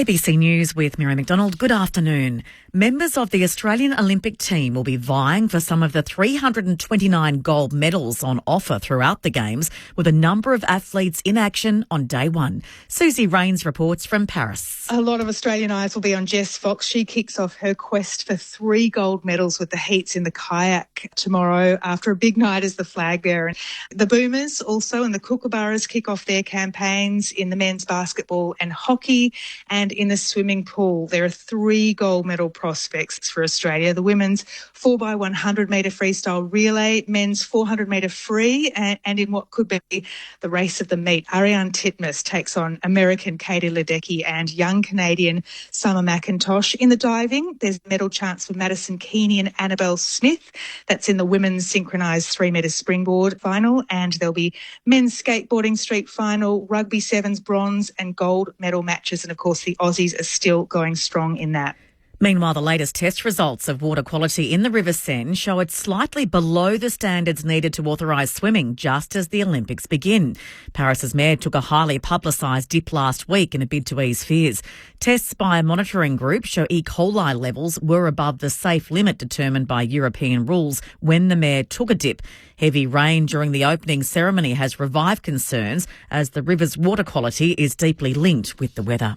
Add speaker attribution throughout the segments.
Speaker 1: ABC News with Mary McDonald. Good afternoon. Members of the Australian Olympic team will be vying for some of the 329 gold medals on offer throughout the Games, with a number of athletes in action on day one. Susie Rains reports from Paris.
Speaker 2: A lot of Australian eyes will be on Jess Fox. She kicks off her quest for 3 gold medals with the heats in the kayak tomorrow after a big night as the flag bearer. The Boomers also and the Kookaburras kick off their campaigns in the men's basketball and hockey. And in the swimming pool, there are 3 gold medal prospects for Australia. The women's 4x100 metre freestyle relay, men's 400 metre free, and in what could be the race of the meet, Ariane Titmus takes on American Katie Ledecky and young Canadian Summer McIntosh. In the diving, there's a medal chance for Madison Keeney and Annabelle Smith. That's in the women's synchronised 3-metre springboard final. And there'll be men's skateboarding street final, rugby sevens bronze and gold medal matches. And of course, the Aussies are still going strong in that.
Speaker 1: Meanwhile, the latest test results of water quality in the River Seine show it's slightly below the standards needed to authorise swimming just as the Olympics begin. Paris's mayor took a highly publicised dip last week in a bid to ease fears. Tests by a monitoring group show E. coli levels were above the safe limit determined by European rules when the mayor took a dip. Heavy rain during the opening ceremony has revived concerns as the river's water quality is deeply linked with the weather.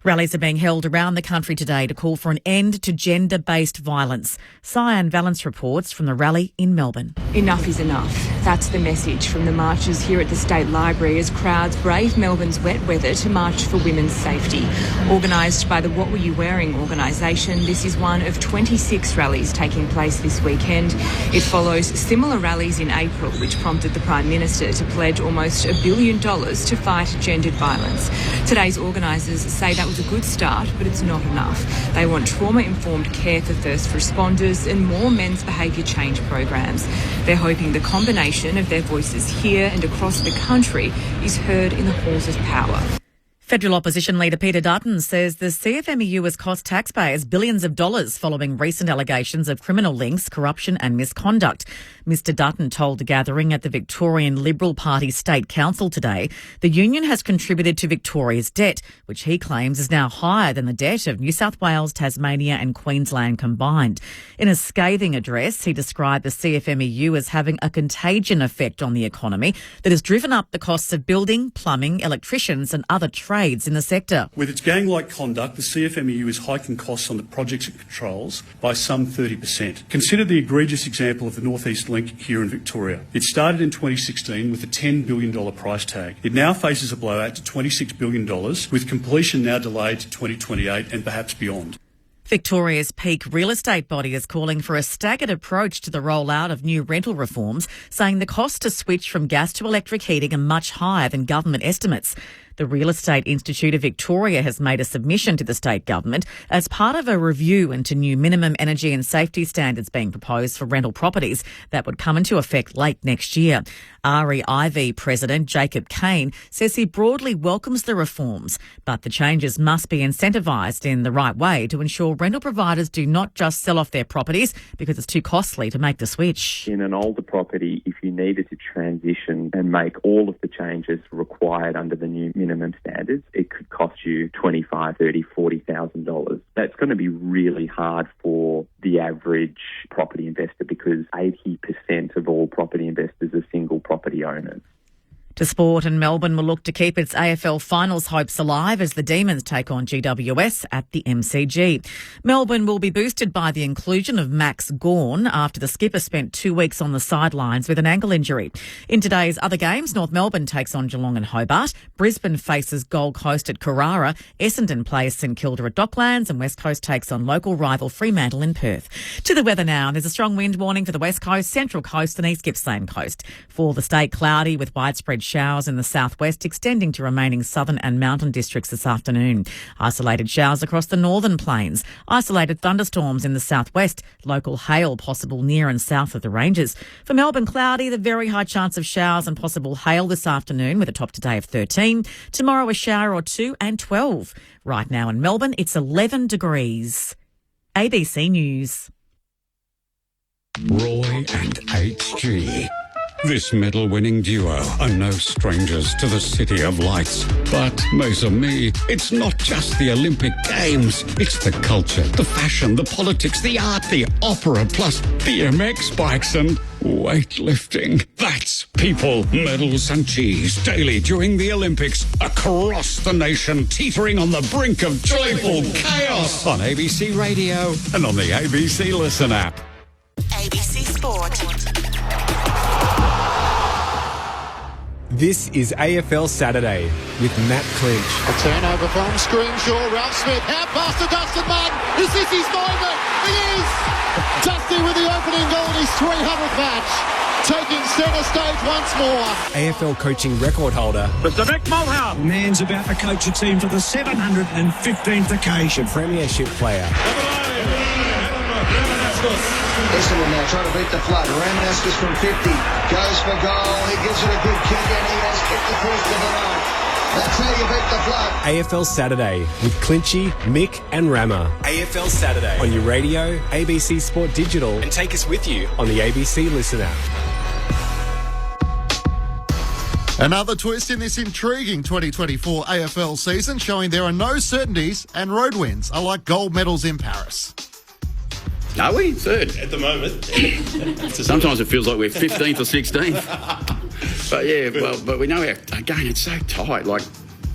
Speaker 1: Rallies are being held around the country today to call for an end to gender-based violence. Cyan Valence reports from the rally in Melbourne.
Speaker 3: Enough is enough. That's the message from the marchers here at the State Library as crowds brave Melbourne's wet weather to march for women's safety. Organised by the What Were You Wearing organisation, this is one of 26 rallies taking place this weekend. It follows similar rallies in April, which prompted the Prime Minister to pledge almost $1 billion to fight gendered violence. Today's organisers say that was a good start, but it's not enough. They want trauma-informed care for first responders and more men's behaviour change programs. They're hoping the combination of their voices here and across the country is heard in the halls of power.
Speaker 1: Federal opposition leader Peter Dutton says the CFMEU has cost taxpayers billions of dollars following recent allegations of criminal links, corruption and misconduct. Mr Dutton told the gathering at the Victorian Liberal Party State Council today the union has contributed to Victoria's debt, which he claims is now higher than the debt of New South Wales, Tasmania and Queensland combined. In a scathing address, he described the CFMEU as having a contagion effect on the economy that has driven up the costs of building, plumbing, electricians and other trades in the sector.
Speaker 4: With its gang-like conduct, the CFMEU is hiking costs on the projects it controls by some 30%. Consider the egregious example of the North East Link here in Victoria. It started in 2016 with a $10 billion price tag. It now faces a blowout to $26 billion, with completion now delayed to 2028 and perhaps beyond.
Speaker 1: Victoria's peak real estate body is calling for a staggered approach to the rollout of new rental reforms, saying the cost to switch from gas to electric heating are much higher than government estimates. The Real Estate Institute of Victoria has made a submission to the state government as part of a review into new minimum energy and safety standards being proposed for rental properties that would come into effect late next year. REIV President Jacob Kane says he broadly welcomes the reforms, but the changes must be incentivised in the right way to ensure rental providers do not just sell off their properties because it's too costly to make the switch.
Speaker 5: In an older property, if you needed to transition and make all of the changes required under the new minimum standards, it could cost you $25,000, $30,000, $40,000. That's going to be really hard for the average property investor because 80% of all property investors are single property owners.
Speaker 1: To sport, and Melbourne will look to keep its AFL finals hopes alive as the Demons take on GWS at the MCG. Melbourne will be boosted by the inclusion of Max Gawn after the skipper spent 2 weeks on the sidelines with an ankle injury. In today's other games, North Melbourne takes on Geelong and Hobart, Brisbane faces Gold Coast at Carrara, Essendon plays St Kilda at Docklands and West Coast takes on local rival Fremantle in Perth. To the weather now, there's a strong wind warning for the West Coast, Central Coast and East Gippsland Coast. For the state, cloudy with widespread showers in the southwest extending to remaining southern and mountain districts this afternoon. Isolated showers across the northern plains. Isolated thunderstorms in the southwest. Local hail possible near and south of the ranges. For Melbourne, cloudy, the very high chance of showers and possible hail this afternoon with a top today of 13. Tomorrow a shower or 2 and 12. Right now in Melbourne, it's 11 degrees. ABC News.
Speaker 6: Roy and HG. This medal-winning duo are no strangers to the City of Lights. But, mes amis, it's not just the Olympic Games. It's the culture, the fashion, the politics, the art, the opera, plus BMX bikes and weightlifting. That's people, medals and cheese daily during the Olympics across the nation, teetering on the brink of joyful chaos on ABC Radio and on the ABC Listen app.
Speaker 7: ABC Sport.
Speaker 8: This is AFL Saturday with Matt Clinch.
Speaker 9: A turnover from Screenshaw. Ralph Smith, out past to Dustin Martin. Is this his moment? It is! Dusty with the opening goal in his 300th match. Taking centre stage once more.
Speaker 8: AFL coaching record holder.
Speaker 10: Mr. Mick Mulhouse. Man's about to coach a team for the 715th occasion.
Speaker 8: Premiership player.
Speaker 11: Essendon now trying to beat the flood. Ramanaskas from 50. Goes for goal. He gives it a good kick and he has kicked the first of the night. That's how you beat the flood.
Speaker 8: AFL Saturday with Clinchy, Mick and Rama. AFL Saturday on your radio, ABC Sport Digital, and take us with you on the ABC Listen app.
Speaker 12: Another twist in this intriguing 2024 AFL season, showing there are no certainties and road wins are like gold medals in Paris.
Speaker 13: Are we? Third.
Speaker 14: At the moment.
Speaker 13: Sometimes it feels like we're 15th or 16th. But yeah, but we know again, it's so tight. Like,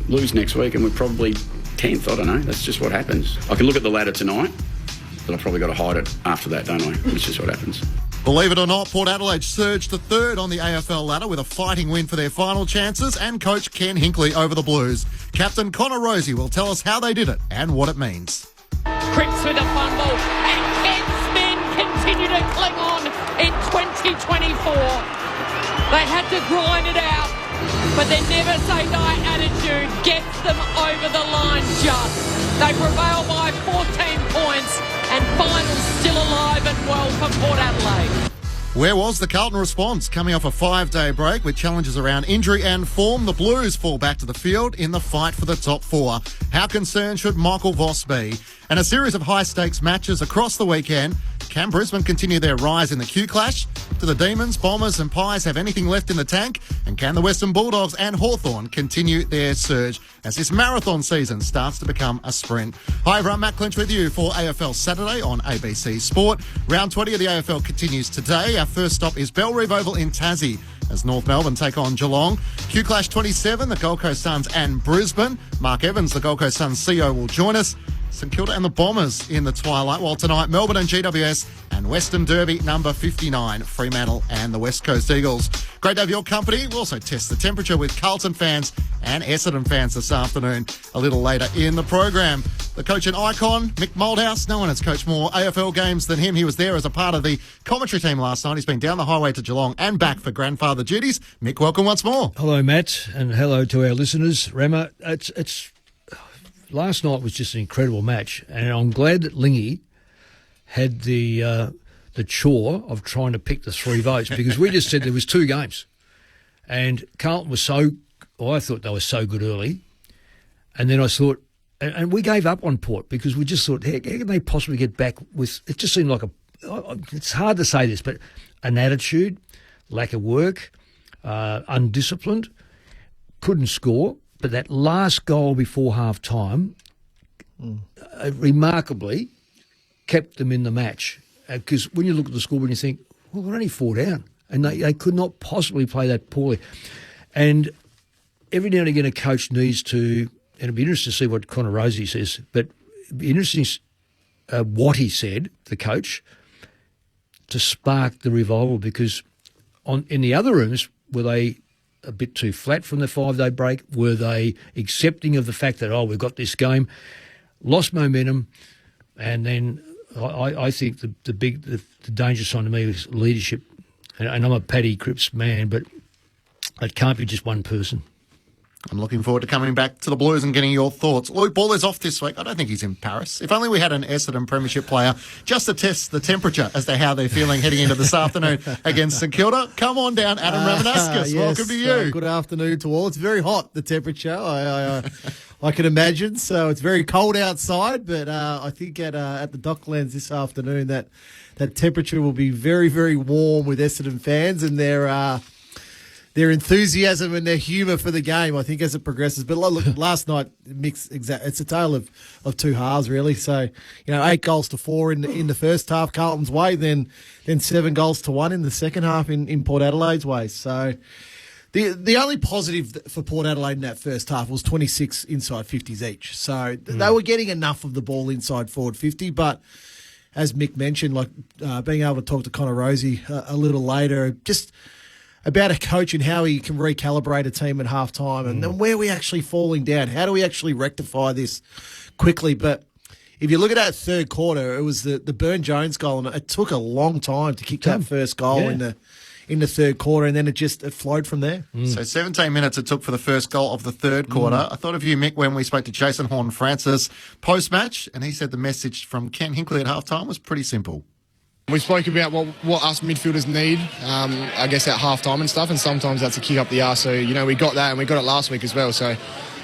Speaker 13: lose next week and we're probably 10th. I don't know. That's just what happens. I can look at the ladder tonight, but I've probably got to hide it after that, don't I? It's just what happens.
Speaker 12: Believe it or not, Port Adelaide surged to third on the AFL ladder with a fighting win for their final chances, and coach Ken Hinkley over the Blues. Captain Connor Rosie will tell us how they did it and what it means.
Speaker 15: Cripps with a fumble, and Kent's men continue to cling on in 2024. They had to grind it out, but their never say die attitude gets them over the line just. They prevail by 14 points, and finals still alive and well for Port Adelaide.
Speaker 12: Where was the Carlton response? Coming off a 5-day break with challenges around injury and form, the Blues fall back to the field in the fight for the top four. How concerned should Michael Voss be? And a series of high-stakes matches across the weekend. Can Brisbane continue their rise in the Q Clash? Do the Demons, Bombers and Pies have anything left in the tank? And can the Western Bulldogs and Hawthorn continue their surge as this marathon season starts to become a sprint? Hi everyone, Matt Clinch with you for AFL Saturday on ABC Sport. Round 20 of the AFL continues today. Our first stop is Bellerive Oval in Tassie as North Melbourne take on Geelong. Q Clash 27, the Gold Coast Suns and Brisbane. Mark Evans, the Gold Coast Suns CEO, will join us. St Kilda and the Bombers in the twilight, while tonight Melbourne and GWS and Western Derby number 59, Fremantle and the West Coast Eagles. Great to have your company. We'll also test the temperature with Carlton fans and Essendon fans this afternoon a little later in the program. The coach and icon, Mick Mulhouse. No one has coached more AFL games than him. He was there as a part of the commentary team last night. He's been down the highway to Geelong and back for grandfather duties. Mick, welcome once more.
Speaker 16: Hello, Matt, and hello to our listeners. Rama, last night was just an incredible match, and I'm glad that Lingy had the chore of trying to pick the three votes, because we just said there was two games, and Carlton was I thought they were so good early, and then I thought, and we gave up on Port because we just thought, how can they possibly get back with? It just seemed like it's hard to say this, but an attitude, lack of work, undisciplined, couldn't score. But that last goal before half-time remarkably kept them in the match. Because when you look at the scoreboard, you think, well, we're only 4 down. And they could not possibly play that poorly. And every now and again, a coach needs to, and it'd be interesting to see what Connor Rosie says, but it'd be interesting what he said, the coach, to spark the revival. Because in the other rooms, were they a bit too flat from the 5-day break? Were they accepting of the fact that, we've got this game, lost momentum, and then I think the danger sign to me is leadership. And I'm a Paddy Cripps man, but it can't be just one person.
Speaker 12: I'm looking forward to coming back to the Blues and getting your thoughts. Luke Ball is off this week. I don't think he's in Paris. If only we had an Essendon Premiership player just to test the temperature as to how they're feeling heading into this afternoon against St Kilda. Come on down, Adam Ramanaskas.
Speaker 17: Yes,
Speaker 12: welcome to you.
Speaker 17: Good afternoon to all. It's very hot, the temperature, I can imagine. So it's very cold outside, but I think at the Docklands this afternoon that temperature will be very, very warm with Essendon fans, and they're their enthusiasm and their humour for the game, I think, as it progresses. But look, last night, it's a tale of two halves, really. So, 8 goals to 4 in the first half, Carlton's way, then 7 goals to 1 in the second half in Port Adelaide's way. So the only positive for Port Adelaide in that first half was 26 inside 50s each. So they were getting enough of the ball inside forward 50, but as Mick mentioned, being able to talk to Connor Rosie a little later, just about a coach and how he can recalibrate a team at halftime and then where are we actually falling down? How do we actually rectify this quickly? But if you look at that third quarter, it was the Burn-Jones goal, and it took a long time to kick that first goal in the third quarter, and then it flowed from there.
Speaker 12: So 17 minutes it took for the first goal of the third quarter. I thought of you, Mick, when we spoke to Jason Horn-Francis post-match, and he said the message from Ken Hinkley at halftime was pretty simple.
Speaker 14: We spoke about what us midfielders need, I guess, at half-time and stuff, and sometimes that's a kick up the arse. So, we got that, and we got it last week as well. So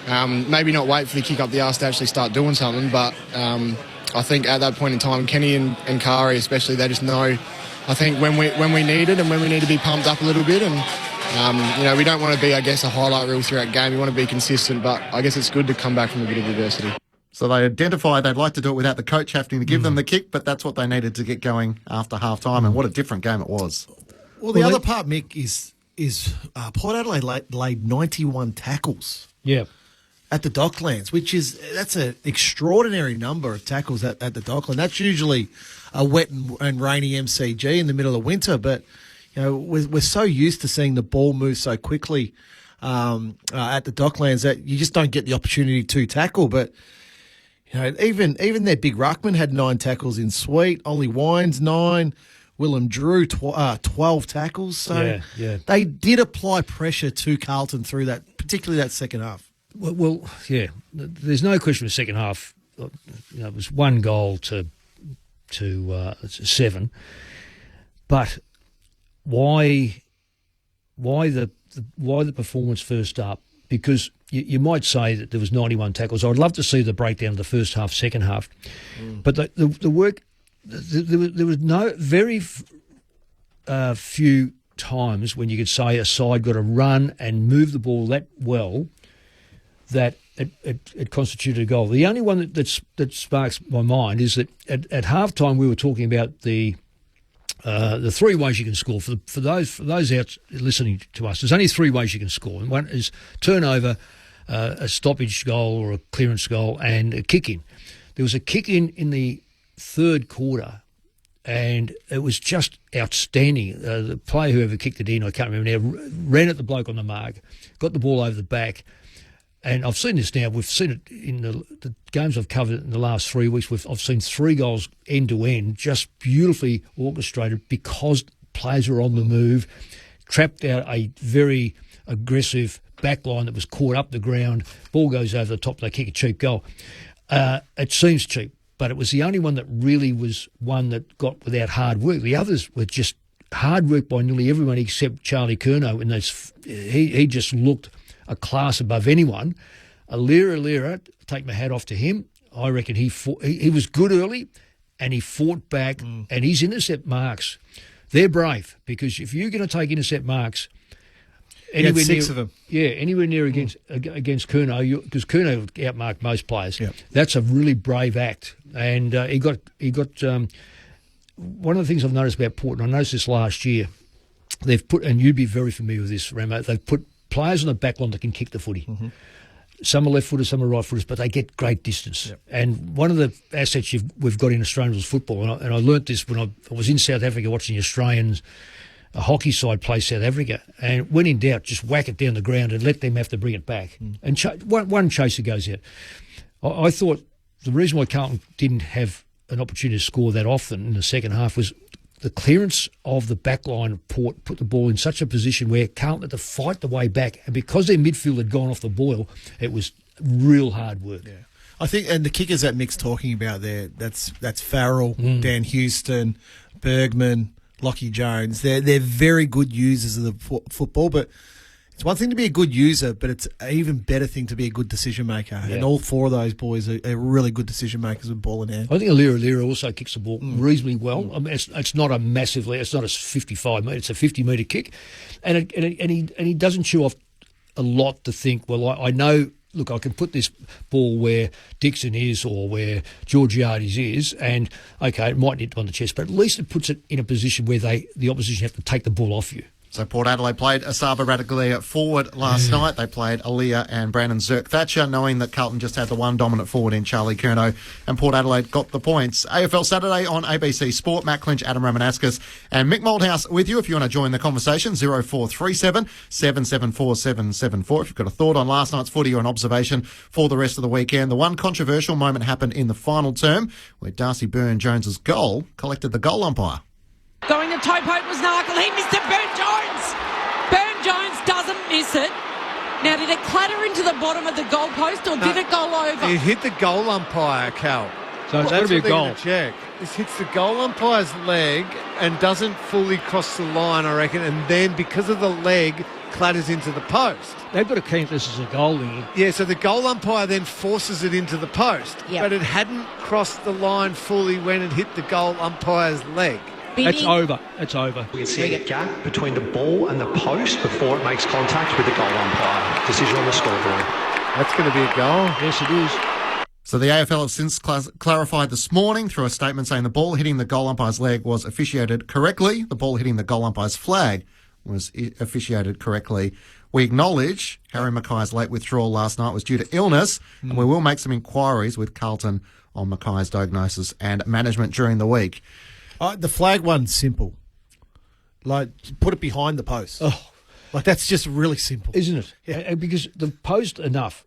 Speaker 14: maybe not wait for the kick up the arse to actually start doing something, but I think at that point in time, Kenny and Kari especially, they just know, I think, when we need it and when we need to be pumped up a little bit. And, we don't want to be, I guess, a highlight reel throughout the game. We want to be consistent, but I guess it's good to come back from a bit of adversity.
Speaker 12: So they identified they'd like to do it without the coach having to give them the kick, but that's what they needed to get going after half-time, and what a different game it was.
Speaker 17: Well, the other part, Mick, is Port Adelaide laid 91 tackles at the Docklands, that's an extraordinary number of tackles at the Dockland. That's usually a wet and rainy MCG in the middle of winter, but we're so used to seeing the ball move so quickly at the Docklands that you just don't get the opportunity to tackle, but even their big ruckman had 9 tackles in Sweet. Ollie Wines, 9. Willem Drew, 12 tackles. So they did apply pressure to Carlton through that, particularly that second half.
Speaker 16: Well, there's no question in the second half. It was 1 goal to 7. But why the performance first up? Because you might say that there was 91 tackles. I'd love to see the breakdown of the first half, second half. But the work, there was very few times when you could say a side got to run and move the ball that well that it constituted a goal. The only one that sparks my mind is that at halftime we were talking about the 3 ways you can score. For those out listening to us, there's only 3 ways you can score. And one is turnover, a stoppage goal or a clearance goal, and a kick-in. There was a kick-in in the third quarter, and it was just outstanding. The player, whoever kicked it in, I can't remember now, ran at the bloke on the mark, got the ball over the back. And I've seen this now. We've seen it in the games I've covered in the last 3 weeks. I've seen 3 goals end-to-end, just beautifully orchestrated because players were on the move, trapped out a very aggressive back line that was caught up the ground. Ball goes over the top, they kick a cheap goal. It seems cheap, but it was the only one that really was one that got without hard work. The others were just hard work by nearly everyone except Charlie Curnow. And he just looked a class above anyone. Alira, take my hat off to him. I reckon he was good early, and he fought back, and his intercept marks, they're brave, because if you're going to take intercept marks, anywhere
Speaker 17: 6 of them.
Speaker 16: Yeah, anywhere near against Curnow, because Curnow outmarked most players. Yep. That's a really brave act, and he got. One of the things I've noticed about Port, and I noticed this last year, they've put, and you'd be very familiar with this, Ramo, they've put players on the back line that can kick the footy. Some are left-footers, some are right-footers, but they get great distance. Yep. And one of the assets we've got in Australian football, and I learnt this when I was in South Africa watching the Australians, a hockey side play South Africa, and when in doubt, just whack it down the ground and let them have to bring it back. And one chaser goes out. I thought the reason why Carlton didn't have an opportunity to score that often in the second half was the clearance of the back line of Port put the ball in such a position where Carlton had to fight the way back. And because their midfield had gone off the boil, it was real hard work. Yeah.
Speaker 17: I think, and the kickers that Mick's talking about there, that's Farrell, Dan Houston, Bergman, Lockie Jones. They're very good users of the football, but It's one thing to be a good user, but it's an even better thing to be a good decision maker.
Speaker 16: Yeah.
Speaker 17: And all four of those boys are really good decision makers with ball in hand.
Speaker 16: I think Alira also kicks the ball reasonably well. I mean, it's not a 55 metre, it's a 50 metre kick, and he doesn't chew off a lot to think. Well, I know. Look, I can put this ball where Dixon is or where Georgiades is, and okay, it might hit on the chest, but at least it puts it in a position where the opposition have to take the ball off you.
Speaker 12: So Port Adelaide played Asaba Radaglia forward last night. They played Aaliyah and Brandon Zirk-Thatcher, knowing that Carlton just had the one dominant forward in Charlie Curnow, and Port Adelaide got the points. AFL Saturday on ABC Sport. Matt Clinch, Adam Ramanauskas and Mick Moldhouse with you if you want to join the conversation. 0437 774 774. If you've got a thought on last night's footy or an observation for the rest of the weekend. The one controversial moment happened in the final term where Darcy Byrne-Jones's goal collected the goal umpire.
Speaker 15: Going to toe poke was Narkle. He missed it. Byrne-Jones. Byrne-Jones doesn't miss it. Now, did it clatter into the bottom of the goalpost or did it go over?
Speaker 18: It hit the goal umpire, Cal.
Speaker 16: So that'll be a goal.
Speaker 18: Check. This hits the goal umpire's leg and doesn't fully cross the line, I reckon, and then because of the leg, clatters into the post.
Speaker 16: They've got to count this as a goal, Lee.
Speaker 18: Yeah, so the goal umpire then forces it into the post, but it hadn't crossed the line fully when it hit the goal umpire's leg.
Speaker 16: It's over. It's over.
Speaker 19: We can see a gap between the ball and the post before it makes contact with the goal umpire. Decision on the scoreboard.
Speaker 18: That's going to be a goal.
Speaker 16: Yes, it is.
Speaker 12: So the AFL have since clarified this morning through a statement saying the ball hitting the goal umpire's leg was officiated correctly. The ball hitting the goal umpire's flag was officiated correctly. We acknowledge Harry Mackay's late withdrawal last night was due to illness, and we will make some inquiries with Carlton on Mackay's diagnosis and management during the week.
Speaker 17: The flag one's simple. Like, put it behind the post.
Speaker 16: Oh,
Speaker 17: like that's just really simple,
Speaker 16: isn't it? Yeah. Because the post enough,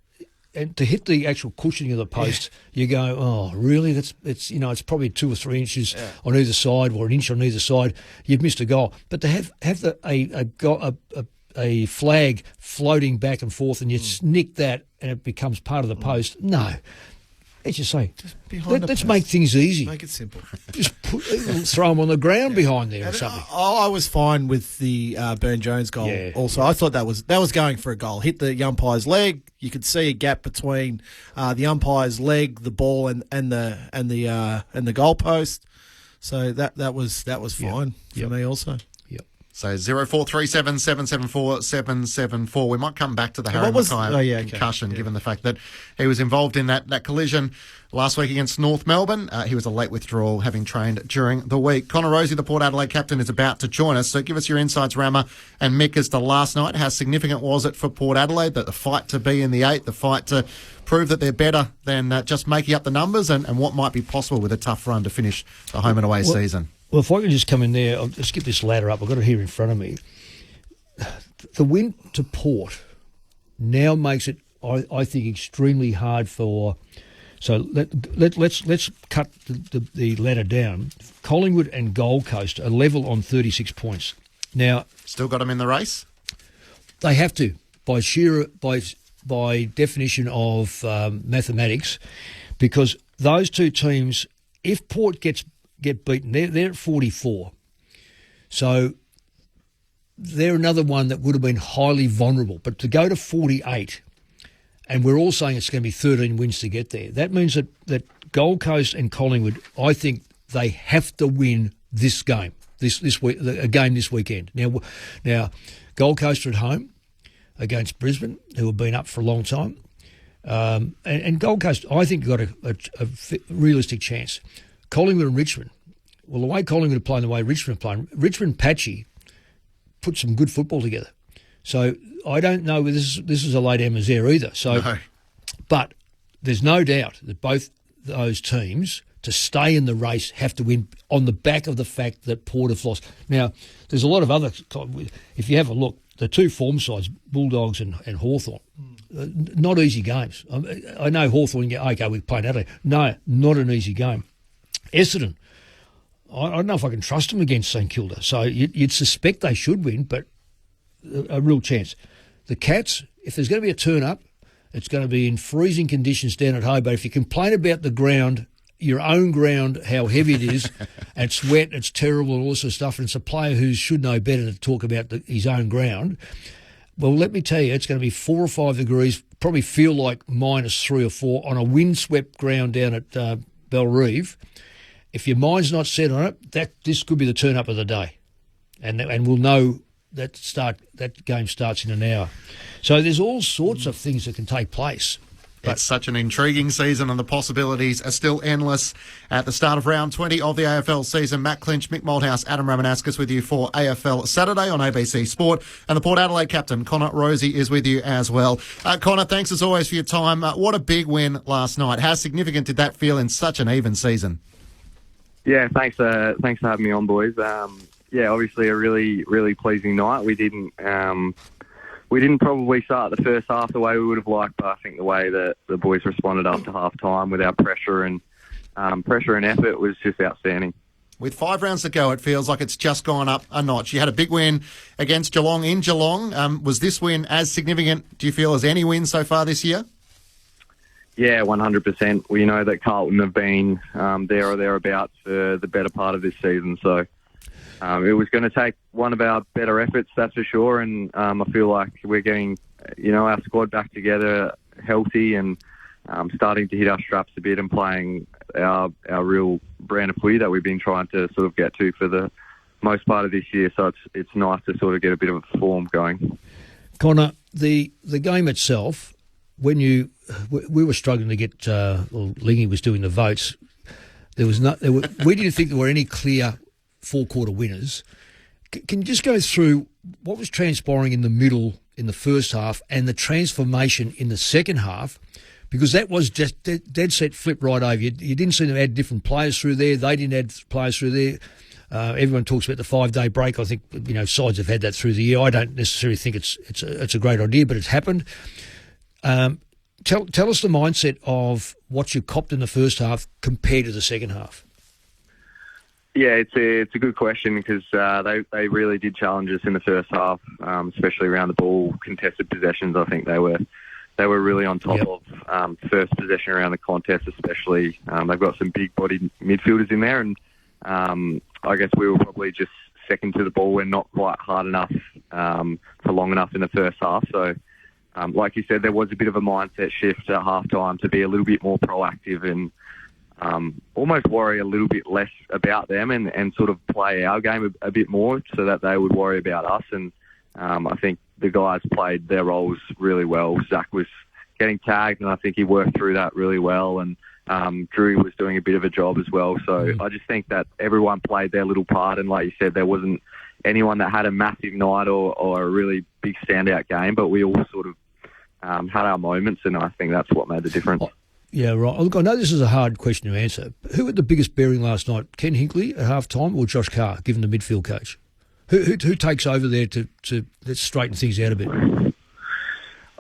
Speaker 16: and to hit the actual cushioning of the post, you go, oh, really? It's probably 2 or 3 inches on either side, or an inch on either side. You've missed a goal. But to have a flag floating back and forth, and you nick that, and it becomes part of the post. No. Let's just say, let's make things easy.
Speaker 17: Make it simple.
Speaker 16: Just throw them on the ground behind there or something.
Speaker 17: I was fine with the Byrne-Jones goal. Yeah. Also, I thought that was going for a goal. Hit the umpire's leg. You could see a gap between the umpire's leg, the ball, and the goal post. So that was fine for me also.
Speaker 12: So 0437 774 774. We might come back to the Harry Mackay concussion, given the fact that he was involved in that collision last week against North Melbourne. He was a late withdrawal, having trained during the week. Connor Rosie, the Port Adelaide captain, is about to join us. So give us your insights, Rama and Mick, as to last night. How significant was it for Port Adelaide, that the fight to be in the 8, the fight to prove that they're better than just making up the numbers, and what might be possible with a tough run to finish the home and away season?
Speaker 16: Well, if I can just come in there, I'll just get this ladder up. I've got it here in front of me. The win to Port now makes it, I think, extremely hard for. So let's cut the ladder down. Collingwood and Gold Coast are level on 36 points. Now,
Speaker 12: still got them in the race.
Speaker 16: They have to by definition of mathematics, because those two teams, if Port get beaten, they're at 44. So they're another one that would have been highly vulnerable. But to go to 48, and we're all saying it's going to be 13 wins to get there, that means that Gold Coast and Collingwood, I think they have to win this game, this week, a game this weekend. Now, Gold Coast are at home against Brisbane, who have been up for a long time. And Gold Coast, I think, got a realistic chance. Collingwood and Richmond. Well, the way Collingwood are playing, the way Richmond are playing, Richmond patchy put some good football together. So I don't know whether this is a late Amazare either. So, no. But there's no doubt that both those teams, to stay in the race, have to win on the back of the fact that Port have lost. Now, there's a lot of other. If you have a look, the two form sides, Bulldogs and Hawthorn, not easy games. I know Hawthorn. Okay, we're playing Adelaide. No, not an easy game. Essendon, I don't know if I can trust them against St Kilda. So you'd suspect they should win, but a real chance. The Cats, if there's going to be a turn-up, it's going to be in freezing conditions down at Hobart. If you complain about the ground, your own ground, how heavy it is, and it's wet, it's terrible, and all this sort of stuff, and it's a player who should know better to talk about his own ground, Well, let me tell you, it's going to be 4 or 5 degrees, probably feel like -3 or 4 on a windswept ground down at Bellerive. If your mind's not set on it, this could be the turn-up of the day. And we'll know that game starts in an hour. So there's all sorts of things that can take place.
Speaker 12: It's such an intriguing season and the possibilities are still endless. At the start of round 20 of the AFL season, Matt Clinch, Mick Malthouse, Adam Ramanaskas with you for AFL Saturday on ABC Sport. And the Port Adelaide captain, Connor Rosie, is with you as well. Connor, thanks as always for your time. What a big win last night. How significant did that feel in such an even season?
Speaker 20: Yeah, thanks for having me on, boys. Obviously a really, really pleasing night. We didn't probably start the first half the way we would have liked, but I think the way that the boys responded after half time with our pressure and effort was just outstanding.
Speaker 12: With 5 rounds to go, it feels like it's just gone up a notch. You had a big win against Geelong in Geelong. Was this win as significant, do you feel, as any win so far this year?
Speaker 20: Yeah, 100%. We know that Carlton have been there or thereabouts for the better part of this season, so it was going to take one of our better efforts, that's for sure, and I feel like we're getting, our squad back together healthy and starting to hit our straps a bit and playing our real brand of footy that we've been trying to sort of get to for the most part of this year. So it's nice to sort of get a bit of a form going.
Speaker 16: Connor, the game itself, when we were struggling to get, Lingy was doing the votes. We didn't think there were any clear four-quarter winners. Can you just go through what was transpiring in the middle in the first half and the transformation in the second half? Because that was just dead set flip right over. You didn't see them add different players through there. They didn't add players through there. Everyone talks about the 5-day break. I think sides have had that through the year. I don't necessarily think it's a great idea, but it's happened. Tell us the mindset of what you copped in the first half compared to the second half.
Speaker 20: Yeah, it's a good question because they really did challenge us in the first half, especially around the ball, contested possessions. I think they were really on top of first possession around the contest, especially. They've got some big-bodied midfielders in there, and I guess we were probably just second to the ball. We're not quite hard enough for long enough in the first half. So, like you said, there was a bit of a mindset shift at halftime to be a little bit more proactive and almost worry a little bit less about them and sort of play our game a bit more so that they would worry about us. And I think the guys played their roles really well. Zach was getting tagged, and I think he worked through that really well. And Drew was doing a bit of a job as well. So I just think that everyone played their little part. And like you said, there wasn't anyone that had a massive night or a really big standout game, but we all sort of had our moments, and I think that's what made the difference.
Speaker 16: Yeah, right. Look, I know this is a hard question to answer. Who had the biggest bearing last night? Ken Hinkley at half-time or Josh Carr, given the midfield coach? Who takes over there to let's straighten things out a bit?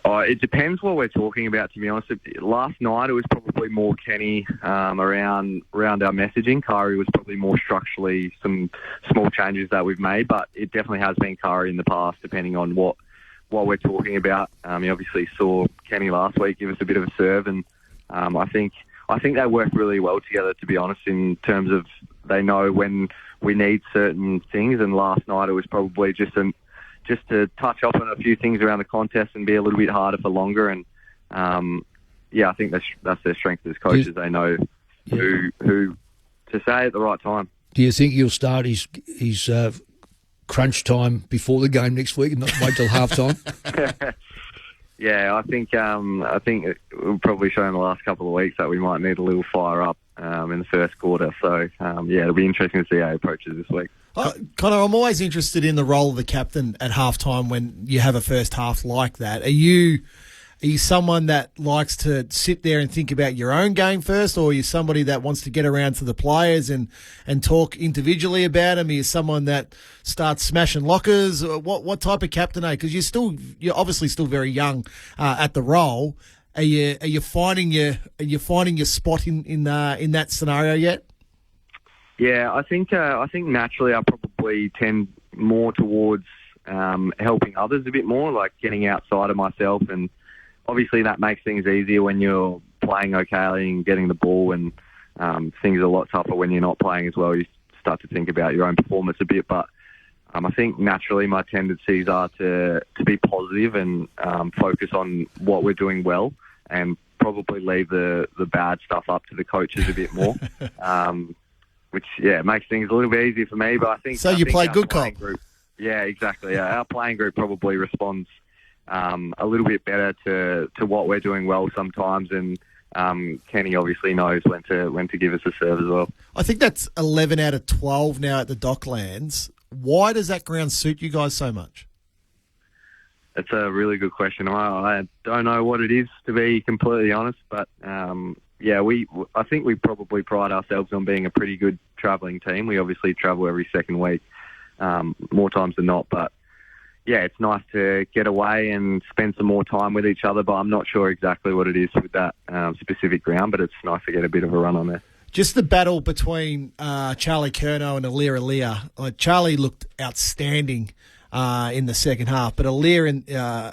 Speaker 20: It depends what we're talking about, to be honest. Last night it was probably more Kenny around our messaging. Kari was probably more structurally some small changes that we've made, but it definitely has been Kari in the past, depending on what we're talking about. You obviously saw Kenny last week give us a bit of a serve, and I think they work really well together, to be honest, in terms of they know when we need certain things. And last night it was probably just to touch up on a few things around the contest and be a little bit harder for longer. And I think that's their strength as coaches. They know who to say at the right time.
Speaker 16: Do you think he'll start his crunch time before the game next week and not wait till half time?
Speaker 20: Yeah, I think we've probably shown the last couple of weeks that we might need a little fire up in the first quarter. So, it'll be interesting to see how he approaches this week.
Speaker 17: Connor, I'm always interested in the role of the captain at halftime when you have a first half like that. Are you someone that likes to sit there and think about your own game first, or are you somebody that wants to get around to the players and talk individually about them? Are you someone that starts smashing lockers? What type of captain are you? Because you're obviously still very young at the role. Are you finding your spot in that scenario yet?
Speaker 20: Yeah, I think naturally I probably tend more towards helping others a bit more, like getting outside of myself, and obviously that makes things easier when you're playing okay and getting the ball, and things are a lot tougher when you're not playing as well. You start to think about your own performance a bit, but I think naturally my tendencies are to be positive and focus on what we're doing well, and probably leave the bad stuff up to the coaches a bit more, which makes things a little bit easier for me. But I think
Speaker 17: you play good cop.
Speaker 20: Yeah, exactly. Yeah. Our playing group probably responds a little bit better to what we're doing well sometimes, and Kenny obviously knows when to give us a serve as well.
Speaker 17: I think that's 11 out of 12 now at the Docklands. Why does that ground suit you guys so much?
Speaker 20: That's a really good question. I don't know what it is, to be completely honest, but I think we probably pride ourselves on being a pretty good travelling team. We obviously travel every second week, more times than not, but yeah, it's nice to get away and spend some more time with each other, but I'm not sure exactly what it is with that specific ground, but it's nice to get a bit of a run on there.
Speaker 17: Just the battle between Charlie Curnow and Alir. Charlie looked outstanding in the second half, but Alir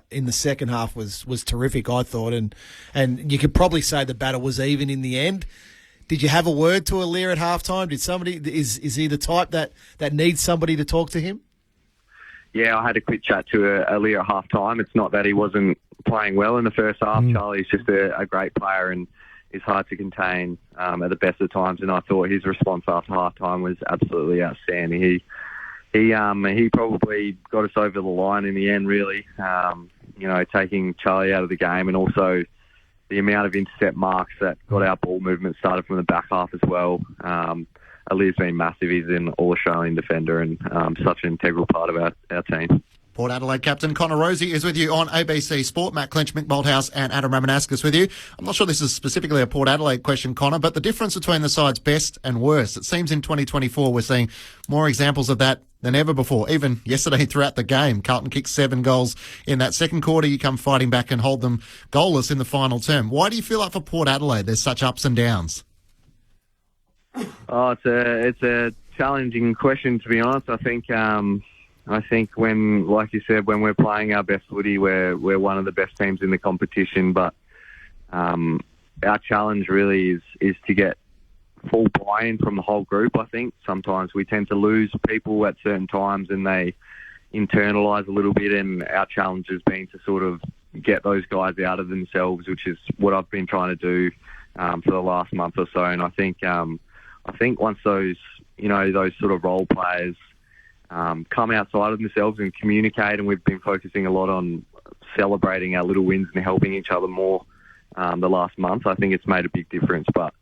Speaker 17: in the second half was terrific, I thought, and you could probably say the battle was even in the end. Did you have a word to Alir at halftime? Is he the type that needs somebody to talk to him?
Speaker 20: Yeah, I had a quick chat to Alir at halftime. It's not that he wasn't playing well in the first half. Charlie's just a great player and is hard to contain at the best of times. And I thought his response after halftime was absolutely outstanding. He probably got us over the line in the end, really. Taking Charlie out of the game, and also the amount of intercept marks that got our ball movement started from the back half as well. Alir's been massive. He's an all-Australian defender and such an integral part of our team.
Speaker 12: Port Adelaide captain Connor Rosie is with you on ABC Sport. Matt Clinch, Mick Malthouse and Adam Ramanaskas with you. I'm not sure this is specifically a Port Adelaide question, Connor, but the difference between the sides best and worst, it seems in 2024 we're seeing more examples of that than ever before. Even yesterday throughout the game, Carlton kicked 7 goals in that second quarter. You come fighting back and hold them goalless in the final term. Why do you feel like for Port Adelaide there's such ups and downs?
Speaker 20: Oh, it's a challenging question, to be honest. I think when, like you said, when we're playing our best footy, we're one of the best teams in the competition. But our challenge really is to get full buy-in from the whole group. I think sometimes we tend to lose people at certain times and they internalise a little bit. And our challenge has been to sort of get those guys out of themselves, which is what I've been trying to do for the last month or so. And I think once those sort of role players come outside of themselves and communicate, and we've been focusing a lot on celebrating our little wins and helping each other more the last month, I think it's made a big difference. But,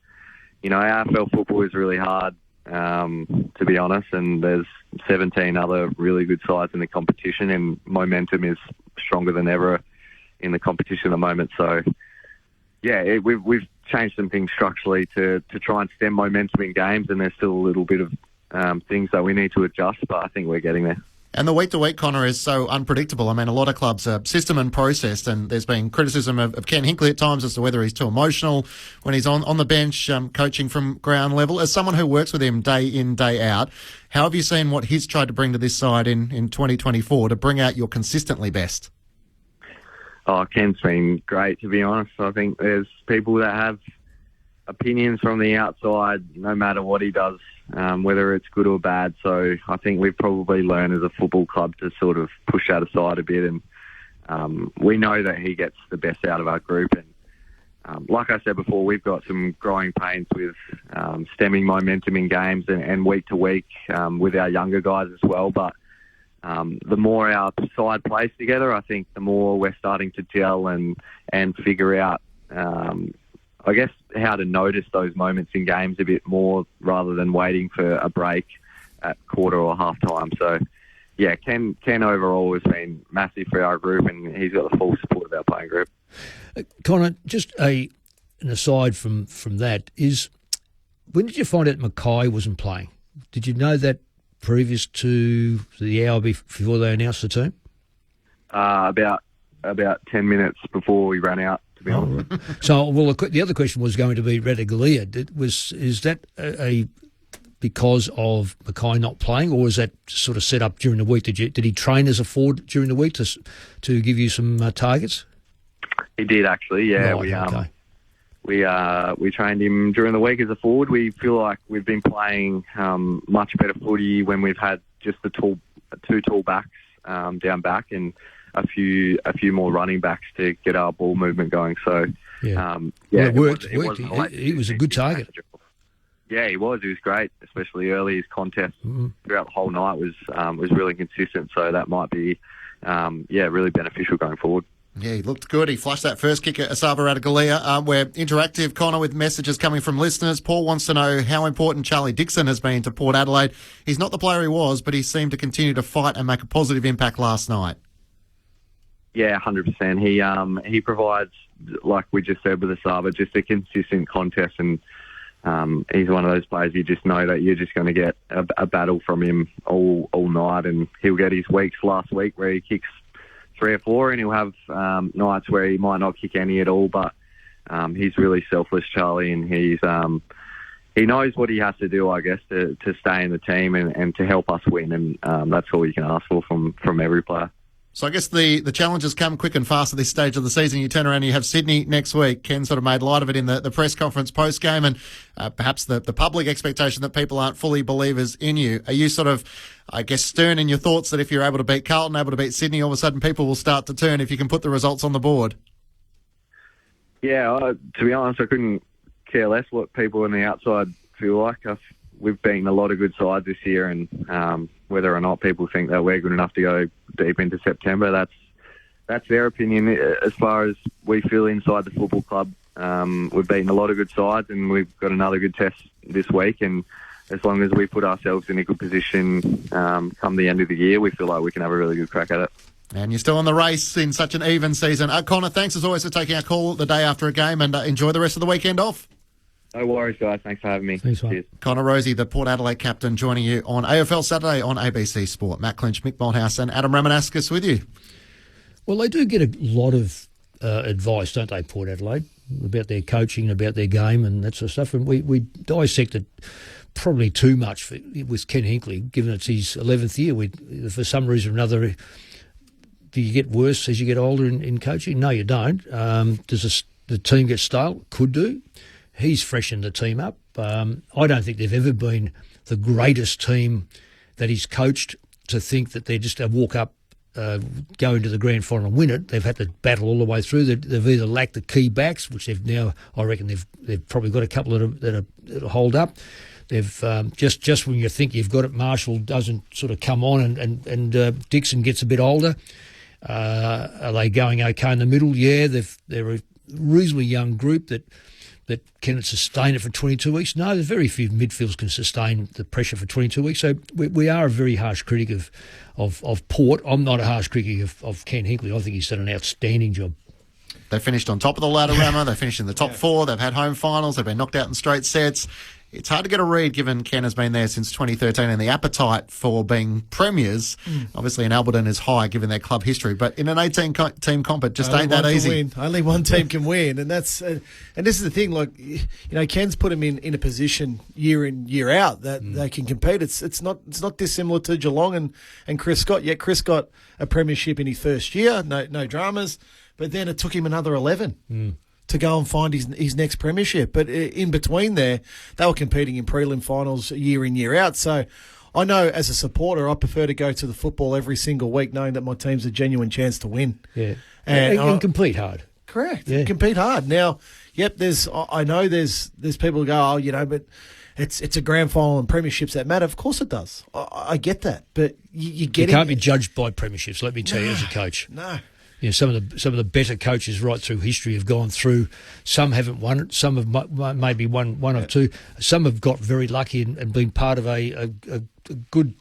Speaker 20: AFL football is really hard, to be honest, and there's 17 other really good sides in the competition, and momentum is stronger than ever in the competition at the moment. So, yeah, we've changed some things structurally to try and stem momentum in games, and there's still a little bit of things that we need to adjust, but I think we're getting there.
Speaker 12: And the week-to-week, Connor, is so unpredictable. I mean, a lot of clubs are system and processed, and there's been criticism of Ken Hinkley at times as to whether he's too emotional when he's on the bench coaching from ground level. As someone who works with him day in, day out, how have you seen what he's tried to bring to this side in 2024 to bring out your consistently best?
Speaker 20: Oh, Ken's been great, to be honest. I think there's people that have opinions from the outside, no matter what he does, whether it's good or bad. So I think we've probably learned as a football club to sort of push that aside a bit. And we know that he gets the best out of our group. And like I said before, we've got some growing pains with stemming momentum in games and week to week with our younger guys as well. But the more our side plays together, I think the more we're starting to gel and figure out, I guess, how to notice those moments in games a bit more rather than waiting for a break at quarter or half time. So, yeah, Ken overall has been massive for our group, and he's got the full support of our playing group.
Speaker 16: Connor, just an aside from that is, when did you find out Mackay wasn't playing? Did you know that previous to the hour before they announced the team?
Speaker 20: About 10 minutes before we ran out, to be honest.
Speaker 16: Right. So, well, the other question was going to be Ratugolea. Is that because of Mackay not playing, or is that sort of set up during the week? Did he train as a forward during the week to give you some targets?
Speaker 20: He did, actually. Yeah,
Speaker 16: right,
Speaker 20: we trained him during the week as a forward. We feel like we've been playing much better footy when we've had just the two tall backs down back and a few more running backs to get our ball movement going. So
Speaker 16: it worked. He was a good target.
Speaker 20: Yeah, he was. He was great, especially early. His contest throughout the whole night was really consistent. So that might be really beneficial going forward.
Speaker 12: Yeah, he looked good. He flushed that first kick at Asava Radagalia. We're interactive, Connor, with messages coming from listeners. Paul wants to know how important Charlie Dixon has been to Port Adelaide. He's not the player he was, but he seemed to continue to fight and make a positive impact last night.
Speaker 20: Yeah, 100%. He provides, like we just said with Asava, just a consistent contest, and he's one of those players you just know that you're just going to get a battle from him all night, and he'll get his weeks last week where he kicks 3 or 4, and he'll have nights where he might not kick any at all, but he's really selfless, Charlie, and he knows what he has to do, I guess, to stay in the team and to help us win, and that's all you can ask for from every player.
Speaker 12: So I guess the challenges come quick and fast at this stage of the season. You turn around and you have Sydney next week. Ken sort of made light of it in the press conference post-game, and perhaps the public expectation that people aren't fully believers in you. Are you sort of, I guess, stern in your thoughts that if you're able to beat Carlton, able to beat Sydney, all of a sudden people will start to turn if you can put the results on the board?
Speaker 20: Yeah, to be honest, I couldn't care less what people on the outside feel like. We've beaten a lot of good sides this year, and whether or not people think that we're good enough to go deep into September, that's their opinion. As far as we feel inside the football club, we've beaten a lot of good sides, and we've got another good test this week, and as long as we put ourselves in a good position come the end of the year, we feel like we can have a really good crack at it.
Speaker 12: And you're still on the race in such an even season. Connor, thanks as always for taking our call the day after a game, and enjoy the rest of the weekend off.
Speaker 20: No worries, guys. Thanks for having me.
Speaker 16: Thanks,
Speaker 20: Cheers.
Speaker 12: Connor Rosie, the Port Adelaide captain, joining you on AFL Saturday on ABC Sport. Matt Clinch, Mick Malthouse and Adam Ramanauskas with you.
Speaker 16: Well, they do get a lot of advice, don't they, Port Adelaide, about their coaching, about their game and that sort of stuff. And we dissected probably too much with Ken Hinkley, given it's his 11th year. For some reason or another, do you get worse as you get older in coaching? No, you don't. Does the team get stale? Could do. He's freshened the team up. I don't think they've ever been the greatest team that he's coached to think that they're just a walk up, go into the grand final and win it. They've had to battle all the way through. They've either lacked the key backs, which they've now, I reckon they've probably got a couple that hold up. They've just when you think you've got it, Marshall doesn't sort of come on, and Dixon gets a bit older. Are they going okay in the middle? Yeah, they're a reasonably young group that can it sustain it for 22 weeks? No, there's very few midfields can sustain the pressure for 22 weeks. So we are a very harsh critic of Port. I'm not a harsh critic of Ken Hinkley. I think he's done an outstanding job.
Speaker 12: They finished on top of the ladder, Rama. They finished in the top 4. They've had home finals. They've been knocked out in straight sets. It's hard to get a read given Ken has been there since 2013 and the appetite for being premiers, obviously in Alberton, is high given their club history. But in an 18-team comp, it just ain't that easy.
Speaker 17: Only one team can win. And that's and this is the thing, like, Ken's put them in a position year in, year out that they can compete. It's not dissimilar to Geelong and Chris Scott. Yet Chris got a premiership in his first year, no dramas, but then it took him another 11. To go and find his next premiership. But in between there, they were competing in prelim finals year in, year out. So I know as a supporter, I prefer to go to the football every single week knowing that my team's a genuine chance to win.
Speaker 16: Yeah. And compete hard.
Speaker 17: Correct.
Speaker 16: Yeah.
Speaker 17: Compete hard. Now, I know there's people who go, but it's a grand final and premierships that matter. Of course it does. I get that. But you
Speaker 16: can't be judged by premierships, let me tell you, as a coach.
Speaker 17: No.
Speaker 16: Some of the better coaches right through history have gone through. Some haven't won it. Some have maybe won one or two. Some have got very lucky and been part of a good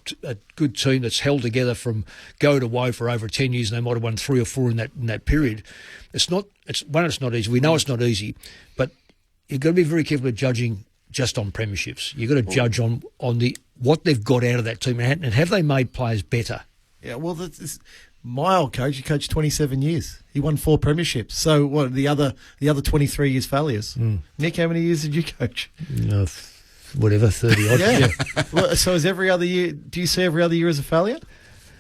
Speaker 16: team that's held together from go to woe for over 10 years. And they might have won 3 or 4 in that period. It's not easy. We know it's not easy, but you've got to be very careful of judging just on premierships. You've got to judge on what they've got out of that team and have they made players better.
Speaker 17: Yeah, well, my old coach, he coached 27 years. He won 4 premierships. So what? The other 23 years failures. Nick, how many years did you coach?
Speaker 16: Whatever, 30 odd.
Speaker 17: Yeah. Well, so is every other year? Do you see every other year as a failure?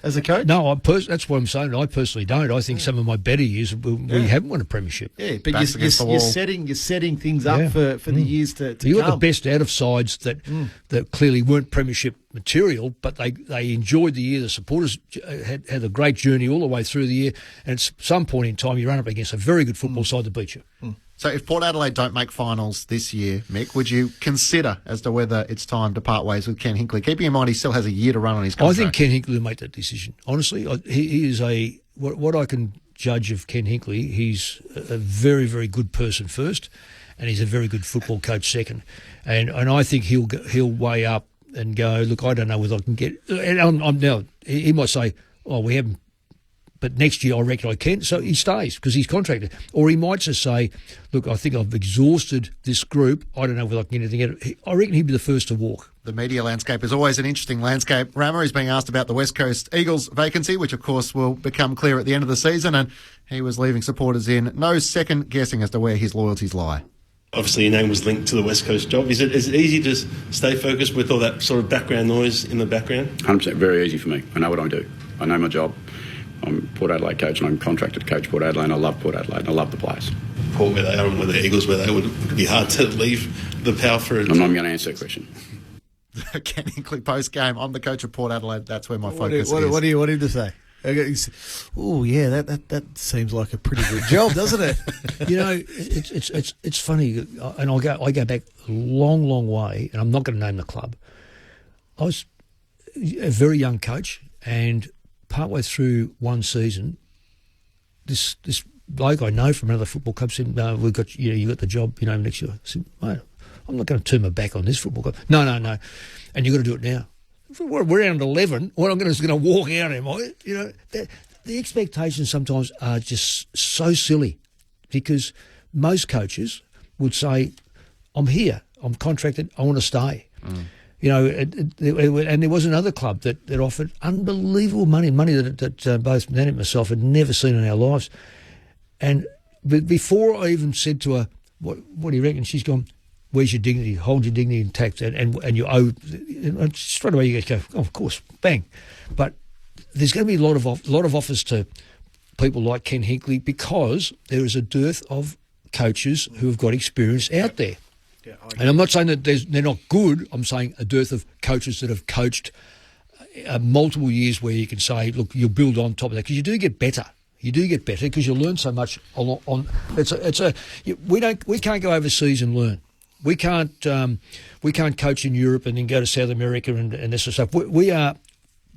Speaker 17: as a coach?
Speaker 16: No, that's what I'm saying. I personally don't. I think some of my better years we haven't won a premiership.
Speaker 17: Yeah, but you're setting things up for the years to come.
Speaker 16: You got the best out of sides that clearly weren't premiership material, but they enjoyed the year. The supporters had a great journey all the way through the year, and at some point in time you run up against a very good football side to beat you.
Speaker 12: So if Port Adelaide don't make finals this year, Mick, would you consider as to whether it's time to part ways with Ken Hinkley? Keeping in mind he still has a year to run on his contract.
Speaker 16: I think Ken Hinkley will make that decision. Honestly, he is what I can judge of Ken Hinkley, he's a very, very good person first, and he's a very good football coach second. And I think he'll weigh up and go, look, I don't know whether I can get... And now, he might say, oh, we haven't... But next year I reckon I can. So he stays because he's contracted. Or he might just say, look, I think I've exhausted this group. I don't know whether I can get anything out of it. I reckon he'd be the first to walk.
Speaker 12: The media landscape is always an interesting landscape. Rammer is being asked about the West Coast Eagles vacancy, which of course will become clear at the end of the season. And he was leaving supporters in no second guessing as to where his loyalties lie.
Speaker 21: Obviously, your name was linked to the West Coast job. Is it easy to stay focused with all that sort of background noise in the background?
Speaker 13: 100%, very easy for me. I know what I do. I know my job. I'm Port Adelaide coach and I'm contracted to coach Port Adelaide, and I love Port Adelaide and I love the players.
Speaker 21: Port where they are and where the Eagles where they would be hard to leave the power for it.
Speaker 13: I'm not going to answer that question.
Speaker 12: Ken Hinkley post-game, I'm the coach of Port Adelaide, that's where my focus is.
Speaker 17: What do you want him to say? Oh yeah, that seems like a pretty good job, doesn't it?
Speaker 16: You know, it's funny, and I go back a long way, and I'm not going to name the club. I was a very young coach, and partway through one season, this bloke I know from another football club said, "No, you got the job, next year." I said, "Mate, I'm not going to turn my back on this football club." No, and you've got to do it now. We're around 11. What I'm going to walk out, am I? The expectations sometimes are just so silly, because most coaches would say, "I'm here. I'm contracted. I want to stay." And there was another club that offered unbelievable money that both Nan and myself had never seen in our lives. And before I even said to her, "What do you reckon?" She's gone, "Where's your dignity? Hold your dignity intact, and you owe." And straight away you go, "Oh, of course, bang!" But there's going to be a lot of offers to people like Ken Hinkley, because there is a dearth of coaches who have got experience out there. Yeah, and I'm not saying that they're not good. I'm saying a dearth of coaches that have coached multiple years, where you can say, "Look, you'll build on top of that," because you do get better. You do get better because you learn so much. We can't go overseas and learn. We can't coach in Europe and then go to South America and this sort of stuff. We are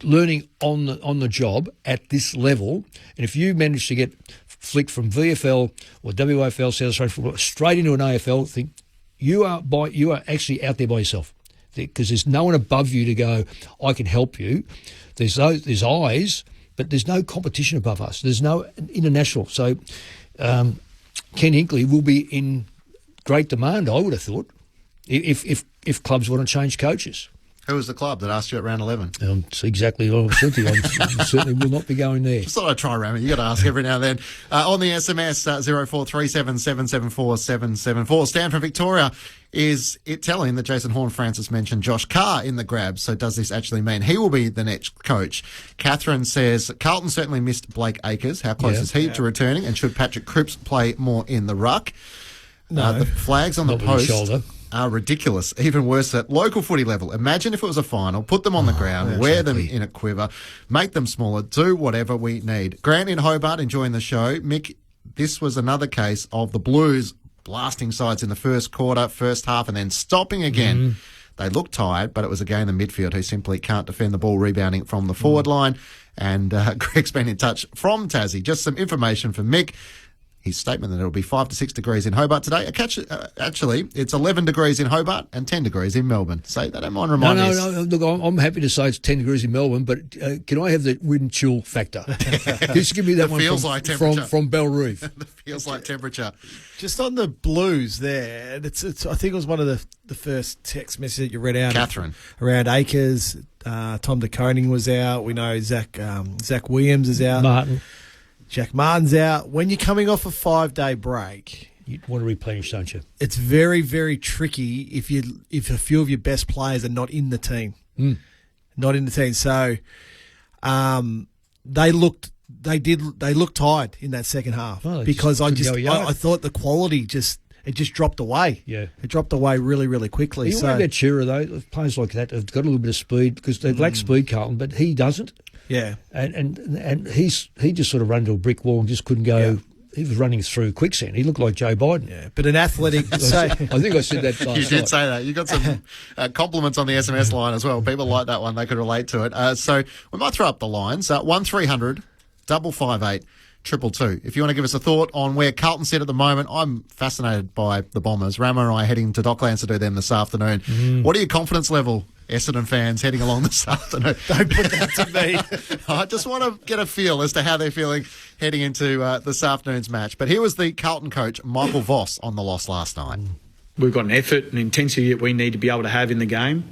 Speaker 16: learning on the job at this level, and if you manage to get flicked from VFL or WAFL, South Australian football, straight into an AFL thing, you are actually out there by yourself, because there's no one above you to go, "I can help you." There's eyes, but there's no competition above us. There's no international. So Ken Hinkley will be in great demand, I would have thought, if clubs want to change coaches.
Speaker 12: Who was the club that asked you at round 11?
Speaker 16: It's exactly what I was thinking. I certainly will not be going there.
Speaker 12: Just thought I'd try, Rammer. You got to ask every now and then. On the SMS, 0437 774 774. Stan from Victoria, is it telling that Jason Horne-Francis mentioned Josh Carr in the grab? So does this actually mean he will be the next coach? Catherine says, Carlton certainly missed Blake Acres. How close is he to returning? And should Patrick Cripps play more in the ruck?
Speaker 17: No.
Speaker 12: The flags on the
Speaker 16: Not with his
Speaker 12: post
Speaker 16: shoulder.
Speaker 12: Are ridiculous. Even worse at local footy level. Imagine if it was a final, put them on the ground, wear them in a quiver, make them smaller, do whatever we need. Grant in Hobart enjoying the show. Mick, this was another case of the Blues blasting sides in the first quarter, first half, and then stopping again. They looked tired, but it was again the midfield who simply can't defend the ball rebounding from the forward line. And Greg's been in touch from Tassie. Just some information for Mick. His statement that it'll be 5 to 6 degrees in Hobart today. Actually, it's 11 degrees in Hobart and 10 degrees in Melbourne. So they don't mind reminding us.
Speaker 16: No. Look, I'm happy to say it's 10 degrees in Melbourne, but can I have the wind chill factor? Just give me that one from Bellerive.
Speaker 12: The feels like temperature.
Speaker 17: Just on the Blues there, I think it was one of the first text messages that you read out.
Speaker 12: Catherine.
Speaker 17: Around Acres. Tom de Koning was out. We know Zach Williams is out.
Speaker 16: Martin.
Speaker 17: Jack Martin's out. When you're coming off a 5-day break,
Speaker 16: you want to replenish, don't you?
Speaker 17: It's very, very tricky if a few of your best players are not in the team. Not in the team. So They looked tired in that second half because I thought the quality just dropped away.
Speaker 16: Yeah,
Speaker 17: it dropped away really, really quickly.
Speaker 16: You worry about Shearer though. Players like that have got a little bit of speed because they lack speed, Carlton, but he doesn't.
Speaker 17: Yeah,
Speaker 16: and he just sort of ran to a brick wall and just couldn't go. Yeah. He was running through quicksand. He looked like Joe Biden.
Speaker 17: Yeah, but an athletic...
Speaker 16: I think I said that last
Speaker 12: You did say that. You got some compliments on the SMS line as well. People like that one. They could relate to it. So we might throw up the lines. 1300 558 222. If you want to give us a thought on where Carlton sit at the moment, I'm fascinated by the Bombers. Rama and I are heading to Docklands to do them this afternoon. What are your confidence level, Essendon fans, heading along this afternoon?
Speaker 17: Don't put that to me.
Speaker 12: I just want to get a feel as to how they're feeling heading into this afternoon's match. But here was the Carlton coach, Michael Voss, on the loss last night.
Speaker 2: We've got an effort and intensity that we need to be able to have in the game.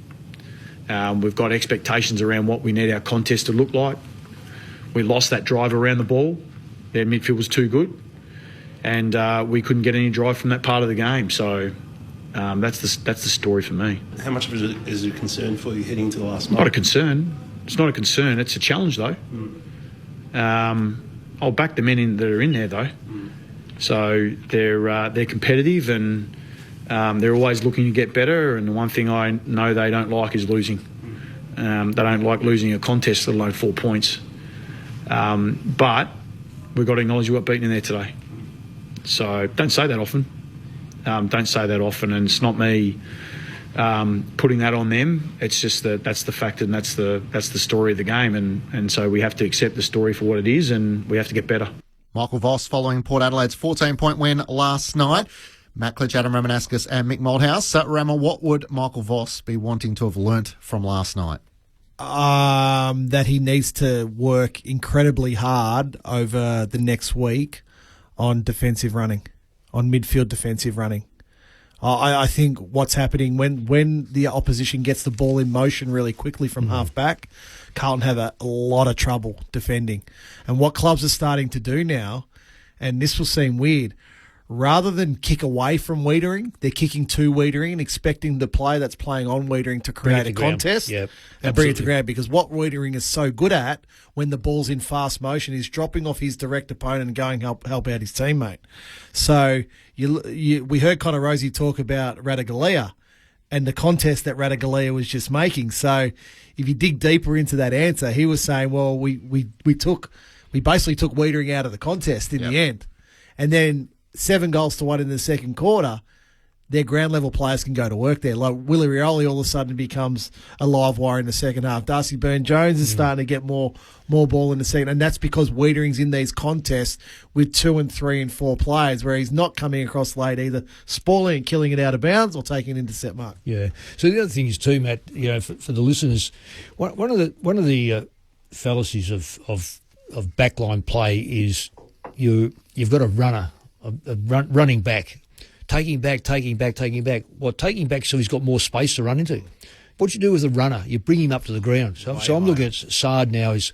Speaker 2: We've got expectations around what we need our contest to look like. We lost that drive around the ball. Their midfield was too good. And we couldn't get any drive from that part of the game. So that's the story for me.
Speaker 21: How much of it is a concern for you heading into the last month?
Speaker 2: Not a concern. It's not a concern. It's a challenge, though. I'll back the men that are in there, though. So they're competitive and they're always looking to get better. And the one thing I know they don't like is losing. They don't like losing a contest, let alone 4 points. But we've got to acknowledge we got beaten in there today. So don't say that often. And it's not me putting that on them. It's just that's the fact and that's the story of the game, and so we have to accept the story for what it is, and we have to get better.
Speaker 12: Michael Voss following Port Adelaide's 14-point win last night. Matt Klitsch, Adam Ramanauskas and Mick Malthouse. Rama, what would Michael Voss be wanting to have learnt from last night?
Speaker 17: That he needs to work incredibly hard over the next week on defensive running, on midfield defensive running. I think what's happening when the opposition gets the ball in motion really quickly from half back, Carlton have a lot of trouble defending. And what clubs are starting to do now, and this will seem weird, rather than kick away from Wiedering, they're kicking to Wiedering and expecting the player that's playing on Wiedering to create a contest and bring it to ground. Because what Wiedering is so good at when the ball's in fast motion is dropping off his direct opponent and going help out his teammate. So we heard Connor Rosie talk about Ratugolea and the contest that Ratugolea was just making. So if you dig deeper into that answer, he was saying, well, we basically took Wiedering out of the contest in the end. And then 7-1 in the second quarter, their ground level players can go to work there. Like Willie Rioli all of a sudden becomes a live wire in the second half. Darcy Byrne-Jones is starting to get more ball in the second, and that's because Wiedering's in these contests with 2 and 3 and 4 players where he's not coming across late, either spoiling and killing it out of bounds or taking an intercept mark.
Speaker 16: Yeah. So the other thing is too, Matt, for the listeners, one of the fallacies of backline play is you've got a runner. Running back, taking back. Well, taking back so he's got more space to run into. What you do with a runner, you bring him up to the ground. So I'm looking at Saad now. He's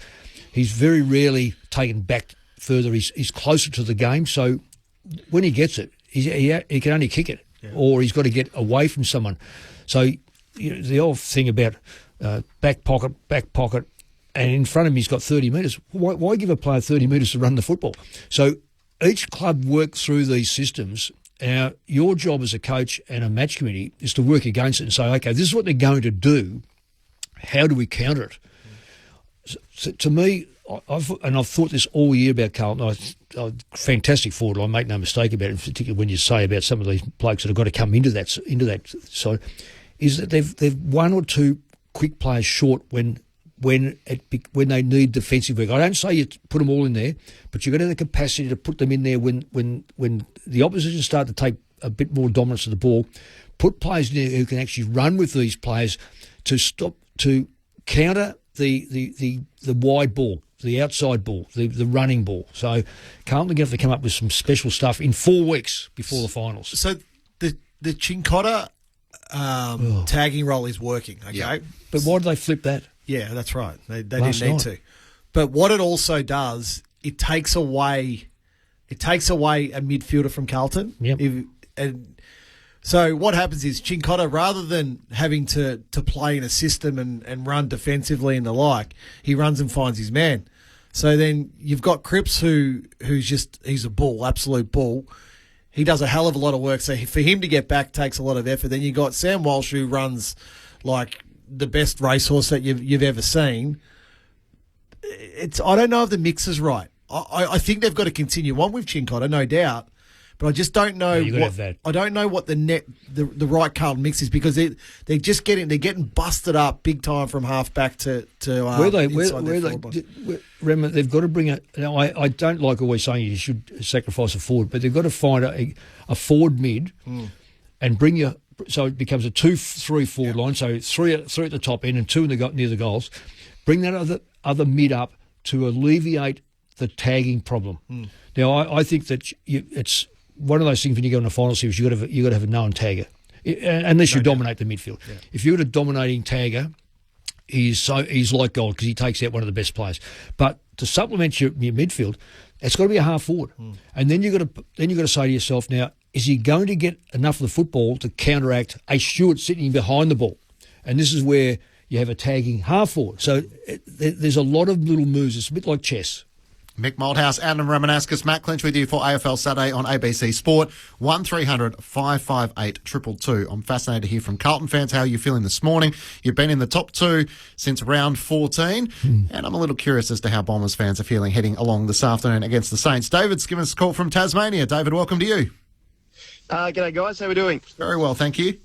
Speaker 16: very rarely taken back further. He's closer to the game. So when he gets it, he can only kick it, or he's got to get away from someone. So the old thing about back pocket, and in front of him he's got 30 metres. Why give a player 30 metres to run the football? So each club work through these systems. Now, your job as a coach and a match committee is to work against it and say, okay, this is what they're going to do. How do we counter it? So to me, I've thought this all year about Carlton. Fantastic forward line, make no mistake about it, particularly when you say about some of these blokes that have got to come into that side, is that they've one or two quick players short when they need defensive work. I don't say you put them all in there, but you've got to have the capacity to put them in there when the opposition start to take a bit more dominance of the ball. Put players in there who can actually run with these players to counter the wide ball, the outside ball, the running ball. So Carlton are going to have to come up with some special stuff in 4 weeks before the finals.
Speaker 17: So the Chincotta tagging role is working, okay?
Speaker 16: Yeah. But why did they flip that?
Speaker 17: Yeah, that's right. They didn't need to. But what it also does, it takes away a midfielder from Carlton.
Speaker 16: Yep.
Speaker 17: And So what happens is Cincotta, rather than having to play in a system and run defensively and the like, he runs and finds his man. So then you've got Cripps he's a bull, absolute bull. He does a hell of a lot of work. So for him to get back takes a lot of effort. Then you got Sam Walsh, who runs like the best racehorse that you've ever seen. I don't know if the mix is right. I think they've got to continue on with Cincotta, no doubt. But I just don't know. I don't know what the right Carlton mix is, because they're getting busted up big time from half back to
Speaker 16: Rema, they've got to bring it. Now, I don't like always saying you should sacrifice a forward, but they've got to find a forward mid and bring so it becomes a 2-3 forward line. So three at the top end and two near the goals. Bring that other mid up to alleviate the tagging problem. Now, I think that it's one of those things when you go in a final series, you've got to have a known tagger, unless you dominate the midfield. Yeah. If you've got a dominating tagger, he's like gold because he takes out one of the best players. But to supplement your midfield, it's got to be a half forward, and then you've got to say to yourself, now, is he going to get enough of the football to counteract a Stewart sitting behind the ball? And this is where you have a tagging half forward. So there's a lot of little moves. It's a bit like chess.
Speaker 12: Mick Malthouse, Adam Ramanaskas, Matt Clinch with you for AFL Saturday on ABC Sport. 1300 558 222. I'm fascinated to hear from Carlton fans. How are you feeling this morning? You've been in the top two since round 14, and I'm a little curious as to how Bombers fans are feeling heading along this afternoon against the Saints. David's given us a call from Tasmania. David, welcome to you.
Speaker 3: G'day, guys. How are we doing?
Speaker 12: Very well, thank you.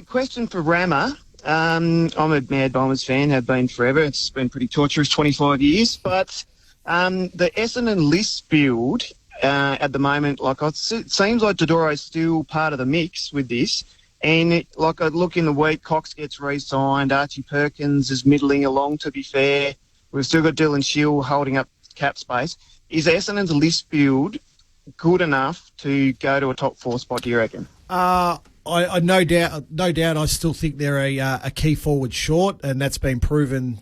Speaker 3: Question for Rama. I'm a mad Bombers fan, have been forever. It's been pretty torturous 25 years, but the Essendon list field at the moment, it seems like Dodoro's still part of the mix with this. And I look in the week, Cox gets re-signed, Archie Perkins is middling along, to be fair. We've still got Dylan Shield holding up cap space. Is Essendon's list field good enough to go to a top 4 spot, do you reckon?
Speaker 17: I no doubt. I still think they're a key forward short, and that's been proven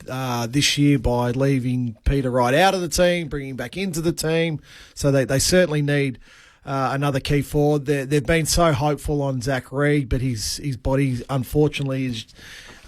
Speaker 17: this year by leaving Peter Wright out of the team, bringing him back into the team. So they certainly need another key forward. They've been so hopeful on Zach Reid, but his body, unfortunately, is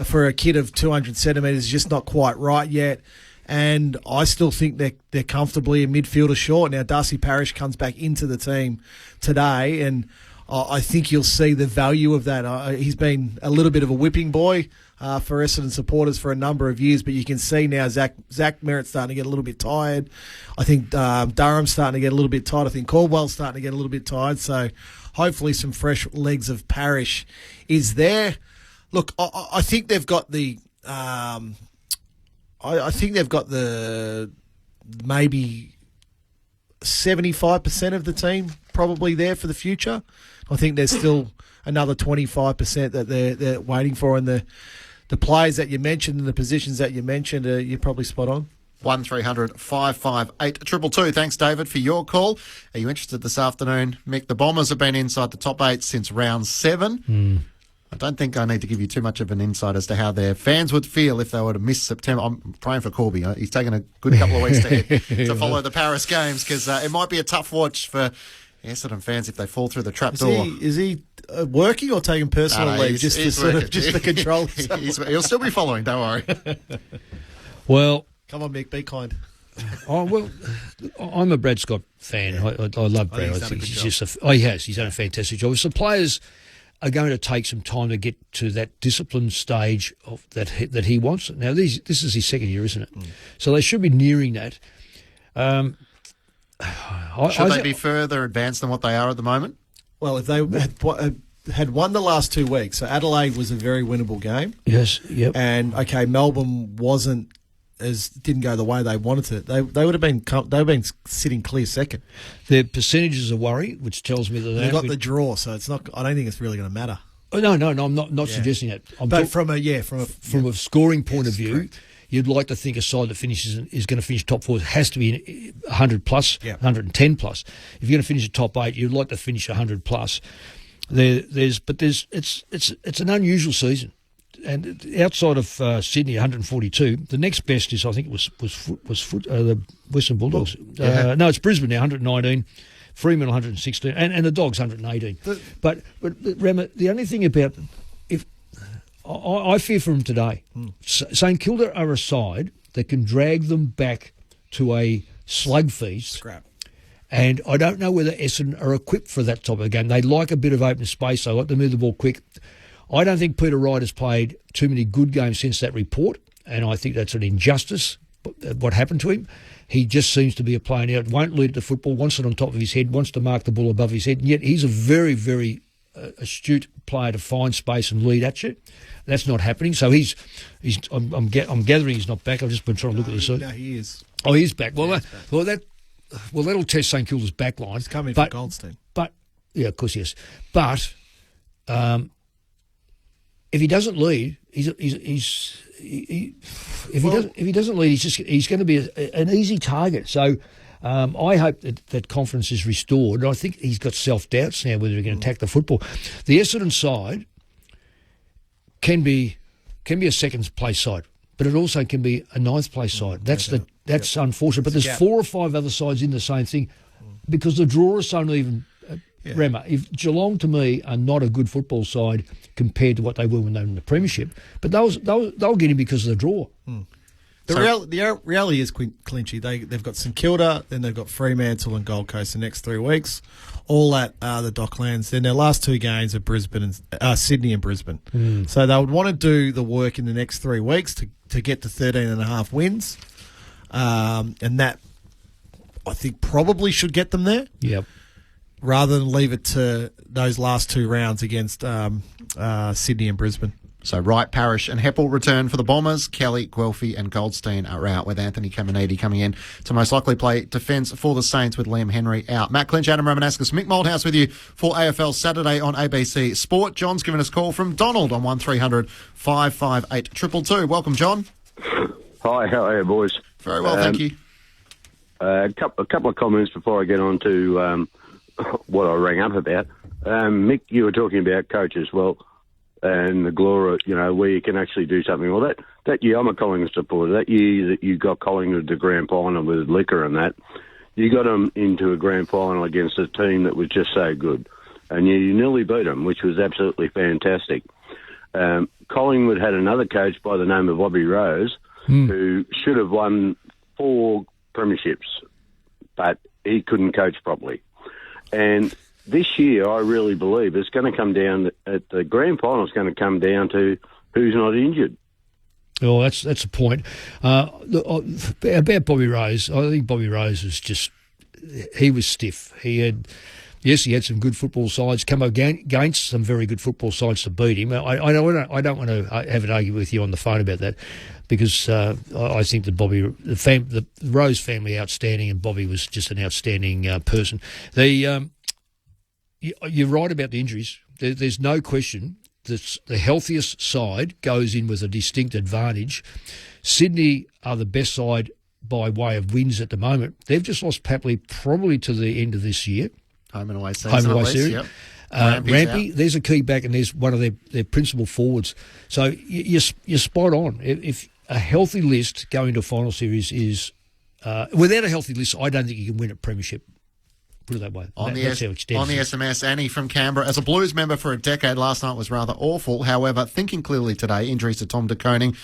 Speaker 17: for a kid of 200 centimetres, just not quite right yet. And I still think they're comfortably a midfielder short. Now, Darcy Parish comes back into the team today, and I think you'll see the value of that. He's been a little bit of a whipping boy for Essendon supporters for a number of years, but you can see now Zach Merritt's starting to get a little bit tired. I think Durham's starting to get a little bit tired. I think Caldwell's starting to get a little bit tired. So hopefully some fresh legs of Parish is there. Look, I think they've got the I think they've got the maybe 75% of the team probably there for the future. I think there's still another 25% that they're waiting for, and the players that you mentioned and the positions that you mentioned, you're probably spot on.
Speaker 12: 1300 558 222. Thanks, David, for your call. Are you interested this afternoon? Mick, the Bombers have been inside the top 8 since round 7. I don't think I need to give you too much of an insight as to how their fans would feel if they were to miss September. I'm praying for Corby. He's taken a good couple of weeks to follow the Paris games, because it might be a tough watch for Essendon fans if they fall through the trapdoor.
Speaker 17: Is he working or taking personal leave just to control himself?
Speaker 12: He'll still be following, don't worry.
Speaker 16: Well,
Speaker 17: come on, Mick, be kind.
Speaker 16: I'm a Brad Scott fan. I love Brad. I think he's done a fantastic job. So players are going to take some time to get to that disciplined stage of that he wants. Now, this is his second year, isn't it? So they should be nearing that.
Speaker 12: Should they be further advanced than what they are at the moment?
Speaker 17: Well, if they had won the last 2 weeks, so Adelaide was a very winnable game.
Speaker 16: Yes, yep.
Speaker 17: And Melbourne didn't go the way they wanted it. They would have been sitting clear second.
Speaker 16: Their percentages are worry, which tells me that
Speaker 17: they got the draw, so it's not. I don't think it's really going to matter.
Speaker 16: Oh, no, I'm not suggesting that.
Speaker 17: But from a
Speaker 16: scoring point of view. Correct. You'd like to think a side that is going to finish top 4 has to be 100 plus, 110 plus. If you're going to finish a top 8, you'd like to finish 100 plus. It's an unusual season. and outside of Sydney, 142. The next best is, I think, the Western Bulldogs. No, it's Brisbane now, 119. Fremantle 116, and the Dogs 118. But Rama, the only thing about I fear for them today. St Kilda are a side that can drag them back to a slug feast.
Speaker 17: Scrap.
Speaker 16: And I don't know whether Essendon are equipped for that type of game. They like a bit of open space. They like to move the ball quick. I don't think Peter Wright has played too many good games since that report, and I think that's an injustice, what happened to him. He just seems to be a player now, won't lead the football, wants it on top of his head, wants to mark the ball above his head, and yet he's a very, very astute player to find space and lead at you. That's not happening. So I'm gathering he's not back. I've just been trying to look at this.
Speaker 17: No, he is.
Speaker 16: Oh, he is back. That'll test St Kilda's back line.
Speaker 17: He's coming for Goldstein.
Speaker 16: But yeah, of course, yes. But if he doesn't lead, if he doesn't lead, he's going to be an easy target. So I hope that confidence is restored. I think he's got self-doubts now whether he can attack the football. The Essendon side can be a second place side, but it also can be a ninth place side. That's unfortunate. But there's 4 or 5 other sides in the same thing because the draw is so uneven. Rema, if Geelong to me are not a good football side compared to what they were when they were in the premiership, but they'll get in because of the draw.
Speaker 17: The reality is, Clinchy, they've got St Kilda, then they've got Fremantle and Gold Coast the next 3 weeks, all at the Docklands. Then their last 2 games are Sydney and Brisbane. So they would want to do the work in the next 3 weeks to get to 13.5 wins, and that I think probably should get them there.
Speaker 16: Yep.
Speaker 17: Rather than leave it to those last 2 rounds against Sydney and Brisbane.
Speaker 12: So Wright, Parrish and Heppel return for the Bombers. Kelly, Guelphy and Goldstein are out, with Anthony Caminiti coming in to most likely play defence for the Saints with Liam Henry out. Matt Clinch, Adam Romanascus, Mick Moldhouse with you for AFL Saturday on ABC Sport. John's given us a call from Donald on 1300 558 222. Welcome, John.
Speaker 4: Hi, how are you, boys?
Speaker 12: Very well, thank you.
Speaker 4: A couple of comments before I get on to what I rang up about. Mick, you were talking about coaches, and the glory, where you can actually do something. Well, that year, I'm a Collingwood supporter. That year that you got Collingwood to grand final with liquor and that, you got them into a grand final against a team that was just so good. And you nearly beat them, which was absolutely fantastic. Collingwood had another coach by the name of Bobby Rose, who should have won 4 premierships, but he couldn't coach properly. And this year, I really believe it's going to come down at the grand final. It's going to come down to who's not injured.
Speaker 16: Oh, that's a point. About Bobby Rose, I think Bobby Rose was he was stiff. He had some good football sides come against some very good football sides to beat him. I don't want to have an argument with you on the phone about that, because I think that the Rose family outstanding, and Bobby was just an outstanding person. You're right about the injuries. There's no question that the healthiest side goes in with a distinct advantage. Sydney are the best side by way of wins at the moment. They've just lost Papley probably to the end of this year.
Speaker 12: Home and away series. Yep.
Speaker 16: Rampy, there's a key back, and there's one of their principal forwards. So you're spot on. If a healthy list going to a final series is... without a healthy list, I don't think you can win a premiership. Put it that way.
Speaker 12: On the SMS, Annie from Canberra. As a Blues member for a decade, last night was rather awful. However, thinking clearly today, injuries to Tom de Koning,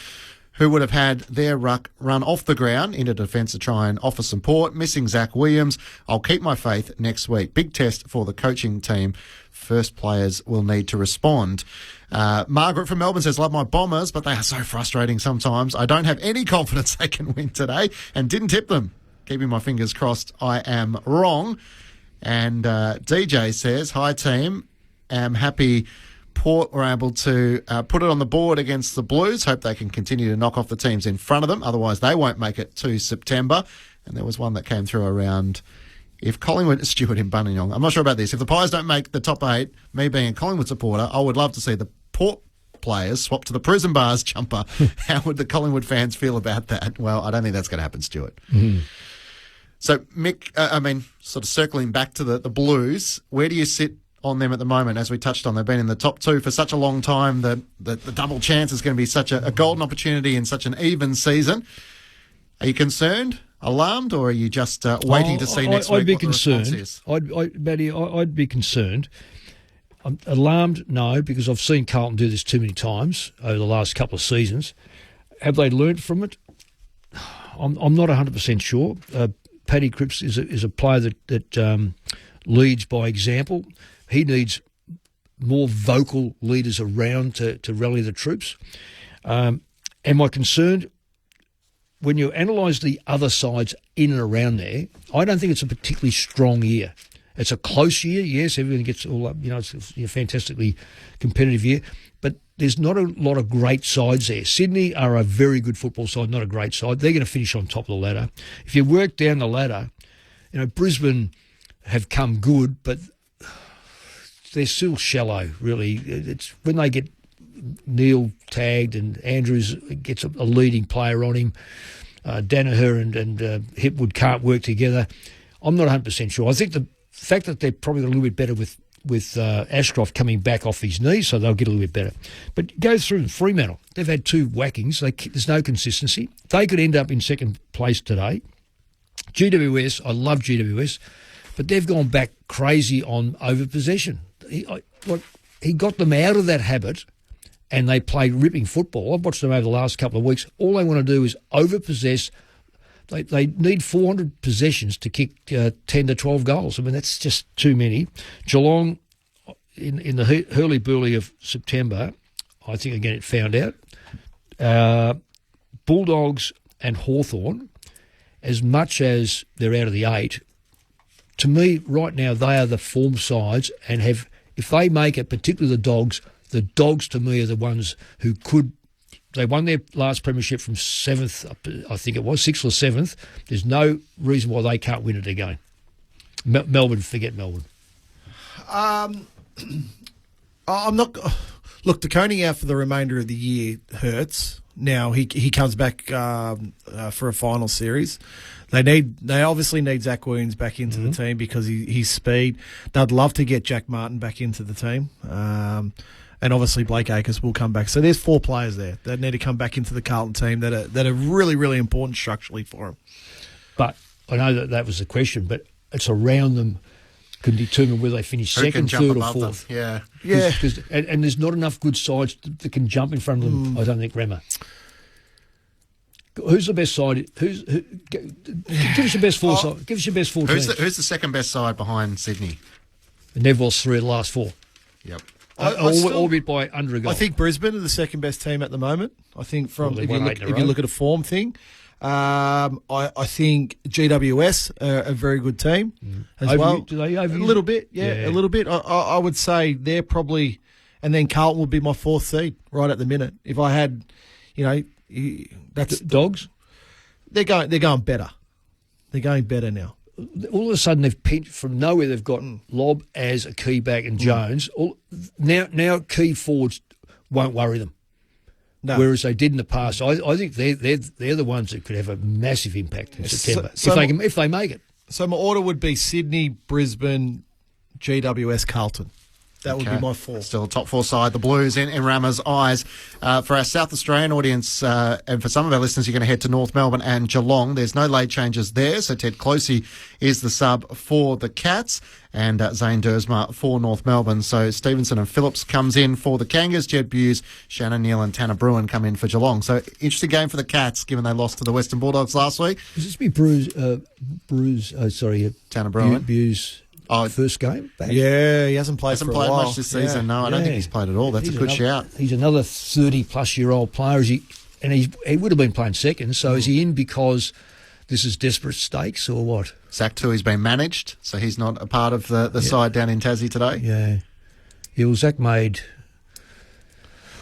Speaker 12: who would have had their ruck run off the ground into defence to try and offer support. Missing Zach Williams. I'll keep my faith next week. Big test for the coaching team. First players will need to respond. Margaret from Melbourne says, love my Bombers, but they are so frustrating sometimes. I don't have any confidence they can win today and didn't tip them. Keeping my fingers crossed I am wrong. And DJ says, hi team, am happy Port were able to put it on the board against the Blues. Hope they can continue to knock off the teams in front of them. Otherwise, they won't make it to September. And there was one that came through around, if Collingwood, Stuart in Buninyong, I'm not sure about this. If the Pies don't make the top 8, me being a Collingwood supporter, I would love to see the Port players swap to the Prison Bars jumper. How would the Collingwood fans feel about that? Well, I don't think that's going to happen, Stuart.
Speaker 16: Mm.
Speaker 12: So, Mick, sort of circling back to the Blues, where do you sit on them at the moment. As we touched on, they've been in the top 2 for such a long time. The double chance is going to be such a golden opportunity in such an even season. Are you concerned, alarmed, or are you just waiting to see next week
Speaker 16: I'd be
Speaker 12: what
Speaker 16: concerned.
Speaker 12: the response is?
Speaker 16: I'd be concerned. I'm alarmed, no, because I've seen Carlton do this too many times over the last couple of seasons. Have they learnt from it? I'm not 100% sure. Paddy Cripps is a player that leads by example. He needs more vocal leaders around to rally the troops. Am I concerned? When you analyse the other sides in and around there, I don't think it's a particularly strong year. It's a close year, yes, everyone gets all up, it's a fantastically competitive year, but there's not a lot of great sides there. Sydney are a very good football side, not a great side. They're going to finish on top of the ladder. If you work down the ladder, Brisbane have come good, but they're still shallow, really. It's when they get Neil tagged and Andrews gets a leading player on him, Danaher and Hipwood can't work together. I'm not 100% sure. I think the fact that they're probably a little bit better with Ashcroft coming back off his knee, so they'll get a little bit better. But go through Fremantle. They've had 2 whackings. There's no consistency. They could end up in second place today. GWS, I love GWS, but they've gone back crazy on over-possession. He got them out of that habit and they play ripping football. I've watched them over the last couple of weeks. All they want to do is over-possess. They need 400 possessions to kick 10 to 12 goals. I mean, that's just too many. Geelong, in the hurly-burly of September, I think again it found out. Bulldogs and Hawthorn, as much as they're out of the 8, to me right now they are the form sides and have, if they make it, particularly the Dogs to me are the ones who could. They won their last premiership from 7th, I think it was, 6th or 7th. There's no reason why they can't win it again. Melbourne, forget Melbourne.
Speaker 17: I'm not. Look, DeConey out for the remainder of the year hurts. Now he comes back for a final series. They obviously need Zach Williams back into the team because his speed. They'd love to get Jack Martin back into the team. And obviously Blake Acres will come back. So there's 4 players there that need to come back into the Carlton team that are really, really important structurally for him.
Speaker 16: But I know that was the question, but it's around them can determine whether they finish second, third or fourth.
Speaker 12: Them.
Speaker 17: Yeah.
Speaker 16: And there's not enough good sides that can jump in front of them, I don't think, Rama. Who's the best side? Give us your best 4 side. Give us your best 4 teams.
Speaker 12: Who's the second best side behind Sydney?
Speaker 16: Neville's 3 of the last 4.
Speaker 12: Yep.
Speaker 16: Albeit by under a goal.
Speaker 17: I think Brisbane are the second best team at the moment. I think if you look at a form thing, I think GWS are a very good team as well.
Speaker 16: Do they overview?
Speaker 17: A little bit, a little bit. I would say they're probably, and then Carlton would be my 4th seed right at the minute. If I had, that's
Speaker 16: Dogs.
Speaker 17: They're going better. They're going better now.
Speaker 16: All of a sudden, they've pinched from nowhere. They've got Lobb as a key back and Jones. Now key forwards won't worry them, whereas they did in the past. I think they're the ones that could have a massive impact in September if they make it.
Speaker 17: So my order would be Sydney, Brisbane, GWS, Carlton. That would be my 4.
Speaker 12: Still a top 4 side, the Blues in Rama's eyes. For our South Australian audience, and for some of our listeners, you're going to head to North Melbourne and Geelong. There's no late changes there, so Ted Closey is the sub for the Cats, and Zane Dersma for North Melbourne. So Stevenson and Phillips comes in for the Kangas, Jed Buse, Shannon Neal and Tanner Bruin come in for Geelong. So interesting game for the Cats, given they lost to the Western Bulldogs last week.
Speaker 16: Does this be
Speaker 12: Tanner Bruin?
Speaker 16: Buse. First game back?
Speaker 17: Yeah, he hasn't played for a while.
Speaker 12: Much this season. No, I don't think he's played at all. That's a good shout.
Speaker 16: He's another 30-plus-year-old player. He would have been playing second, so is he in because this is desperate stakes or what?
Speaker 12: Zach Tui's been managed, so he's not a part of the side down in Tassie today.
Speaker 16: Yeah. Well, Zach made...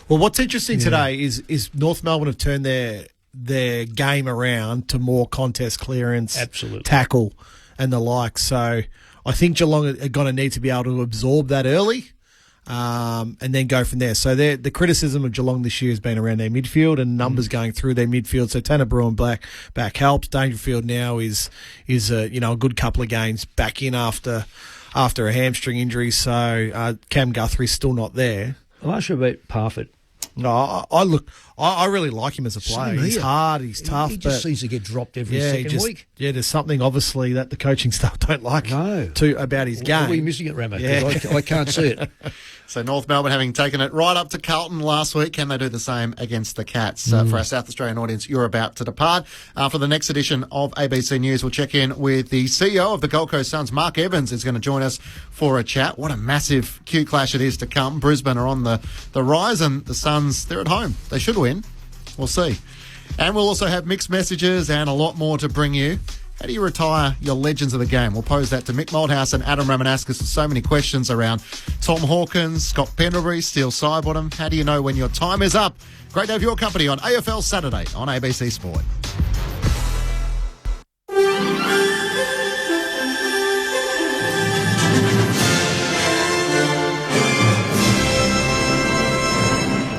Speaker 17: Well, what's interesting today is North Melbourne have turned their game around to more contest clearance, tackle and the like, so... I think Geelong are going to need to be able to absorb that early and then go from there. So the criticism of Geelong this year has been around their midfield and numbers going through their midfield. So Tanner Bruin back helps. Dangerfield now is a good couple of games back in after after a hamstring injury. So Cam Guthrie's still not there.
Speaker 16: I'll ask you about Parfitt.
Speaker 17: No, I really like him as a player. He's hard, he's tough.
Speaker 16: He just seems to get dropped every second week.
Speaker 17: Yeah, there's something obviously that the coaching staff don't like about his game.
Speaker 16: What are we missing it, Ramo?
Speaker 17: Yeah.
Speaker 16: I can't see it.
Speaker 12: So North Melbourne having taken it right up to Carlton last week. Can they do the same against the Cats? For our South Australian audience, you're about to depart. For the next edition of ABC News, we'll check in with the CEO of the Gold Coast Suns. Mark Evans is going to join us for a chat. What a massive Q clash it is to come. Brisbane are on the rise, and the Suns, they're at home. They should win. We'll see. And we'll also have mixed messages and a lot more to bring you. How do you retire your legends of the game? We'll pose that to Mick Moldhouse and Adam Ramanauskas with so many questions around Tom Hawkins, Scott Pendlebury, Steele Sidebottom. How do you know when your time is up? Great to have your company on AFL Saturday on ABC Sport.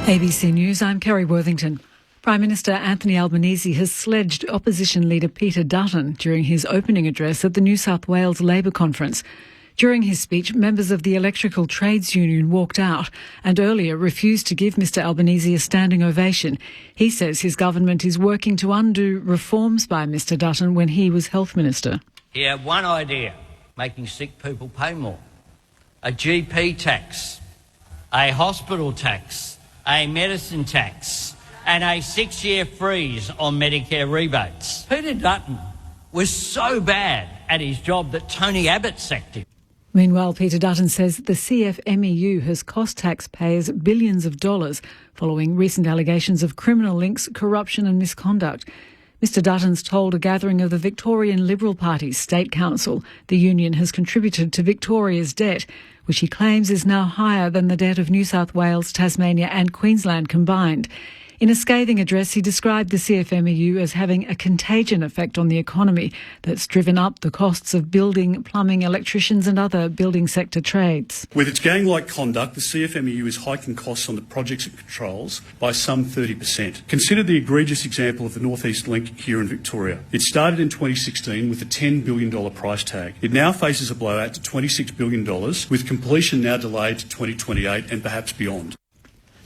Speaker 5: ABC News, I'm Kerry Worthington. Prime Minister Anthony Albanese has sledged opposition leader Peter Dutton during his opening address at the New South Wales Labor Conference. During his speech, members of the Electrical Trades Union walked out and earlier refused to give Mr Albanese a standing ovation. He says his government is working to undo reforms by Mr Dutton when he was Health Minister.
Speaker 22: He had one idea, making sick people pay more. A GP tax, a hospital tax, a medicine tax, and a 6-year freeze on Medicare rebates. Peter Dutton was so bad at his job that Tony Abbott sacked him.
Speaker 5: Meanwhile, Peter Dutton says the CFMEU has cost taxpayers billions of dollars following recent allegations of criminal links, corruption and misconduct. Mr Dutton's told a gathering of the Victorian Liberal Party's State Council the union has contributed to Victoria's debt, which he claims is now higher than the debt of New South Wales, Tasmania and Queensland combined. In a scathing address, he described the CFMEU as having a contagion effect on the economy that's driven up the costs of building, plumbing, electricians and other building sector trades.
Speaker 23: With its gang-like conduct, the CFMEU is hiking costs on the projects it controls by some 30%. Consider the egregious example of the North East Link here in Victoria. It started in 2016 with a $10 billion price tag. It now faces a blowout to $26 billion, with completion now delayed to 2028 and perhaps beyond.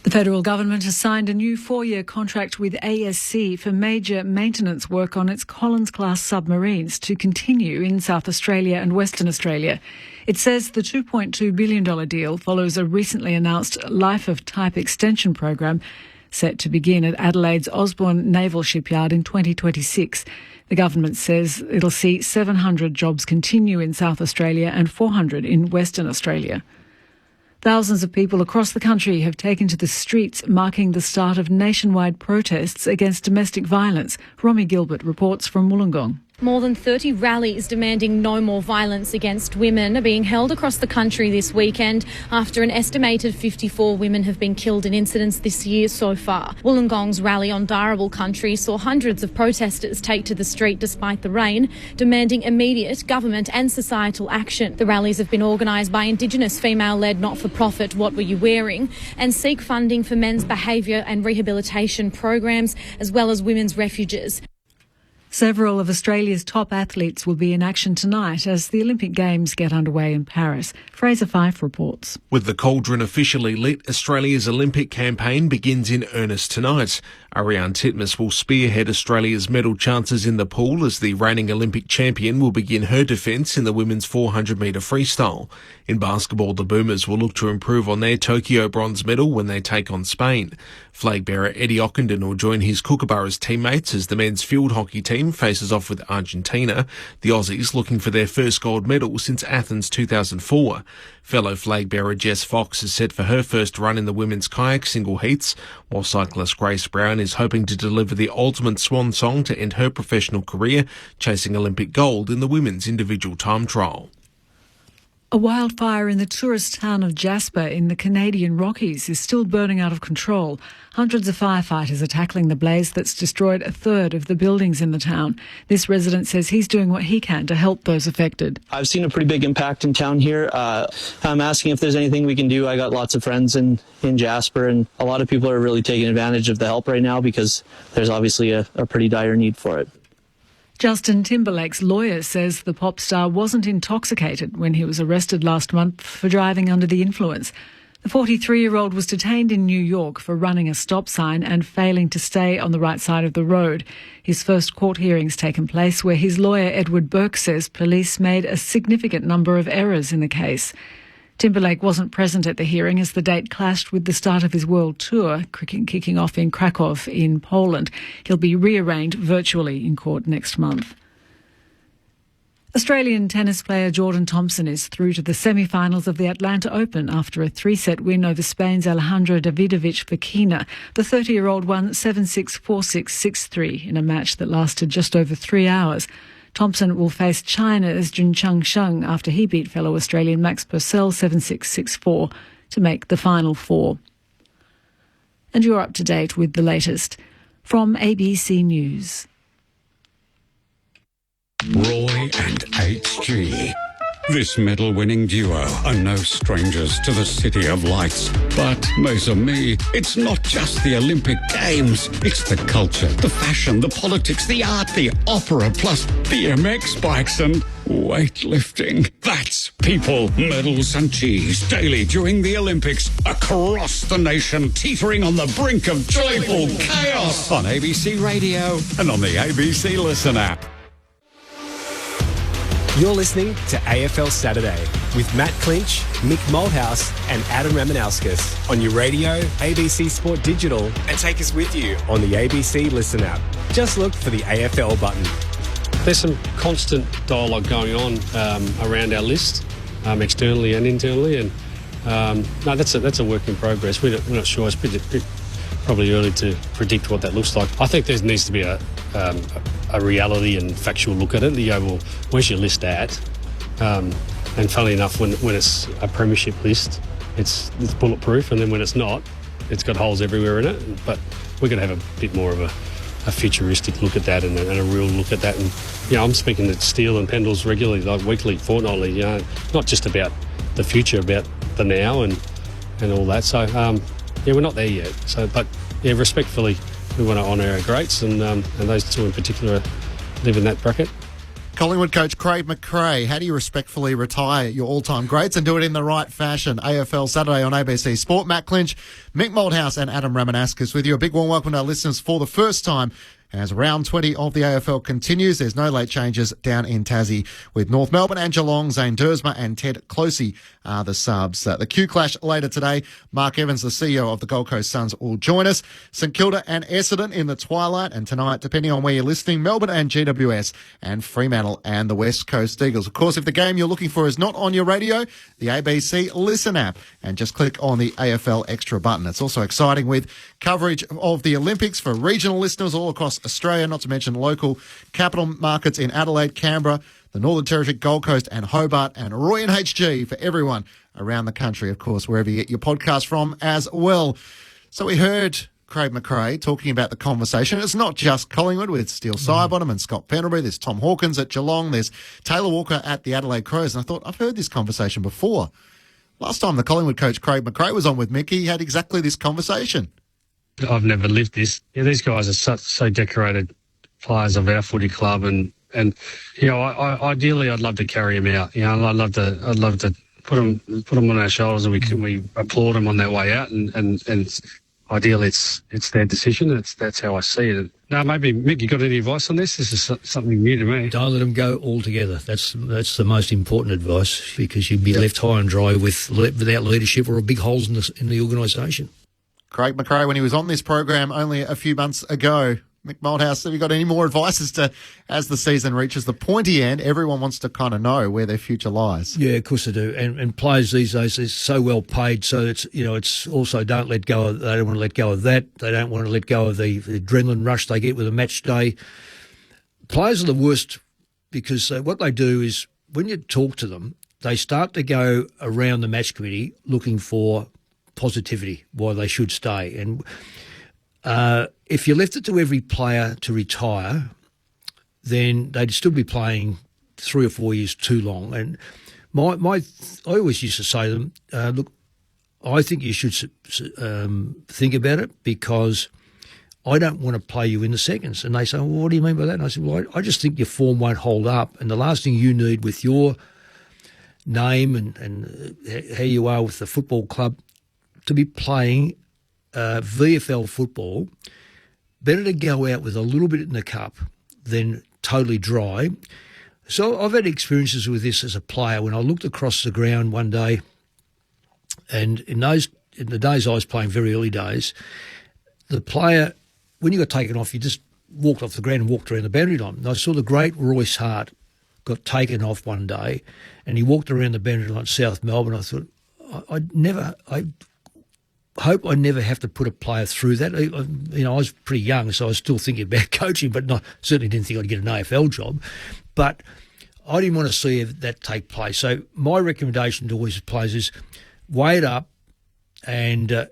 Speaker 5: The federal government has signed a new 4-year contract with ASC for major maintenance work on its Collins-class submarines to continue in South Australia and Western Australia. It says the $2.2 billion deal follows a recently announced Life of Type extension program set to begin at Adelaide's Osborne Naval Shipyard in 2026. The government says it'll see 700 jobs continue in South Australia and 400 in Western Australia. Thousands of people across the country have taken to the streets, marking the start of nationwide protests against domestic violence. Romy Gilbert reports from Wollongong.
Speaker 24: More than 30 rallies demanding no more violence against women are being held across the country this weekend after an estimated 54 women have been killed in incidents this year so far. Wollongong's rally on Darrable country saw hundreds of protesters take to the street despite the rain, demanding immediate government and societal action. The rallies have been organised by Indigenous female-led not-for-profit What Were You Wearing and seek funding for men's behaviour and rehabilitation programs as well as women's refuges.
Speaker 5: Several of Australia's top athletes will be in action tonight as the Olympic Games get underway in Paris. Fraser Fyfe reports.
Speaker 25: With the cauldron officially lit, Australia's Olympic campaign begins in earnest tonight. Ariane Titmus will spearhead Australia's medal chances in the pool as the reigning Olympic champion will begin her defence in the women's 400-metre freestyle. In basketball, the Boomers will look to improve on their Tokyo bronze medal when they take on Spain. Flag bearer Eddie Ockenden will join his Kookaburras teammates as the men's field hockey team faces off with Argentina, the Aussies looking for their first gold medal since Athens 2004. Fellow flag bearer Jess Fox is set for her first run in the women's kayak single heats, while cyclist Grace Brown is hoping to deliver the ultimate swan song to end her professional career, chasing Olympic gold in the women's individual time trial.
Speaker 5: A wildfire in the tourist town of Jasper in the Canadian Rockies is still burning out of control. Hundreds of firefighters are tackling the blaze that's destroyed a third of the buildings in the town. This resident says he's doing what he can to help those affected.
Speaker 26: I've seen a pretty big impact in town here. I'm asking if there's anything we can do. I got lots of friends in Jasper, and a lot of people are really taking advantage of the help right now because there's obviously a pretty dire need for it.
Speaker 5: Justin Timberlake's lawyer says the pop star wasn't intoxicated when he was arrested last month for driving under the influence. The 43-year-old was detained in New York for running a stop sign and failing to stay on the right side of the road. His first court hearing's taken place where his lawyer Edward Burke says police made a significant number of errors in the case. Timberlake wasn't present at the hearing as the date clashed with the start of his world tour, kicking off in Krakow in Poland. He'll be rearraigned virtually in court next month. Australian tennis player Jordan Thompson is through to the semi-finals of the Atlanta Open after a 3-set win over Spain's Alejandro Davidovich Fokina. The 30-year-old won 7-6, 4-6, 6-3 in a match that lasted just over 3 hours. Thompson will face China's Juncheng Sheng after he beat fellow Australian Max Purcell 7-6, 6-4 to make the final four. And you're up to date with the latest from ABC News.
Speaker 1: Roy and HG. This medal-winning duo are no strangers to the City of Lights. But, Mesa me, it's not just the Olympic Games. It's the culture, the fashion, the politics, the art, the opera, plus BMX bikes and weightlifting. That's people, medals and cheese daily during the Olympics across the nation, teetering on the brink of joyful chaos on ABC Radio and on the ABC Listen app.
Speaker 8: You're listening to AFL Saturday with Matt Clinch, Mick Malthouse and Adam Ramanauskas on your radio, ABC Sport Digital, and take us with you on the ABC Listen app. Just look for the AFL button.
Speaker 6: There's some constant dialogue going on around our list, externally and internally, and no, that's a work in progress. We're not sure. It's probably early to predict what that looks like. I think there needs to be a reality and factual look at it. You go, well, where's your list at? And funnily enough, when it's a premiership list, it's bulletproof, and then when it's not, it's got holes everywhere in it. But we're going to have a bit more of a futuristic look at that and a real look at that. And I'm speaking to Steele and Pendles regularly, like weekly, fortnightly. Not just about the future, about the now and all that. So we're not there yet. So, but respectfully, we want to honour our greats, and those two in particular live in that bracket.
Speaker 12: Collingwood coach Craig McRae, how do you respectfully retire your all-time greats and do it in the right fashion? AFL Saturday on ABC Sport. Matt Clinch, Mick Malthouse and Adam Ramanauskas with you. A big warm welcome to our listeners for the first time as round 20 of the AFL continues. There's no late changes down in Tassie with North Melbourne and Geelong. Zane Dersma and Ted Closey are the subs. The Q Clash later today. Mark Evans, the CEO of the Gold Coast Suns, will join us. St Kilda and Essendon in the twilight. And tonight, depending on where you're listening, Melbourne and GWS and Fremantle and the West Coast Eagles. Of course, if the game you're looking for is not on your radio, the ABC Listen app, and just click on the AFL Extra button. It's also exciting with coverage of the Olympics for regional listeners all across Australia, not to mention local capital markets in Adelaide, Canberra, the Northern Territory, Gold Coast and Hobart, and Roy and HG for everyone around the country, of course, wherever you get your podcast from as well. So we heard Craig McRae talking about the conversation. It's not just Collingwood with Steele Sidebottom and Scott Pendlebury. There's Tom Hawkins at Geelong. There's Taylor Walker at the Adelaide Crows. And I thought, I've heard this conversation before. Last time the Collingwood coach Craig McRae was on with Mickey, he had exactly this conversation.
Speaker 6: I've never lived this. These guys are so decorated players of our footy club, and ideally I'd love to carry them out. I'd love to put them on our shoulders, and we applaud them on their way out, and ideally it's their decision. That's how I see it. No, maybe Mick, you got any advice on this? This is something new to me.
Speaker 16: Don't let them go altogether. That's the most important advice, because you'd be left high and dry without leadership or big holes in the organisation.
Speaker 12: Craig McRae, when he was on this program only a few months ago. Mick Malthouse, have you got any more advice as the season reaches the pointy end, everyone wants to kind of know where their future lies?
Speaker 16: Yeah, of course they do. And players these days are so well paid, so it's also they don't want to let go of that. They don't want to let go of the adrenaline rush they get with a match day. Players are the worst, because what they do is when you talk to them, they start to go around the match committee looking for positivity, why they should stay. And if you left it to every player to retire, then they'd still be playing 3 or 4 years too long. And I always used to say to them, look, I think you should think about it, because I don't want to play you in the seconds. And they say, well, what do you mean by that? And I said, well, I just think your form won't hold up. And the last thing you need with your name and how you are with the football club to be playing VFL football, better to go out with a little bit in the cup than totally dry. So I've had experiences with this as a player. When I looked across the ground one day, and in the days I was playing, very early days, the player, when you got taken off, you just walked off the ground and walked around the boundary line. And I saw the great Royce Hart got taken off one day, and he walked around the boundary line, South Melbourne. I thought, I hope I never have to put a player through that. I was pretty young, so I was still thinking about coaching, but certainly didn't think I'd get an AFL job. But I didn't want to see that take place. So my recommendation to always players is weigh it up, and the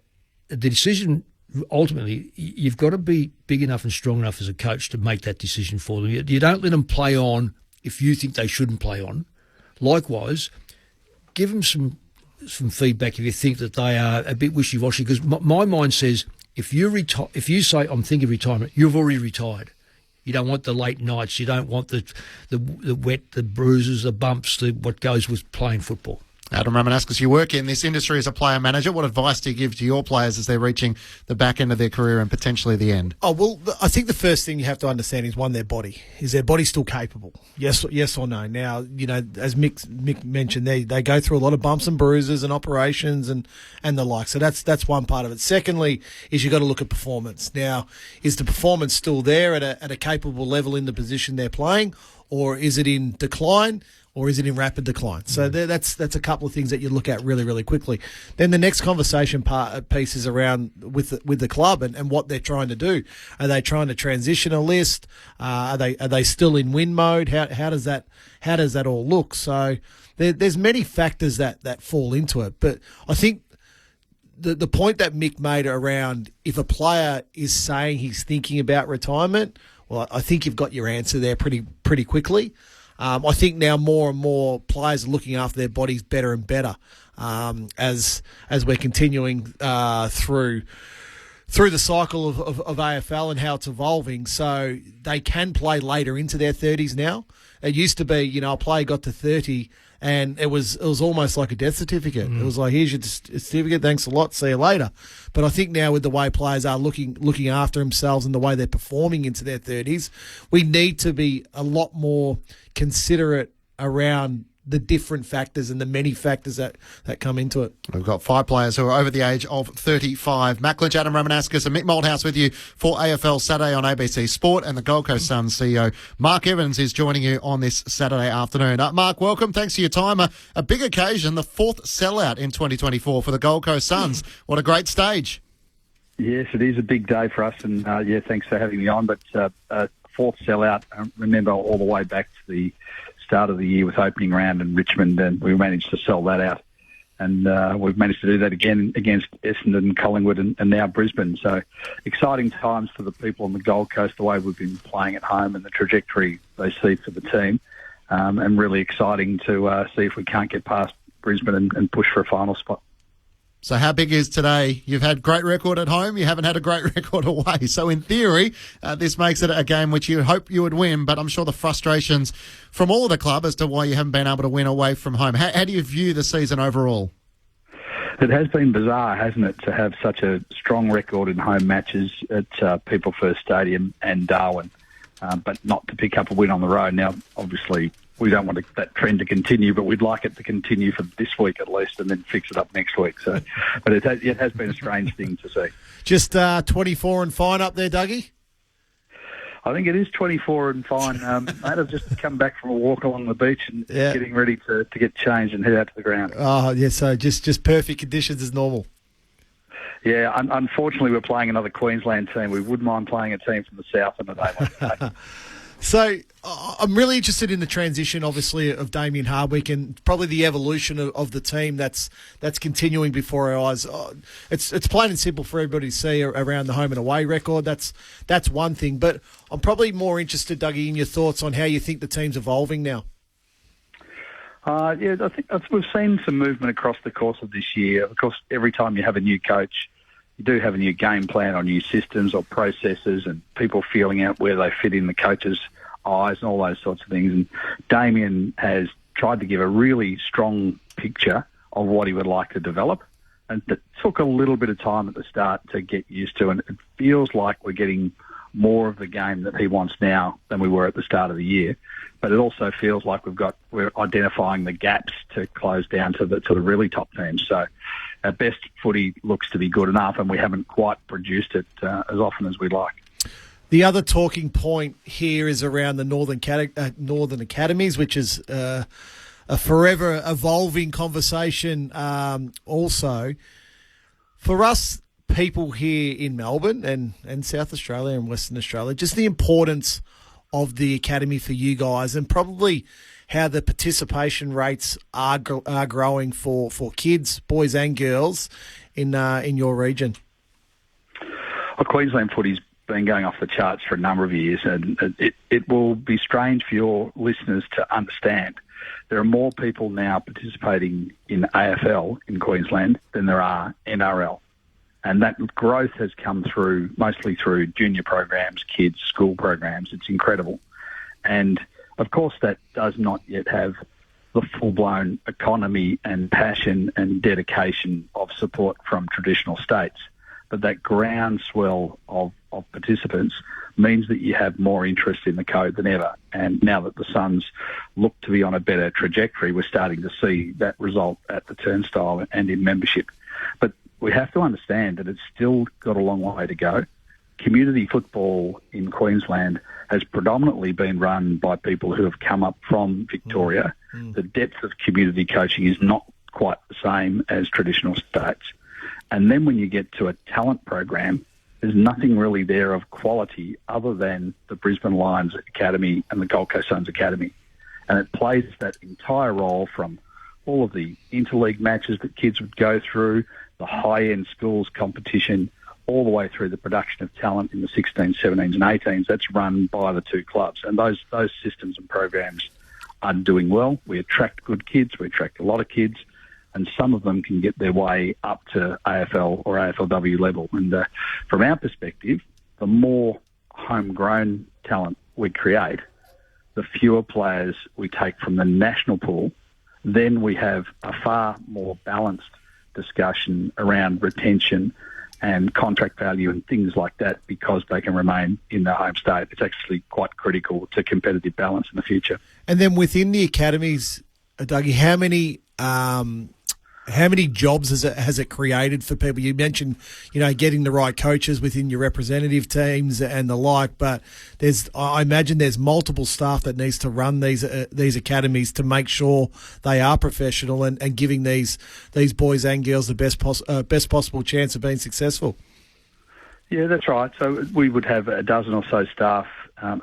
Speaker 16: decision, ultimately, you've got to be big enough and strong enough as a coach to make that decision for them. You don't let them play on if you think they shouldn't play on. Likewise, give them some feedback if you think that they are a bit wishy-washy, because my mind says if you say I'm thinking of retirement, you've already retired. You don't want the late nights. You don't want the wet, the bruises, the bumps, what goes with playing football.
Speaker 12: Adam Ramanauskas, you work in this industry as a player manager. What advice do you give to your players as they're reaching the back end of their career and potentially the end?
Speaker 17: Oh, well, I think the first thing you have to understand is, one, their body. Is their body still capable? Yes or no? Now, as Mick mentioned, they go through a lot of bumps and bruises and operations and the like. So that's one part of it. Secondly, is you've got to look at performance. Now, is the performance still there at a capable level in the position they're playing, or is it in decline? Or is it in rapid decline? So that's a couple of things that you look at really, really quickly. Then the next conversation piece is around with the club and what they're trying to do. Are they trying to transition a list? Are they still in win mode? How does that all look? So there's many factors that fall into it. But I think the point that Mick made around, if a player is saying he's thinking about retirement, well, I think you've got your answer there pretty quickly. I think now more and more players are looking after their bodies better and better as we're continuing through the cycle of AFL and how it's evolving. So they can play later into their 30s now. It used to be, a player got to 30 and it was almost like a death certificate. It was like, here's your certificate, thanks a lot, see you later. But I think now with the way players are looking after themselves and the way they're performing into their 30s, we need to be a lot more considerate around the different factors and the many factors that come into it.
Speaker 12: We've got 5 players who are over the age of 35. Matt Clinch, Adam Ramanauskas and Mick Malthouse with you for AFL Saturday on ABC Sport, and the Gold Coast Suns CEO Mark Evans is joining you on this Saturday afternoon. Mark, welcome. Thanks for your time. A big occasion, the 4th sellout in 2024 for the Gold Coast Suns. What a great stage.
Speaker 7: Yes, it is a big day for us, and thanks for having me on. But 4th sellout, remember all the way back to the start of the year with opening round in Richmond, and we managed to sell that out. And we've managed to do that again against Essendon, Collingwood, and now Brisbane. So exciting times for the people on the Gold Coast, the way we've been playing at home and the trajectory they see for the team. And really exciting to see if we can't get past Brisbane and push for a final spot.
Speaker 12: So how big is today? You've had great record at home. You haven't had a great record away. So in theory, this makes it a game which you hope you would win. But I'm sure the frustrations from all of the club as to why you haven't been able to win away from home. How do you view the season overall?
Speaker 7: It has been bizarre, hasn't it, to have such a strong record in home matches at People First Stadium and Darwin, but not to pick up a win on the road. Now, obviously, we don't want that trend to continue, but we'd like it to continue for this week at least, and then fix it up next week. So, but it has been a strange thing to see.
Speaker 17: Just 24 and fine up there, Dougie?
Speaker 7: I think it is 24 and fine. Mate, I've just come back from a walk along the beach and getting ready to get changed and head out to the ground.
Speaker 17: Oh, yeah, so just perfect conditions as normal.
Speaker 7: Yeah, unfortunately, we're playing another Queensland team. We wouldn't mind playing a team from the south on a day like that.
Speaker 17: So I'm really interested in the transition, obviously, of Damien Hardwick and probably the evolution of the team that's continuing before our eyes. It's plain and simple for everybody to see around the home and away record. That's one thing. But I'm probably more interested, Dougie, in your thoughts on how you think the team's evolving now.
Speaker 7: I think we've seen some movement across the course of this year. Of course, every time you have a new coach, you do have a new game plan or new systems or processes and people feeling out where they fit in the coach's eyes and all those sorts of things. And Damien has tried to give a really strong picture of what he would like to develop. And it took a little bit of time at the start to get used to, and it feels like we're getting more of the game that he wants now than we were at the start of the year. But it also feels like we're identifying the gaps to close down to the really top teams. So our best footy looks to be good enough, and we haven't quite produced it as often as we'd like.
Speaker 17: The other talking point here is around the Northern Academies, which is a forever evolving conversation also. For us people here in Melbourne and South Australia and Western Australia, just the importance of the academy for you guys and probably how the participation rates are growing for kids, boys and girls, in your region.
Speaker 7: Well, Queensland footy's been going off the charts for a number of years, and it will be strange for your listeners to understand. There are more people now participating in AFL in Queensland than there are NRL. And that growth has come through mostly through junior programs, kids, school programs. It's incredible. And, of course, that does not yet have the full-blown economy and passion and dedication of support from traditional states. But that groundswell of participants means that you have more interest in the code than ever. And now that the Suns look to be on a better trajectory, we're starting to see that result at the turnstile and in membership. But we have to understand that it's still got a long way to go. Community football in Queensland has predominantly been run by people who have come up from Victoria. The depth of community coaching is not quite the same as traditional states. And then when you get to a talent program, there's nothing really there of quality other than the Brisbane Lions Academy and the Gold Coast Suns Academy. And it plays that entire role from all of the interleague matches that kids would go through, the high-end schools competition, all the way through the production of talent in the 16s, 17s and 18s. That's run by the two clubs. And those systems and programs are doing well. We attract good kids. We attract a lot of kids. And some of them can get their way up to AFL or AFLW level. And from our perspective, the more homegrown talent we create, the fewer players we take from the national pool, then we have a far more balanced discussion around retention and contract value and things like that because they can remain in their home state. It's actually quite critical to competitive balance in the future.
Speaker 17: And then within the academies, Dougie, how many jobs has it created for people? You mentioned, getting the right coaches within your representative teams and the like, but I imagine there's multiple staff that needs to run these academies to make sure they are professional and giving these boys and girls the best possible chance of being successful.
Speaker 7: Yeah, that's right. So we would have a dozen or so staff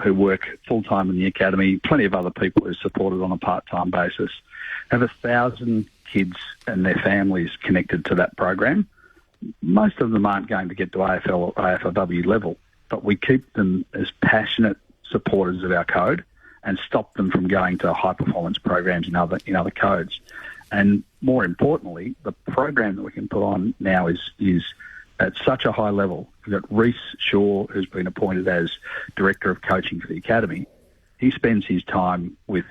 Speaker 7: who work full-time in the academy, plenty of other people who support it on a part-time basis. Have 1,000 kids and their families connected to that program. Most of them aren't going to get to AFL or AFLW level, but we keep them as passionate supporters of our code and stop them from going to high-performance programs in other codes. And more importantly, the program that we can put on now is at such a high level. We've got Reece Shaw, who's been appointed as Director of Coaching for the Academy. He spends his time with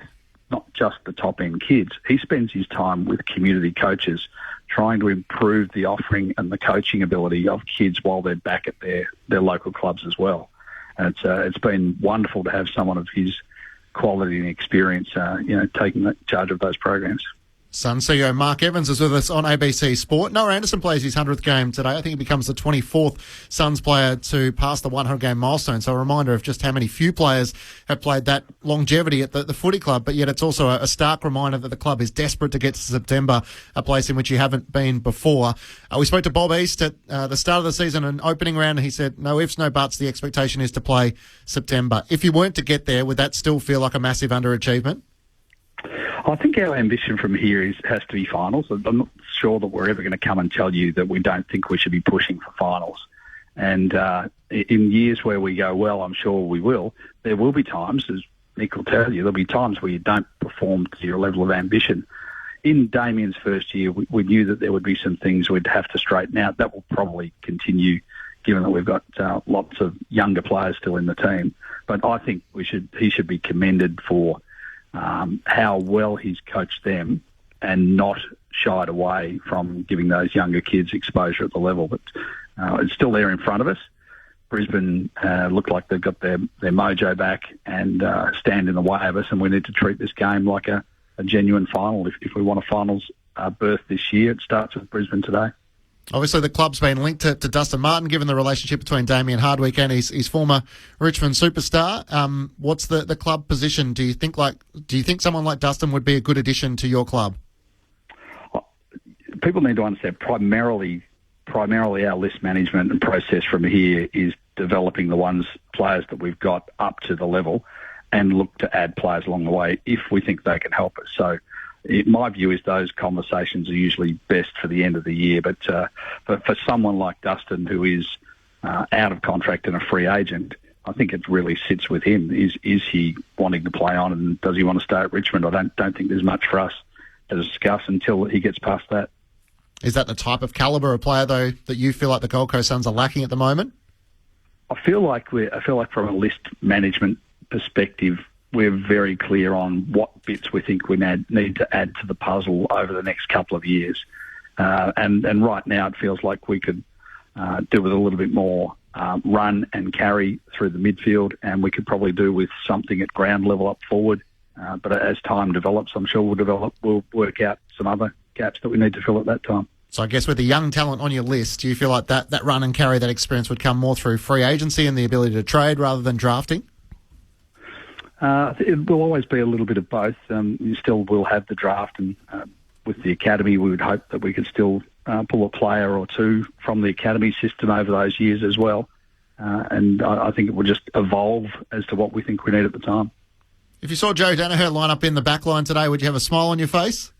Speaker 7: not just the top-end kids. He spends his time with community coaches trying to improve the offering and the coaching ability of kids while they're back at their local clubs as well. And it's been wonderful to have someone of his quality and experience, taking charge of those programs.
Speaker 12: Sun CEO Mark Evans is with us on ABC Sport. Noah Anderson plays his 100th game today. I think he becomes the 24th Suns player to pass the 100-game milestone. So a reminder of just how many few players have played that longevity at the footy club. But yet it's also a stark reminder that the club is desperate to get to September, a place in which you haven't been before. We spoke to Bob East at the start of the season and opening round, and he said, no ifs, no buts, the expectation is to play September. If you weren't to get there, would that still feel like a massive underachievement?
Speaker 7: I think our ambition from here has to be finals. I'm not sure that we're ever going to come and tell you that we don't think we should be pushing for finals. And in years where we go well, I'm sure we will, there will be times, as Nick will tell you, there'll be times where you don't perform to your level of ambition. in Damien's first year, we knew that there would be some things we'd have to straighten out. That will probably continue, given that we've got lots of younger players still in the team. But I think he should be commended for how well he's coached them and not shied away from giving those younger kids exposure at the level. But it's still there in front of us. Brisbane look like they've got their mojo back and stand in the way of us, and we need to treat this game like a genuine final. If we want a finals berth this year, it starts with Brisbane today.
Speaker 12: Obviously, the club's been linked to Dustin Martin, given the relationship between Damien Hardwick and his former Richmond superstar. What's the club position? Do you think someone like Dustin would be a good addition to your club?
Speaker 7: People need to understand primarily our list management and process from here is developing the players that we've got up to the level and look to add players along the way if we think they can help us. So my view is those conversations are usually best for the end of the year. But for someone like Dustin, who is out of contract and a free agent, I think it really sits with him. Is he wanting to play on, and does he want to stay at Richmond? I don't think there's much for us to discuss until he gets past that.
Speaker 12: Is that the type of calibre of player, though, that you feel like the Gold Coast Suns are lacking at the moment?
Speaker 7: I feel like from a list management perspective, we're very clear on what bits we think we need to add to the puzzle over the next couple of years. And right now it feels like we could do with a little bit more run and carry through the midfield, and we could probably do with something at ground level up forward. But as time develops, I'm sure we'll work out some other gaps that we need to fill at that time.
Speaker 12: So I guess with the young talent on your list, do you feel like that run and carry, that experience would come more through free agency and the ability to trade rather than drafting?
Speaker 7: It will always be a little bit of both. You still will have the draft, and with the academy, we would hope that we could still pull a player or two from the academy system over those years as well. And I think it will just evolve as to what we think we need at the time.
Speaker 12: If you saw Joe Danaher line up in the back line today, would you have a smile on your face?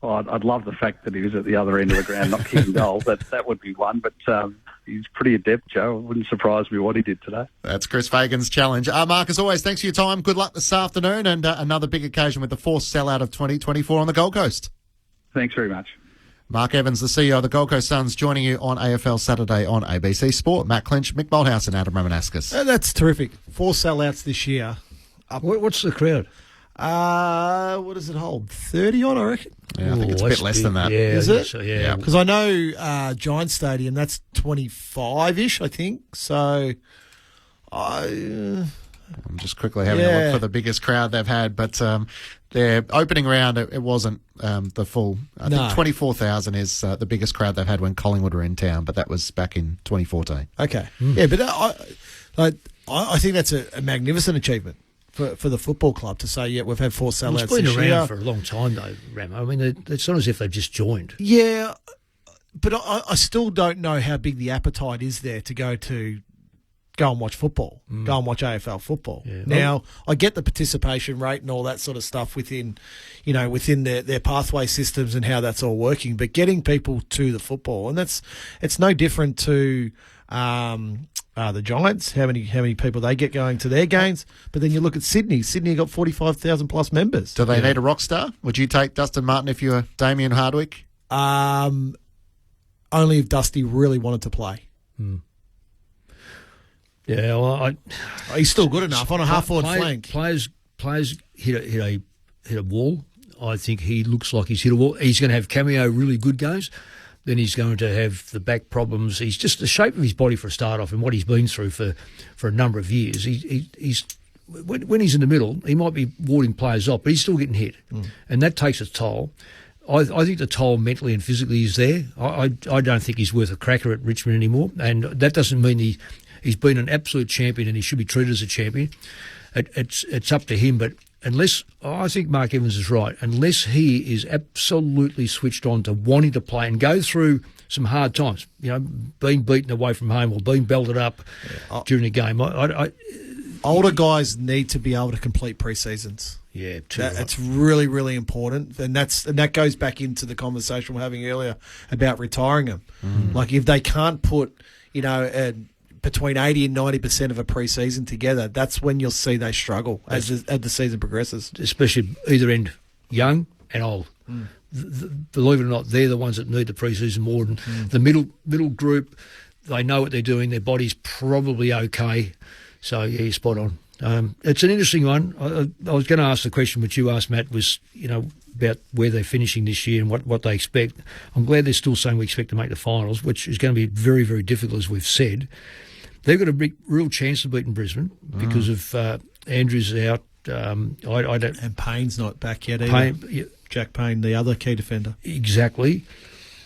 Speaker 7: Well, I'd love the fact that he was at the other end of the ground, not kicking goals. That would be one, but he's pretty adept, Joe. It wouldn't surprise me what he did today.
Speaker 12: That's Chris Fagan's challenge. Mark, as always, thanks for your time. Good luck this afternoon, and another big occasion with the fourth sellout of 2024 on the Gold Coast.
Speaker 7: Thanks very much.
Speaker 12: Mark Evans, the CEO of the Gold Coast Suns, joining you on AFL Saturday on ABC Sport. Matt Clinch, Mick Moldhouse and Adam Ramanauskas.
Speaker 17: That's terrific. 4 sellouts this year.
Speaker 16: What's the crowd?
Speaker 17: What does it hold? 30 on, I reckon.
Speaker 12: Yeah, I think it's a bit less than that.
Speaker 16: Yeah,
Speaker 17: is it?
Speaker 16: So, yeah.
Speaker 17: Because I know Giant Stadium, that's 25-ish, I think. So
Speaker 12: I'm just quickly having a look for the biggest crowd they've had, but their opening round, it wasn't the full. I think 24,000 is the biggest crowd they've had when Collingwood were in town, but that was back in 2014.
Speaker 17: Okay. Yeah, but I think that's a magnificent achievement for the football club to say, yeah, we've had 4 sellouts this year.
Speaker 16: It's been around for a long time, though, Ramo. I mean, it's not as if they've just joined.
Speaker 17: Yeah, but I still don't know how big the appetite is there to go and watch football, go and watch AFL football. Yeah. Now, I get the participation rate and all that sort of stuff within their pathway systems and how that's all working, but getting people to the football, and it's no different to the Giants, how many people they get going to their games. But then you look at Sydney. Sydney got 45,000 plus members.
Speaker 12: Do they need a rock star? Would you take Dustin Martin if you were Damien Hardwick?
Speaker 17: Only if Dusty really wanted to play.
Speaker 16: Yeah, well,
Speaker 17: he's still good enough on a half-forward flank.
Speaker 16: Players hit a wall. I think he looks like he's hit a wall. He's going to have cameo really good games. Then he's going to have the back problems. He's just the shape of his body for a start off and what he's been through for a number of years. He's when he's in the middle, he might be warding players off, but he's still getting hit, and that takes its toll. I think the toll mentally and physically is there. I don't think he's worth a cracker at Richmond anymore, and that doesn't mean he's been an absolute champion and he should be treated as a champion. It's up to him, but I think Mark Evans is right, unless he is absolutely switched on to wanting to play and go through some hard times, being beaten away from home or being belted up during a game.
Speaker 17: Older guys need to be able to complete pre-seasons.
Speaker 16: Yeah,
Speaker 17: it's really, really important, and that goes back into the conversation we were having earlier about retiring them. Like if they can't put, between 80 and 90% of a pre-season together, that's when you'll see they struggle as the season progresses.
Speaker 16: Especially either end, young and old. Believe it or not, they're the ones that need the pre-season more than the middle group. They know what they're doing. Their body's probably okay. So, yeah, you're spot on. It's an interesting one. I was going to ask the question which you asked, Matt, was, about where they're finishing this year and what they expect. I'm glad they're still saying we expect to make the finals, which is going to be very, very difficult, as we've said. They've got a real chance of beating Brisbane because of Andrews out. I don't,
Speaker 17: and Payne's not back yet either. Jack Payne, the other key defender.
Speaker 16: Exactly.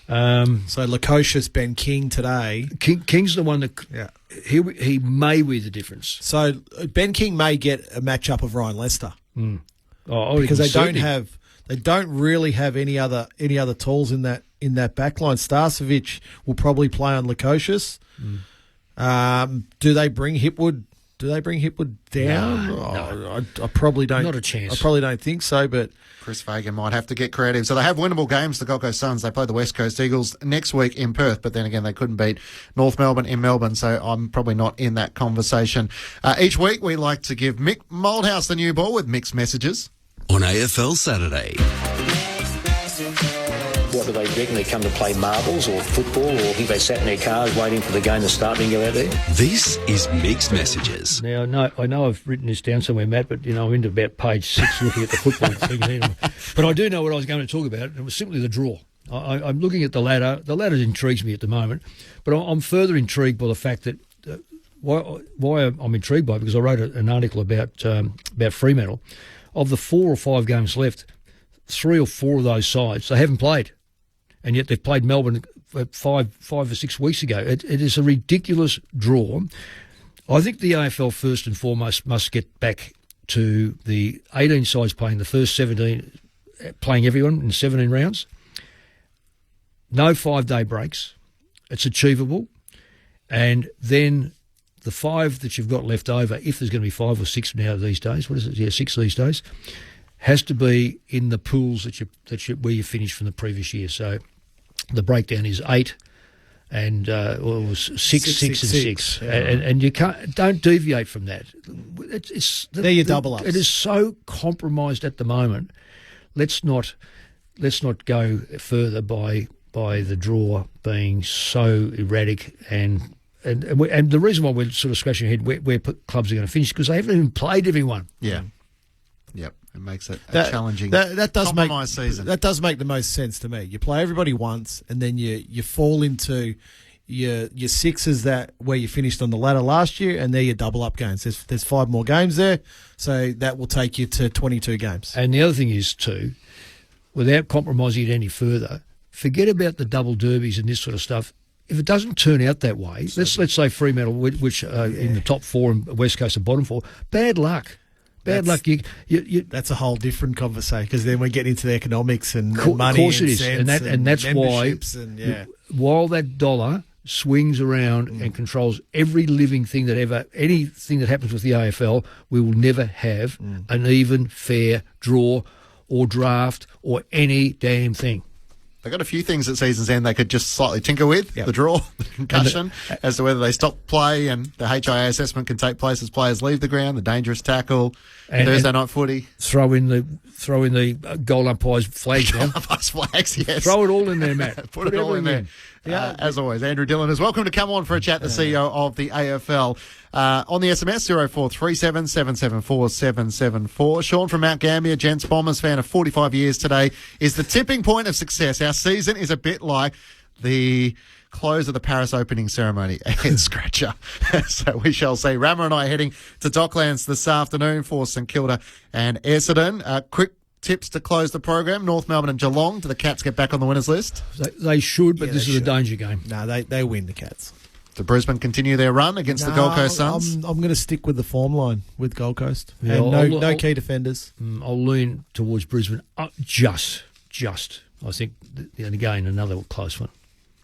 Speaker 17: So Lukosius, Ben King today.
Speaker 16: King's the one that he may be the difference.
Speaker 17: So Ben King may get a matchup of Ryan Lester because they don't really have any other tools in that backline. Starcevic will probably play on Lukosius. Do they bring Hipwood? Down?
Speaker 16: No.
Speaker 17: I probably don't.
Speaker 16: Not a chance.
Speaker 17: I probably don't think so, but
Speaker 12: Chris Fagan might have to get creative. So they have winnable games, the Gold Coast Suns. They play the West Coast Eagles next week in Perth, but then again, they couldn't beat North Melbourne in Melbourne, so I'm probably not in that conversation. Each week, we like to give Mick Moldhouse the new ball with mixed messages.
Speaker 9: On AFL Saturday.
Speaker 10: What do they reckon? They come to play marbles or football, or think they sat in their cars waiting for the game to start and go out there?
Speaker 9: This is Mixed Messages.
Speaker 16: Now, no, I know I've written this down somewhere, Matt, but I'm into about page 6 looking at the football thing. But I do know what I was going to talk about, and it was simply the draw. I'm looking at the ladder. The ladder intrigues me at the moment, but I'm further intrigued by the fact that why I'm intrigued by it, because I wrote an article about Fremantle. Of the 4 or 5 games left, 3 or 4 of those sides they haven't played. And yet they've played Melbourne 5 or 6 weeks ago. It is a ridiculous draw. I think the AFL first and foremost must get back to the 18 sides playing the first 17, playing everyone in 17 rounds. No 5-day breaks. It's achievable. And then the 5 that you've got left over, if there's going to be 5 or 6 now these days, 6 these days, has to be in the pools where you finished from the previous year. So the breakdown is 8 and 6 and 6,
Speaker 17: yeah.
Speaker 16: and you don't deviate from that.
Speaker 17: They're your double ups.
Speaker 16: It is so compromised at the moment. Let's not go further by the draw being so erratic and the reason why we're sort of scratching our head where clubs are going to finish because they haven't even played everyone.
Speaker 12: Yeah. Yep. It makes it a challenging compromised season.
Speaker 17: That does make the most sense to me. You play everybody once, and then you fall into your sixes where you finished on the ladder last year, and they're your double up games. There's 5 more games there, so that will take you to 22 games.
Speaker 16: And the other thing is too, without compromising it any further, forget about the double derbies and this sort of stuff. If it doesn't turn out that way, let's say Fremantle, which in the top 4 and West Coast are bottom 4, bad luck. Luck.
Speaker 17: That's a whole different conversation because then we get into the economics and money.
Speaker 16: Of course it is,
Speaker 17: and
Speaker 16: that's why. While that dollar swings around and controls every living thing anything that happens with the AFL, we will never have an even, fair draw or draft or any damn thing.
Speaker 12: They've got a few things at season's end they could just slightly tinker with, the draw, the concussion, as to whether they stop play and the HIA assessment can take place as players leave the ground, the dangerous tackle, Thursday night footy.
Speaker 16: Throw in the goal umpires' flags now.
Speaker 12: Umpires' flags, yes.
Speaker 16: Throw it all in there, Matt.
Speaker 12: Put it all in there. As always, Andrew Dillon is welcome to come on for a chat, the CEO of the AFL. On the SMS, 0437 774 774. Sean from Mount Gambier, Gents Bombers fan of 45 years today, is the tipping point of success. Our season is a bit like the close of the Paris opening ceremony, a head scratcher. So we shall see. Rama and I are heading to Docklands this afternoon for St Kilda and Essendon. Quick tips to close the program. North Melbourne and Geelong. Do the Cats get back on the winners list?
Speaker 16: They should, but this is a danger game.
Speaker 17: No, they win, the Cats.
Speaker 12: Do Brisbane continue their run against the Gold Coast Suns?
Speaker 17: I'm going to stick with the form line with Gold Coast.
Speaker 16: Yeah,
Speaker 17: and no key defenders.
Speaker 16: I'll lean towards Brisbane. Just. I think, and again, another close one.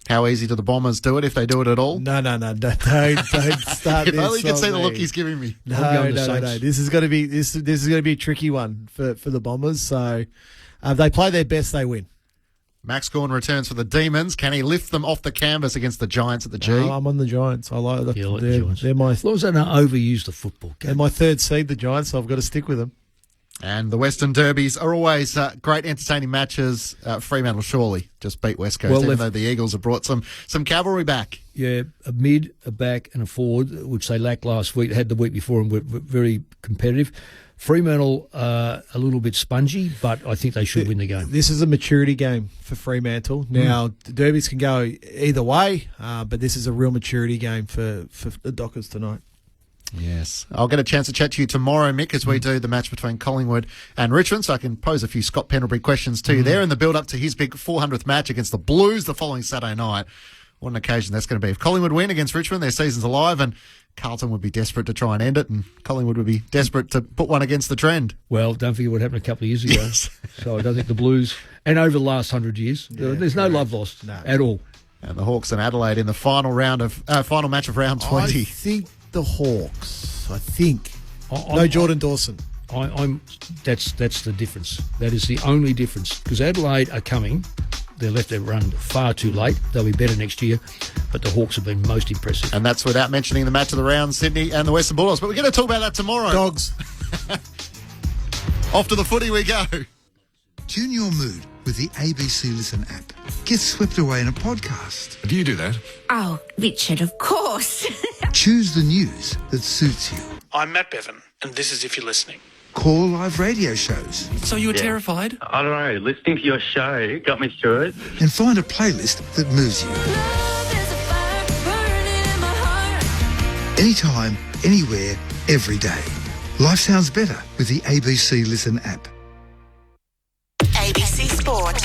Speaker 12: How easy do the Bombers do it if they do it at all?
Speaker 17: No. Don't start.
Speaker 12: If only you could see the look he's giving me.
Speaker 17: No. This is going to be this is going to be a tricky one for the Bombers. So they play their best, they win.
Speaker 12: Max Gawn returns for the Demons. Can he lift them off the canvas against the Giants at the G?
Speaker 17: No, I'm on the Giants. I like that.
Speaker 16: Like the Giants. As long as they don't overuse the football game.
Speaker 17: They're my third seed, the Giants, so I've got to stick with them.
Speaker 12: And the Western Derbies are always great, entertaining matches. Fremantle surely just beat West Coast, even though the Eagles have brought some cavalry back.
Speaker 16: Yeah, a mid, a back and a forward, which they lacked last week, had the week before and were very competitive. Fremantle a little bit spongy, but I think they should win the game.
Speaker 17: This is a maturity game for Fremantle. Now, the Derbies can go either way, but this is a real maturity game for the Dockers tonight.
Speaker 12: Yes. I'll get a chance to chat to you tomorrow, Mick, as we do the match between Collingwood and Richmond, so I can pose a few Scott Pendlebury questions to you there in the build-up to his big 400th match against the Blues the following Saturday night. What an occasion that's going to be. If Collingwood win against Richmond, their season's alive, and Carlton would be desperate to try and end it, and Collingwood would be desperate to put one against the trend.
Speaker 16: Well, don't forget what happened a couple of years ago.
Speaker 12: Yes.
Speaker 16: So I don't think the Blues, and over the last 100 years, there's no love lost at all.
Speaker 12: And the Hawks and Adelaide in the final match of round 20.
Speaker 17: I think the Hawks. No Jordan Dawson.
Speaker 16: That's the difference. That is the only difference. Because Adelaide are coming. They left their run far too late. They'll be better next year. But the Hawks have been most impressive.
Speaker 12: And that's without mentioning the match of the round, Sydney and the Western Bulldogs. But we're going to talk about that tomorrow.
Speaker 17: Dogs.
Speaker 12: Off to the footy we go.
Speaker 11: Tune your mood with the ABC Listen app. Get swept away in a podcast.
Speaker 9: Do you do that?
Speaker 14: Oh, Richard, of course.
Speaker 11: Choose the news that suits you.
Speaker 15: I'm Matt Bevan, and this is If You're Listening.
Speaker 11: Call live radio shows.
Speaker 15: So you were terrified?
Speaker 18: I don't know. Listening to your show got me through it.
Speaker 11: And find a playlist that moves you. Anytime, anywhere, every day. Life sounds better with the ABC Listen app.
Speaker 14: ABC Sport.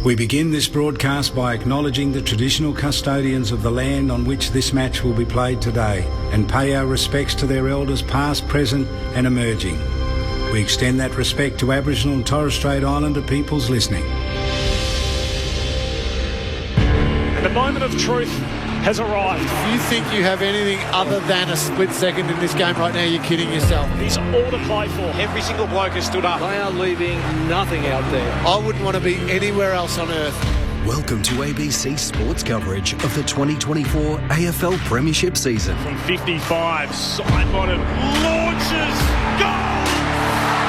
Speaker 19: We begin this broadcast by acknowledging the traditional custodians of the land on which this match will be played today and pay our respects to their elders past, present and emerging. We extend that respect to Aboriginal and Torres Strait Islander peoples listening.
Speaker 15: And the moment of truth has arrived.
Speaker 17: If you think you have anything other than a split second in this game right now, you're kidding yourself.
Speaker 15: It's all to play for. Every single bloke has stood up.
Speaker 17: They are leaving nothing out there. I wouldn't want to be anywhere else on earth.
Speaker 9: Welcome to ABC Sports coverage of the 2024 AFL Premiership season.
Speaker 15: From 55, Simon launches, goal!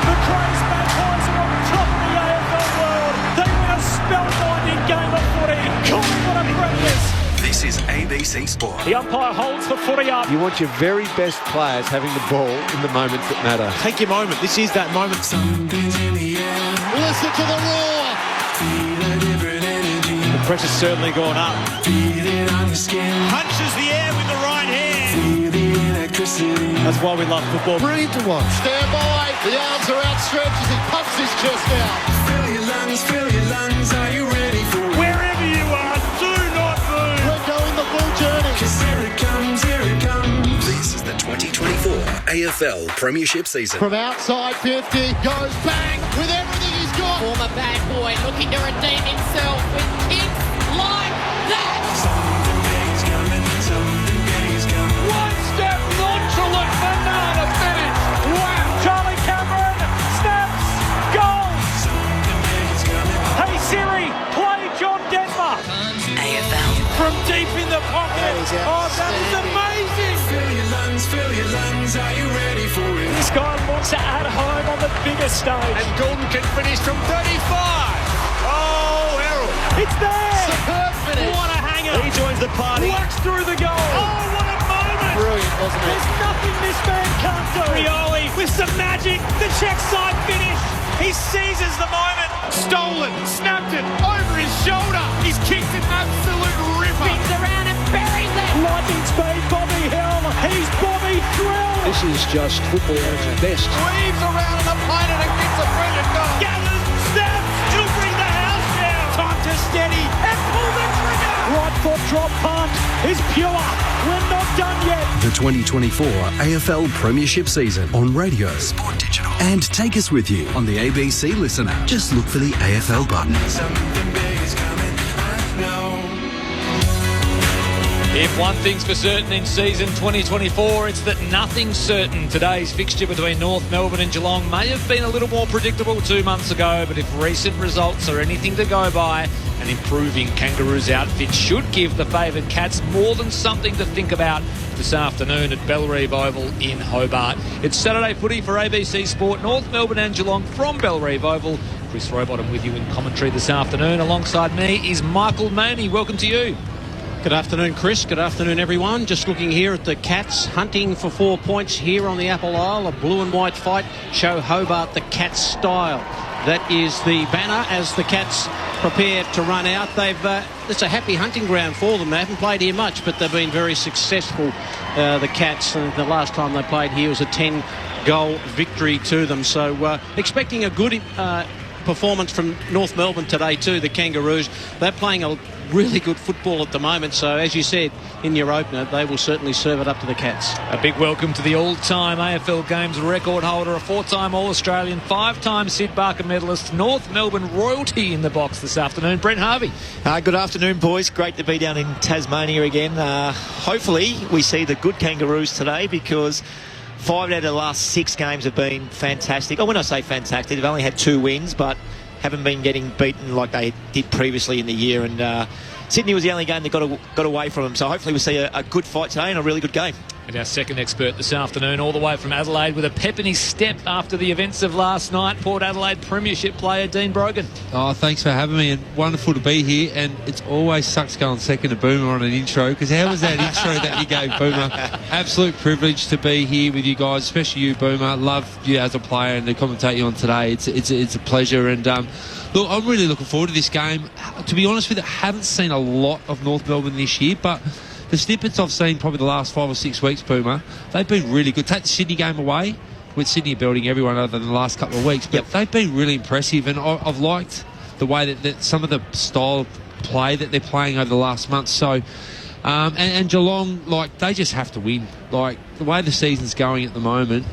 Speaker 15: The Crows Magpies are on top of the AFL world. They win a spellbinding game of footy. Collingwood are breathless.
Speaker 9: This is ABC Sport.
Speaker 15: The umpire holds the footy up.
Speaker 20: You want your very best players having the ball in the moments that matter.
Speaker 15: Take your moment. This is that moment.
Speaker 20: Something's in the air.
Speaker 17: Listen to the roar.
Speaker 20: Feel a different energy.
Speaker 15: The pressure's certainly gone up.
Speaker 20: Feel it on your skin.
Speaker 15: Punches the air with the right hand.
Speaker 20: Feel the electricity.
Speaker 15: That's why we love football.
Speaker 17: Brilliant to watch. Stand by. The arms are outstretched as he pumps his chest out.
Speaker 20: Fill your lungs, fill your lungs. Are you ready for it?
Speaker 15: Wherever you are, do not move.
Speaker 17: We're going the full journey.
Speaker 20: 'Cause here it comes, here it comes.
Speaker 9: This is the 2024 AFL Premiership season.
Speaker 17: From outside 50, goes bang with everything he's got.
Speaker 27: Former bad boy looking to redeem himself with kicks like that.
Speaker 20: Something big is coming, something big is coming.
Speaker 15: One step nonchalant banana finish. Wow. Charlie Cameron snaps, goal.
Speaker 20: Something big is coming.
Speaker 15: Hey Siri, play John Denver.
Speaker 14: AFL.
Speaker 15: From deep in the pocket. Oh, that is amazing.
Speaker 20: Fill your lungs, are you ready for it?
Speaker 15: This guy wants to add home on the biggest stage.
Speaker 20: And Gordon can finish from 35. Oh, Errol.
Speaker 15: It's there.
Speaker 17: Superb finish.
Speaker 15: What a hanger. He joins the party. Works through the goal. Oh, what a moment.
Speaker 17: Brilliant, wasn't it?
Speaker 15: There's nothing this man can't do. Rioli with some magic. The check side finish. He seizes the moment. Stolen. Snapped it. Over his shoulder. He's kicked an absolute ripper.
Speaker 27: Spins around and buries it.
Speaker 15: Lightning speed, Bobby Hill. He's Bobby Thrill.
Speaker 16: This is just football at its best.
Speaker 15: Weaves around an opponent and gets a brilliant goal. Gathers, snaps. He'll bring the house down. Time to steady and pull the trigger. Right foot drop punt is pure. We're not done yet.
Speaker 9: The 2024 AFL Premiership season on radio, Sport Digital, and take us with you on the ABC Listen app. Just look for the AFL button.
Speaker 20: Something big is coming, I know.
Speaker 15: If one thing's for certain in season 2024, it's that nothing's certain. Today's fixture between North Melbourne and Geelong may have been a little more predictable 2 months ago, but if recent results are anything to go by, an improving Kangaroos outfit should give the favoured Cats more than something to think about this afternoon at Bellerive Oval in Hobart. It's Saturday footy for ABC Sport, North Melbourne and Geelong from Bellerive Oval. Chris Rowbottom with you in commentary this afternoon. Alongside me is Michael Maney. Welcome to you.
Speaker 2: Good afternoon, Chris. Good afternoon, everyone. Just looking here at the Cats hunting for 4 points here on the Apple Isle. A blue and white fight. Show Hobart the Cats style. That is the banner as the Cats prepare to run out. It's a happy hunting ground for them. They haven't played here much, but they've been very successful, the Cats. And the last time they played here was a 10-goal victory to them. So expecting a good performance from North Melbourne today too, the Kangaroos. They're playing a really good football at the moment, so as you said in your opener, they will certainly serve it up to the Cats.
Speaker 15: A big welcome to the all-time AFL Games record holder, a 4-time All-Australian, 5-time Sid Barker medalist, North Melbourne royalty in the box this afternoon, Brent Harvey.
Speaker 3: Good afternoon, boys. Great to be down in Tasmania again. Hopefully we see the good Kangaroos today, because 5 out of the last 6 games have been fantastic. When I say fantastic, they've only had 2 wins, but haven't been getting beaten like they did previously in the year. And Sydney was the only game that got away from them. So hopefully we see a good fight today and a really good game.
Speaker 15: And our second expert this afternoon, all the way from Adelaide, with a pep in his step after the events of last night, Port Adelaide Premiership player Dean Brogan.
Speaker 4: Oh, thanks for having me, and wonderful to be here. And it always sucks going second to Boomer on an intro, because how was that intro that you gave, Boomer? Absolute privilege to be here with you guys, especially you, Boomer. Love you as a player and to commentate you on today. It's a pleasure. And look, I'm really looking forward to this game. To be honest with you, I haven't seen a lot of North Melbourne this year, but the snippets I've seen probably the last 5 or 6 weeks, Boomer, they've been really good. Take the Sydney game away, with Sydney building everyone other than the last couple of weeks, but they've been really impressive, and I've liked the way that some of the style of play that they're playing over the last month. So, and Geelong, like, they just have to win. Like, the way the season's going at the moment,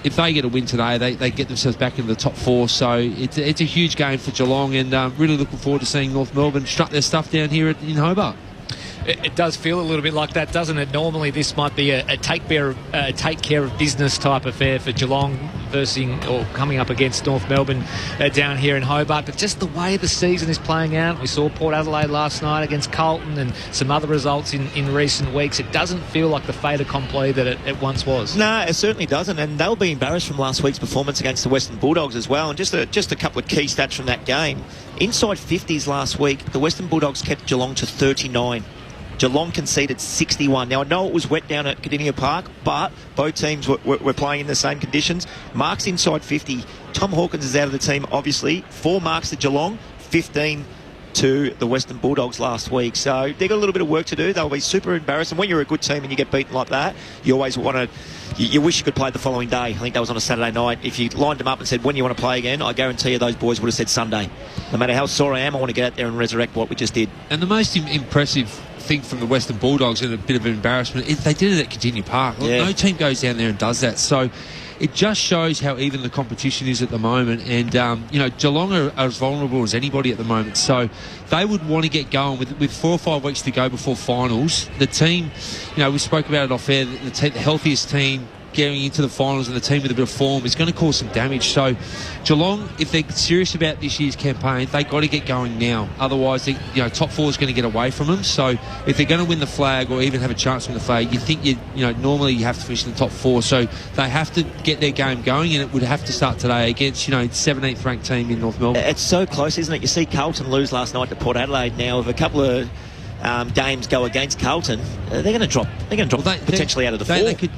Speaker 4: if they get a win today, they get themselves back into the top 4. So it's a huge game for Geelong, and really looking forward to seeing North Melbourne strut their stuff down here in Hobart.
Speaker 15: It does feel a little bit like that, doesn't it? Normally this might be a take care of business type affair for Geelong coming up against North Melbourne down here in Hobart. But just the way the season is playing out, we saw Port Adelaide last night against Carlton and some other results in recent weeks. It doesn't feel like the fait accompli that it once was.
Speaker 3: No, it certainly doesn't, and they'll be embarrassed from last week's performance against the Western Bulldogs as well. And just a couple of key stats from that game. Inside 50s last week, the Western Bulldogs kept Geelong to 39. Geelong conceded 61. Now, I know it was wet down at Cardinia Park, but both teams were playing in the same conditions. Marks inside 50. Tom Hawkins is out of the team, obviously. 4 marks to Geelong, 15 to the Western Bulldogs last week. So they've got a little bit of work to do. They'll be super embarrassed. And when you're a good team and you get beaten like that, you always want to... You wish you could play the following day. I think that was on a Saturday night. If you lined them up and said, when you want to play again, I guarantee you those boys would have said Sunday. No matter how sore I am, I want to get out there and resurrect what we just did.
Speaker 4: And the most impressive thing from the Western Bulldogs, and a bit of an embarrassment, is they did it at Cardinia Park.
Speaker 3: Yeah.
Speaker 4: No team goes down there and does that. So it just shows how even the competition is at the moment. And, Geelong are as vulnerable as anybody at the moment. So they would want to get going with 4 or 5 weeks to go before finals. The team, we spoke about it off air, the healthiest team getting into the finals and the team with a bit of form is going to cause some damage. So Geelong, if they're serious about this year's campaign, they've got to get going now. Otherwise, top 4 is going to get away from them. So if they're going to win the flag or even have a chance to win the flag, you think normally you have to finish in the top 4. So they have to get their game going, and it would have to start today against 17th ranked team in North Melbourne.
Speaker 3: It's so close, isn't it? You see Carlton lose last night to Port Adelaide. Now, if a couple of games go against Carlton, they're going to drop. They're going to drop potentially out of the 4.
Speaker 4: They could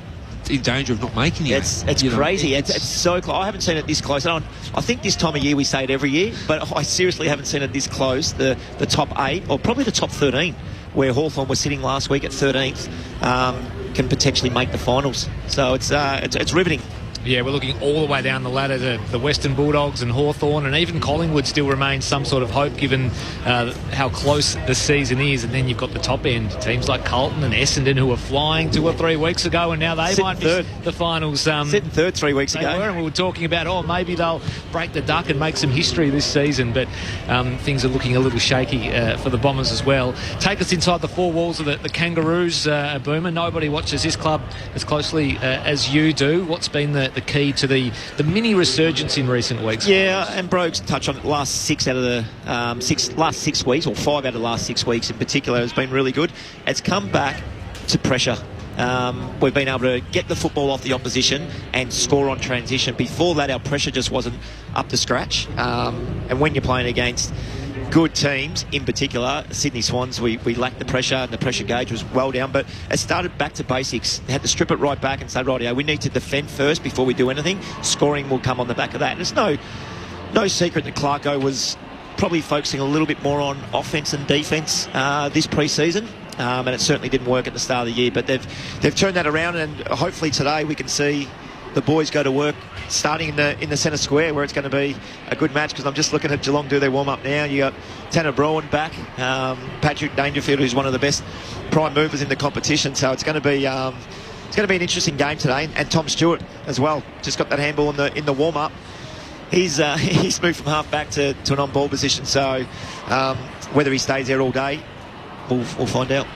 Speaker 4: in danger of not making it.
Speaker 3: It's crazy. It's so close. I haven't seen it this close. I think this time of year we say it every year, but I seriously haven't seen it this close. The top 8, or probably the top 13, where Hawthorn was sitting last week at 13th, can potentially make the finals. So it's riveting.
Speaker 13: Yeah, we're looking all the way down the ladder to the Western Bulldogs and Hawthorn, and even Collingwood still remains some sort of hope given how close the season is. And then you've got the top end teams like Carlton and Essendon who were flying 2 or 3 weeks ago, and now they might miss the finals.
Speaker 3: Sitting third 3 weeks ago.
Speaker 13: And we were talking about, maybe they'll break the duck and make some history this season, but things are looking a little shaky for the Bombers as well. Take us inside the four walls of the Kangaroos, Boomer. Nobody watches this club as closely as you do. What's been the key to the mini resurgence in recent weeks?
Speaker 3: Yeah, and Brogues touched on it. Last 6 out of the last 6 weeks, or 5 out of the last 6 weeks in particular, has been really good. It's come back to pressure. We've been able to get the football off the opposition and score on transition. Before that, our pressure just wasn't up to scratch. And when you're playing against good teams, in particular Sydney Swans, we lacked the pressure, and the pressure gauge was well down. But it started back to basics. They had to strip it right back and say, right, we need to defend first before we do anything. Scoring will come on the back of that. And it's no secret that Clarko was probably focusing a little bit more on offence and defence this pre-season. And it certainly didn't work at the start of the year, but they've turned that around, and hopefully today we can see the boys go to work starting in the centre square, where it's going to be a good match. Because I'm just looking at Geelong do their warm-up now. You got Tanner Brown back, Patrick Dangerfield, who's one of the best prime movers in the competition, so it's going to be an interesting game today. And Tom Stewart as well, just got that handball in the warm-up. He's moved from half back to an on-ball position, so whether he stays there all day, we'll find out.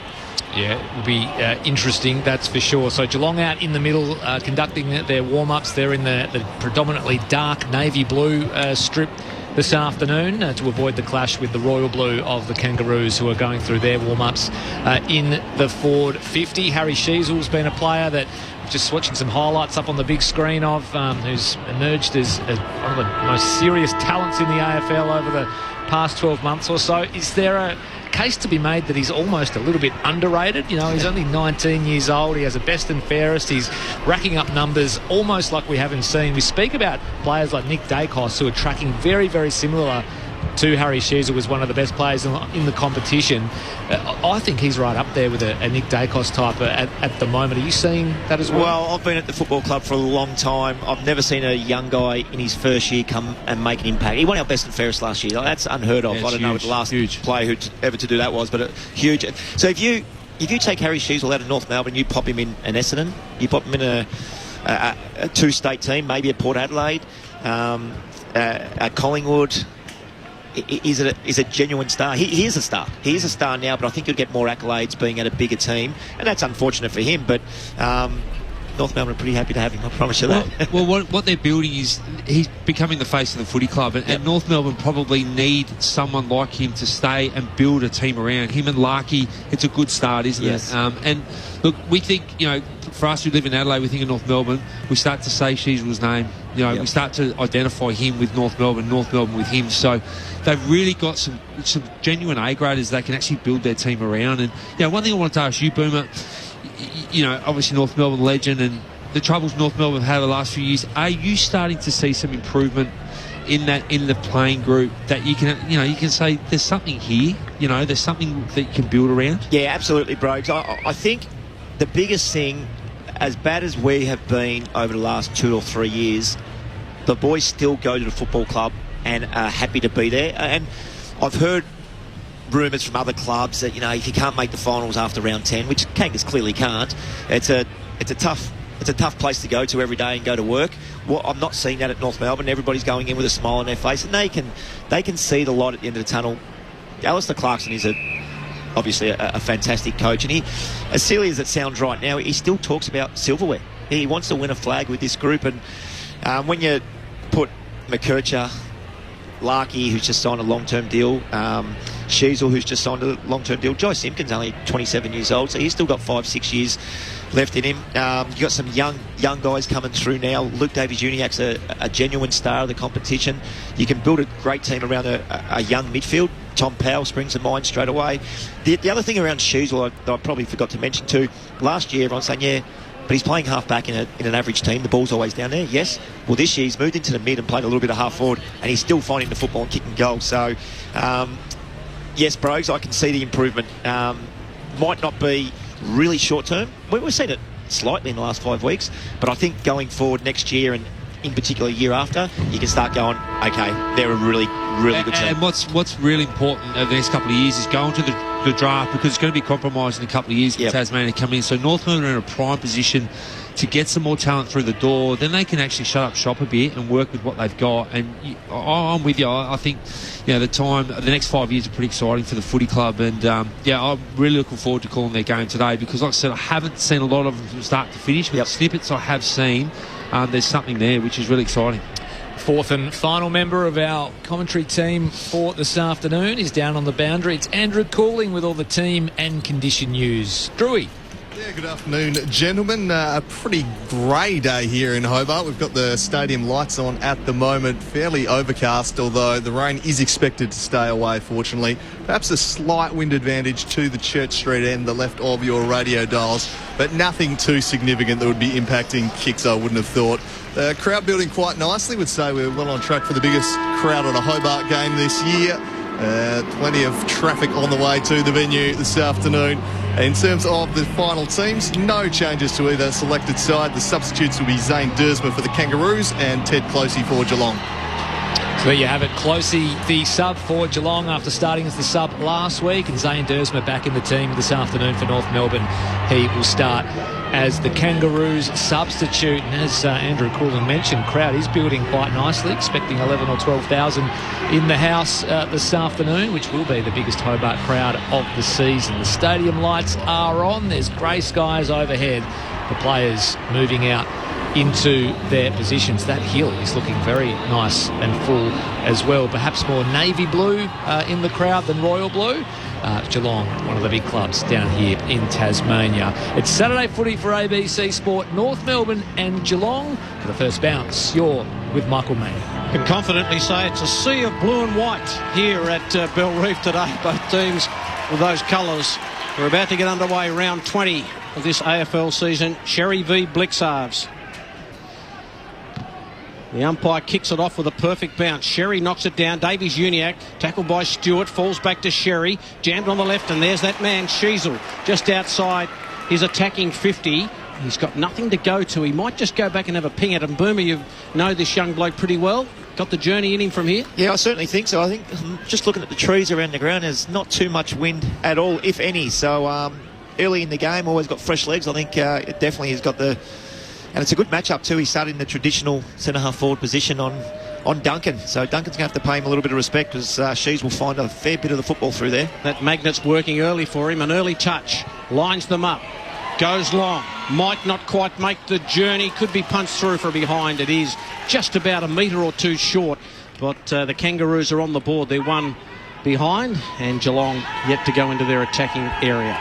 Speaker 13: Yeah, it will be interesting, that's for sure. So Geelong out in the middle conducting their warm-ups. They're in the predominantly dark navy blue strip this afternoon to avoid the clash with the royal blue of the Kangaroos, who are going through their warm-ups in the Ford 50. Harry Sheasel's been a player that just watching some highlights up on the big screen of, who's emerged as one of the most serious talents in the AFL over the past 12 months or so. Is there a case to be made that he's almost a little bit underrated? He's only 19 years old. He has a best and fairest. He's racking up numbers almost like we haven't seen. We speak about players like Nick Dacos, who are tracking very, very similar to Harry Sheasel, was one of the best players in the competition. I think he's right up there with a Nick Dacos type at the moment. Are you seeing that as well?
Speaker 3: Well, I've been at the football club for a long time. I've never seen a young guy in his first year come and make an impact. He won our best and fairest last year. That's unheard of.
Speaker 13: Yeah,
Speaker 3: I don't know what the last player who ever to do that was, but huge. So if you take Harry Sheasel out of North Melbourne, you pop him in an Essendon, you pop him in a two-state team, maybe a Port Adelaide, a Collingwood. Is a genuine star. He is a star. He is a star now, but I think he'll get more accolades being at a bigger team, and that's unfortunate for him. But North Melbourne are pretty happy to have him, I promise you that.
Speaker 4: Well, what they're building is he's becoming the face of the footy club, and North Melbourne probably need someone like him to stay and build a team around him. And Larkey, it's a good start, isn't it? And look, we think, for us who live in Adelaide, we think of North Melbourne, we start to say Sheasel's name. We start to identify him with North Melbourne with him. So they've really got some genuine A-graders they can actually build their team around. And one thing I wanted to ask you, Boomer, obviously North Melbourne legend, and the troubles North Melbourne have had the last few years, are you starting to see some improvement in the playing group that you can say there's something here, there's something that you can build around?
Speaker 3: Yeah, absolutely, Brogues. I think the biggest thing, as bad as we have been over the last 2 or 3 years, the boys still go to the football club and are happy to be there. And I've heard rumours from other clubs that if you can't make the finals after round 10, which Kangas clearly can't, it's a tough place to go to every day and go to work. Well, I'm not seeing that at North Melbourne. Everybody's going in with a smile on their face, and they can see the light at the end of the tunnel. Alistair Clarkson is obviously a fantastic coach, and he, as silly as it sounds right now, he still talks about silverware. He wants to win a flag with this group, and when you put McKercher, Larkey, who's just signed a long-term deal, Sheasel, who's just signed a long-term deal, Joy Simpkins only 27 years old, so he's still got 5-6 years left in him. You've got some young guys coming through now. Luke Davies-Uniacke's a genuine star of the competition. You can build a great team around a young midfield. Tom Powell springs to mind straight away. The other thing around Sheasel that I probably forgot to mention too, last year everyone's saying, but he's playing half-back in an average team. The ball's always down there, yes. Well, this year he's moved into the mid and played a little bit of half-forward, and he's still finding the football and kicking goals. So, yes, Brogues, I can see the improvement. Might not be really short-term. We've seen it slightly in the last 5 weeks. But I think going forward next year and in particular year after, you can start going, okay, they're a really, really good team.
Speaker 4: And what's really important over the next couple of years is going to the draft, because it's going to be compromised in a couple of years with Tasmania coming in. So North Melbourne are in a prime position to get some more talent through the door. Then they can actually shut up shop a bit and work with what they've got. And I'm with you. I think the next 5 years are pretty exciting for the footy club. And I'm really looking forward to calling their game today, because, like I said, I haven't seen a lot of them from start to finish. But the snippets I have seen, there's something there which is really exciting.
Speaker 13: Fourth and final member of our commentary team for this afternoon is down on the boundary. It's Andrew Cooling with all the team and condition news. Drewy.
Speaker 5: Yeah, good afternoon, gentlemen. A pretty grey day here in Hobart. We've got the stadium lights on at the moment. Fairly overcast, although the rain is expected to stay away, fortunately. Perhaps a slight wind advantage to the Church Street end, the left of your radio dials, but nothing too significant that would be impacting kicks, I wouldn't have thought. The crowd building quite nicely. Would say we're well on track for the biggest crowd at a Hobart game this year. Plenty of traffic on the way to the venue this afternoon. In terms of the final teams, no changes to either selected side. The substitutes will be Zane Dersma for the Kangaroos and Ted Closey for Geelong.
Speaker 13: So there you have it. Closey, the sub for Geelong after starting as the sub last week, and Zane Dersma back in the team this afternoon for North Melbourne. He will start as the Kangaroos substitute. And as Andrew Cooling mentioned, crowd is building quite nicely, expecting 11 or 12,000 in the house this afternoon, which will be the biggest Hobart crowd of the season. The stadium lights are on. There's grey skies overhead. The players moving out into their positions. That hill is looking very nice and full as well. Perhaps more navy blue in the crowd than royal blue. Geelong, one of the big clubs down here in Tasmania. It's Saturday footy for ABC Sport. North Melbourne and Geelong for the first bounce. You're with Michael May.
Speaker 2: Can confidently say it's a sea of blue and white here at Bell Reef today. Both teams with those colours. We're about to get underway round 20 of this AFL season. Sherry v Blixarves. The umpire kicks it off with a perfect bounce. Sherry knocks it down. Davies Uniacke, tackled by Stewart, falls back to Sherry. Jammed on the left, and there's that man, Sheasel, just outside his attacking 50. He's got nothing to go to. He might just go back and have a ping at him. Boomer, you know this young bloke pretty well. Got the journey in him from here?
Speaker 3: Yeah, I certainly think so. I think just looking at the trees around the ground, there's not too much wind at all, if any. So early in the game, always got fresh legs. I think it definitely has got the... And it's a good matchup too. He started in the traditional centre-half forward position on Duncan. So Duncan's going to have to pay him a little bit of respect, because Shees will find a fair bit of the football through there.
Speaker 2: That magnet's working early for him. An early touch. Lines them up. Goes long. Might not quite make the journey. Could be punched through from behind. It is just about a metre or two short. But the Kangaroos are on the board. They're one behind. And Geelong yet to go into their attacking area.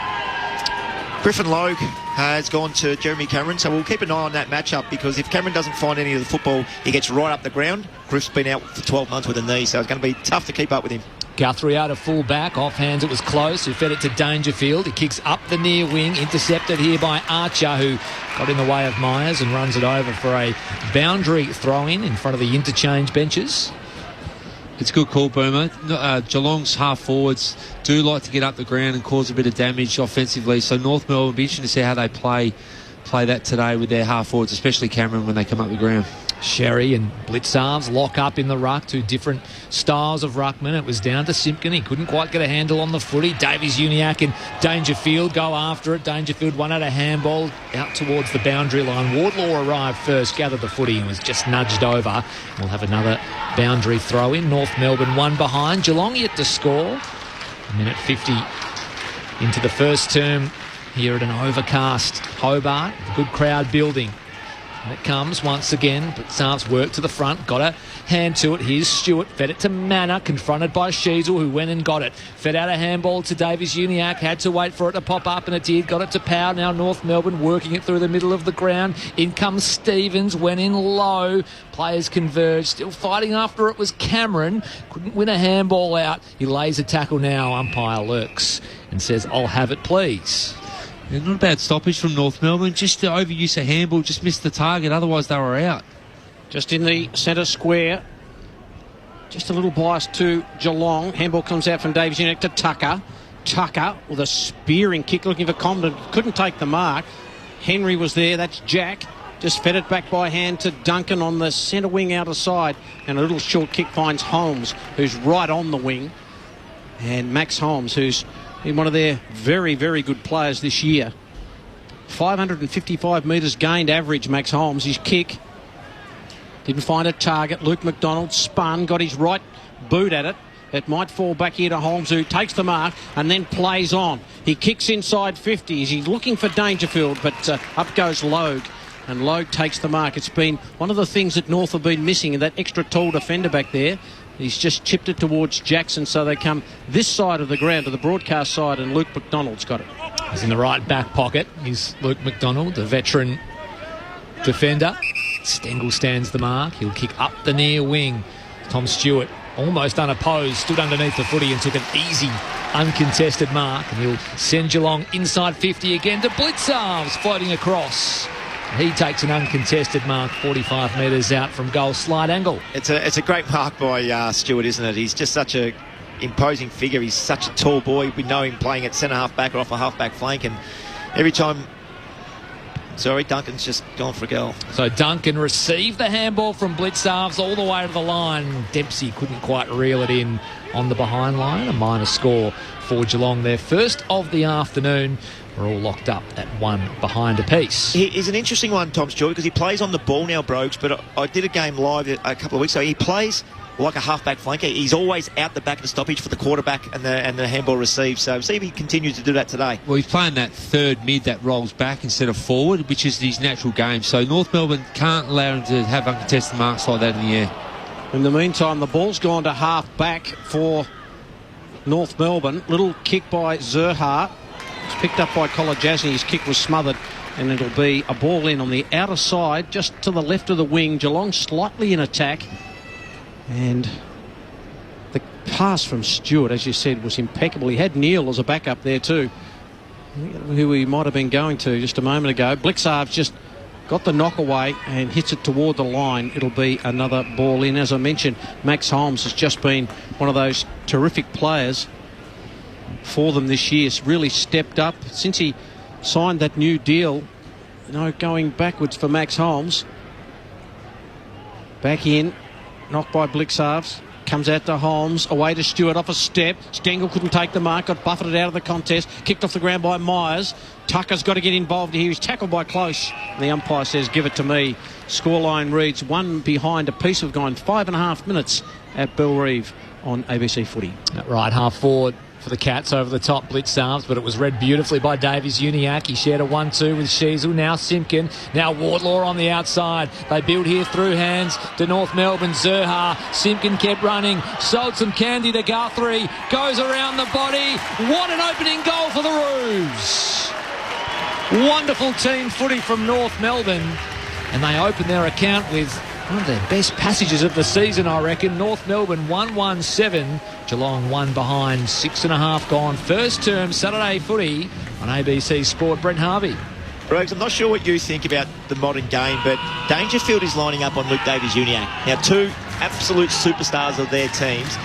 Speaker 3: Griffin Logue has gone to Jeremy Cameron, so we'll keep an eye on that matchup, because if Cameron doesn't find any of the football, he gets right up the ground. Griff's been out for 12 months with a knee, so it's going to be tough to keep up with him.
Speaker 13: Guthrie out of full back, off hands, it was close, who fed it to Dangerfield. He kicks up the near wing, intercepted here by Archer, who got in the way of Myers and runs it over for a boundary throw-in in front of the interchange benches.
Speaker 4: It's a good call, Boomer. Geelong's half-forwards do like to get up the ground and cause a bit of damage offensively, so North Melbourne will be interesting to see how they play that today with their half-forwards, especially Cameron when they come up the ground.
Speaker 13: Sherry and Blitzarves lock up in the ruck, two different styles of ruckman. It was down to Simpkin. He couldn't quite get a handle on the footy. Davies Uniacke and Dangerfield go after it. Dangerfield won out a handball out towards the boundary line. Wardlaw arrived first, gathered the footy and was just nudged over. We'll have another boundary throw in. North Melbourne one behind. Geelong yet to score. A minute 50 into the first term here at an overcast Hobart. Good crowd building. And it comes once again, but Sarves work to the front, got a hand to it. Here's Stewart, fed it to Manor, confronted by Sheasel, who went and got it. Fed out a handball to Davies Uniacke, had to wait for it to pop up, and it did. Got it to Powell. Now North Melbourne working it through the middle of the ground. In comes Stevens, went in low. Players converged, still fighting after it was Cameron. Couldn't win a handball out. He lays a tackle now. Umpire lurks and says, "I'll have it, please."
Speaker 4: Yeah, not a bad stoppage from North Melbourne. Just the overuse of handball, just missed the target. Otherwise, they were out.
Speaker 2: Just in the centre square. Just a little bias to Geelong. Handball comes out from Davies Uniacke to Tucker. Tucker with a spearing kick looking for Comden. Couldn't take the mark. Henry was there. That's Jack. Just fed it back by hand to Duncan on the centre wing outer side. And a little short kick finds Holmes, who's right on the wing. And Max Holmes, who's been one of their very, very good players this year. 555 metres gained average, Max Holmes. His kick didn't find a target. Luke McDonald spun, got his right boot at it. It might fall back here to Holmes, who takes the mark and then plays on. He kicks inside 50. He's looking for Dangerfield, but up goes Logue. And Logue takes the mark. It's been one of the things that North have been missing, and that extra tall defender back there. He's just chipped it towards Jackson, so they come this side of the ground to the broadcast side, and Luke McDonald's got it.
Speaker 13: He's in the right back pocket. He's Luke McDonald, the veteran defender. Stengel stands the mark. He'll kick up the near wing. Tom Stewart, almost unopposed, stood underneath the footy and took an easy, uncontested mark. And he'll send Geelong inside 50 again to Blitzarves, floating across. He takes an uncontested mark 45 metres out from goal, slide angle.
Speaker 3: It's a great mark by Stewart, isn't it? He's just such a imposing figure. He's such a tall boy. We know him playing at centre half back or off a half back flank, and every time... Sorry, Duncan's just gone for a goal.
Speaker 13: So Duncan received the handball from Blitzarves all the way to the line. Dempsey couldn't quite reel it in on the behind line. A minor score for Geelong, their first of the afternoon. We're all locked up at one behind apiece.
Speaker 3: He's an interesting one, Tom Stewart, because he plays on the ball now, Brogues, but I did a game live a couple of weeks ago. He plays like a half-back flanker. He's always out the back of the stoppage for the quarterback and the handball received. So see if he continues to do that today.
Speaker 4: Well, he's playing that third mid that rolls back instead of forward, which is his natural game. So North Melbourne can't allow him to have uncontested marks like that in the air.
Speaker 2: In the meantime, the ball's gone to half-back for North Melbourne. Little kick by Zerha. It's picked up by Kolajasny. His kick was smothered, and it'll be a ball in on the outer side, just to the left of the wing. Geelong slightly in attack. And the pass from Stewart, as you said, was impeccable. He had Neil as a backup there too, who he might have been going to just a moment ago. Blitzarves just got the knock away and hits it toward the line. It'll be another ball in. As I mentioned, Max Holmes has just been one of those terrific players for them this year. It's really stepped up since he signed that new deal. Going backwards for Max Holmes. Back in. Knocked by Blitzarves. Comes out to Holmes. Away to Stewart off a step. Stengel couldn't take the mark. Got buffeted out of the contest. Kicked off the ground by Myers. Tucker's got to get involved here. He's tackled by Close. And the umpire says, give it to me. Scoreline reads one behind a piece. We've gone 5.5 minutes at Bellerive on ABC Footy.
Speaker 13: Right half forward for the Cats over the top, Blitzarves, but it was read beautifully by Davies Uniacke. He shared a 1-2 with Sheasel. Now Simpkin. Now Wardlaw on the outside. They build here through hands to North Melbourne. Zerha. Simpkin kept running. Sold some candy to Guthrie. Goes around the body. What an opening goal for the Roos. Wonderful team footy from North Melbourne. And they open their account with one of their best passages of the season, I reckon. North Melbourne 1-1-7. Geelong 1 behind, 6.5 gone. First term Saturday footy on ABC Sport. Brent Harvey.
Speaker 3: Rogues, I'm not sure what you think about the modern game, but Dangerfield is lining up on Luke Davies-Uniacke. Now, two absolute superstars of their teams.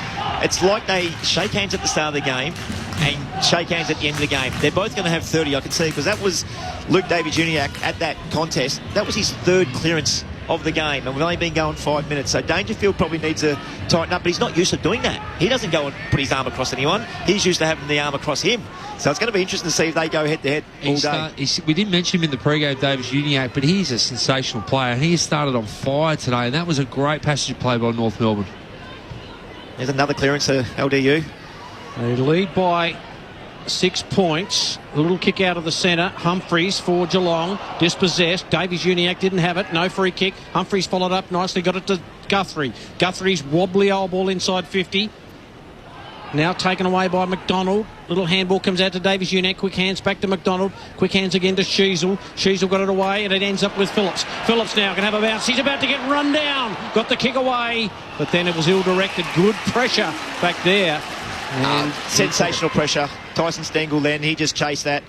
Speaker 3: It's like they shake hands at the start of the game and shake hands at the end of the game. They're both going to have 30, I can see, because that was Luke Davies-Uniacke at that contest. That was his third clearance of the game, and we've only been going 5 minutes, so Dangerfield probably needs to tighten up, but he's not used to doing that. He doesn't go and put his arm across anyone. He's used to having the arm across him, so it's going to be interesting to see if they go head-to-head all day.
Speaker 4: We didn't mention him in the pre-game, Davies-Uniacke, but he's a sensational player. He has started on fire today, and that was a great passage of play by North Melbourne.
Speaker 3: There's another clearance to LDU.
Speaker 2: They lead by 6 points. A little kick out of the centre. Humphreys for Geelong. Dispossessed. Davies-Uniacke didn't have it. No free kick. Humphreys followed up nicely. Got it to Guthrie. Guthrie's wobbly old ball inside 50. Now taken away by McDonald. Little handball comes out to Davies-Uniacke. Quick hands back to McDonald. Quick hands again to Sheasel. Sheasel got it away and it ends up with Phillips. Phillips now can have a bounce. He's about to get run down. Got the kick away, but then it was ill-directed. Good pressure back there. And
Speaker 3: sensational pressure. Tyson Stengel then, he just chased that.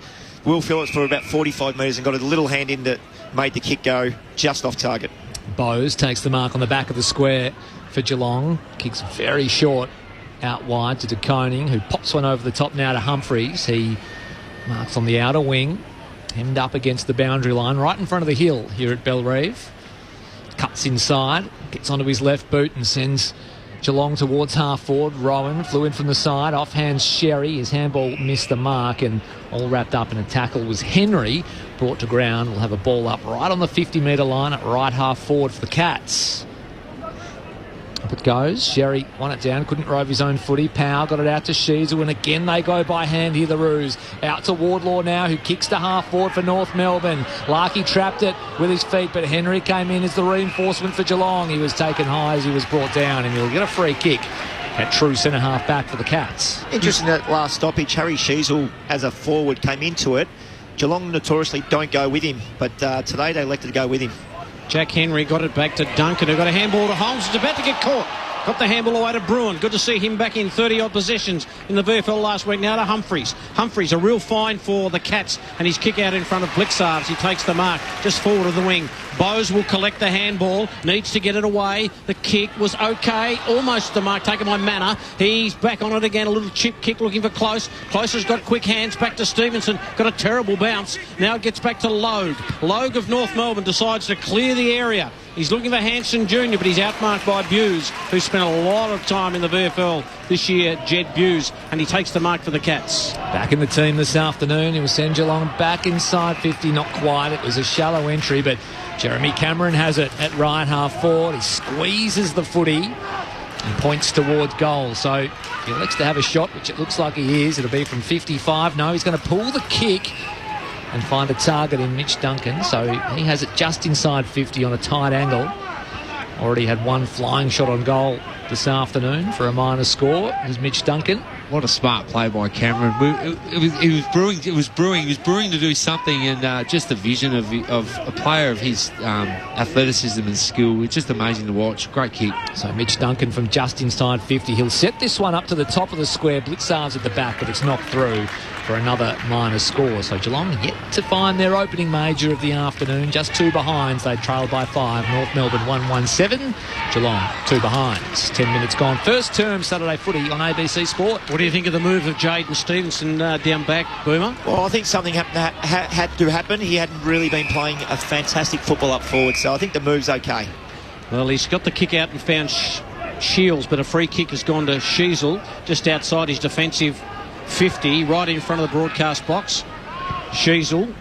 Speaker 3: Will Phillips for about 45 metres and got a little hand in that made the kick go just off target.
Speaker 13: Bowes takes the mark on the back of the square for Geelong. Kicks very short out wide to De Koning, who pops one over the top now to Humphreys. He marks on the outer wing. hemmed up against the boundary line, right in front of the hill here at Belrive. Cuts inside, gets onto his left boot and sends Geelong towards half forward. Rowan flew in from the side, offhands Sherry. His handball missed the mark, and all wrapped up in a tackle was Henry. Brought to ground, will have a ball up right on the 50-metre line at right half forward for the Cats. Up it goes. Sherry won it down, couldn't rove his own footy. Powell got it out to Sheasel, and again they go by hand here, the Roos. Out to Wardlaw now, who kicks to half forward for North Melbourne. Larkey trapped it with his feet, but Henry came in as the reinforcement for Geelong. He was taken high as he was brought down, and he'll get a free kick at true centre-half back for the Cats.
Speaker 3: Interesting that last stoppage. Harry Sheasel, as a forward, came into it. Geelong notoriously don't go with him, but today they elected to go with him.
Speaker 2: Jack Henry got it back to Duncan, who got a handball to Holmes. It's about to get caught. Got the handball away to Bruin. Good to see him back in 30-odd possessions in the VFL last week. Now to Humphries. Humphries, a real find for the Cats, and his kick out in front of Blixar as he takes the mark just forward of the wing. Bowes will collect the handball, needs to get it away. The kick was okay, almost the mark taken by Manor. He's back on it again, a little chip kick looking for Close. Close has got quick hands, back to Stevenson, got a terrible bounce. Now it gets back to Logue. Logue of North Melbourne decides to clear the area. He's looking for Hanson Jr., but he's outmarked by Buse, who spent a lot of time in the VFL this year, Jed Buse, and he takes the mark for the Cats.
Speaker 13: Back in the team this afternoon, he will send Geelong back inside 50, not quite. It was a shallow entry, but Jeremy Cameron has it at right half forward. He squeezes the footy and points towards goal. So if he elects to have a shot, which it looks like he is, it'll be from 55. No, he's going to pull the kick and find a target in Mitch Duncan. So he has it just inside 50 on a tight angle. Already had one flying shot on goal this afternoon for a minor score. It was Mitch Duncan.
Speaker 4: What a smart play by Cameron. It was brewing. He was brewing to do something, and just the vision of a player of his athleticism and skill. It's just amazing to watch. Great kick.
Speaker 13: So Mitch Duncan from just inside 50. He'll set this one up to the top of the square. Blitzar's at the back, but it's knocked through for another minor score. So Geelong yet to find their opening major of the afternoon. Just two behinds. They trailed by 5. North Melbourne 1-1-7. Geelong 2 behinds. 10 minutes gone. First term Saturday footy on ABC Sport.
Speaker 2: What do you think of the move of Jaden Stevenson down back, Boomer?
Speaker 3: Well, I think something had to happen. He hadn't really been playing a fantastic football up forward, so I think the move's okay.
Speaker 2: Well, he's got the kick out and found Shields, but a free kick has gone to Sheasel just outside his defensive 50, right in front of the broadcast box. Sheasel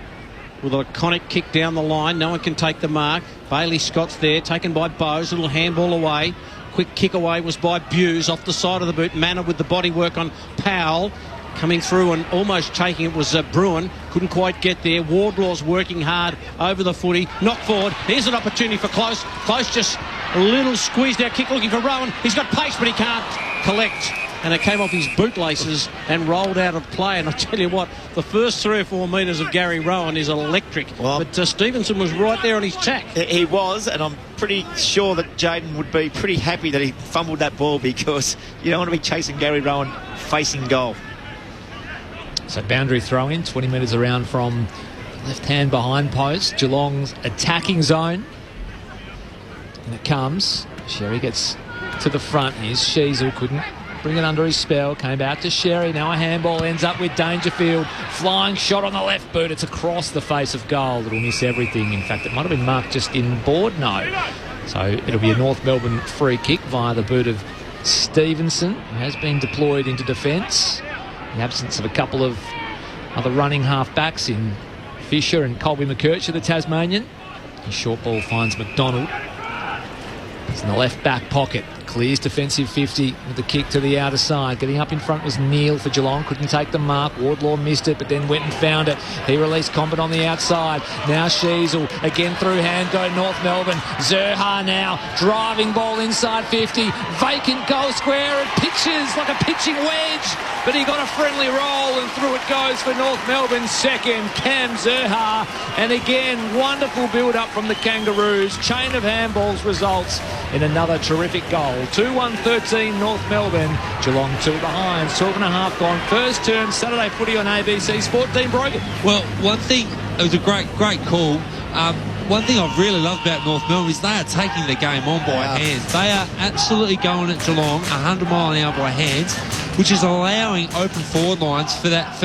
Speaker 2: with a iconic kick down the line. No one can take the mark. Bailey Scott's there, taken by Bowes. Little handball away. Quick kick away was by Buse off the side of the boot. Manor with the body work on Powell. Coming through and almost taking it was Bruin. Couldn't quite get there. Wardlaw's working hard over the footy. Knock forward. Here's an opportunity for Close. Close just a little squeezed out kick looking for Rowan. He's got pace, but he can't collect. And it came off his bootlaces and rolled out of play. And I tell you what, the first 3 or 4 metres of Gary Rowan is electric. Well, but Stevenson was right there on his tack.
Speaker 3: He was, and I'm pretty sure that Jaden would be pretty happy that he fumbled that ball, because you don't want to be chasing Gary Rowan facing goal.
Speaker 13: So boundary throw in, 20 metres around from left hand behind post. Geelong's attacking zone. And it comes. Sherry gets to the front. Here's Sheasel, couldn't bring it under his spell. Came out to Sherry. Now a handball ends up with Dangerfield. Flying shot on the left boot. It's across the face of goal. It'll miss everything. In fact, it might have been marked just inboard. No. So it'll be a North Melbourne free kick via the boot of Stevenson, who has been deployed into defence. In the absence of a couple of other running half-backs in Fisher and Colby McKercher, the Tasmanian. His short ball finds McDonald. It's in the left back pocket. Clears defensive 50 with the kick to the outer side. Getting up in front was Neal for Geelong. Couldn't take the mark. Wardlaw missed it, but then went and found it. He released Combat on the outside. Now Sheasel again through hand go North Melbourne. Zerha now driving ball inside 50. Vacant goal square and pitches like a pitching wedge. But he got a friendly roll and through it goes for North Melbourne's second, Cam Zerha. And again, wonderful build-up from the Kangaroos. Chain of handballs results in another terrific goal. 2-1-13 North Melbourne. Geelong 2 behind. 12.5 gone. First term Saturday footy on ABC Sport. Dean Brogan.
Speaker 4: Well, one thing, it was a great call. One thing I've really loved about North Melbourne is they are taking the game on by hands. They are absolutely going at Geelong 100 mile an hour by hands, which is allowing open forward lines for that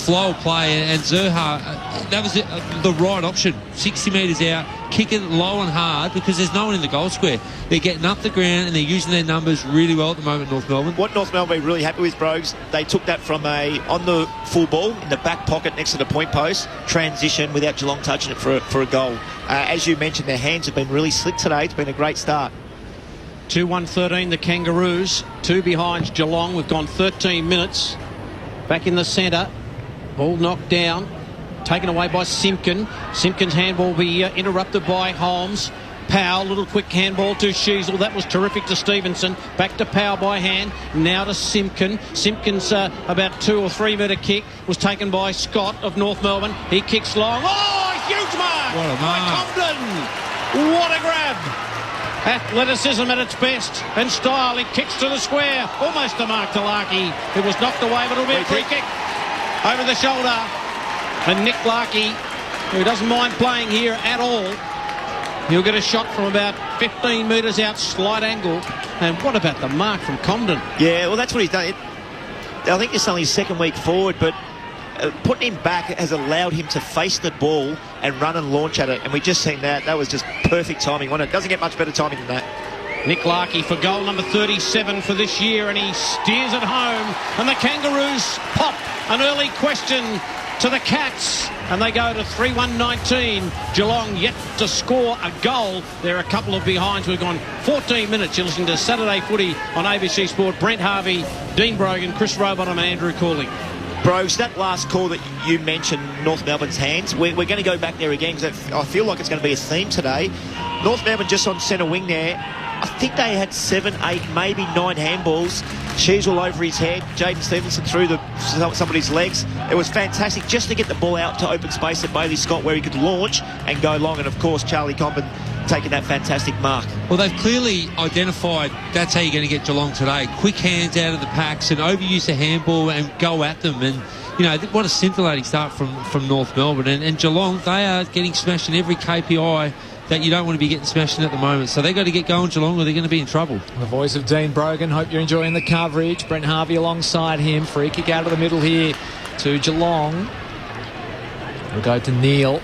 Speaker 4: flow of play, and Zerha, that was the right option. 60 metres out, kick it low and hard because there's no one in the goal square. They're getting up the ground and they're using their numbers really well at the moment, North Melbourne.
Speaker 3: What North Melbourne are really happy with, Brogues, they took that from on the full ball in the back pocket next to the point post, transition without Geelong touching it for a goal. As you mentioned, their hands have been really slick today. It's been a great start.
Speaker 2: 2-1-13, the Kangaroos. 2 behind Geelong. We've gone 13 minutes. Back in the centre. Ball knocked down. Taken away by Simpkin. Simpkin's handball will be interrupted by Holmes. Powell, little quick handball to Sheasel. That was terrific to Stevenson. Back to Powell by hand. Now to Simpkin. Simpkin's about 2 or 3 metre kick was taken by Scott of North Melbourne. He kicks long. Oh, huge mark!
Speaker 4: What a
Speaker 2: by
Speaker 4: mark.
Speaker 2: Compton. What a grab. Athleticism at its best and style. He kicks to the square. Almost to Mark Larkey. It was knocked away, but it'll be a free kick over the shoulder. And Nick Larkey, who doesn't mind playing here at all, he'll get a shot from about 15 metres out, slight angle. And what about the mark from Comden?
Speaker 3: Yeah, well, that's what he's done. I think it's only his second week forward, but putting him back has allowed him to face the ball and run and launch at it. And we just seen that. That was just perfect timing. It doesn't get much better timing than that.
Speaker 2: Nick Larkey for goal number 37 for this year, and he steers it home. And the Kangaroos pop an early question to the Cats, and they go to 3-1-19. Geelong yet to score a goal. There are a couple of behinds. We've gone 14 minutes. You're listening to Saturday Footy on ABC Sport. Brent Harvey, Dean Brogan, Chris Rowbottom and Andrew Cooley.
Speaker 3: Bros, that last call that you mentioned, North Melbourne's hands, we're going to go back there again because I feel like it's going to be a theme today. North Melbourne just on centre wing there. I think they had 7, 8, maybe 9 handballs. She's all over his head. Jaden Stevenson through somebody's legs. It was fantastic just to get the ball out to open space at Bailey Scott where he could launch and go long. And, of course, Charlie Comben taking that fantastic mark.
Speaker 4: Well, they've clearly identified that's how you're going to get Geelong today. Quick hands out of the packs and overuse the handball and go at them. And, you know, what a scintillating start from North Melbourne. And Geelong, they are getting smashed in every KPI that you don't want to be getting smashed in at the moment. So they've got to get going, Geelong, or they're going to be in trouble.
Speaker 13: The voice of Dean Brogan. Hope you're enjoying the coverage. Brent Harvey alongside him. Free kick out of the middle here to Geelong. We'll go to Neil.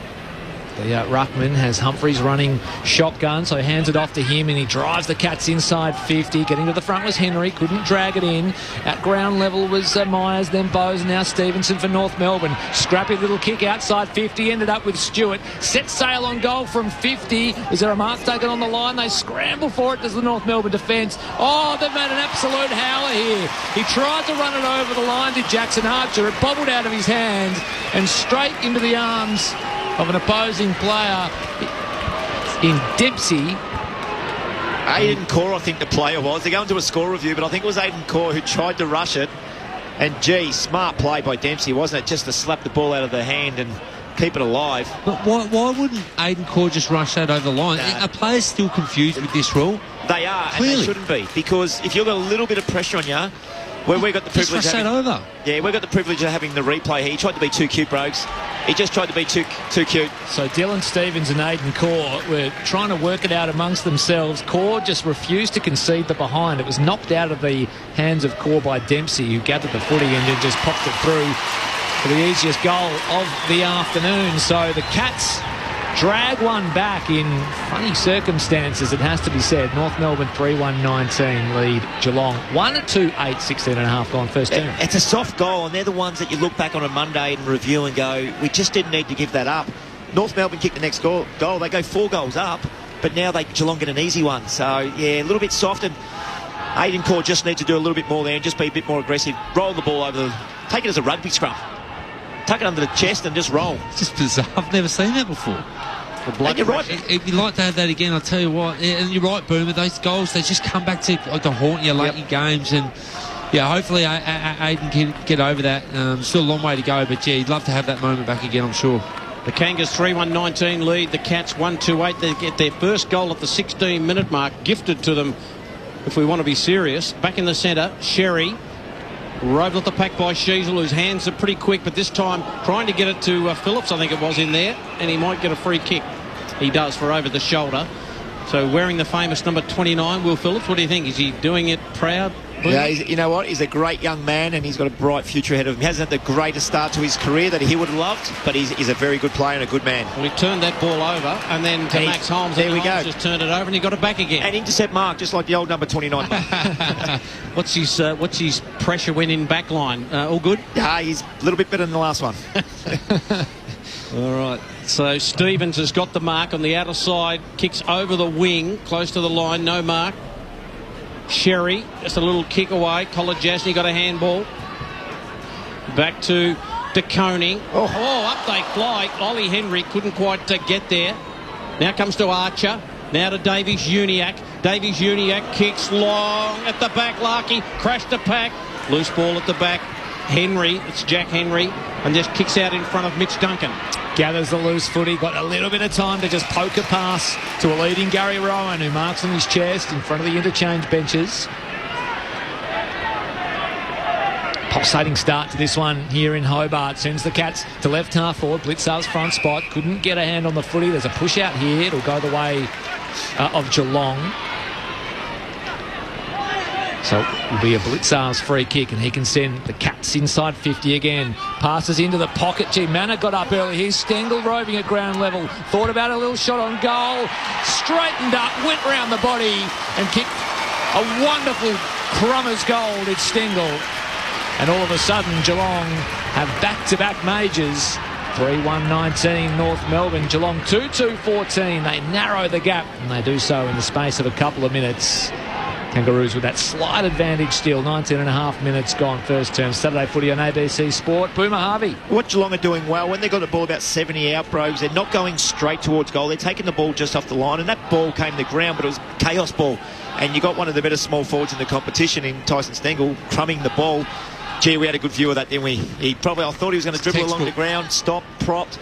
Speaker 13: The ruckman has Humphreys running shotgun, so hands it off to him and he drives the Cats inside 50. Getting to the front was Henry, couldn't drag it in. At ground level was Myers, then Bowes, now Stevenson for North Melbourne. Scrappy little kick outside 50, ended up with Stewart. Set sail on goal from 50. Is there a mark taken on the line? They scramble for it. Does the North Melbourne defence? Oh, they've made an absolute howler here. He tried to run it over the line, did Jackson Archer. It bobbled out of his hands and straight into the arms of an opposing player in Dempsey.
Speaker 3: Aiden Core, I think the player was. They're going to a score review, but I think it was Aiden Core who tried to rush it. And, gee, smart play by Dempsey, wasn't it? Just to slap the ball out of the hand and keep it alive.
Speaker 4: But why wouldn't Aiden Core just rush that over the line? Are players still confused with this rule?
Speaker 3: They are, clearly. And they shouldn't be. Because if you've got a little bit of pressure on you, where we got the privilege of
Speaker 4: over.
Speaker 3: Yeah, we got the privilege of having the replay here. He tried to be too cute, Brogues. He just tried to be too cute.
Speaker 13: So Dylan Stevens and Aiden Core were trying to work it out amongst themselves. Core just refused to concede the behind. It was knocked out of the hands of Core by Dempsey, who gathered the footy and then just popped it through for the easiest goal of the afternoon. So the Cats drag one back in funny circumstances, it has to be said. North Melbourne 3-1-19 lead Geelong 1-2-8, 16 and a half gone first term.
Speaker 3: It's a soft goal, and they're the ones that you look back on a Monday and review and go, we just didn't need to give that up. North Melbourne kicked the next goal. They go 4 goals up, but now Geelong get an easy one. So, yeah, a little bit soft, and Aiden Core just needs to do a little bit more there and just be a bit more aggressive. Roll the ball over, take it as a rugby scrum. Tuck it under the chest and just roll.
Speaker 4: It's just bizarre. I've never seen that before.
Speaker 3: You're right.
Speaker 4: If you'd like to have that again, I'll tell you what. And you're right, Boomer. Those goals, they just come back to haunt you late in games. And, yeah, hopefully Aiden can get over that. Still a long way to go, but, yeah, he'd love to have that moment back again, I'm sure.
Speaker 2: The Kangas 3-1-19 lead. The Cats 1-2-8. They get their first goal at the 16-minute mark, gifted to them, if we want to be serious. Back in the centre, Sherry. Roved at the pack by Sheasel, whose hands are pretty quick, but this time trying to get it to Phillips, I think it was, in there, and he might get a free kick. He does for over the shoulder. So wearing the famous number 29, Will Phillips, what do you think? Is he doing it proud?
Speaker 3: Yeah, you know what? He's a great young man and he's got a bright future ahead of him. He hasn't had the greatest start to his career that he would have loved, but he's a very good player and a good man.
Speaker 2: Well, he turned that ball over and then to Max Holmes.
Speaker 3: There we
Speaker 2: Holmes
Speaker 3: go.
Speaker 2: Just turned it over and he got it back again.
Speaker 3: And intercept mark, just like the old number 29 mark.
Speaker 2: What's his pressure when in back line? All good?
Speaker 3: Yeah, he's a little bit better than the last one.
Speaker 2: All right. So Stevens has got the mark on the outer side, kicks over the wing, close to the line, no mark. Sherry, just a little kick away. Kolodjasny got a handball. Back to DeConing. Oh, up they fly. Ollie Henry couldn't quite get there. Now comes to Archer. Now to Davies-Uniacke. Davies-Uniacke kicks long at the back. Larkey crashed the pack. Loose ball at the back. Henry, it's Jack Henry, and just kicks out in front of Mitch Duncan.
Speaker 13: Gathers the loose footy, got a little bit of time to just poke a pass to a leading Gary Rowan, who marks on his chest in front of the interchange benches. Pulsating start to this one here in Hobart. Sends the Cats to left half forward. Blitzar's front spot. Couldn't get a hand on the footy. There's a push out here. It'll go the way of Geelong. So it will be a Blitzar's free kick and he can send the Cats inside 50 again. Passes into the pocket. Gee, Manor got up early. He's Stengel roving at ground level. Thought about a little shot on goal. Straightened up, went round the body and kicked a wonderful Crummers goal. It's Stengel. And all of a sudden Geelong have back-to-back majors. 3-1-19 North Melbourne. Geelong 2-2-14. They narrow the gap and they do so in the space of a couple of minutes. Kangaroos with that slight advantage still. 19 and a half minutes gone first term. Saturday footy on ABC Sport. Boomer Harvey.
Speaker 3: What Geelong are doing well, when they've got the ball about 70 out, Brogues, they're not going straight towards goal. They're taking the ball just off the line, and that ball came to the ground, but it was chaos ball. And you got one of the better small forwards in the competition in Tyson Stengel crumbing the ball. Gee, we had a good view of that, didn't we? I thought he was going to dribble along the ground, stop, propped,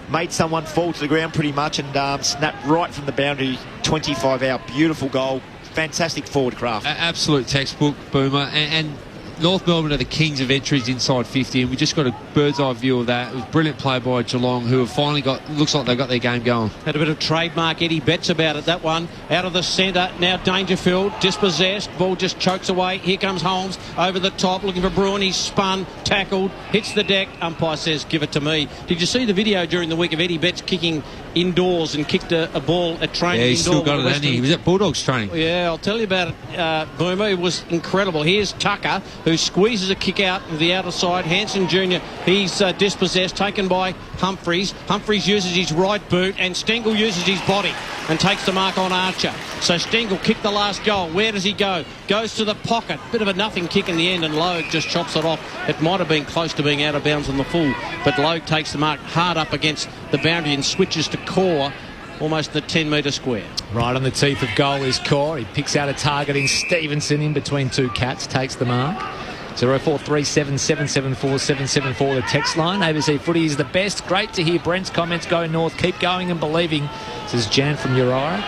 Speaker 3: made someone fall to the ground pretty much, and snapped right from the boundary. 25 out, beautiful goal. Fantastic forward craft.
Speaker 4: Absolute textbook, Boomer. And North Melbourne are the kings of entries inside 50, and we just got a bird's eye view of that. It was brilliant play by Geelong, who have finally looks like they've got their game going. Had
Speaker 2: a bit of trademark Eddie Betts about it, that one. Out of the centre, now Dangerfield, dispossessed, ball just chokes away. Here comes Holmes, over the top, looking for Bruin. He's spun, tackled, hits the deck. Umpire says, give it to me. Did you see the video during the week of Eddie Betts kicking indoors and kicked a ball at training?
Speaker 4: Yeah, he's still got it, hasn't he? He was at Bulldogs training.
Speaker 2: Yeah, I'll tell you about it, Boomer. It was incredible. Here's Tucker, who squeezes a kick out of the outer side. Hanson Jr., he's dispossessed, taken by Humphreys. Humphreys uses his right boot and Stengel uses his body and takes the mark on Archer. So Stengel kicked the last goal. Where does he go? Goes to the pocket. Bit of a nothing kick in the end, and Logue just chops it off. It might have been close to being out of bounds on the full, but Logue takes the mark hard up against the boundary and switches to Core, almost the 10-metre square.
Speaker 13: Right on the teeth of goal is Core. He picks out a target in Stevenson in between two Cats, takes the mark. 0437 774 774 the text line. ABC Footy is the best. Great to hear Brent's comments. Go North. Keep going and believing, says Jan from Uriah.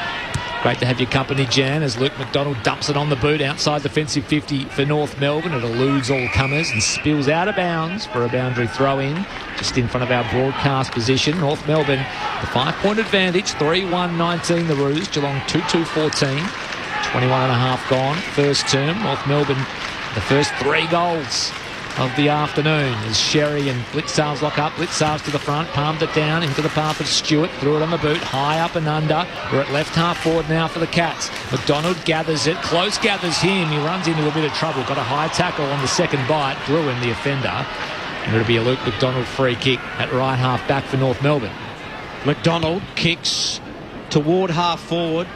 Speaker 13: Great to have your company, Jan, as Luke McDonald dumps it on the boot outside defensive 50 for North Melbourne. It eludes all comers and spills out of bounds for a boundary throw-in just in front of our broadcast position. North Melbourne, the 5-point advantage, 3-1-19 the Roos. Geelong 2-2-14, 21 and a half gone first term. North Melbourne, the first 3 goals of the afternoon as Sherry and Blitzarves lock up. Blitzarves to the front, palmed it down into the path of Stewart, threw it on the boot, high up and under. We're at left half forward now for the Cats. McDonald gathers it, close gathers him. He runs into a bit of trouble, got a high tackle on the second bite, Bruin the offender. And it'll be a Luke McDonald free kick at right half back for North Melbourne.
Speaker 2: McDonald kicks toward half forward.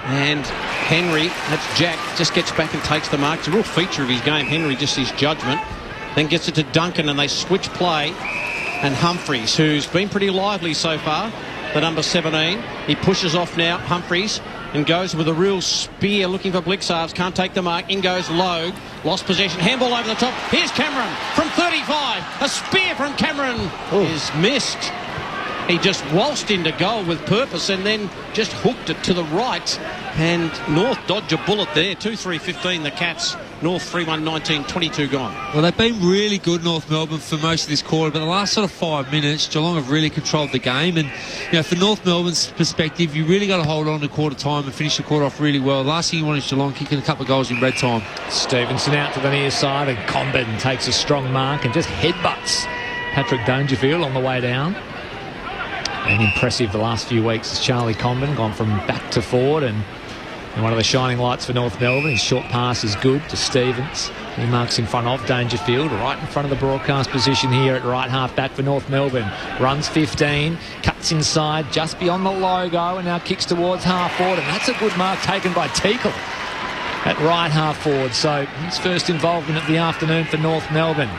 Speaker 2: And Henry, that's Jack, just gets back and takes the mark. It's a real feature of his game, Henry, just his judgment. Then gets it to Duncan and they switch play. And Humphreys, who's been pretty lively so far, the number 17. He pushes off now, Humphreys, and goes with a real spear looking for Blitzarves. Can't take the mark. In goes Logue. Lost possession. Handball over the top. Here's Cameron from 35. A spear from Cameron is missed. He just waltzed into goal with purpose and then just hooked it to the right. And North dodged a bullet there. 2-3-15 the Cats. North 3-1-19, 22 gone.
Speaker 4: Well, they've been really good, North Melbourne, for most of this quarter, but the last sort of 5 minutes, Geelong have really controlled the game. And, for North Melbourne's perspective, you really got to hold on to quarter time and finish the quarter off really well. The last thing you want is Geelong kicking a couple of goals in red time.
Speaker 13: Stevenson out to the near side, and Condon takes a strong mark and just headbutts Patrick Dangerfield on the way down. And impressive the last few weeks is Charlie Condon, gone from back to forward, and one of the shining lights for North Melbourne. His short pass is good to Stevens. He marks in front of Dangerfield, right in front of the broadcast position here at right half back for North Melbourne. Runs 15, cuts inside just beyond the logo, and now kicks towards half forward, and that's a good mark taken by Teakle at right half forward. So his first involvement of the afternoon for North Melbourne.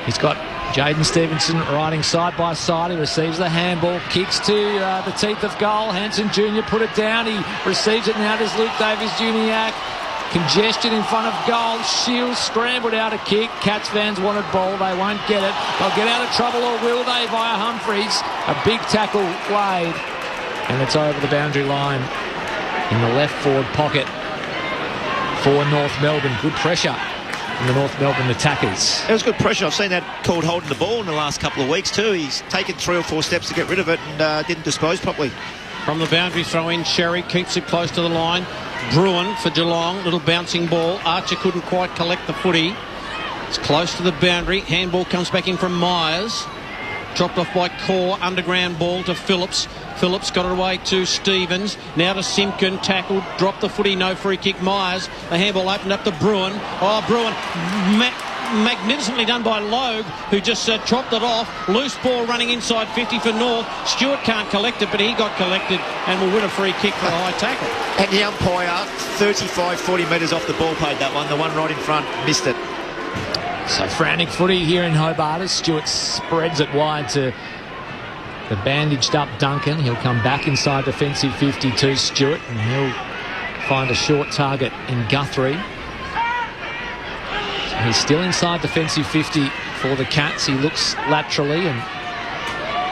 Speaker 13: He's got Jaden Stevenson riding side by side. He receives the handball, kicks to the teeth of goal. Hanson Jr. put it down. He receives it now. There's Luke Davies-Juniac. Congestion in front of goal. Shields scrambled out a kick. Cats fans wanted ball. They won't get it. They'll get out of trouble, or will they, via Humphreys. A big tackle, Wade. And it's over the boundary line in the left forward pocket for North Melbourne. Good pressure from the North Melbourne attackers.
Speaker 3: It was good pressure. I've seen that called holding the ball in the last couple of weeks too. He's taken 3 or 4 steps to get rid of it and didn't dispose properly.
Speaker 2: From the boundary throw in, Sherry keeps it close to the line. Bruin for Geelong, little bouncing ball. Archer couldn't quite collect the footy. It's close to the boundary. Handball comes back in from Myers. Dropped off by Core. Underground ball to Phillips. Phillips got it away to Stevens. Now to Simpkin. Tackled. Dropped the footy. No free kick. Myers. The handball opened up to Bruin. Oh, Bruin. Magnificently done by Logue, who just chopped it off. Loose ball running inside 50 for North. Stewart can't collect it, but he got collected and will win a free kick for a high tackle.
Speaker 3: And the umpire, 35, 40 metres off the ball, played that one. The one right in front missed it.
Speaker 13: So frantic footy here in Hobart as Stewart spreads it wide to the bandaged up Duncan. He'll come back inside defensive 52, Stewart, and he'll find a short target in Guthrie. So he's still inside defensive 50 for the Cats. He looks laterally and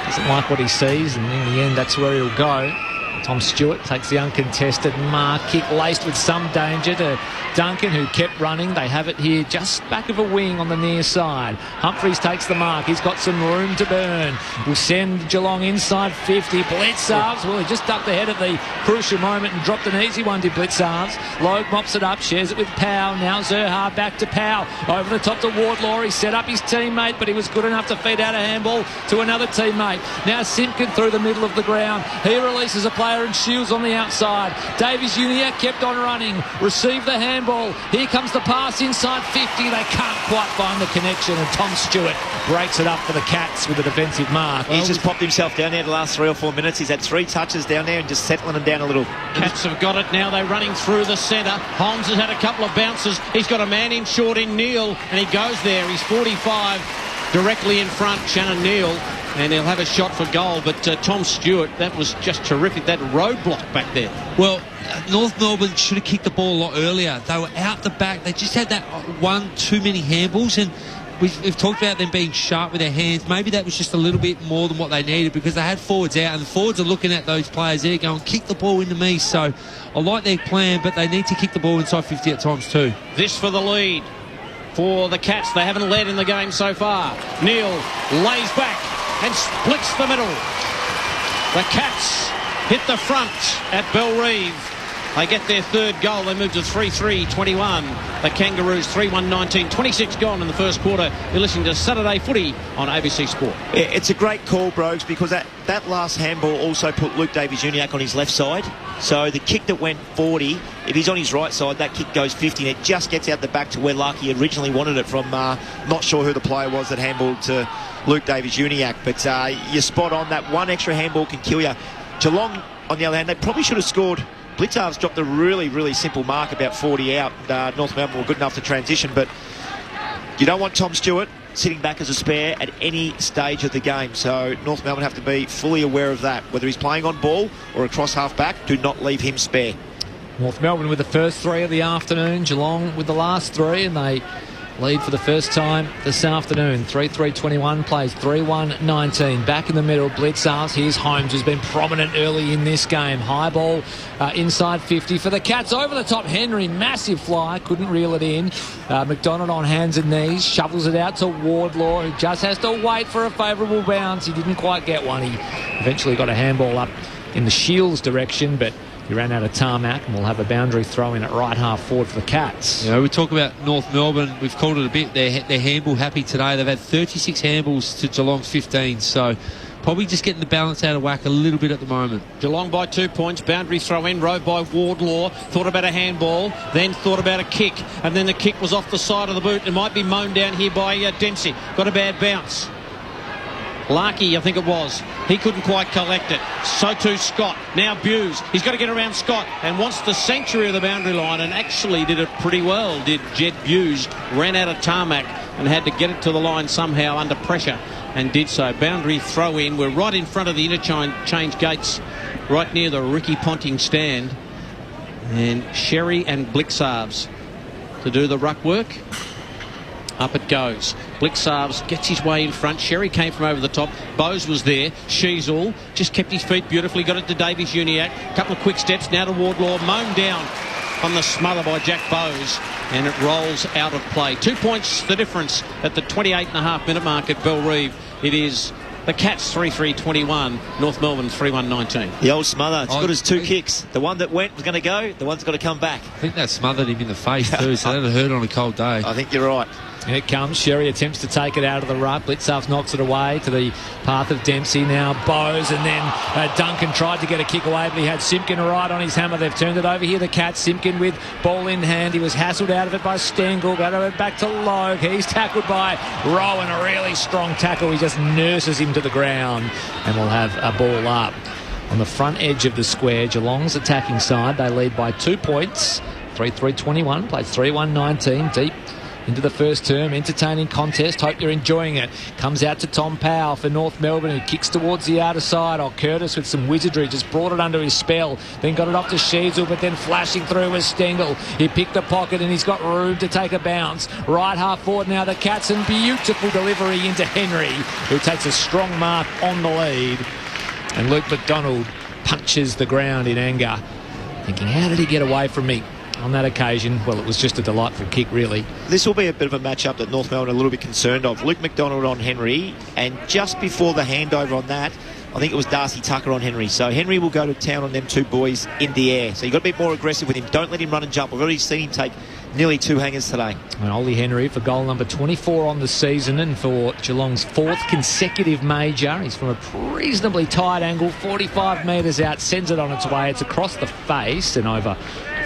Speaker 13: doesn't like what he sees, and in the end that's where he'll go. Tom Stewart takes the uncontested mark. Kick laced with some danger to Duncan, who kept running. They have it here just back of a wing on the near side. Humphreys takes the mark. He's got some room to burn. Will send Geelong inside 50. Blitzarves, well, he just ducked ahead at the crucial moment and dropped an easy one to Blitzarves. Logue mops it up, shares it with Powell. Now Zerha back to Powell. Over the top to Wardlaw. He set up his teammate, but he was good enough to feed out a handball to another teammate. Now Simpkin through the middle of the ground. He releases a player and Shields on the outside. Davies-Juniac kept on running. Received the handball. Here comes the pass inside 50. They can't quite find the connection, and Tom Stewart breaks it up for the Cats with a defensive mark.
Speaker 3: He's just popped himself down there the last 3 or 4 minutes. He's had 3 touches down there and just settling them down a little.
Speaker 2: Cats have got it now. They're running through the centre. Holmes has had a couple of bounces. He's got a man in short in Neal, and he goes there. He's 45 directly in front, Shannon Neal, and he'll have a shot for goal. But Tom Stewart, that was just terrific, that roadblock back there.
Speaker 4: Well, North Melbourne should have kicked the ball a lot earlier. They were out the back. They just had that one too many handballs, and we've talked about them being sharp with their hands. Maybe that was just a little bit more than what they needed, because they had forwards out, and the forwards are looking at those players there going, kick the ball into me. So I like their plan, but they need to kick the ball inside 50 at times too.
Speaker 2: This for the lead for the Cats. They haven't led in the game so far. Neal lays back and splits the middle. The Cats hit the front at Bellerive. They get their third goal. They move to 3-3-21. The Kangaroos 3-1-19. 26 gone in the first quarter. You're listening to Saturday Footy on ABC Sport.
Speaker 3: It's a great call, Brogues, because that last handball also put Luke Davies-Juniac on his left side. So the kick that went 40, if he's on his right side, that kick goes 50, and it just gets out the back to where Larky originally wanted it from. Not sure who the player was that handballed to Luke Davies-Juniac, but you're spot on. That one extra handball can kill you. Geelong, on the other hand, they probably should have scored. Blitzarves dropped a really, really simple mark about 40 out. North Melbourne were good enough to transition, but you don't want Tom Stewart sitting back as a spare at any stage of the game. So North Melbourne have to be fully aware of that. Whether he's playing on ball or across half-back, do not leave him spare.
Speaker 13: North Melbourne with the first 3 of the afternoon, Geelong with the last 3, and they lead for the first time this afternoon. 3-3-21 plays 3-1-19. Back in the middle, Blitzarves. Here's Holmes, who's been prominent early in this game. High ball inside 50 for the Cats. Over the top, Henry, massive fly, couldn't reel it in. McDonald on hands and knees, shovels it out to Wardlaw, who just has to wait for a favourable bounce. He didn't quite get one. He eventually got a handball up in the Shields direction, but he ran out of tarmac, and we'll have a boundary throw in at right half forward for the Cats.
Speaker 4: You know, we talk about North Melbourne. We've called it a bit. They're handball happy today. They've had 36 handballs to Geelong's 15, so probably just getting the balance out of whack a little bit at the moment.
Speaker 2: Geelong by 2 points. Boundary throw in, rowed by Wardlaw. Thought about a handball, then thought about a kick, and then the kick was off the side of the boot. It might be mown down here by Dempsey. Got a bad bounce. Larkey, I think it was. He couldn't quite collect it. So too Scott. Now Buse. He's got to get around Scott and wants the sanctuary of the boundary line, and actually did it pretty well, did Jed Buse. Ran out of tarmac and had to get it to the line somehow under pressure, and did so. Boundary throw in. We're right in front of the interchange gates, right near the Ricky Ponting stand. And Sherry and Blitzarves to do the ruck work. Up it goes. Blitzarves gets his way in front. Sherry came from over the top. Bowes was there. Sheasel just kept his feet beautifully. Got it to Davies Uniac. Couple of quick steps now to Wardlaw. Mown down on the smother by Jack Bowes. And it rolls out of play. 2 points the difference at the 28.5 minute mark at Bellerive. It is the Cats 3-3-21. North Melbourne 3-1-19.
Speaker 3: The old smother. It's good as two kicks. The one that went was going to go. The one's got to come back.
Speaker 4: I think that smothered him in the face too, so that'd hurt on a cold day.
Speaker 3: I think you're right.
Speaker 13: Here it comes. Sherry attempts to take it out of the ruck. Blitzarves knocks it away to the path of Dempsey. Now Bowes, and then Duncan tried to get a kick away, but he had Simpkin right on his hammer. They've turned it over here. The Cats. Simpkin with ball in hand. He was hassled out of it by Stengel. Got it back to Logue. He's tackled by Rowan. A really strong tackle. He just nurses him to the ground, and we'll have a ball up on the front edge of the square. Geelong's attacking side. They lead by 2 points. 3-3-21. Plays 3-1-19. Deep into the first term. Entertaining contest. Hope you're enjoying it. Comes out to Tom Powell for North Melbourne, who kicks towards the outer side. Curtis with some wizardry just brought it under his spell, then got it off to Sheasel, but then flashing through was Stengel. He picked the pocket and he's got room to take a bounce. Right half forward now the Cats, and beautiful delivery into Henry, who takes a strong mark on the lead. And Luke McDonald punches the ground in anger, thinking, how did he get away from me on that occasion? Well, it was just a delightful kick, really.
Speaker 3: This will be a bit of a match-up that North Melbourne are a little bit concerned of. Luke McDonald on Henry, and just before the handover on that, I think it was Darcy Tucker on Henry. So Henry will go to town on them two boys in the air. So you've got to be more aggressive with him. Don't let him run and jump. We've already seen him take nearly 2 hangers today.
Speaker 13: And Ollie Henry for goal number 24 on the season, and for Geelong's 4th consecutive major. He's from a reasonably tight angle, 45 metres out, sends it on its way. It's across the face and over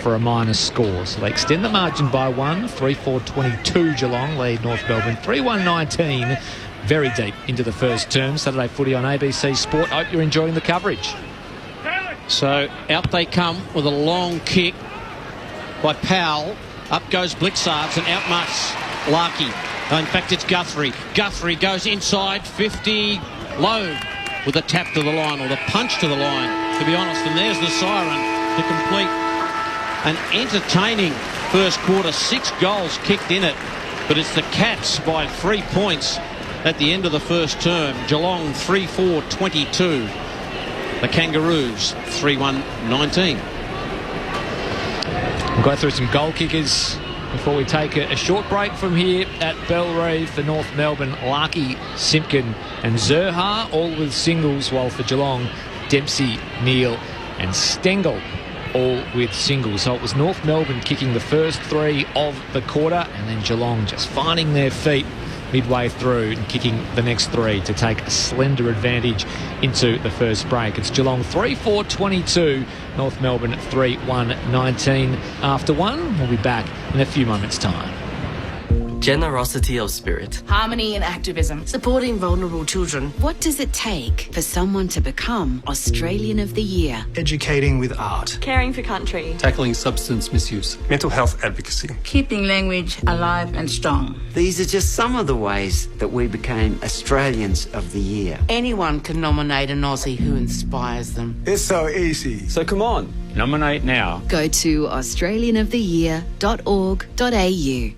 Speaker 13: for a minus score. So they extend the margin by 1. 3-4-22 Geelong lead North Melbourne 3-1-19. Very deep into the first term. Saturday footy on ABC Sport. Hope you're enjoying the coverage.
Speaker 2: So out they come with a long kick by Powell. Up goes Blitzarves and outmarks Larkey. In fact, it's Guthrie. Guthrie goes inside 50. Lowe with a tap to the line, or the punch to the line, to be honest. And there's the siren to complete an entertaining first quarter. 6 goals kicked in it, but it's the Cats by 3 points at the end of the first term. Geelong 3-4-22. The Kangaroos 3-1-19.
Speaker 13: We'll go through some goal kickers before we take a short break from here at Bellerive for North Melbourne. Larkey, Simpkin and Zerha, all with singles, while for Geelong, Dempsey, Neal and Stengel, all with singles. So it was North Melbourne kicking the first 3 of the quarter, and then Geelong just finding their feet midway through and kicking the next 3 to take a slender advantage into the first break. It's Geelong 3-4-22, North Melbourne 3-1-19 after 1. We'll be back in a few moments' time.
Speaker 1: Generosity of spirit.
Speaker 14: Harmony and activism.
Speaker 1: Supporting vulnerable children.
Speaker 14: What does it take for someone to become Australian of the Year?
Speaker 21: Educating with art.
Speaker 22: Caring for country.
Speaker 21: Tackling substance misuse. Mental health advocacy.
Speaker 23: Keeping language alive and strong.
Speaker 24: These are just some of the ways that we became Australians of the Year.
Speaker 25: Anyone can nominate an Aussie who inspires them.
Speaker 21: It's so easy.
Speaker 26: So come on, nominate now.
Speaker 14: Go to australianoftheyear.org.au.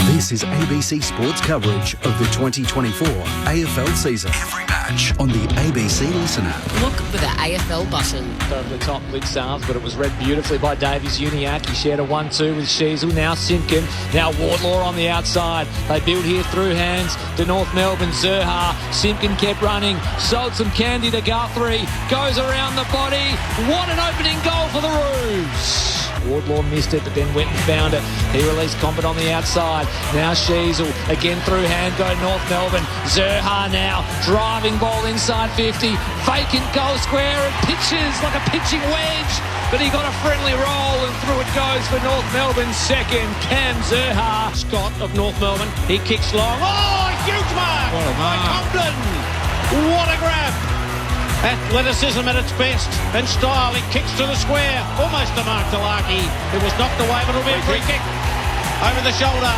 Speaker 9: This is ABC Sports coverage of the 2024 AFL season. Every match on the ABC Listen app.
Speaker 25: Look for the AFL button.
Speaker 13: Over the top, Lick Sarves, but it was read beautifully by Davies Uniacke. He shared a 1-2 with Sheasel. Now Simpkin. Now Wardlaw on the outside. They build here through hands to North Melbourne. Zerha. Simpkin kept running. Sold some candy to Guthrie. Goes around the body. What an opening goal for the Roos. Wardlaw missed it, but then went and found it. He released Compet on the outside. Now Sheasel. Again through hand go North Melbourne. Zerha now. Driving ball inside 50. Vacant goal square and pitches like a pitching wedge. But he got a friendly roll and through it goes for North Melbourne's second. Cam Zerha. Scott of North Melbourne. He kicks long. Oh, huge mark by Compton. What a grab. Athleticism at its best and style. He kicks to the square. Almost to Mark Delarkey. It was knocked away, but it'll be a free kick. Over the shoulder.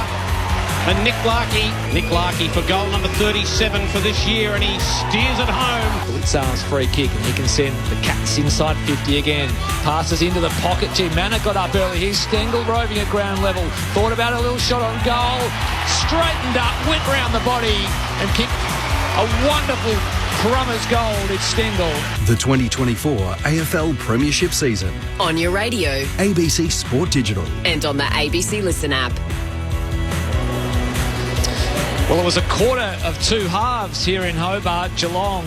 Speaker 13: And Nick Larkey for goal number 37 for this year, and he steers it home. Blitzar's free kick, and he can send the Cats inside 50 again. Passes into the pocket. Gee, Manna got up early. He's Stengel roving at ground level. Thought about a little shot on goal. Straightened up, went round the body, and kicked a wonderful Crummers goal. It's Stengel.
Speaker 9: The 2024 AFL Premiership season.
Speaker 25: On your radio.
Speaker 9: ABC Sport Digital.
Speaker 25: And on the ABC Listen app.
Speaker 13: Well, it was a quarter of two halves here in Hobart. Geelong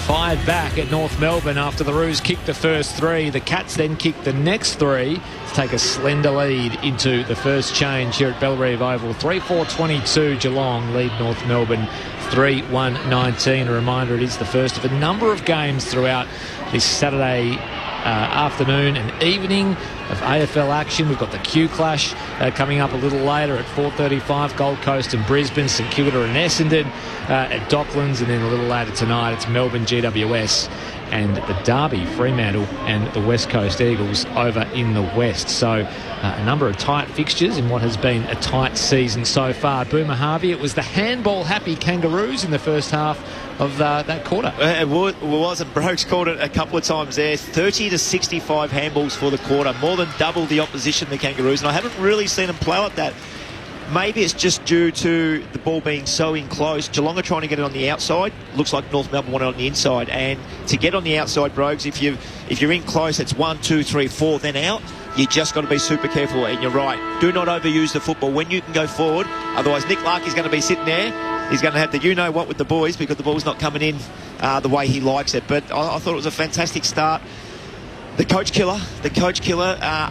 Speaker 13: fired back at North Melbourne after the Roos kicked the first three. The Cats then kicked the next three to take a slender lead into the first change here at Bellerive Oval. 3-4-22 Geelong lead North Melbourne 3-1-19. A reminder, it is the first of a number of games throughout this Saturday afternoon and evening of AFL action. We've got the Q Clash coming up a little later at 4:35. Gold Coast and Brisbane, St Kilda and Essendon at Docklands, and then a little later tonight it's Melbourne GWS and the Derby, Fremantle and the West Coast Eagles over in the West. So a number of tight fixtures in what has been a tight season so far. Boomer Harvey, it was the handball-happy Kangaroos in the first half of that quarter.
Speaker 3: It was, and Brokes called it a couple of times there. 30 to 65 handballs for the quarter, more than double the opposition, the Kangaroos, and I haven't really seen them plough at that. Maybe it's just due to the ball being so in close. Geelong are trying to get it on the outside. Looks like North Melbourne want it on the inside. And to get on the outside, Brogues, if you're in close, it's 1, 2, 3, 4, then out. You just got to be super careful. And you're right. Do not overuse the football when you can go forward. Otherwise, Nick Larkey's going to be sitting there. He's going to have the you-know-what with the boys because the ball's not coming in the way he likes it. But I thought it was a fantastic start. The coach killer,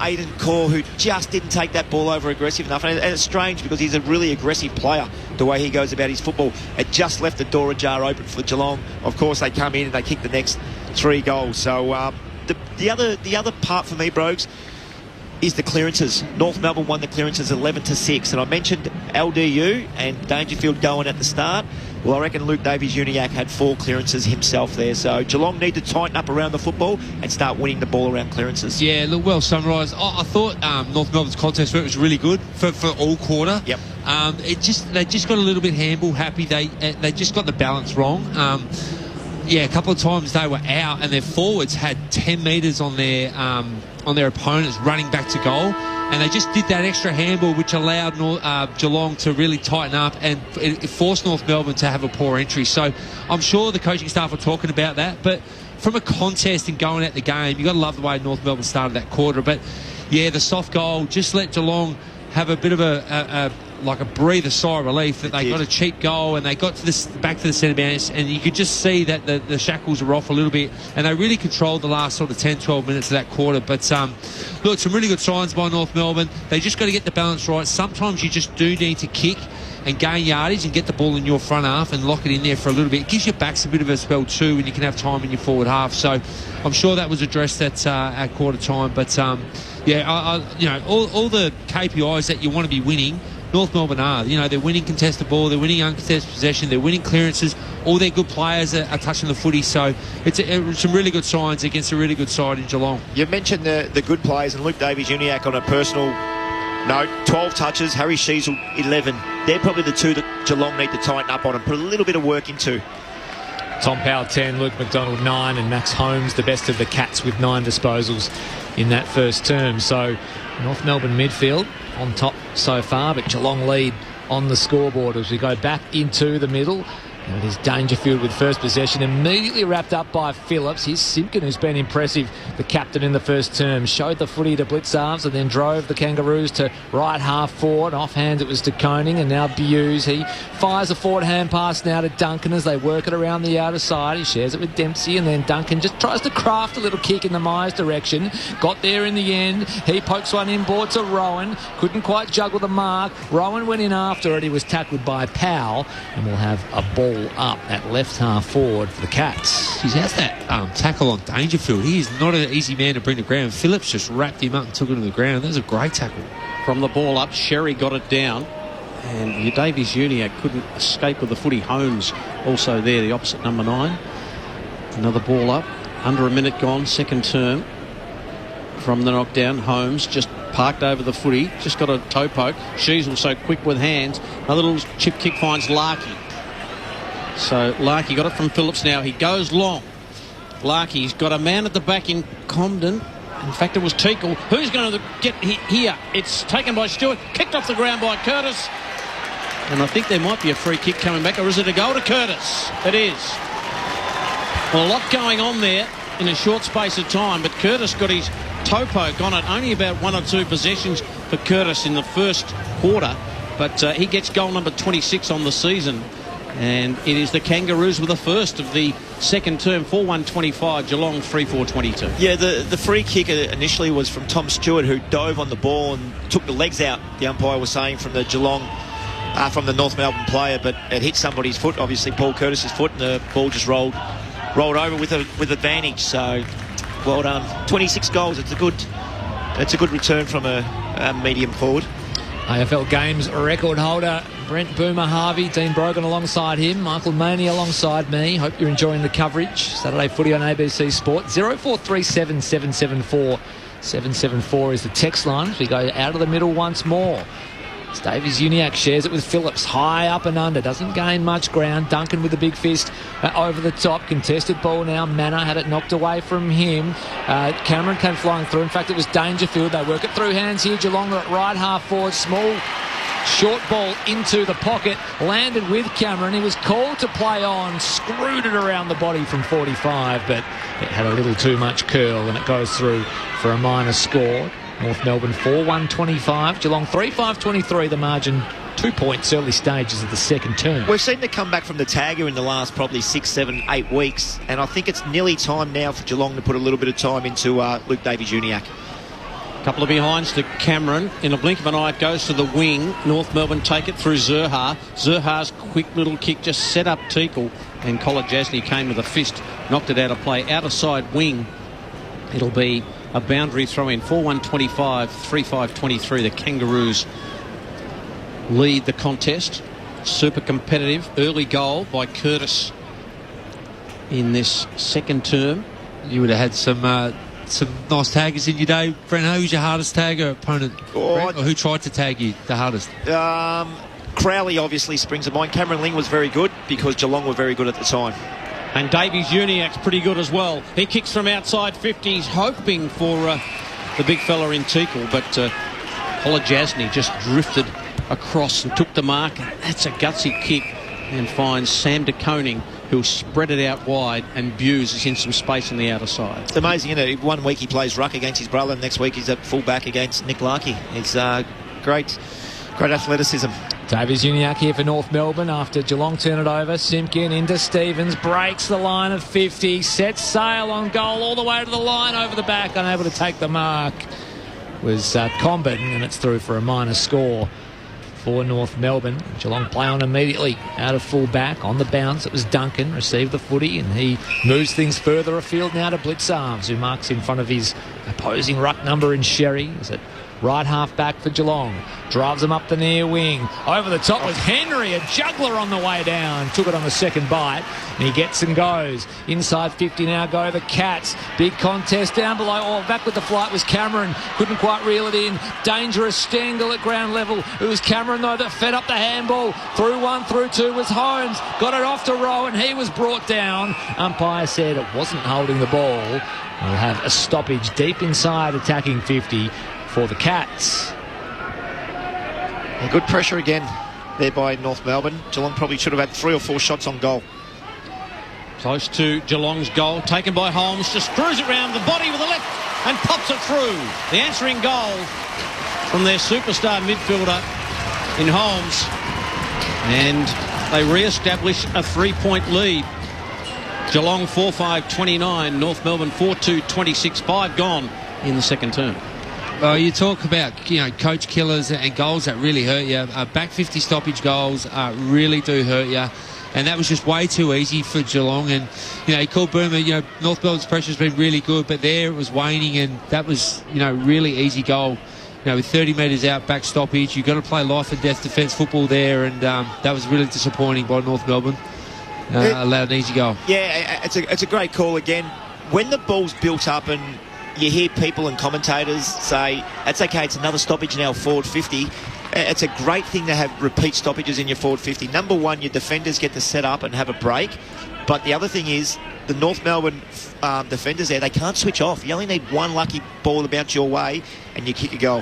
Speaker 3: Aidan Corr, who just didn't take that ball over aggressive enough. And it's strange because he's a really aggressive player, the way he goes about his football. It just left the door ajar open for Geelong. Of course, they come in and they kick the next 3 goals. So the other part for me, Brogues, is the clearances. North Melbourne won the clearances 11-6. And I mentioned LDU and Dangerfield going at the start. Well, I reckon Luke Davies-Uniacke had 4 clearances himself there. So Geelong need to tighten up around the football and start winning the ball around clearances.
Speaker 4: Yeah, look, well summarised. I thought North Melbourne's contest work was really good for all quarter.
Speaker 3: Yep.
Speaker 4: They just got a little bit handball happy. They just got the balance wrong. A couple of times they were out and their forwards had 10 metres on their opponents running back to goal. And they just did that extra handball, which allowed Geelong to really tighten up, and it forced North Melbourne to have a poor entry. So I'm sure the coaching staff are talking about that. But from a contest and going at the game, you've got to love the way North Melbourne started that quarter. But, yeah, the soft goal just let Geelong have a bit of a breather sigh of relief that they got a cheap goal and they got to back to the centre bounce, and you could just see that the shackles were off a little bit, and they really controlled the last sort of 10-12 minutes of that quarter. But look, some really good signs by North Melbourne. They just got to get the balance right. Sometimes you just do need to kick and gain yardage and get the ball in your front half and lock it in there for a little bit. It gives your backs a bit of a spell too, and you can have time in your forward half. So I'm sure that was addressed at quarter time. But all the KPIs that you want to be winning, North Melbourne are. They're winning contested ball, they're winning uncontested possession, they're winning clearances. All their good players are touching the footy. So it's some really good signs against a really good side in Geelong.
Speaker 3: You mentioned the good players, and Luke Davies-Uniacke on a personal note, 12 touches, Harry Sheasel 11. They're probably the two that Geelong need to tighten up on and put a little bit of work into.
Speaker 13: Tom Powell 10, Luke McDonald 9, and Max Holmes the best of the Cats with 9 disposals in that first term. So North Melbourne midfield on top so far, but Geelong lead on the scoreboard as we go back into the middle. And it is Dangerfield with first possession, immediately wrapped up by Phillips. Here's Simpkin, who's been impressive, the captain in the first term. Showed the footy to Blitzarves and then drove the Kangaroos to right half forward. Offhand it was to Koning, and now Hughes. He fires a forward hand pass now to Duncan as they work it around the outer side. He shares it with Dempsey, and then Duncan just tries to craft a little kick in the Myers direction. Got there in the end. He pokes one inboard to Rowan. Couldn't quite juggle the mark. Rowan went in after it. He was tackled by Powell, and we'll have a ball up at left half forward for the Cats.
Speaker 4: Jeez, how's that tackle on Dangerfield? He is not an easy man to bring to ground. Phillips just wrapped him up and took him to the ground. That was a great tackle.
Speaker 2: From the ball up, Sherry got it down, and Davies Uniacke couldn't escape with the footy. Holmes also there, the opposite number 9. Another ball up, under a minute gone, second term. From the knockdown, Holmes just parked over the footy, just got a toe poke. She's also quick with hands. Another little chip kick finds Larkey. So Larkey got it from Phillips now. He goes long. Larkey's got a man at the back in Comden. In fact, it was Teakle. Who's going to get here? It's taken by Stewart. Kicked off the ground by Curtis. And I think there might be a free kick coming back. Or is it a goal to Curtis? It is. Well, a lot going on there in a short space of time. But Curtis got his toe poke on it. Only about 1 or 2 possessions for Curtis in the first quarter. But he gets goal number 26 on the season. And it is the Kangaroos with the first of the second term, 4-1-25, Geelong 3-4-22.
Speaker 3: Yeah, the free kick initially was from Tom Stewart, who dove on the ball and took the legs out, the umpire was saying, from the Geelong, from the North Melbourne player, but it hit somebody's foot, obviously Paul Curtis's foot, and the ball just rolled over with advantage. So well done. 26 goals. It's a good return from a medium forward.
Speaker 13: AFL Games record holder Brent Boomer Harvey, Dean Brogan alongside him, Michael Maney alongside me. Hope you're enjoying the coverage. Saturday footy on ABC Sport. 0437 774 774 is the text line as we go out of the middle once more. Davies Uniacke shares it with Phillips, high up and under, doesn't gain much ground. Duncan with the big fist over the top, contested ball now. Manor had it knocked away from him. Cameron came flying through. In fact, it was Dangerfield. They work it through hands here. Geelong at right half forward, small short ball into the pocket, landed with Cameron. He was called to play on, screwed it around the body from 45, but it had a little too much curl, and it goes through for a minor score. North Melbourne 4-1-25, Geelong 3-5-23, the margin 2 points early stages of the second term.
Speaker 3: We've seen the comeback from the tagger in the last probably 6, 7, 8 weeks, and I think it's nearly time now for Geelong to put a little bit of time into Luke Davies Uniacke.
Speaker 2: Couple of behinds to Cameron. In a blink of an eye, it goes to the wing. North Melbourne take it through Zurhaar. Zurhaar's quick little kick just set up Teakle, and Kolodjasny came with a fist, knocked it out of play. Outer side wing, it'll be a boundary throw in. 4-1-25, 3-5-23. The Kangaroos lead the contest. Super competitive. Early goal by Curtis in this second term.
Speaker 4: You would have had some nice taggers in your day. Brent, who was your hardest tagger opponent? Brent, or who tried to tag you the hardest?
Speaker 3: Crowley obviously springs to mind. Cameron Ling was very good because Geelong were very good at the time.
Speaker 2: And Davies Uniacke's pretty good as well. He kicks from outside 50. He's hoping for the big fella in Teakle, but Kolodjasny just drifted across and took the mark. That's a gutsy kick, and finds Sam de Koning, who'll spread it out wide, and Buse is in some space on the outer side.
Speaker 3: It's amazing, isn't it? 1 week he plays ruck against his brother, and next week he's at full-back against Nick Larkey. It's great athleticism.
Speaker 13: Davies Uniacke here for North Melbourne after Geelong turn it over. Simpkin into Stevens, breaks the line of 50, sets sail on goal all the way to the line, over the back, unable to take the mark. Was Comben, and it's through for a minor score for North Melbourne. Geelong play on immediately out of full back. On the bounce, it was Duncan, received the footy, and he moves things further afield now to Blitzarves, who marks in front of his opposing ruck number in Sherry. Is it right half back for Geelong? Drives them up the near wing. Over the top was Henry, a juggler on the way down. Took it on the second bite, and he gets and goes. Inside 50 now go the Cats. Big contest down below. Oh, back with the flight was Cameron. Couldn't quite reel it in. Dangerous Stengel at ground level. It was Cameron, though, that fed up the handball. Through one, through two was Holmes. Got it off to Rowan. He was brought down. Umpire said it wasn't holding the ball. We'll have a stoppage deep inside attacking 50 for the Cats.
Speaker 3: Good pressure again there by North Melbourne. Geelong probably should have had 3 or 4 shots on goal.
Speaker 2: Close to Geelong's goal, taken by Holmes, just screws it round the body with the left and pops it through. The answering goal from their superstar midfielder in Holmes, and they re-establish a 3-point lead. Geelong 4-5-29, North Melbourne 4-2-26, 5 gone in the second term.
Speaker 4: Well, you talk about, coach killers and goals that really hurt you. Back 50 stoppage goals really do hurt you. And that was just way too easy for Geelong. And, he called Boomer, North Melbourne's pressure's been really good, but there it was waning, and that was, really easy goal. With 30 metres out, back stoppage, you've got to play life and death defence football there, and that was really disappointing by North Melbourne. Allowed an easy goal.
Speaker 3: Yeah, it's a great call again. When the ball's built up and you hear people and commentators say, it's okay, it's another stoppage now, forward 50. It's a great thing to have repeat stoppages in your forward 50. Number one, your defenders get to set up and have a break. But the other thing is, the North Melbourne defenders there, they can't switch off. You only need one lucky ball to bounce your way and you kick a goal.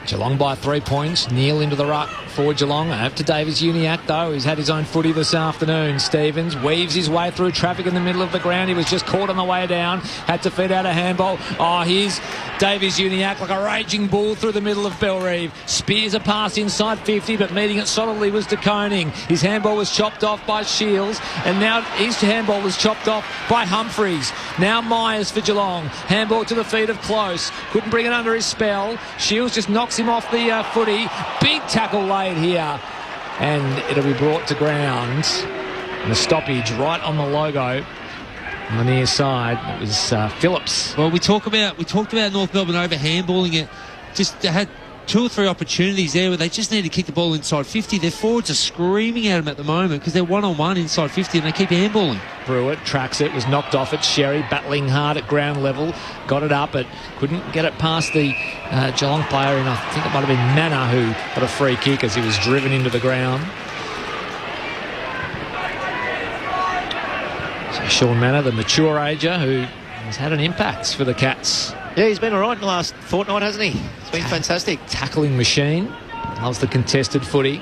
Speaker 13: Geelong by 3 points. Neil into the ruck for Geelong. Over to Davies-Uniacke, though. He's had his own footy this afternoon. Stevens weaves his way through traffic in the middle of the ground. He was just caught on the way down. Had to feed out a handball. Oh, here's Davies-Uniacke like a raging bull through the middle of Bellerive. Spears a pass inside 50, but meeting it solidly was De Koning. His handball was chopped off by Shields, and now his handball was chopped off by Humphreys. Now Myers for Geelong. Handball to the feet of Close. Couldn't bring it under his spell. Shields just knocks him off the footy. Big tackle laid here, and it'll be brought to ground. And a stoppage right on the logo on the near side. It was Phillips.
Speaker 4: Well, we talked about North Melbourne over handballing it. They had 2 or 3 opportunities there where they just need to kick the ball inside 50. Their forwards are screaming at them at the moment because they're 1-on-1 inside 50 and they keep handballing.
Speaker 13: Brewitt tracks it, was knocked off at Sherry, battling hard at ground level, got it up, but couldn't get it past the Geelong player, and I think it might have been Manor who got a free kick as he was driven into the ground. So Sean Manor, the mature ager, who has had an impact for the Cats.
Speaker 3: Yeah, he's been all right in the last fortnight, hasn't he? It's been fantastic.
Speaker 13: Tackling machine. Loves the contested footy.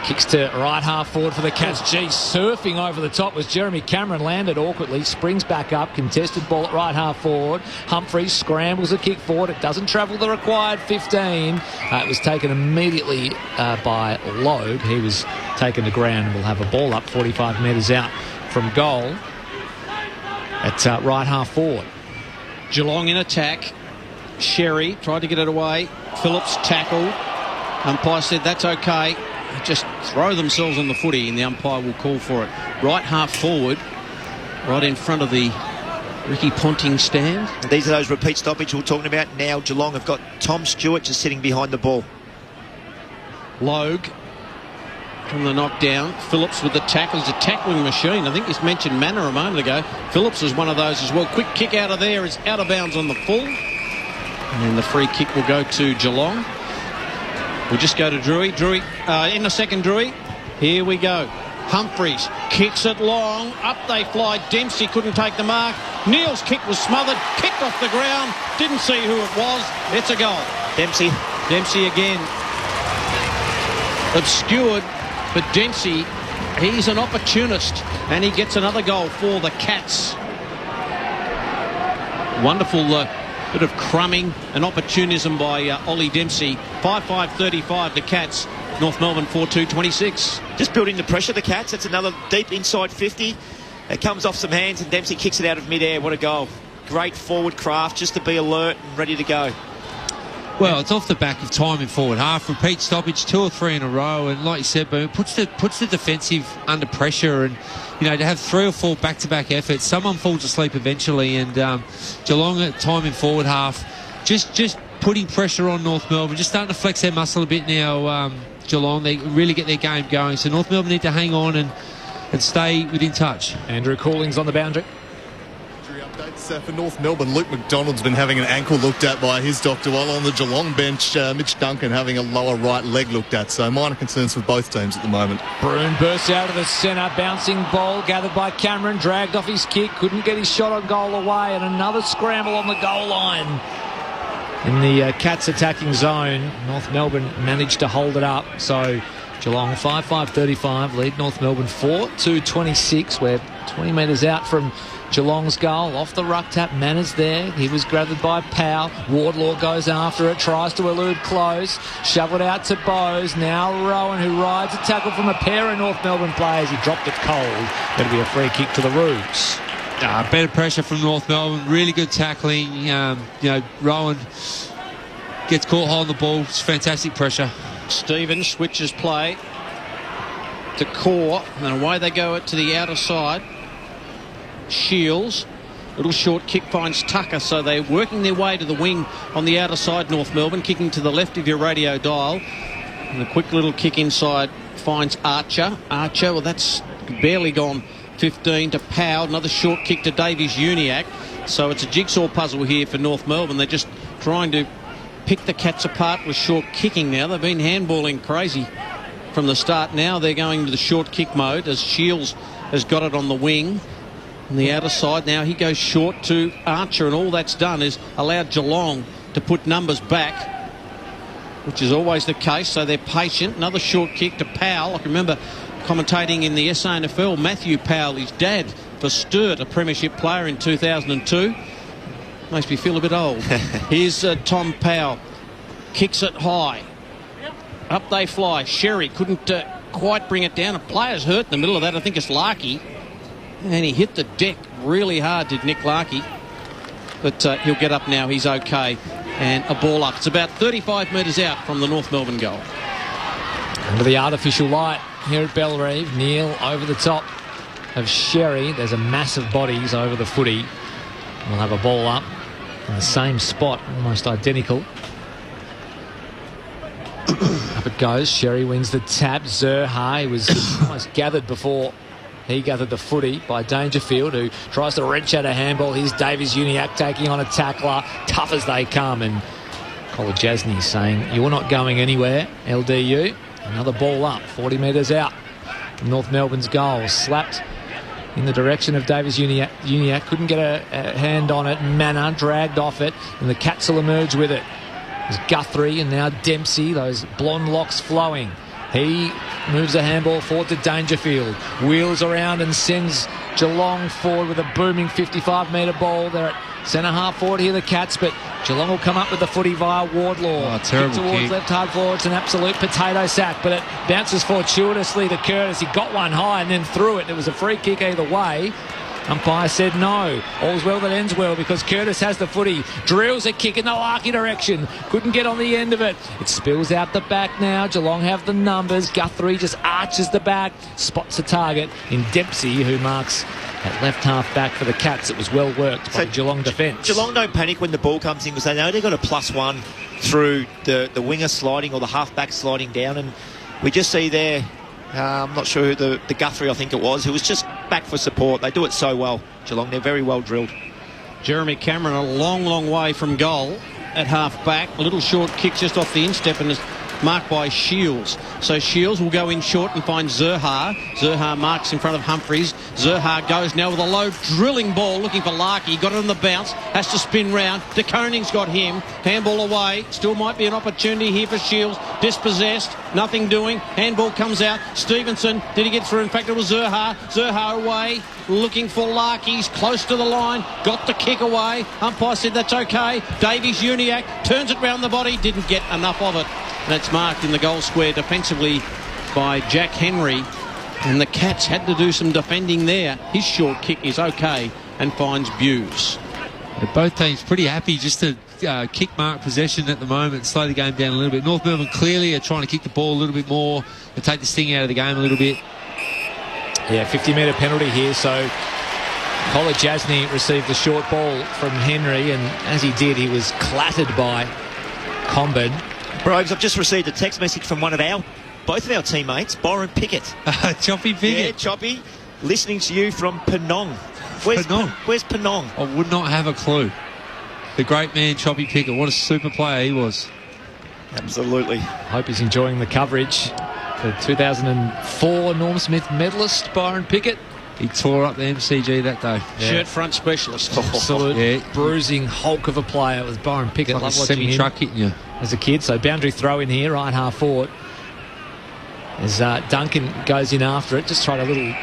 Speaker 13: Kicks to right half forward for the Cats. Surfing over the top was Jeremy Cameron. Landed awkwardly. Springs back up. Contested ball at right half forward. Humphreys scrambles a kick forward. It doesn't travel the required 15. It was taken immediately by Loeb. He was taken to ground and will have a ball up 45 metres out from goal at right half forward.
Speaker 2: Geelong in attack. Sherry tried to get it away. Phillips tackled. Umpire said that's okay. Just throw themselves on the footy and the umpire will call for it. Right half forward, right in front of the Ricky Ponting stand.
Speaker 3: And these are those repeat stoppages we're talking about. Now Geelong have got Tom Stewart just sitting behind the ball.
Speaker 2: Logue from the knockdown. Phillips with the tackle. He's a tackling machine. I think he's mentioned Manor a moment ago. Phillips was one of those as well. Quick kick out of there is out of bounds on the full. And then the free kick will go to Geelong. We'll just go to Drewy. Drewy in the second, Drewy. Here we go. Humphreys kicks it long. Up they fly. Dempsey couldn't take the mark. Neal's kick was smothered. Kicked off the ground. Didn't see who it was. It's a goal.
Speaker 3: Dempsey.
Speaker 2: Dempsey again. Obscured, but Dempsey, he's an opportunist. And he gets another goal for the Cats. Wonderful bit of crumbing and opportunism by Ollie Dempsey. 5-5-35 the Cats. North Melbourne 4-2-26.
Speaker 3: Just building the pressure, the Cats. It's another deep inside 50. It comes off some hands and Dempsey kicks it out of midair. What a goal. Great forward craft just to be alert and ready to go.
Speaker 4: Well, it's off the back of time in forward half. Repeat stoppage 2 or 3 in a row, and like you said, Boom, puts the defensive under pressure, and to have 3 or 4 back-to-back efforts, someone falls asleep eventually, and Geelong at time in forward half, just putting pressure on North Melbourne, just starting to flex their muscle a bit now. Geelong, they really get their game going, so North Melbourne need to hang on and stay within touch.
Speaker 13: Andrew Cooling's on the boundary.
Speaker 5: Updates for North Melbourne. Luke McDonald's been having an ankle looked at by his doctor, while on the Geelong bench, Mitch Duncan having a lower right leg looked at. So minor concerns for both teams at the moment.
Speaker 13: Broome bursts out of the centre, bouncing ball gathered by Cameron, dragged off his kick, couldn't get his shot on goal away, and another scramble on the goal line. In the Cats attacking zone, North Melbourne managed to hold it up. So Geelong 5-5-35 lead North Melbourne 4-2-26. We're 20 metres out from Geelong's goal. Off the ruck tap, Manners there. He was grabbed by Powell. Wardlaw goes after it, tries to elude Close. Shove it out to Bowes. Now Rowan, who rides a tackle from a pair of North Melbourne players. He dropped it cold. Going to be a free kick to the Roos.
Speaker 4: Better pressure from North Melbourne. Really good tackling. Rowan gets caught holding the ball. It's fantastic pressure.
Speaker 2: Stevens switches play to Core, and away they go to the outer side. Shields, little short kick finds Tucker, so they're working their way to the wing on the outer side. North Melbourne kicking to the left of your radio dial, and a quick little kick inside finds Archer. Well, that's barely gone 15 to Powell. Another short kick to Davies-Uniacke. So it's a jigsaw puzzle here for North Melbourne. They're just trying to pick the Cats apart with short kicking now. They've been handballing crazy from the start. Now they're going to the short kick mode as Shields has got it on the wing on the outer side. Now he goes short to Archer, and all that's done is allowed Geelong to put numbers back, which is always the case, so they're patient. Another short kick to Powell. I can remember commentating in the SANFL, Matthew Powell, his dad for Sturt, a premiership player in 2002. Makes me feel a bit old. Here's Tom Powell. Kicks it high. Up they fly. Sherry couldn't quite bring it down. A player's hurt in the middle of that. I think it's Larkey. And he hit the deck really hard, did Nick Larkey. But he'll get up now. He's okay. And a ball up. It's about 35 metres out from the North Melbourne goal.
Speaker 13: Under the artificial light here at Bellerive. Neil over the top of Sherry. There's a massive bodies over the footy. We'll have a ball up in the same spot, almost identical. Up it goes. Sherry wins the tap. Zerha, he was almost gathered before he gathered the footy by Dangerfield, who tries to wrench out a handball. Here's Davies-Uniacke taking on a tackler. Tough as they come. And Kolajasny saying, "You're not going anywhere, LDU." Another ball up, 40 metres out from North Melbourne's goal. Slapped in the direction of Davies-Uniacke. Couldn't get a hand on it. Manor dragged off it, and the Cats will emerge with it. There's Guthrie and now Dempsey, those blonde locks flowing. He moves a handball forward to Dangerfield. Wheels around and sends Geelong forward with a booming 55-metre ball. They're at centre half forward here, the Cats, but Geelong will come up with the footy via Wardlaw.
Speaker 4: Terrible
Speaker 13: kick towards
Speaker 4: kick.
Speaker 13: left hard forward. It's an absolute potato sack, but it bounces fortuitously to Curtis. He got one high and then threw it. It was a free kick either way. Umpire said no. All's well that ends well, because Curtis has the footy. Drills a kick in the Larky direction. Couldn't get on the end of it. It spills out the back now. Geelong have the numbers. Guthrie just arches the back. Spots a target in Dempsey, who marks at left half back for the Cats. It was well worked by the Geelong defence.
Speaker 3: Geelong don't panic when the ball comes in because they know they've got a +1 through the winger sliding or the half-back sliding down. And we just see there, I'm not sure who the Guthrie, I think it was, who was just back for support. They do it so well, Geelong. They're very well drilled.
Speaker 2: Jeremy Cameron a long way from goal at half-back. A little short kick just off the instep and is marked by Shields. So Shields will go in short and find Zerha. Zerha marks in front of Humphreys. Zerha goes now with a low drilling ball looking for Larkey. Got it on the bounce. Has to spin round. De Koning's got him. Handball away. Still might be an opportunity here for Shields. Dispossessed. Nothing doing. Handball comes out. Stevenson. Did he get through? In fact, it was Zerha. Zerha away. Looking for Larkey. He's close to the line. Got the kick away. Umpire said that's okay. Davies-Uniacke turns it round the body. Didn't get enough of it. That's marked in the goal square defensively by Jack Henry. And the Cats had to do some defending there. His short kick is okay and finds Buse.
Speaker 4: Both teams pretty happy just to kick mark possession at the moment, slow the game down a little bit. North Melbourne clearly are trying to kick the ball a little bit more and take the sting out of the game a little bit.
Speaker 13: Yeah, 50-metre penalty here, so Kolajasny received the short ball from Henry, and as he did, he was clattered by Comben.
Speaker 3: Brogues, I've just received a text message from both of our teammates, Byron Pickett.
Speaker 4: Choppy Pickett.
Speaker 3: Yeah, Choppy. Listening to you from Penong. Where's Penong?
Speaker 4: I would not have a clue. The great man, Choppy Pickett. What a super player he was.
Speaker 3: Absolutely.
Speaker 13: Hope he's enjoying the coverage. The 2004 Norm Smith medalist, Byron Pickett.
Speaker 4: He tore up the MCG that day.
Speaker 2: Yeah. Shirt front specialist.
Speaker 13: Absolute bruising hulk of a player with Byron Pickett.
Speaker 4: Like
Speaker 13: Love
Speaker 4: a
Speaker 13: watching him
Speaker 4: semi-truck hitting you
Speaker 13: as a kid. So boundary throw in here, right half forward. as Duncan goes in after it. Just tried a little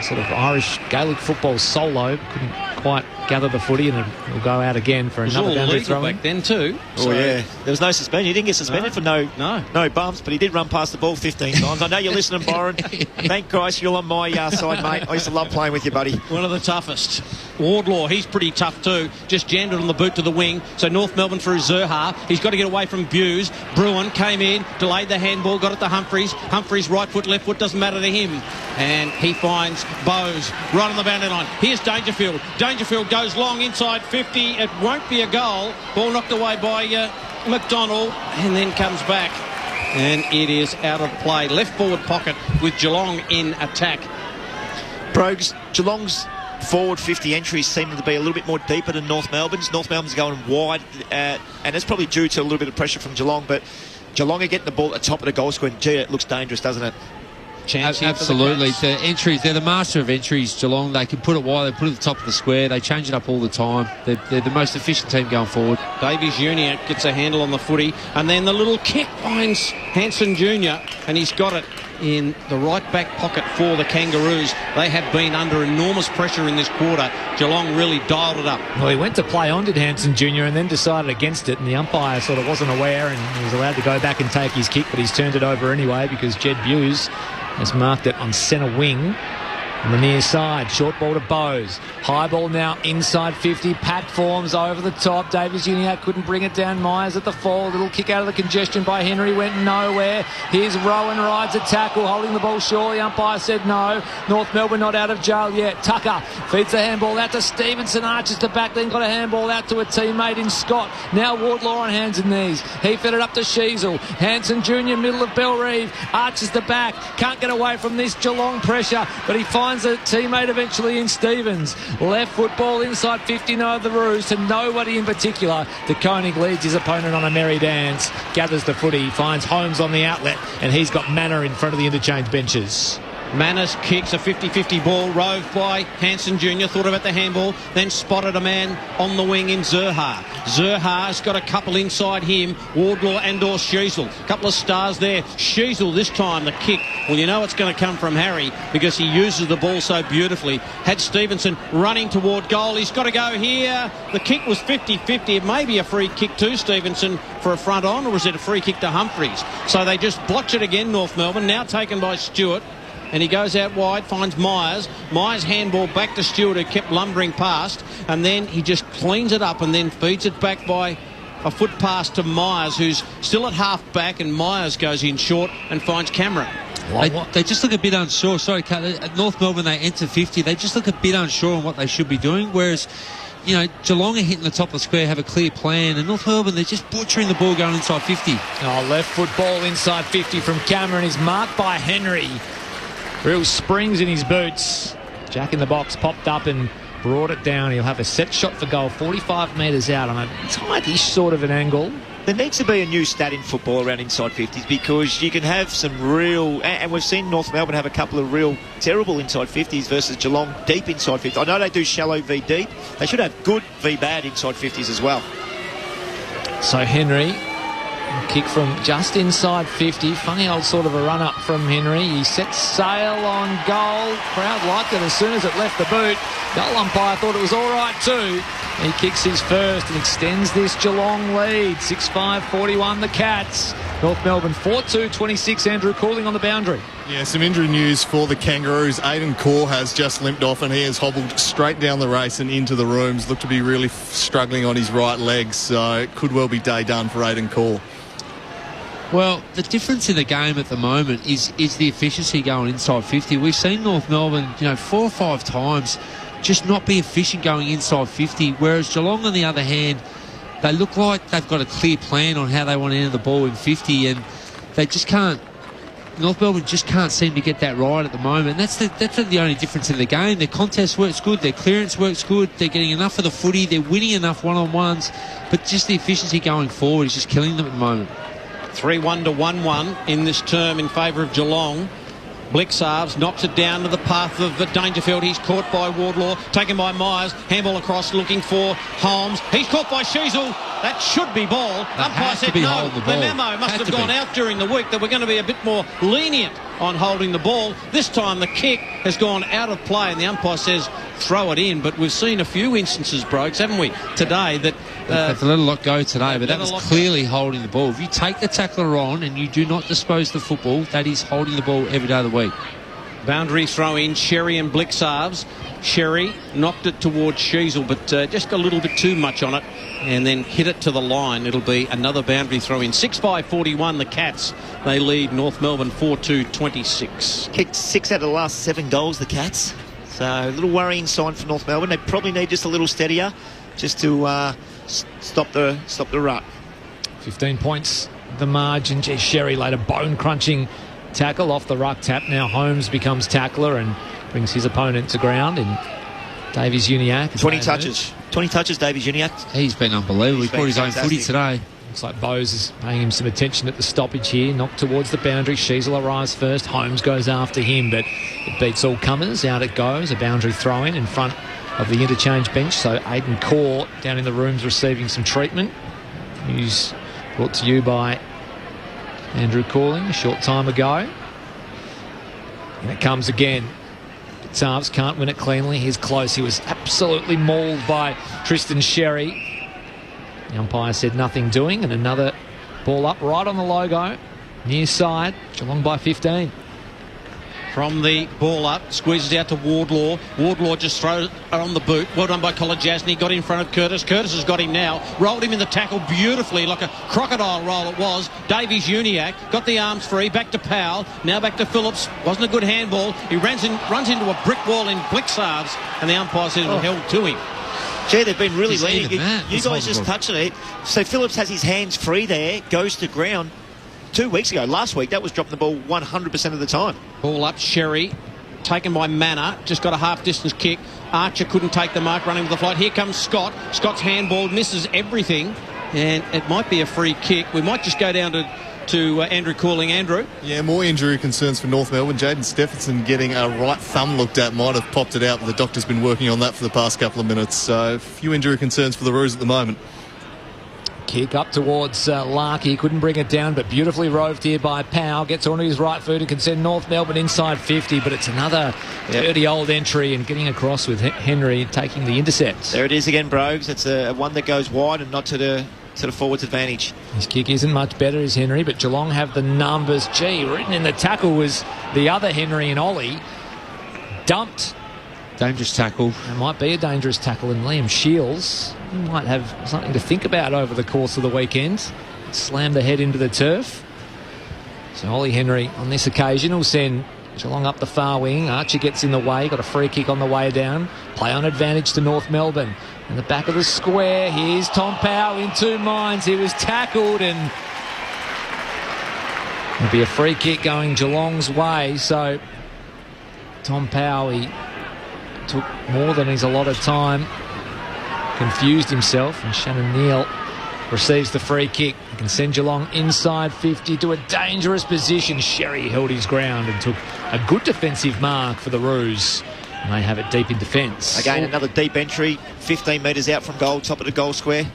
Speaker 13: sort of Irish Gaelic football solo. Couldn't quite gather the footy, and it'll go out again for another boundary throw
Speaker 2: back then too.
Speaker 3: Oh, yeah. There was no suspension. He didn't get suspended for no bumps, but he did run past the ball 15 times. I know you're listening, Byron. Thank Christ you're on my side, mate. I used to love playing with you, buddy.
Speaker 2: One of the toughest. Wardlaw, he's pretty tough too. Just jammed it on the boot to the wing. So North Melbourne through Zerha. He's got to get away from Buse. Bruin came in, delayed the handball, got it to Humphreys. Humphreys right foot, left foot, doesn't matter to him. And he finds Bowes right on the boundary line. Here's Dangerfield. Dangerfield goes long inside 50. It won't be a goal. Ball knocked away by McDonald, and then comes back. And it is out of play. Left forward pocket with Geelong in attack.
Speaker 3: Brogues, Geelong's forward 50 entries seem to be a little bit more deeper than North Melbourne's. North Melbourne's going wide, and it's probably due to a little bit of pressure from Geelong, but Geelong are getting the ball at the top of the goal square. Gee, it looks dangerous, doesn't it?
Speaker 4: Absolutely. The entries, they're the master of entries, Geelong. They can put it wide, they put it at the top of the square, they change it up all the time. They're the most efficient team going forward.
Speaker 2: Davies Jr. gets a handle on the footy, and then the little kick finds Hanson Jr., and he's got it in the right back pocket for the Kangaroos. They have been under enormous pressure in this quarter. Geelong really dialed it up.
Speaker 13: Well, he went to play on, did Hanson Jr., and then decided against it, and the umpire sort of wasn't aware, and he was allowed to go back and take his kick, but he's turned it over anyway because Jed Buse has marked it on centre wing. On the near side, short ball to Bowes. High ball now inside 50. Pat forms over the top. Davies Jr. couldn't bring it down. Myers at the fall. Little kick out of the congestion by Henry. Went nowhere. Here's Rowan rides a tackle, holding the ball sure. The umpire said no. North Melbourne not out of jail yet. Tucker feeds the handball out to Stevenson. Arches to back. Then got a handball out to a teammate in Scott. Now Wardlaw on hands and knees. He fed it up to Sheasel. Hanson Jr. middle of Bellreeve. Arches to back. Can't get away from this Geelong pressure, but he finds a teammate eventually in Stevens. Left foot ball inside 50, no the Roos to nobody in particular. De Koning leads his opponent on a merry dance, gathers the footy, finds Holmes on the outlet, and he's got Manor in front of the interchange benches.
Speaker 2: Manners kicks a 50-50 ball, roved by Hanson Jr., thought about the handball, then spotted a man on the wing in Zerha. Zerha's got a couple inside him, Wardlaw and or Sheasel. A couple of stars there. Sheasel this time, the kick. Well, you know it's going to come from Harry because he uses the ball so beautifully. Had Stevenson running toward goal. He's got to go here. The kick was 50-50. It may be a free kick to Stevenson for a front on, or is it a free kick to Humphreys? So they just botch it again, North Melbourne, now taken by Stewart. And he goes out wide, finds Myers. Myers handball back to Stewart, who kept lumbering past, and then he just cleans it up and then feeds it back by a foot pass to Myers, who's still at half back, and Myers goes in short and finds Cameron.
Speaker 4: They just look a bit unsure. Sorry, at North Melbourne they enter 50. They just look a bit unsure on what they should be doing, whereas you know, Geelong are hitting the top of the square, have a clear plan, and North Melbourne, they're just butchering the ball going inside 50.
Speaker 13: Oh, left foot ball inside 50 from Cameron is marked by Henry. Real springs in his boots. Jack in the box popped up and brought it down. He'll have a set shot for goal 45 metres out on a tight-ish sort of an angle.
Speaker 3: There needs to be a new stat in football around inside 50s because you can have some real, and we've seen North Melbourne have a couple of real terrible inside 50s versus Geelong deep inside 50s. I know they do shallow v deep. They should have good v bad inside 50s as well.
Speaker 13: So Henry, kick from just inside 50. Funny old sort of a run-up from Henry. He sets sail on goal. Crowd liked it as soon as it left the boot. Goal umpire thought it was all right too. He kicks his first and extends this Geelong lead. 6-5-41 the Cats. North Melbourne 4-2-26. Andrew Cooling on the boundary.
Speaker 5: Yeah, some injury news for the Kangaroos. Aidan Corr has just limped off and he has hobbled straight down the race and into the rooms. Looked to be really struggling on his right leg, so it could well be day done for Aidan Corr.
Speaker 4: Well, the difference in the game at the moment is the efficiency going inside 50. We've seen North Melbourne, 4 or 5 times just not be efficient going inside 50, whereas Geelong, on the other hand, they look like they've got a clear plan on how they want to enter the ball in 50, and they just can't. North Melbourne just can't seem to get that right at the moment. That's the only difference in the game. Their contest works good, their clearance works good, they're getting enough of the footy, they're winning enough one-on-ones, but just the efficiency going forward is just killing them at the moment.
Speaker 2: 3-1 to 1-1 in this term in favour of Geelong. Blixarves knocks it down to the path of Dangerfield. He's caught by Wardlaw, taken by Myers. Handball across, looking for Holmes. He's caught by Sheasel. That should be ball. Umpire said no. The memo must have gone out during the week that we're going to be a bit more lenient on holding the ball. This time the kick has gone out of play and the umpire says throw it in. But we've seen a few instances, Brogues, haven't we, today that...
Speaker 4: They've let a lot go today, but that was clearly holding the ball. If you take the tackler on and you do not dispose the football, that is holding the ball every day of the week.
Speaker 2: Boundary throw in, Sherry and Blixarves. Sherry knocked it towards Sheasel, but just a little bit too much on it and then hit it to the line. It'll be another boundary throw in. 6-5-41, the Cats. They lead North Melbourne 4-2-26.
Speaker 3: Kicked 6 out of the last 7 goals, the Cats. So a little worrying sign for North Melbourne. They probably need just a little steadier just to stop the rut.
Speaker 13: 15 points, the margin. Sherry laid a bone-crunching tackle off the ruck tap. Now Holmes becomes tackler and brings his opponent to ground. And Davies Uniacke.
Speaker 3: 20 touches. 20 touches, Davies Uniacke.
Speaker 4: He's been unbelievable. He's brought his own footy today.
Speaker 13: Looks like Bowes is paying him some attention at the stoppage here. Knocked towards the boundary. Sheasel arrives first. Holmes goes after him, but it beats all comers. Out it goes. A boundary throw-in in front of the interchange bench. So Aidan Corr down in the rooms receiving some treatment. News brought to you by Andrew Calling a short time ago. And it comes again. Sarves can't win it cleanly. He's close. He was absolutely mauled by Tristan Sherry. The umpire said nothing doing, and another ball up right on the logo. Near side. Geelong by 15.
Speaker 2: From the ball up, squeezes out to Wardlaw. Wardlaw just throws it on the boot. Well done by Kolodjasny. Got in front of Curtis. Curtis has got him now. Rolled him in the tackle beautifully, like a crocodile roll it was. Davies Uniacke got the arms free. Back to Powell. Now back to Phillips. Wasn't a good handball. He runs into a brick wall in Blixarves, and the umpire says it was held to him.
Speaker 3: Gee, they've been really lenient. You guys just touched it. So Phillips has his hands free there, goes to ground. 2 weeks ago, last week, that was dropping the ball 100% of the time.
Speaker 2: Ball up, Sherry, taken by Manor, just got a half-distance kick. Archer couldn't take the mark, running with the flight. Here comes Scott. Scott's handball, misses everything, and it might be a free kick. We might just go down to Andrew Calling. Andrew?
Speaker 5: Yeah, more injury concerns for North Melbourne. Jaden Stephenson getting a right thumb looked at, might have popped it out, but the doctor's been working on that for the past couple of minutes. So a few injury concerns for the Roos at the moment.
Speaker 13: Kick up towards Larkey. Couldn't bring it down, but beautifully roved here by Powell. Gets onto his right foot and can send North Melbourne inside 50, but it's another dirty old entry and getting across with Henry taking the intercept.
Speaker 3: There it is again, Brogues. It's a one that goes wide and not to the forwards advantage.
Speaker 13: His kick isn't much better as Henry, but Geelong have the numbers. Gee, written in the tackle was the other Henry and Ollie. Dumped.
Speaker 4: Dangerous tackle.
Speaker 13: It might be a dangerous tackle, and Liam Shields might have something to think about over the course of the weekend. Slammed the head into the turf. So Ollie Henry on this occasion will send Geelong up the far wing. Archer gets in the way, got a free kick on the way down. Play on advantage to North Melbourne. In the back of the square, here's Tom Powell in 2 minds. He was tackled, and it'll be a free kick going Geelong's way. So Tom Powell, he took more than his allotted time, confused himself, and Shannon Neal receives the free kick. He can send Geelong inside 50 to a dangerous position. Sherry held his ground and took a good defensive mark for the Roos, and they have it deep in defence.
Speaker 3: Again, another deep entry, 15 metres out from goal, top of the goal square.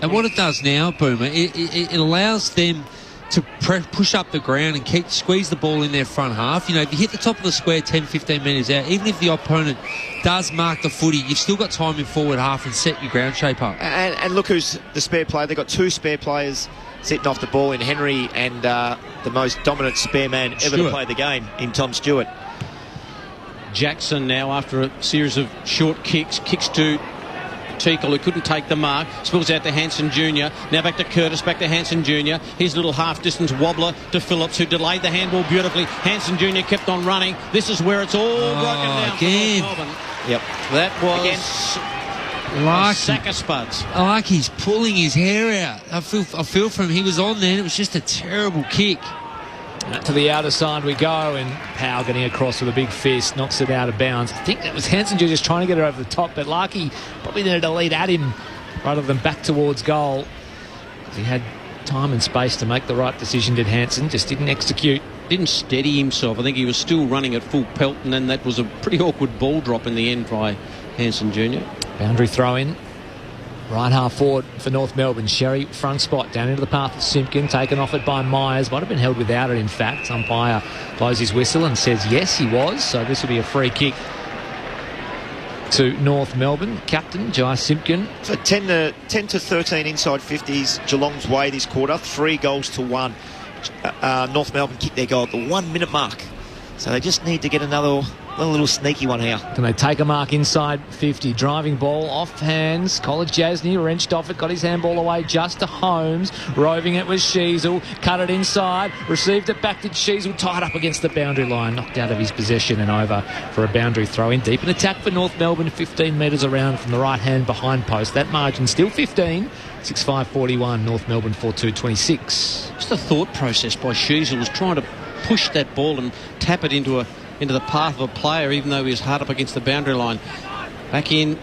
Speaker 4: And what it does now, Boomer, it allows them to push up the ground and squeeze the ball in their front half. You know, if you hit the top of the square 10, 15 metres out, even if the opponent does mark the footy, you've still got time in forward half and set your ground shape up.
Speaker 3: And look who's the spare player. They've got 2 spare players sitting off the ball in Henry and the most dominant spare man ever to play the game in Tom Stewart.
Speaker 2: Jackson now, after a series of short kicks to Teakle, who couldn't take the mark, spills out to Hanson Jr. Now back to Curtis, back to Hanson Jr. His little half-distance wobbler to Phillips, who delayed the handball beautifully. Hanson Jr. kept on running. This is where it's all broken down
Speaker 4: again.
Speaker 2: for North Melbourne.
Speaker 3: Yep.
Speaker 2: That was a sack of spuds.
Speaker 4: Like he's pulling his hair out. I feel for him. He was on there. It was just a terrible kick.
Speaker 13: To the outer side we go, and Powell getting across with a big fist, knocks it out of bounds. I think that was Hanson just trying to get it over the top, but Larkey probably needed to lead at him rather than back towards goal. He had time and space to make the right decision, did Hanson, just didn't execute
Speaker 2: didn't steady himself. I think he was still running at full pelt, and then that was a pretty awkward ball drop in the end by Hansen Jr.
Speaker 13: Boundary throw in. Right half forward for North Melbourne. Sherry, front spot, down into the path of Simpkin, taken off it by Myers. Might have been held without it, in fact. Umpire blows his whistle and says yes, he was. So this will be a free kick to North Melbourne. Captain Jai Simpkin.
Speaker 3: So 10 to 13 inside 50s Geelong's way this quarter. 3 goals to 1. North Melbourne kicked their goal at the 1 minute mark. So they just need to get another little sneaky one here.
Speaker 13: Can they take a mark inside 50? Driving ball off hands. College Jasny wrenched off it, got his handball away just to Holmes. Roving it was Sheasel. Cut it inside. Received it back to Sheasel. Tied up against the boundary line. Knocked out of his possession and over for a boundary throw in. Deep in attack for North Melbourne. 15 metres around from the right hand behind post. That margin still 15. 6-5-41. North Melbourne 4-2-26.
Speaker 2: Just the thought process by Sheasel was trying to push that ball and tap it into the path of a player, even though he was hard up against the boundary line. Back in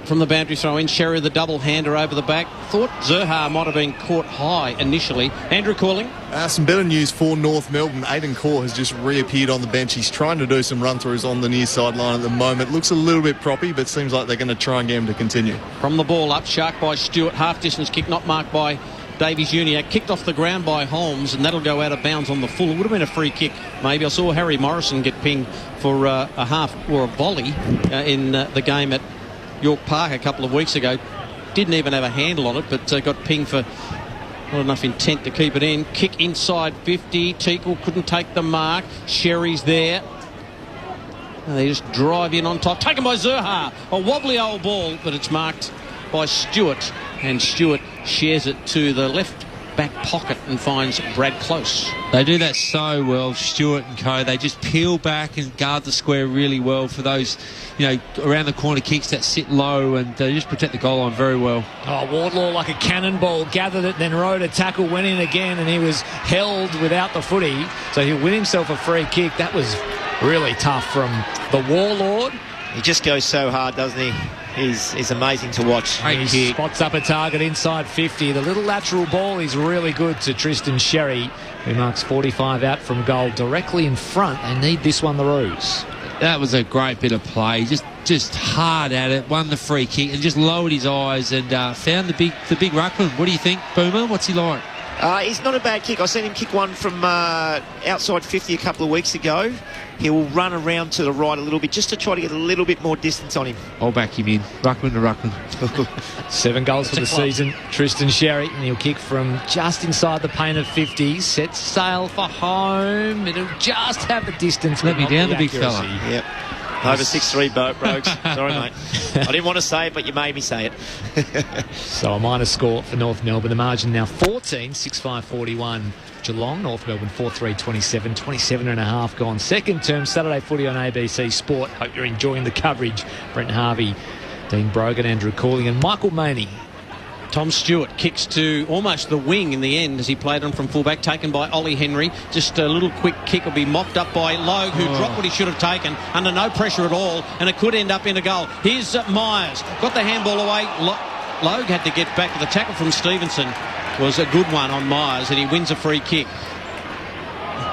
Speaker 2: from the boundary throw in. Sherry, the double hander over the back. Thought Zerha might have been caught high initially. Andrew Calling.
Speaker 5: Some better news for North Melbourne. Aidan Corr has just reappeared on the bench. He's trying to do some run-throughs on the near sideline at the moment. Looks a little bit proppy, but seems like they're going to try and get him to continue.
Speaker 2: From the ball up, shark by Stewart. Half-distance kick, not marked by Davies Uniac, kicked off the ground by Holmes, and that'll go out of bounds on the full. It would have been a free kick. Maybe I saw Harry Morrison get pinged for a half or a volley in the game at York Park a couple of weeks ago. Didn't even have a handle on it, but got pinged for not enough intent to keep it in. Kick inside 50. Teakle couldn't take the mark. Sherry's there. They just drive in on top. Taken by Zerha. A wobbly old ball, but it's marked by Stewart, and Stewart shares it to the left back pocket and finds Brad Close.
Speaker 4: They do that so well, Stewart and co. They just peel back and guard the square really well for those, around the corner kicks that sit low, and they just protect the goal line very well.
Speaker 13: Oh, Wardlaw like a cannonball, gathered it, then rode a tackle, went in again, and he was held without the footy, so he'll win himself a free kick. That was really tough from the Warlord.
Speaker 3: He just goes so hard, doesn't he? He's amazing to watch.
Speaker 13: He spots up a target inside 50. The little lateral ball is really good to Tristan Sherry, who marks 45 out from goal directly in front. They need this one, the Roos.
Speaker 4: That was a great bit of play. Just hard at it, won the free kick and just lowered his eyes and found the big ruckman. What do you think, Boomer? What's he like?
Speaker 3: He's not a bad kick. I seen him kick one from outside 50 a couple of weeks ago. He will run around to the right a little bit just to try to get a little bit more distance on him.
Speaker 4: I'll back him in. Ruckman to Ruckman.
Speaker 13: 7 goals for the season. Tristan Sherry, and he'll kick from just inside the paint of 50. Sets sail for home. It'll just have the distance.
Speaker 4: Let me down, the big
Speaker 13: accuracy.
Speaker 4: fella.
Speaker 3: Yep. Over 6-3, Brogues. Sorry, mate. I didn't want to say it, but you made me say it.
Speaker 13: So a minor score for North Melbourne. The margin now 14, 6-5-41. Geelong, North Melbourne 4-3-27, 27 and a half gone. Second term, Saturday footy on ABC Sport. Hope you're enjoying the coverage. Brent Harvey, Dean Brogan, Andrew Calling and Michael Maney.
Speaker 2: Tom Stewart kicks to almost the wing in the end as he played on from fullback, taken by Ollie Henry. Just a little quick kick will be mopped up by Logue, who dropped what he should have taken under no pressure at all, and it could end up in a goal. Here's Myers, got the handball away. Logue had to get back. The tackle from Stevenson was a good one on Myers, and he wins a free kick.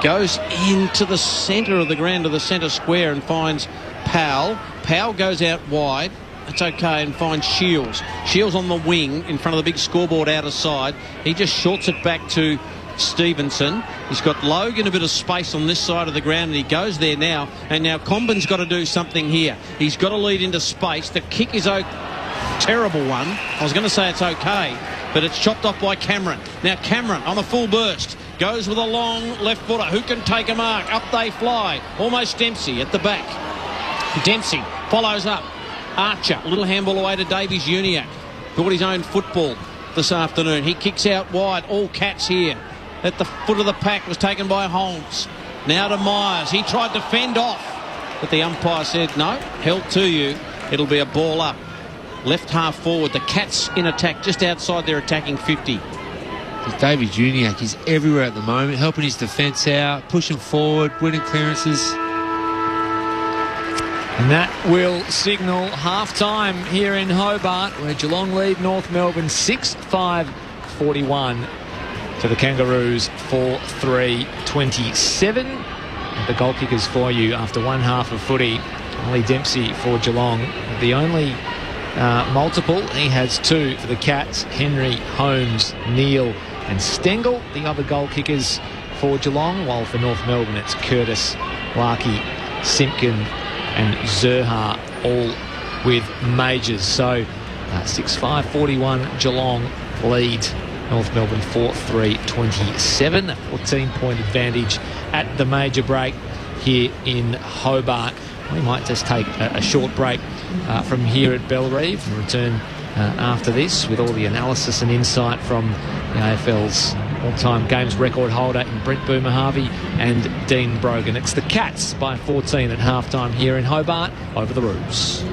Speaker 2: Goes into the centre of the ground, to the centre square, and finds Powell. Powell goes out wide. It's okay, and finds Shields. Shields on the wing in front of the big scoreboard outer side. He just shorts it back to Stevenson. He's got Logue in a bit of space on this side of the ground, and he goes there now. And now Combin's got to do something here. He's got to lead into space. The kick is terrible one. I was going to say it's okay, but it's chopped off by Cameron. Now Cameron on a full burst goes with a long left footer. Who can take a mark? Up they fly. Almost Dempsey at the back. Dempsey follows up. Archer, a little handball away to Davies Uniac. Got his own football this afternoon. He kicks out wide. All Cats here. At the foot of the pack was taken by Holmes. Now to Myers. He tried to fend off, but the umpire said, no, held to you. It'll be a ball up. Left half forward. The Cats in attack just outside their attacking 50.
Speaker 4: Davies Uniac is everywhere at the moment, helping his defence out, pushing forward, winning clearances.
Speaker 13: And that will signal half-time here in Hobart, where Geelong lead North Melbourne 6-5-41. to the Kangaroos 4-3-27. The goal kickers for you after one half of footy. Ollie Dempsey for Geelong. The only multiple, he has 2 for the Cats. Henry, Holmes, Neal and Stengel, the other goal kickers for Geelong, while for North Melbourne it's Curtis, Larkey, Simpkin and Zerha, all with majors. So 6-5-41 Geelong lead North Melbourne 4-3-27. A 14-point advantage at the major break here in Hobart. We might just take a short break from here at Bellerive and return after this with all the analysis and insight from the AFL's all-time games record holder in Brent Boomer Harvey and Dean Brogan. It's the Cats by 14 at halftime here in Hobart over the Roos.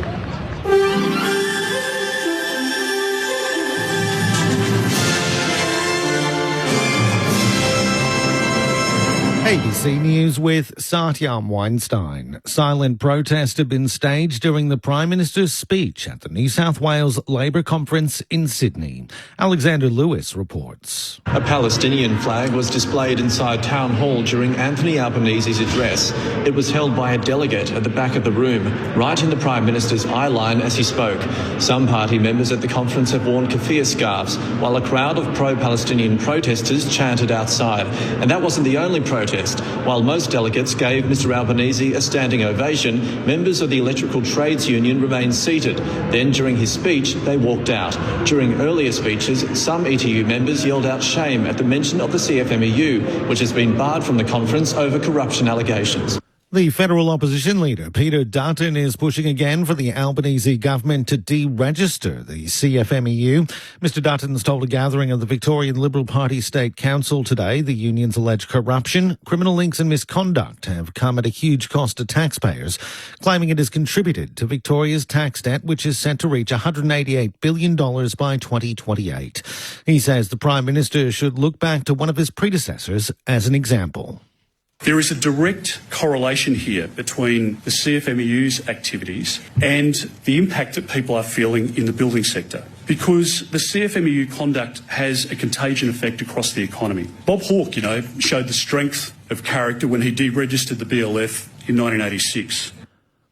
Speaker 6: ABC News with Satyam Weinstein. Silent protests have been staged during the Prime Minister's speech at the New South Wales Labor Conference in Sydney. Alexander Lewis reports.
Speaker 7: A Palestinian flag was displayed inside Town Hall during Anthony Albanese's address. It was held by a delegate at the back of the room, right in the Prime Minister's eye line as he spoke. Some party members at the conference have worn keffiyeh scarves, while a crowd of pro-Palestinian protesters chanted outside. And that wasn't the only protest. While most delegates gave Mr Albanese a standing ovation, members of the Electrical Trades Union remained seated. Then, during his speech, they walked out. During earlier speeches, some ETU members yelled out shame at the mention of the CFMEU, which has been barred from the conference over corruption allegations.
Speaker 6: The federal opposition leader, Peter Dutton, is pushing again for the Albanese government to deregister the CFMEU. Mr Dutton's told a gathering of the Victorian Liberal Party State Council today the union's alleged corruption, criminal links and misconduct have come at a huge cost to taxpayers, claiming it has contributed to Victoria's tax debt, which is set to reach $188 billion by 2028. He says the Prime Minister should look back to one of his predecessors as an example.
Speaker 8: There is a direct correlation here between the CFMEU's activities and the impact that people are feeling in the building sector, because the CFMEU conduct has a contagion effect across the economy. Bob Hawke, showed the strength of character when he deregistered the BLF in 1986.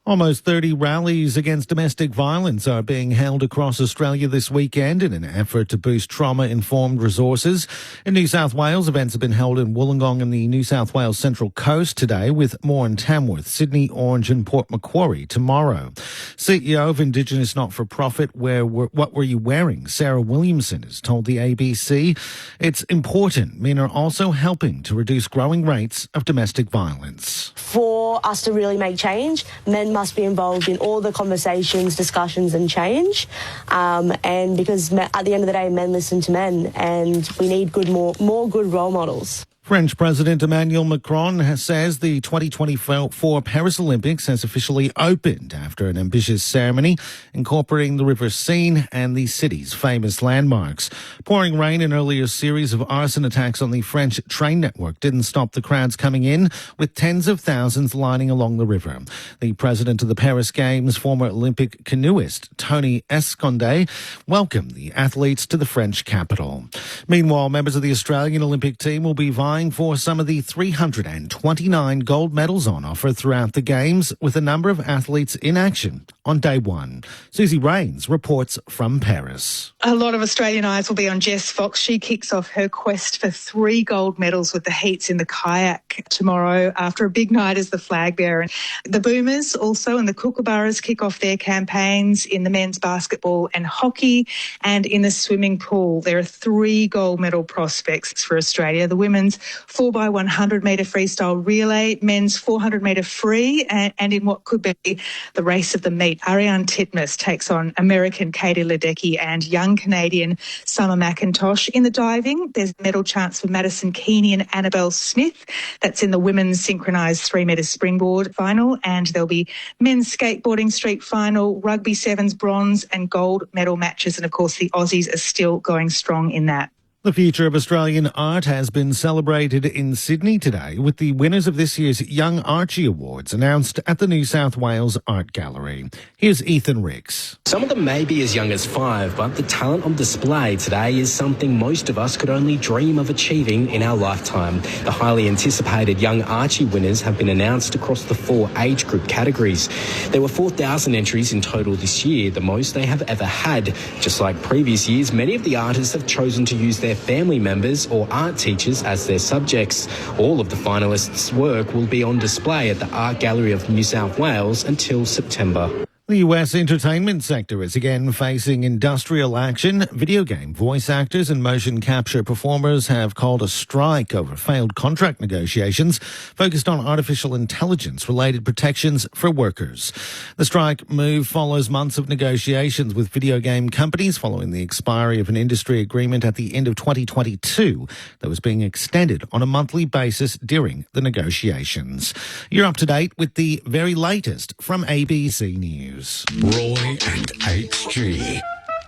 Speaker 6: Almost 30 rallies against domestic violence are being held across Australia this weekend in an effort to boost trauma-informed resources. In New South Wales, events have been held in Wollongong and the New South Wales Central Coast today, with more in Tamworth, Sydney, Orange and Port Macquarie tomorrow. CEO of Indigenous not-for-profit What Were You Wearing? Sarah Williamson has told the ABC it's important men are also helping to reduce growing rates of domestic violence.
Speaker 10: For us to really make change, men must be involved in all the conversations, discussions and change. And because at the end of the day, men listen to men and we need more good role models.
Speaker 6: French President Emmanuel Macron says the 2024 Paris Olympics has officially opened after an ambitious ceremony incorporating the river Seine and the city's famous landmarks. Pouring rain and earlier series of arson attacks on the French train network didn't stop the crowds coming in, with tens of thousands lining along the river. The president of the Paris Games, former Olympic canoeist Tony Escondé, welcomed the athletes to the French capital. Meanwhile, members of the Australian Olympic team will be vying for some of the 329 gold medals on offer throughout the Games, with a number of athletes in action on day one. Susie Rains reports from Paris.
Speaker 12: A lot of Australian eyes will be on Jess Fox. She kicks off her quest for 3 gold medals with the heats in the kayak tomorrow after a big night as the flag bearer. The Boomers also and the Kookaburras kick off their campaigns in the men's basketball and hockey, and in the swimming pool. There are 3 gold medal prospects for Australia. The women's 4x100 metre freestyle relay, men's 400 metre free, and in what could be the race of the meet, Ariane Titmus takes on American Katie Ledecky and young Canadian Summer McIntosh. In the diving, there's a medal chance for Madison Keeney and Annabelle Smith. That's in the women's synchronised 3 metre springboard final, and there'll be men's skateboarding street final, rugby sevens bronze and gold medal matches, and of course the Aussies are still going strong in that.
Speaker 6: The future of Australian art has been celebrated in Sydney today with the winners of this year's Young Archie Awards announced at the New South Wales Art Gallery. Here's Ethan Ricks.
Speaker 11: Some of them may be as young as 5, but the talent on display today is something most of us could only dream of achieving in our lifetime. The highly anticipated Young Archie winners have been announced across the 4 age group categories. There were 4,000 entries in total this year, the most they have ever had. Just like previous years, many of the artists have chosen to use their family members or art teachers as their subjects. All of the finalists' work will be on display at the Art Gallery of New South Wales until September.
Speaker 6: The US entertainment sector is again facing industrial action. Video game voice actors and motion capture performers have called a strike over failed contract negotiations focused on artificial intelligence-related protections for workers. The strike move follows months of negotiations with video game companies following the expiry of an industry agreement at the end of 2022 that was being extended on a monthly basis during the negotiations. You're up to date with the very latest from ABC News.
Speaker 17: Roy and HG.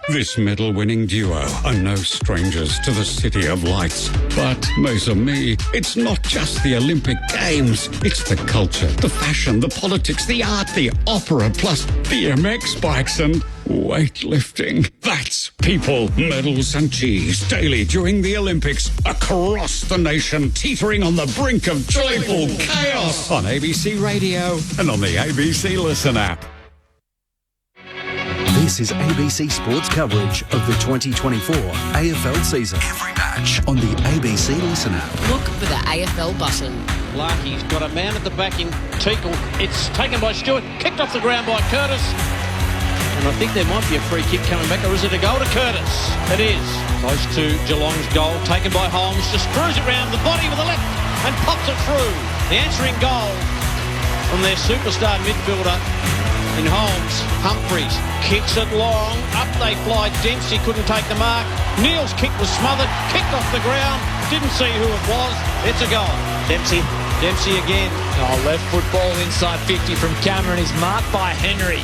Speaker 17: This medal-winning duo are no strangers to the City of Lights. But, mes amis, it's not just the Olympic Games. It's the culture, the fashion, the politics, the art, the opera, plus BMX bikes and weightlifting. That's people, medals and cheese daily during the Olympics across the nation, teetering on the brink of joyful chaos on ABC Radio and on the ABC Listen app.
Speaker 9: This is ABC Sports coverage of the 2024 AFL season. Every match on the ABC Listen app.
Speaker 18: Look for the AFL button.
Speaker 2: Larky's got a man at the back in Teakle. It's taken by Stewart, kicked off the ground by Curtis. And I think there might be a free kick coming back, or is it a goal to Curtis? It is. Close to Geelong's goal, taken by Holmes, just screws it round the body with the left and pops it through. The answering goal from their superstar midfielder in Holmes. Humphries kicks it long, up they fly. Dempsey couldn't take the mark. Neal's kick was smothered, kicked off the ground, didn't see who it was. It's a goal. Dempsey again.
Speaker 13: Oh, left football inside 50 from Cameron is marked by Henry.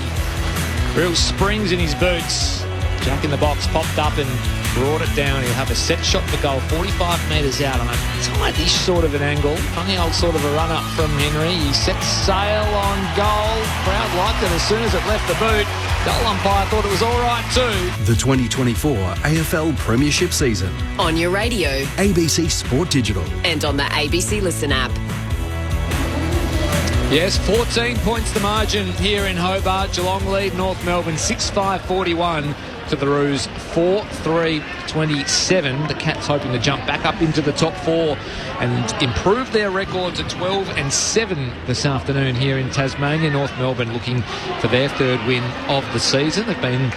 Speaker 13: Real springs in his boots. Jack in the box popped up and brought it down. He'll have a set shot for goal 45 metres out on a tight-ish sort of an angle. Funny old sort of a run-up from Henry. He sets sail on goal. Crowd liked it as soon as it left the boot. Goal umpire thought it was all right too.
Speaker 9: The 2024 AFL Premiership season.
Speaker 18: On your radio.
Speaker 9: ABC Sport Digital.
Speaker 18: And on the ABC Listen app.
Speaker 13: Yes, 14 points the margin here in Hobart. Geelong lead North Melbourne 6-5-41 to the Roos 4-3-27. The Cats hoping to jump back up into the top 4 and improve their record to 12-7 this afternoon here in Tasmania. North Melbourne looking for their 3rd win of the season. They've been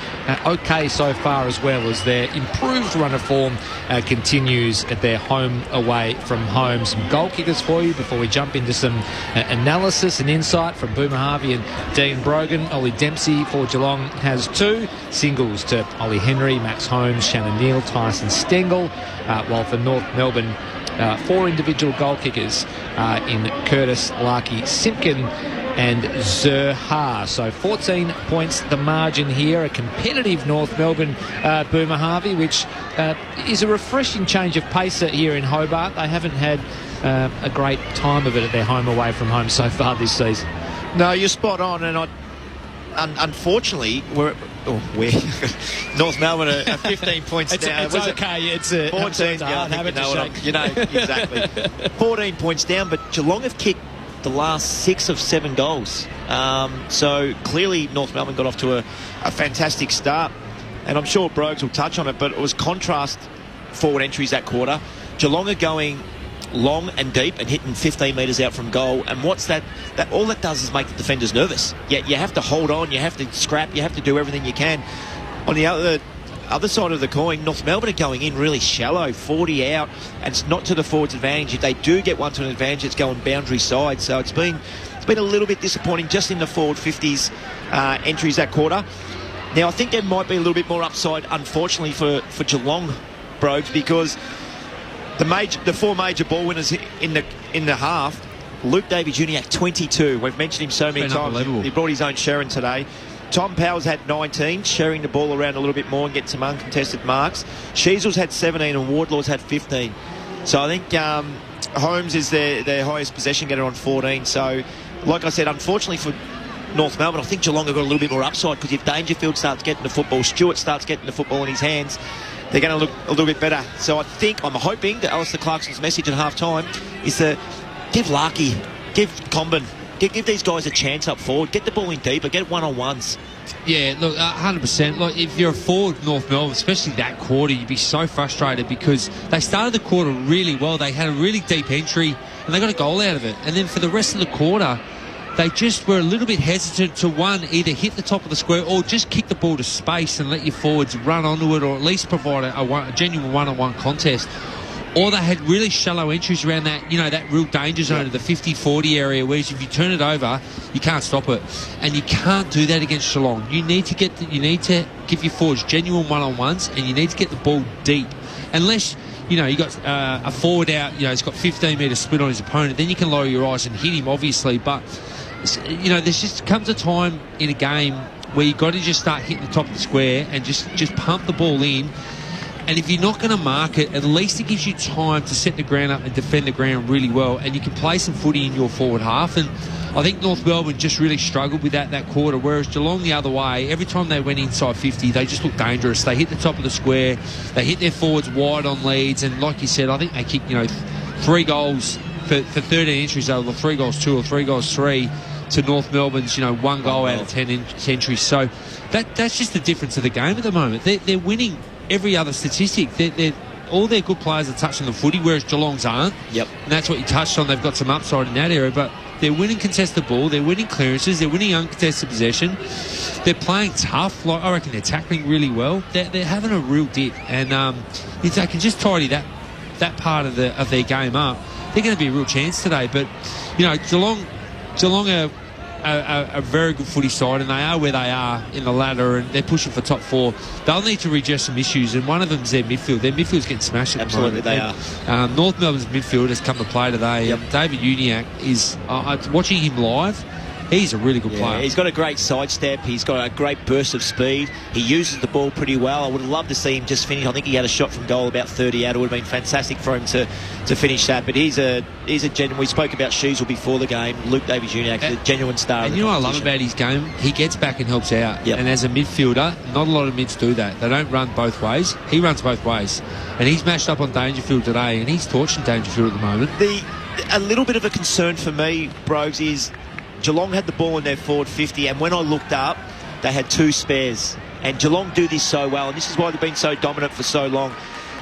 Speaker 13: okay so far, as well as their improved run of form continues at their home away from home. Some goal kickers for you before we jump into some analysis and insight from Boomer Harvey and Dean Brogan. Ollie Dempsey for Geelong has 2 singles to Ollie Henry, Max Holmes, Shannon Neal, Tyson Stengel, while for North Melbourne 4 individual goal kickers in Curtis, Larky, Simpkin and Zerha. So 14 points the margin here. A competitive North Melbourne, Boomer Harvey, which is a refreshing change of pace here in Hobart. They haven't had a great time of it at their home away from home so far this season.
Speaker 3: No, you're spot on, and unfortunately, North Melbourne are 15 points down.
Speaker 13: It's okay. It's
Speaker 3: 14. You know exactly. 14 points down, but Geelong have kicked the last 6 of 7 goals. So clearly, North Melbourne got off to a fantastic start, and I'm sure Brogues will touch on it. But it was contrast forward entries that quarter. Geelong are going long and deep and hitting 15 metres out from goal, and what's that all that does is make the defenders nervous. You have to hold on, you have to scrap, you have to do everything you can. On the other side of the coin, North Melbourne are going in really shallow, 40 out, and it's not to the forwards' advantage. If they do get one to an advantage, it's going boundary side. So it's been a little bit disappointing just in the forward 50s entries that quarter. Now I think there might be a little bit more upside, unfortunately, for Geelong, Brogues, because the 4 major ball winners in the half. Luke Davey-Junior, 22. We've mentioned him so many times. He brought his own Sharon today. Tom Powell's had 19, sharing the ball around a little bit more and getting some uncontested marks. Sheasel's had 17 and Wardlaw's had 15. So I think Holmes is their highest possession getter on 14. So, like I said, unfortunately for North Melbourne, I think Geelong have got a little bit more upside, because if Dangerfield starts getting the football, Stewart starts getting the football in his hands, they're going to look a little bit better. So I'm hoping that Alistair Clarkson's message at half-time is to give Larkey, give Comben, give these guys a chance up forward, get the ball in deeper, get one-on-ones.
Speaker 4: Yeah, look, 100%. Like, if you're a forward North Melbourne, especially that quarter, you'd be so frustrated, because they started the quarter really well. They had a really deep entry and they got a goal out of it. And then for the rest of the quarter, they just were a little bit hesitant to, either hit the top of the square or just kick the ball to space and let your forwards run onto it, or at least provide a genuine one-on-one contest. Or they had really shallow entries around that, that real danger zone of the 50-40 area, where if you turn it over, you can't stop it. And you can't do that against Geelong. You need to give your forwards genuine one-on-ones, and you need to get the ball deep. Unless, you got a forward out, he's got 15-metre split on his opponent, then you can lower your eyes and hit him, obviously. But, there's just comes a time in a game where you've got to just start hitting the top of the square and just pump the ball in. And if you're not going to mark it, at least it gives you time to set the ground up and defend the ground really well, and you can play some footy in your forward half. And I think North Melbourne just really struggled with that quarter, whereas Geelong the other way, every time they went inside 50, they just looked dangerous. They hit the top of the square, they hit their forwards wide on leads, and like you said, I think they kicked 3 goals for 13 entries over 3 goals 2 or 3 goals 3 to North Melbourne's 1 goal out of 10 entries. So that's just the difference of the game at the moment. They're winning every other statistic. All their good players are touching the footy, whereas Geelong's aren't.
Speaker 3: Yep.
Speaker 4: And that's what you touched on. They've got some upside in that area, but they're winning contested ball, they're winning clearances, they're winning uncontested possession. They're playing tough. Like, I reckon they're tackling really well. They're having a real dip, and if they can just tidy that part of their game up, they're going to be a real chance today. But Geelong are a very good footy side, and they are where they are in the ladder, and they're pushing for top 4. They'll need to redress some issues, and one of them is their midfield. Their midfield's getting smashed at
Speaker 3: Absolutely,
Speaker 4: the moment.
Speaker 3: they are.
Speaker 4: North Melbourne's midfield has come to play today.
Speaker 3: Yep.
Speaker 4: David Uniacke is, watching him live, he's a really good player.
Speaker 3: He's got a great sidestep. He's got a great burst of speed. He uses the ball pretty well. I would have loved to see him just finish. I think he had a shot from goal about 30 out. It would have been fantastic for him to finish that. But he's a genuine. We spoke about Sheasel before the game. Luke Davies-Uniacke is a genuine star.
Speaker 4: And you know what I love about his game? He gets back and helps out. Yep. And as a midfielder, not a lot of mids do that. They don't run both ways. He runs both ways. And he's mashed up on Dangerfield today, and he's torching Dangerfield at the moment.
Speaker 3: A little bit of a concern for me, Brogues, is Geelong had the ball in their forward 50, and when I looked up, they had 2 spares. And Geelong do this so well, and this is why they've been so dominant for so long.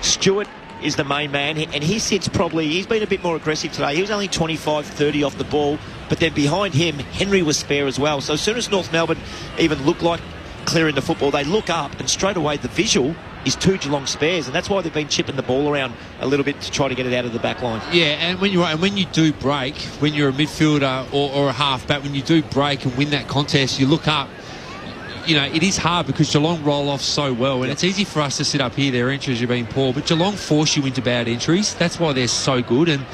Speaker 3: Stewart is the main man, and he sits he's been a bit more aggressive today. He was only 25-30 off the ball, but then behind him, Henry was spare as well. So as soon as North Melbourne even looked like clearing the football, they look up, and straight away the visual is 2 Geelong spares, and that's why they've been chipping the ball around a little bit to try to get it out of the back line.
Speaker 4: Yeah, and when you do break, when you're a midfielder or a half-back, when you do break and win that contest, you look up, it is hard because Geelong roll off so well, and it's easy for us to sit up here, their entries have been poor, but Geelong force you into bad entries. That's why they're so good. And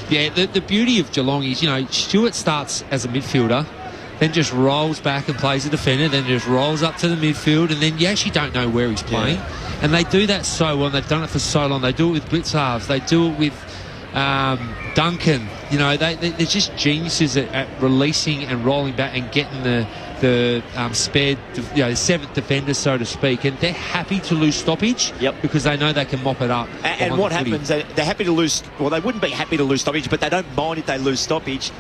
Speaker 4: yeah, the beauty of Geelong is, Stewart starts as a midfielder, then just rolls back and plays a defender, then just rolls up to the midfield, and then you actually don't know where he's playing. Yeah. And they do that so well, and they've done it for so long. They do it with blitz halves, they do it with Duncan. They're just geniuses at releasing and rolling back and getting the spared, the 7th defender, so to speak. And they're happy to lose stoppage because they know they can mop it up.
Speaker 3: And what happens, they're happy to lose, well, they wouldn't be happy to lose stoppage, but they don't mind if they lose stoppage.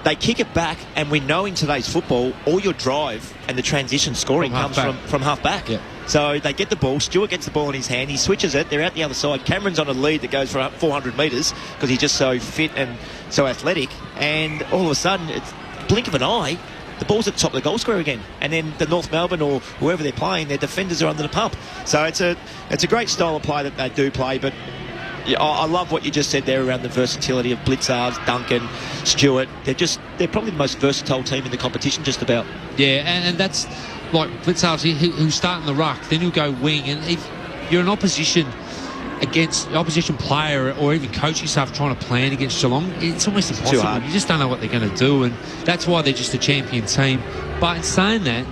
Speaker 3: They kick it back, and we know in today's football, all your drive and the transition scoring comes from half-back. Yep. So they get the ball, Stewart gets the ball in his hand, he switches it, they're out the other side. Cameron's on a lead that goes for 400 metres because he's just so fit and so athletic, and all of a sudden, it's blink of an eye, the ball's at the top of the goal square again, and then the North Melbourne or whoever they're playing, their defenders are under the pump. So it's a great style of play that they do play, but yeah, I love what you just said there around the versatility of Blitzards, Duncan, Stewart. They're probably the most versatile team in the competition, just about.
Speaker 4: Yeah, and that's like Blitzards, who's starting the ruck, then he'll go wing, and if you're an opposition player or even coaching staff trying to plan against Geelong, it's almost impossible. You just don't know what they're going to do, and that's why they're just a champion team. But in saying that,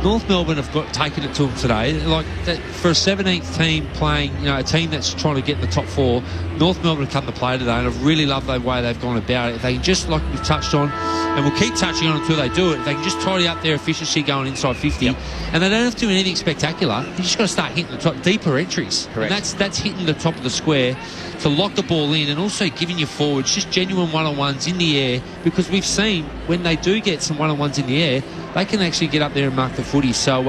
Speaker 4: North Melbourne have got taken it to them today. Like that, for a 17th team playing, a team that's trying to get in the top 4, North Melbourne have come to play today, and I've really loved the way they've gone about it. If they can just, like we've touched on, and we'll keep touching on until they do it, if they can just tidy up their efficiency going inside 50, and they don't have to do anything spectacular, you just got to start hitting the top, deeper entries.
Speaker 3: Correct.
Speaker 4: And that's hitting the top of the square to lock the ball in, and also giving your forwards just genuine one-on-ones in the air, because we've seen when they do get some one-on-ones in the air, they can actually get up there and mark the footy. So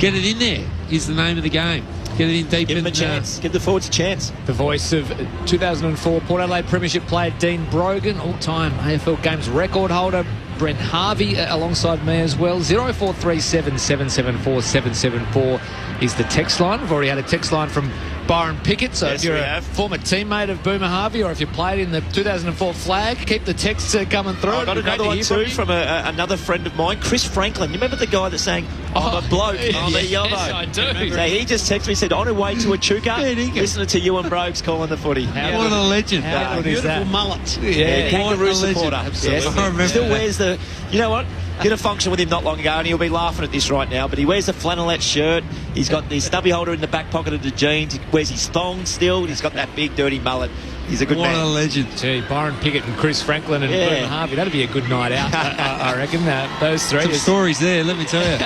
Speaker 4: get it in there is the name of the game. Get it in deep.
Speaker 3: Give them a chance. Give the forwards a chance.
Speaker 13: The voice of 2004 Port Adelaide Premiership player Dean Brogan, all-time AFL Games record holder Brent Harvey alongside me as well. 0437 774 774 is the text line. We've already had a text line from Byron Pickett, so
Speaker 3: yes,
Speaker 13: if you're a former teammate of Boomer Harvey, or if you played in the 2004 flag, keep the texts coming through.
Speaker 3: I got another one too from another friend of mine, Chris Franklin. You remember the guy that's saying, I'm a bloke, I'm a yellow?
Speaker 13: Yes, I do.
Speaker 3: So he just texted me, said, on her way to Echuca, listening to you and Brogues calling the footy.
Speaker 4: What a legend.
Speaker 13: How good is that?
Speaker 2: mullet.
Speaker 3: Yeah, kangaroo supporter.
Speaker 4: Absolutely.
Speaker 3: Yes.
Speaker 4: I remember
Speaker 3: Still
Speaker 4: that.
Speaker 3: wears the... You know what? Did a function with him not long ago, and he'll be laughing at this right now, but he wears a flannelette shirt. He's got the stubby holder in the back pocket of the jeans. He wears his thongs still. He's got that big, dirty mullet. He's a good man.
Speaker 4: What a legend.
Speaker 13: Gee, Byron Pickett and Chris Franklin and Boomer Harvey. That'd be a good night out, I reckon. Those three.
Speaker 4: Some stories there, let me tell you.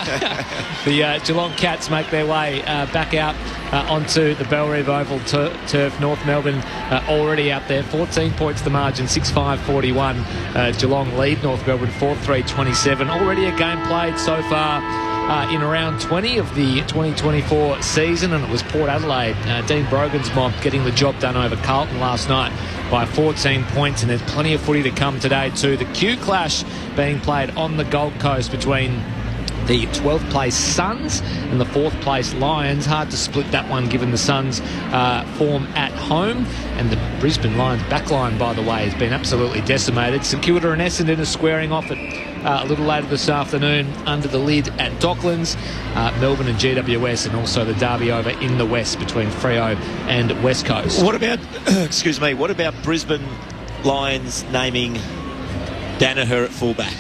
Speaker 13: The Geelong Cats make their way back out onto the Bellerive Oval turf. North Melbourne already out there. 14 points the margin, 6-5-41. Geelong lead North Melbourne 4-3-27. Already a game played so far in round 20 of the 2024 season, and it was Port Adelaide, Dean Brogan's mob, getting the job done over Carlton last night by 14 points, and there's plenty of footy to come today too. The Q Clash being played on the Gold Coast between the 12th place Suns and the 4th place Lions. Hard to split that one given the Suns form at home, and the Brisbane Lions backline, by the way, has been absolutely decimated. St Kilda and Essendon are squaring off at a little later this afternoon under the lid at Docklands. Melbourne and GWS, and also the derby over in the west between Freo and West Coast.
Speaker 3: What about, excuse me, what about Brisbane Lions naming Danaher at fullback?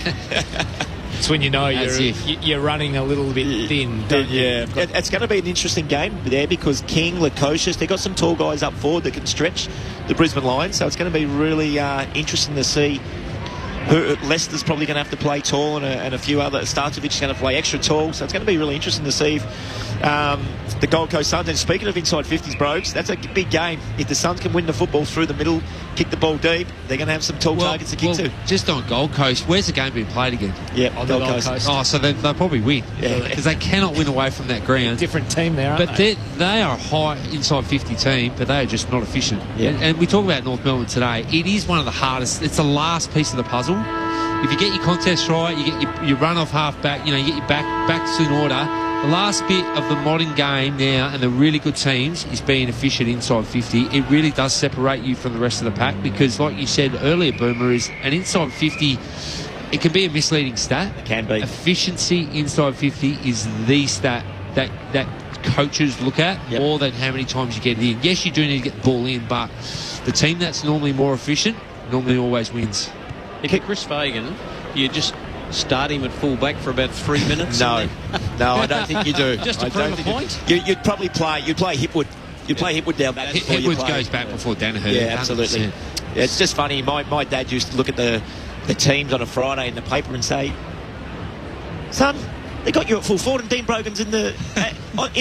Speaker 13: It's when you know you're running a little bit thin, don't you?
Speaker 3: Yeah, it's going to be an interesting game there, because King, Lukosius, they've got some tall guys up forward that can stretch the Brisbane Lions, so it's going to be really interesting to see. Leicester's probably going to have to play tall, and a few other. Starcevic's going to play extra tall, so it's going to be really interesting to see if the Gold Coast Suns. And speaking of inside 50s, Brogues, that's a big game. If the Suns can win the football through the middle, kick the ball deep, they're going to have some tall targets to kick to.
Speaker 4: Just on Gold Coast, where's the game being played again?
Speaker 3: Yeah, on
Speaker 13: Gold Coast.
Speaker 4: Oh, so they'll probably win.
Speaker 3: Yeah,
Speaker 4: because they cannot win away from that ground.
Speaker 13: Different team there, aren't
Speaker 4: but
Speaker 13: they?
Speaker 4: They are a high inside 50 team, but they are just not efficient.
Speaker 3: Yeah.
Speaker 4: And we talk about North Melbourne today. It is one of the hardest. It's the last piece of the puzzle. If you get your contest right, you get your run off half back, you get your backs in order. The last bit of the modern game now, and the really good teams, is being efficient inside 50. It really does separate you from the rest of the pack, because, like you said earlier, Boomer, is an inside 50. It can be a misleading stat. It
Speaker 3: can be.
Speaker 4: Efficiency inside 50 is the stat that coaches look at more than how many times you get it in. Yes, you do need to get the ball in, but the team that's normally more efficient normally always wins.
Speaker 2: If you're Chris Fagan, you just start him at full-back for about 3 minutes?
Speaker 3: No, I don't think you do.
Speaker 2: Just to prove a point?
Speaker 3: You'd probably play Hipwood. You'd play Hipwood down back.
Speaker 4: Hipwood goes back before Danaher.
Speaker 3: Yeah, absolutely. Yeah, it's just funny. My dad used to look at the teams on a Friday in the paper and say, son, they got you at full forward and Dean Brogan's in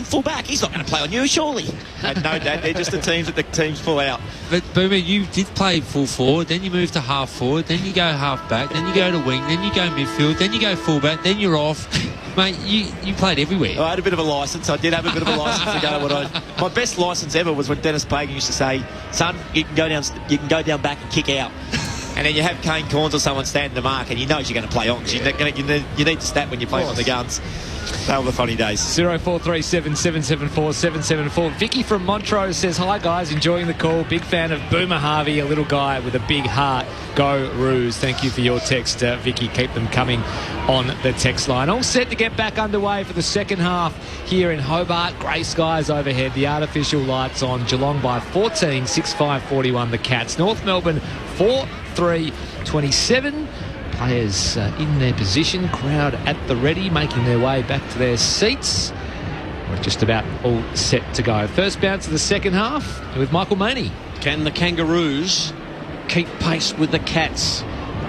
Speaker 3: full back. He's not going to play on you, surely. No, Dad, they're just the teams that the teams pull out.
Speaker 4: But Boomer, you did play full forward, then you move to half forward, then you go half back, then you go to wing, then you go midfield, then you go full back, then you're off. Mate, you played everywhere.
Speaker 3: I had a bit of a licence. I did have a bit of a licence to go. My best licence ever was when Dennis Pagan used to say, son, you can go down back and kick out. And then you have Kane Corns or someone standing the mark, and you know you're going to play on, because you need to stat when you're playing on the guns. They were the funny days.
Speaker 13: 0437 774 774. Vicky from Montrose says, hi guys, enjoying the call. Big fan of Boomer Harvey, a little guy with a big heart. Go Roos. Thank you for your text, Vicky. Keep them coming on the text line. All set to get back underway for the second half here in Hobart. Grey skies overhead, the artificial lights on. Geelong by 14, 6-5-41 the Cats. North Melbourne 4-3-27. Players in their position, crowd at the ready, making their way back to their seats. We're just about all set to go. First bounce of the second half with Michael Maney.
Speaker 2: Can the Kangaroos keep pace with the Cats?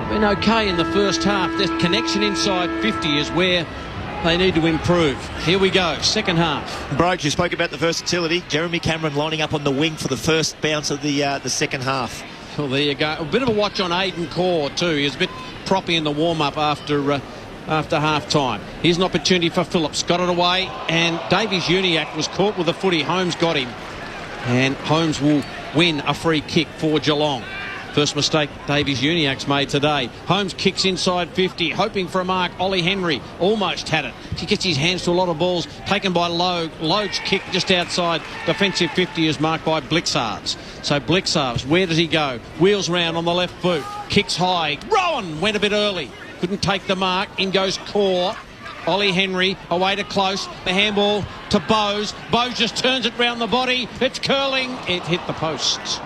Speaker 2: Been okay in the first half. This connection inside 50 is where they need to improve. Here we go, second half.
Speaker 3: Broke, you spoke about the versatility. Jeremy Cameron lining up on the wing for the first bounce of the second half.
Speaker 2: Well, there you go. A bit of a watch on Aiden Core too. He was a bit proppy in the warm-up after half-time. Here's an opportunity for Phillips. Got it away, and Davies Uniacke was caught with the footy. Holmes got him, and Holmes will win a free kick for Geelong. First mistake Davies Uniacke's made today. Holmes kicks inside 50, hoping for a mark. Ollie Henry almost had it. He gets his hands to a lot of balls, taken by Logue. Logue's kick just outside defensive 50 is marked by Blixarves. So Blixarves, where does he go? Wheels round on the left boot, kicks high. Rowan went a bit early, couldn't take the mark. In goes Core. Ollie Henry away to close. The handball to Bowes. Bowes just turns it round the body. It's curling. It hit the posts.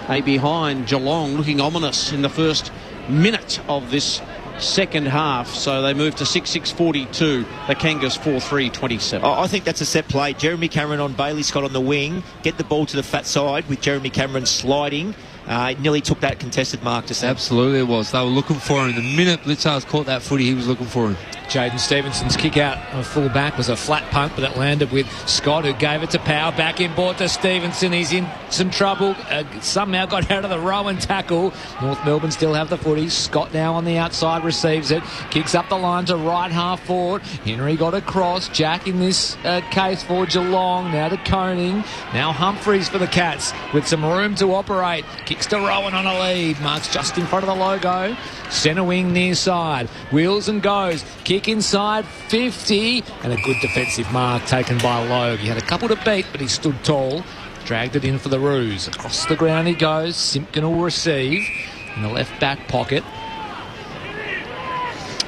Speaker 2: They behind Geelong, looking ominous in the first minute of this second half. So they move to 6-6-42. The Kangas 4-3-27.
Speaker 3: I think that's a set play. Jeremy Cameron on Bailey Scott on the wing. Get the ball to the fat side with Jeremy Cameron sliding. Nearly took that contested mark to set.
Speaker 4: Absolutely it was. They were looking for him. The minute Blitzarves caught that footy, he was looking for him.
Speaker 13: Jaden Stevenson's kick out of full back was a flat punt, but it landed with Scott, who gave it to Power. Back in board to Stevenson. He's in some trouble. Somehow got out of the row and tackle. North Melbourne still have the footy. Scott now on the outside receives it. Kicks up the line to right half forward. Henry got across. Jack in this case for Geelong. Now to Koning. Now Humphreys for the Cats with some room to operate. Kicks to Rowan on a lead. Marks just in front of the logo. Centre wing near side. Wheels and goes. Kick inside 50. And a good defensive mark taken by Logue. He had a couple to beat, but he stood tall. Dragged it in for the Roos. Across the ground he goes. Simpkin will receive in the left back pocket.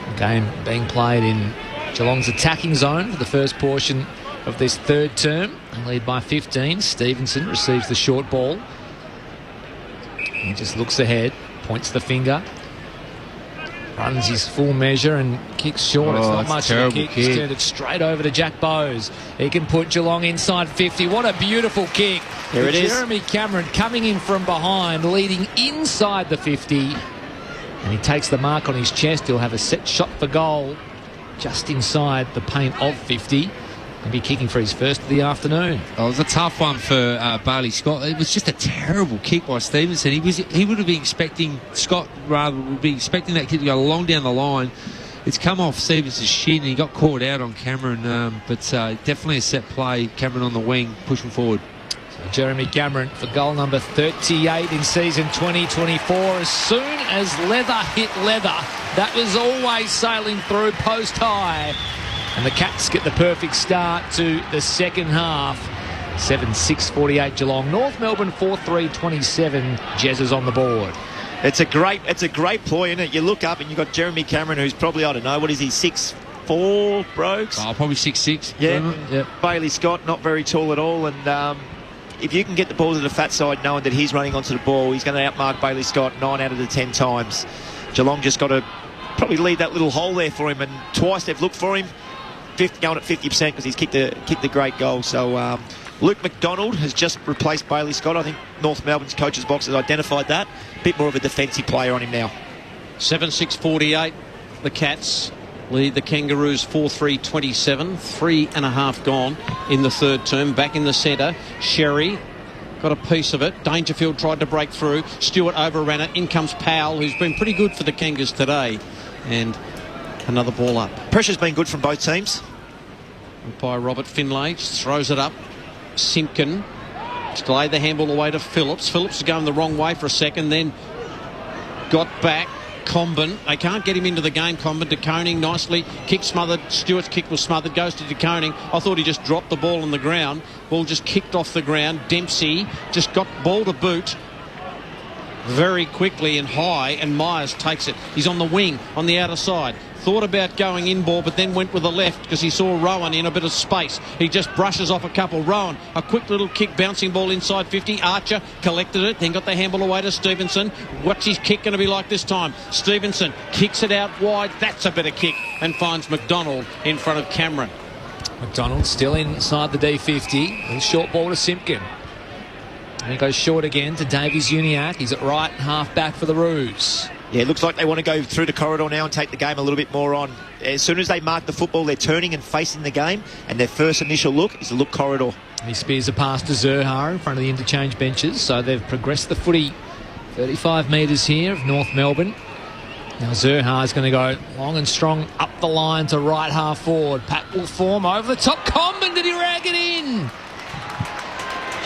Speaker 13: The game being played in Geelong's attacking zone for the first portion of this third term. They lead by 15. Stevenson receives the short ball. He just looks ahead, points the finger, runs his full measure and kicks short. It's not much of a kick. He's turned it straight over to Jack Bowes. He can put Geelong inside 50. What a beautiful kick.
Speaker 3: There it is.
Speaker 13: Jeremy Cameron coming in from behind, leading inside the 50. And he takes the mark on his chest. He'll have a set shot for goal just inside the paint of 50. He'll be kicking for his first of the afternoon.
Speaker 4: Oh, it was a tough one for Bailey Scott. It was just a terrible kick by Stevenson. He would have been expecting, Scott rather would be expecting that kick to go long down the line. It's come off Stevenson's shin and he got caught out on Cameron, but definitely a set play. Cameron on the wing, pushing forward.
Speaker 13: So Jeremy Cameron for goal number 38 in season 2024. As soon as leather hit leather, that was always sailing through post high. And the Cats get the perfect start to the second half. 7-6-48 Geelong. North Melbourne 4-3-27. Jez is on the board.
Speaker 3: It's a great ploy, isn't it? You look up and you've got Jeremy Cameron, who's probably, I don't know, what is he, 6'4", Brogues?
Speaker 4: Oh, probably 6'6".
Speaker 3: Yeah.
Speaker 4: Yep.
Speaker 3: Bailey Scott, not very tall at all. And if you can get the ball to the fat side, knowing that he's running onto the ball, he's going to outmark Bailey Scott 9 out of the 10 times. Geelong just got to probably leave that little hole there for him. And twice they've looked for him. Going at 50% because he's kicked the great goal. So Luke McDonald has just replaced Bailey Scott. I think North Melbourne's coach's box has identified that. A bit more of a defensive player on him now.
Speaker 2: 7-6-48. The Cats lead the Kangaroos 4-3-27. 3.5 gone in the third term. Back in the centre, Sherry got a piece of it. Dangerfield tried to break through. Stewart overran it. In comes Powell, who's been pretty good for the Kangas today. And another ball up.
Speaker 3: Pressure's been good from both teams.
Speaker 2: By Robert Finlay, just throws it up. Simpkin to lay the handball away to Phillips. Phillips is going the wrong way for a second, then got back. Comben, they can't get him into the game. Comben to Koning nicely. Kick smothered. Stewart's kick was smothered. Goes to Koning. I thought he just dropped the ball on the ground. Ball just kicked off the ground. Dempsey just got ball to boot. very quickly and high, and Myers takes it. He's on the wing, on the outer side. Thought about going in ball, but then went with the left because he saw Rowan in a bit of space. He just brushes off a couple. Rowan, a quick little kick, bouncing ball inside 50. Archer collected it, then got the handball away to Stevenson. What's his kick going to be like this time? Stevenson kicks it out wide. That's a better kick, and finds McDonald in front of Cameron.
Speaker 13: McDonald still inside the D50. And short ball to Simpkin. And he goes short again to Davies Uniacke. He's at right half back for the Roos.
Speaker 3: Yeah, it looks like they want to go through the corridor now and take the game a little bit more on. As soon as they mark the football, they're turning and facing the game, and their first initial look is to look corridor.
Speaker 13: He spears a pass to Zurhar in front of the interchange benches, so they've progressed the footy 35 metres here of North Melbourne. Now Zurhar's going to go long and strong up the line to right half forward. Pat will form over the top. Comben, did he rag it in?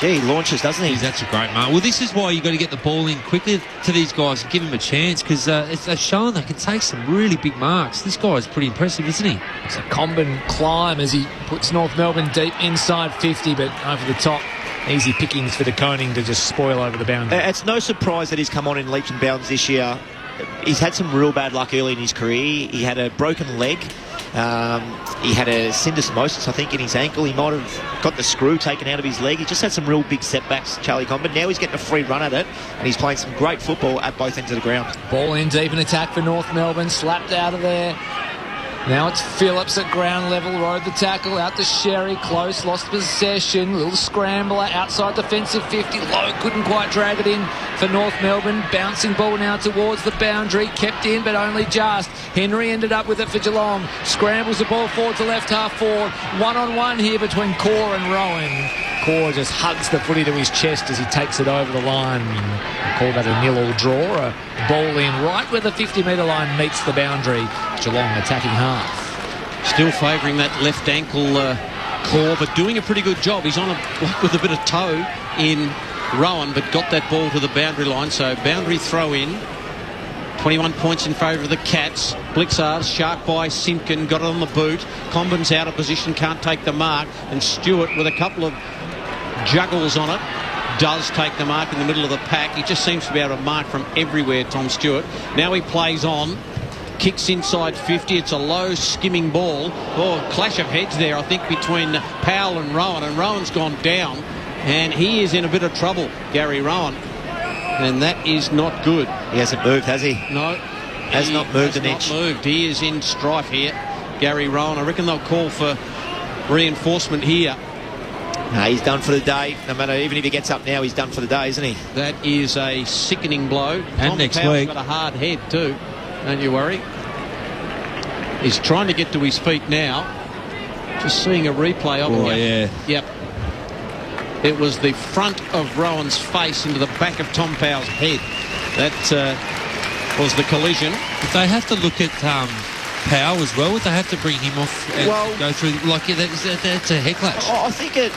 Speaker 3: Gee, he launches, doesn't he?
Speaker 4: That's a great mark. Well, this is why you've got to get the ball in quickly to these guys and give them a chance, because they've shown they can take some really big marks. This guy's pretty impressive, isn't he?
Speaker 13: It's a Comben climb as he puts North Melbourne deep inside 50, but over the top. Easy pickings for the Koning to just spoil over the boundary.
Speaker 3: It's no surprise that he's come on in leaps and bounds this year. He's had some real bad luck early in his career. He had a broken leg. He had a syndesmosis, I think, in his ankle. He might have got the screw taken out of his leg. He just had some real big setbacks, Charlie Comben. Now he's getting a free run at it, and he's playing some great football at both ends of the ground.
Speaker 13: Ball in deep in attack for North Melbourne. Slapped out of there. Now it's Phillips at ground level, rode the tackle, out to Sherry, close, lost possession, little scrambler, outside defensive 50, low, couldn't quite drag it in for North Melbourne, bouncing ball now towards the boundary, kept in but only just. Henry ended up with it for Geelong, scrambles the ball forward to left half forward, one-on-one here between Core and Rowan. Core just hugs the footy to his chest as he takes it over the line. Call that a 0-0 draw, a ball in right where the 50-metre line meets the boundary. Geelong attacking half.
Speaker 2: Still favouring that left ankle Core, but doing a pretty good job. He's on a block with a bit of toe in Rowan, but got that ball to the boundary line, so boundary throw in. 21 points in favour of the Cats. Blixard, shark by Simpkin, got it on the boot. Comben's out of position, can't take the mark, and Stewart with a couple of juggles on it does take the mark in the middle of the pack. He just seems to be able to mark from everywhere, Tom Stewart. Now he plays on, kicks inside 50. It's a low skimming ball. Oh, clash of heads there, I think, between Powell and Rowan's gone down, and he is in a bit of trouble, Gary Rowan, and that is not good.
Speaker 3: He hasn't moved, has he?
Speaker 2: No,
Speaker 3: has not moved an inch.
Speaker 2: He is in strife here, Gary Rowan. I reckon they'll call for reinforcement here.
Speaker 3: No, he's done for the day. No matter, even if he gets up now, he's done for the day, isn't he?
Speaker 2: That is a sickening blow.
Speaker 4: And
Speaker 2: Tom
Speaker 4: next
Speaker 2: Powell's
Speaker 4: week.
Speaker 2: got a hard head too, don't you worry. He's trying to get to his feet now. Just seeing a replay of it.
Speaker 4: Oh, yeah.
Speaker 2: Yep. It was the front of Rowan's face into the back of Tom Powell's head. That was the collision.
Speaker 4: If they have to look at Powell as well, would they have to bring him off and go through, like, that's a head clash?
Speaker 3: I think did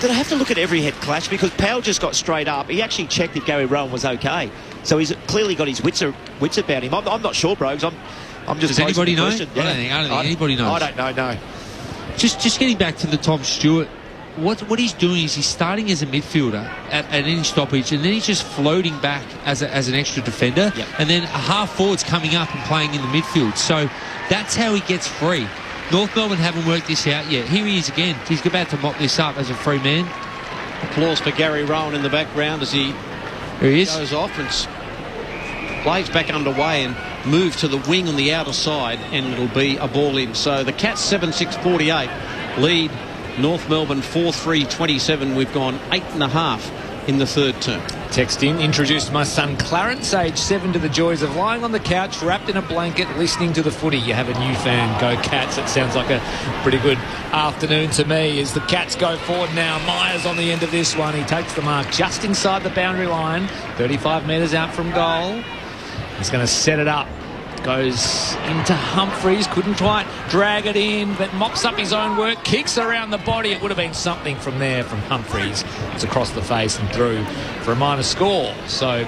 Speaker 3: I have to look at every head clash, because Powell just got straight up. He actually checked if Gary Rowan was okay, so he's clearly got his wits about him. I'm not sure, Brogues. I'm just.
Speaker 4: Does anybody know?
Speaker 3: Yeah.
Speaker 4: I don't think anybody knows.
Speaker 3: I don't know. No.
Speaker 4: Just getting back to the Tom Stewart. What he's doing is he's starting as a midfielder at any stoppage, and then he's just floating back as an extra defender, and then a half forward's coming up and playing in the midfield. So that's how he gets free. North Melbourne haven't worked this out yet. Here he is again. He's about to mop this up as a free man.
Speaker 2: Applause for Gary Rowan in the background as he goes off and plays back underway and move to the wing on the outer side, and it'll be a ball in. So the Cats 7-6-48 lead North Melbourne 4-3-27. We've gone 8.5 in the third term.
Speaker 13: Text in, introduced my son Clarence, age 7, to the joys of lying on the couch, wrapped in a blanket, listening to the footy. You have a new fan. Go Cats. It sounds like a pretty good afternoon to me as the Cats go forward now. Myers on the end of this one. He takes the mark just inside the boundary line, 35 metres out from goal. He's going to set it up. Goes into Humphreys, couldn't quite drag it in, but mops up his own work, kicks around the body. It would have been something from there from Humphreys. It's across the face and through for a minor score. So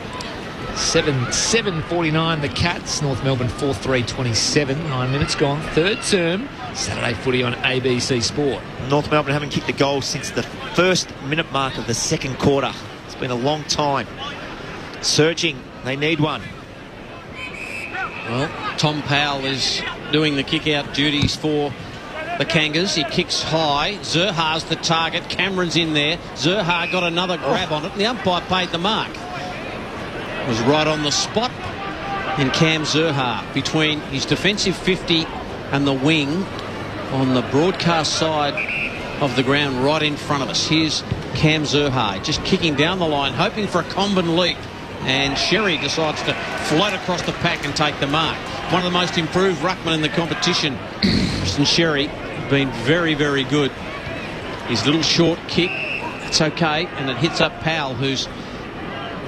Speaker 13: 7-49 the Cats, North Melbourne 4-3-27, 9 minutes gone, third term, Saturday footy on ABC Sport.
Speaker 3: North Melbourne haven't kicked a goal since the first minute mark of the second quarter. It's been a long time. surging. They need one.
Speaker 2: Well, Tom Powell is doing the kick-out duties for the Kangas. He kicks high. Zurhaar's the target. Cameron's in there. Zurhaar got another grab on it, and the umpire paid the mark. It was right on the spot. And Cam Zurhaar between his defensive 50 and the wing on the broadcast side of the ground right in front of us. Here's Cam Zurhaar just kicking down the line, hoping for a combined leap. And Sherry decides to float across the pack and take the mark. One of the most improved ruckmen in the competition. Tristan Sherry been very, very good. His little short kick, it's okay, and it hits up Powell, who's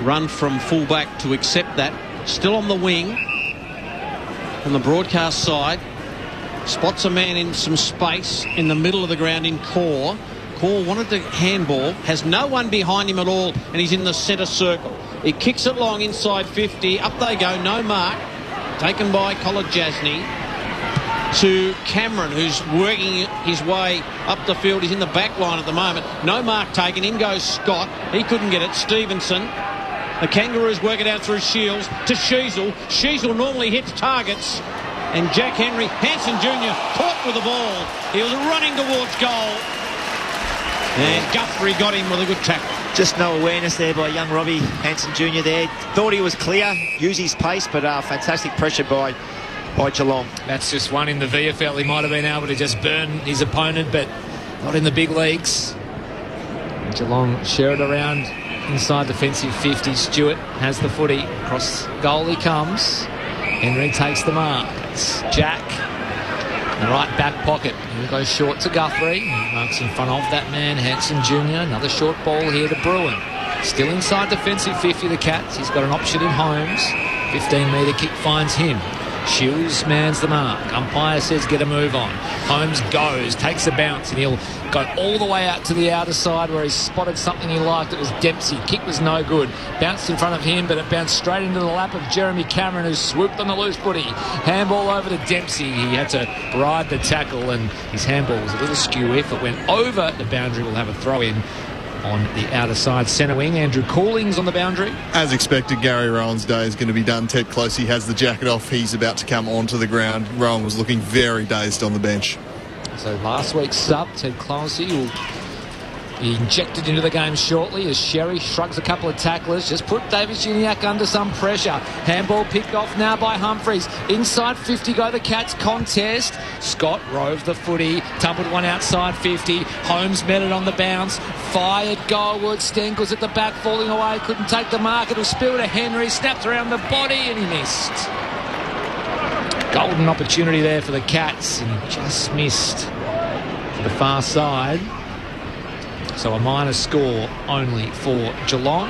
Speaker 2: run from fullback to accept that. Still on the wing, on the broadcast side. Spots a man in some space in the middle of the ground in Core. Core wanted the handball, has no one behind him at all, and he's in the centre circle. He kicks it long inside 50. Up they go, no mark. Taken by Kolodjasny to Cameron, who's working his way up the field. He's in the back line at the moment. No mark taken. In goes Scott. He couldn't get it. Stevenson. The Kangaroos work it out through Shields to Sheasel. Sheasel normally hits targets. And Jack Henry, Hanson Jr. caught with the ball. He was running towards goal. And Guthrie got him with a good tackle.
Speaker 3: Just no awareness there by young Robbie Hanson Jr. there. Thought he was clear, used his pace, but fantastic pressure by Geelong.
Speaker 13: That's just one in the VFL. He might have been able to just burn his opponent, but not in the big leagues. Geelong share it around inside defensive 50. Stewart has the footy. Across goal he comes. Henry takes the mark. It's Jack in the right back pocket. He goes short to Guthrie. Marks in front of that man, Hanson Jr. Another short ball here to Bruin. Still inside defensive 50, the Cats. He's got an option in Holmes. 15-metre kick finds him. Shields mans the mark. Umpire says get a move on. Holmes goes, takes a bounce, and he'll go all the way out to the outer side where he spotted something he liked. It was Dempsey. Kick was no good. Bounced in front of him, but it bounced straight into the lap of Jeremy Cameron, who swooped on the loose footy. Handball over to Dempsey. He had to ride the tackle, and his handball was a little skew. If it went over the boundary, we'll have a throw-in on the outer side centre wing. Andrew Cooling's on the boundary. As expected, Gary Rowan's day is going to be done. Ted Closey has the jacket off. He's about to come onto the ground. Rowan was looking very dazed on the bench. So last week's sub, Ted Closey, will be injected into the game shortly as Sherry shrugs a couple of tacklers. Just put David Gignac under some pressure. Handball picked off now by Humphreys. Inside 50 go the Cats. Contest. Scott roved the footy. Tumbled one outside 50. Holmes met it on the bounce. Fired goalward. Stenkles at the back falling away. Couldn't take the mark. It'll spill to Henry. Snapped around the body and he missed. Golden opportunity there for the Cats and he just missed to the far side. So a minor score only for Geelong.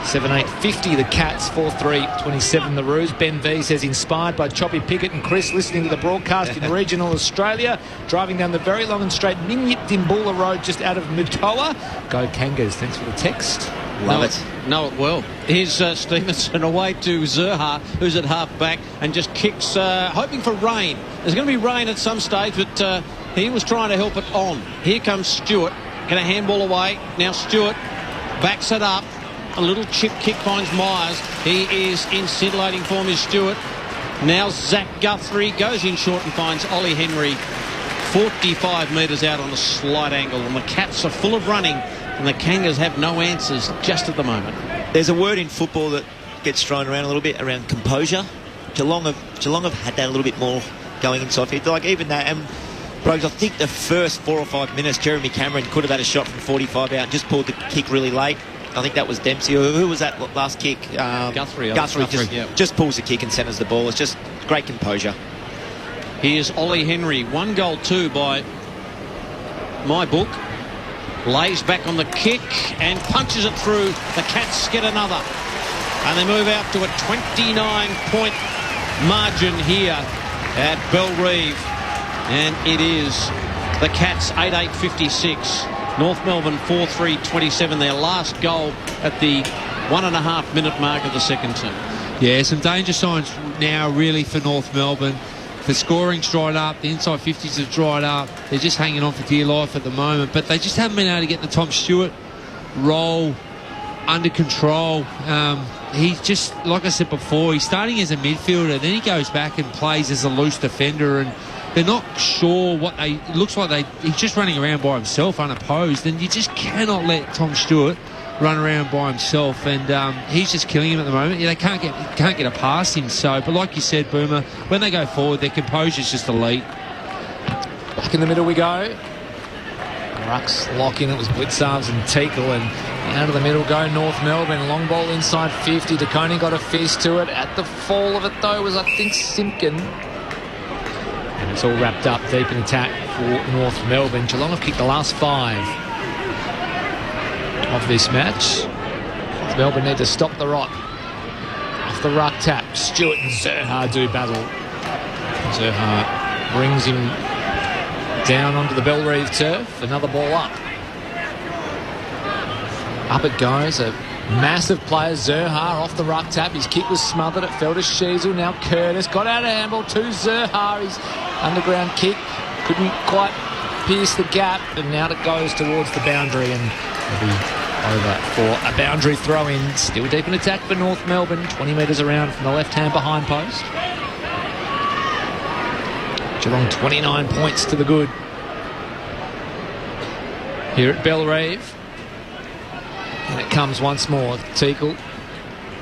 Speaker 13: 7-8-50 the Cats, 4-3-27 the Roos. Ben V says inspired by Choppy Pickett and Chris listening to the broadcast in regional Australia, driving down the very long and straight Minyip Dimbula Road just out of Mutoa. Go Kangas. Thanks for the text.
Speaker 2: Know it well. Here's Stevenson away to Zurhaar, who's at half back and just kicks, hoping for rain. There's going to be rain at some stage, but he was trying to help it on. Here comes Stewart. Going to handball away. Now Stewart backs it up. A little chip kick finds Myers. He is in scintillating form, is Stewart. Now Zach Guthrie goes in short and finds Ollie Henry 45 metres out on a slight angle. And the Cats are full of running and the Kangas have no answers just at the moment.
Speaker 3: There's a word in football that gets thrown around a little bit, around composure. Geelong have had that a little bit more going inside. Like even that, and Brogues, I think the first 4 or 5 minutes, Jeremy Cameron could have had a shot from 45 out and just pulled the kick really late. I think that was Dempsey. Who was that last kick?
Speaker 2: Guthrie.
Speaker 3: Just pulls the kick and centres the ball. It's just great composure.
Speaker 2: Here's Ollie Henry. 1 goal 2 by my book. Lays back on the kick and punches it through. The Cats get another. And they move out to a 29-point margin here at Bellerive. And it is the Cats 8-8-56. North Melbourne 4-3-27. Their last goal at the 1.5 minute mark of the second term.
Speaker 4: Yeah, some danger signs now really for North Melbourne. The scoring's dried up. The inside 50s have dried up. They're just hanging on for dear life at the moment. But they just haven't been able to get the Tom Stewart role under control. he's just, like I said before, he's starting as a midfielder, then he goes back and plays as a loose defender, and they're not sure what they... It looks like he's just running around by himself, unopposed, and you just cannot let Tom Stewart run around by himself, and he's just killing him at the moment. They can't get it past him. So, but like you said, Boomer, when they go forward, their composure's just elite.
Speaker 13: Back in the middle we go. Rucks lock in. It was Blitzarves and Teakle, and out of the middle go North Melbourne. Long ball inside 50. DeConey got a fist to it. At the fall of it though was, I think, Simpkin. And it's all wrapped up deep in attack for North Melbourne. Geelong have kicked the last 5 of this match. Melbourne need to stop the rot. Off the ruck tap, Stewart and Zerha do battle. Zerha brings him down onto the Bellerive turf. Another ball up. Up it goes. A massive player, Zerha, off the ruck tap. His kick was smothered. It fell to Sheasel. Now Curtis got out of handball to Zerha. His underground kick couldn't quite pierce the gap, and now it goes towards the boundary, and it'll be over for a boundary throw-in. Still deep in attack for North Melbourne, 20 metres around from the left-hand behind post. Geelong 29 points to the good here at Bellerive, and it comes once more. Teakle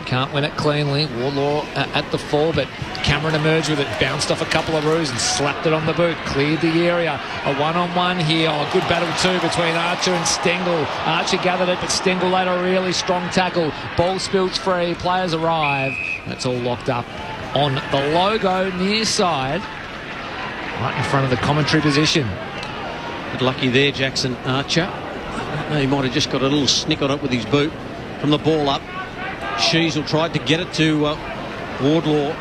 Speaker 13: can't win it cleanly. Warlaw at the fall, but Cameron emerged with it, bounced off a couple of roos and slapped it on the boot, cleared the area. A one-on-one here. Oh, good battle too between Archer and Stengel. Archer gathered it, but Stengel laid a really strong tackle. Ball spills free, players arrive, and it's all locked up on the logo near side, right in front of the commentary position.
Speaker 2: Good lucky there, Jackson Archer. He might have just got a little snick on it with his boot from the ball up. Sheasel tried to get it to Wardlaw.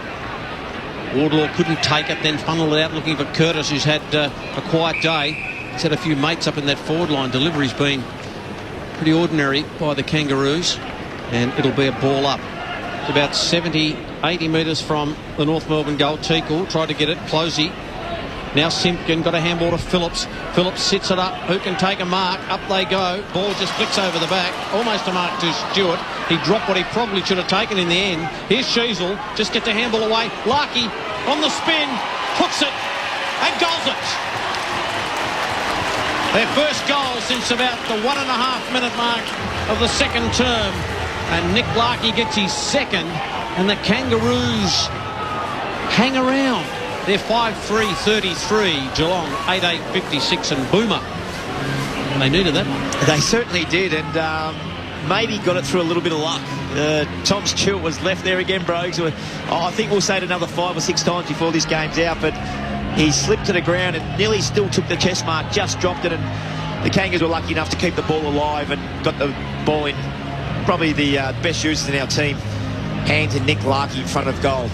Speaker 2: Wardlaw couldn't take it, then funneled it out looking for Curtis, who's had a quiet day. He's had a few mates up in that forward line. Delivery's been pretty ordinary by the Kangaroos, and it'll be a ball up. It's about 70, 80 metres from the North Melbourne goal. Teakle tried to get it. Plosey. Now Simpkin got a handball to Phillips. Phillips sits it up. Who can take a mark? Up they go. Ball just flicks over the back. Almost a mark to Stewart. He dropped what he probably should have taken in the end. Here's Sheasel. Just get the handball away. Larkey on the spin. Hooks it and goals it. Their first goal since about the 1.5 minute mark of the second term. And Nick Larkey gets his second. And the Kangaroos hang around. They're 5-3-33, Geelong 8-8-56, and Boomer. They needed that.
Speaker 3: They certainly did, and maybe got it through a little bit of luck. Tom Stewart was left there again, Brogues. I think we'll say it another 5 or 6 times before this game's out, but he slipped to the ground and nearly still took the chest mark, just dropped it, and the Kangas were lucky enough to keep the ball alive and got the ball in probably the best users in our team, hands to Nick Larkey in front of goal.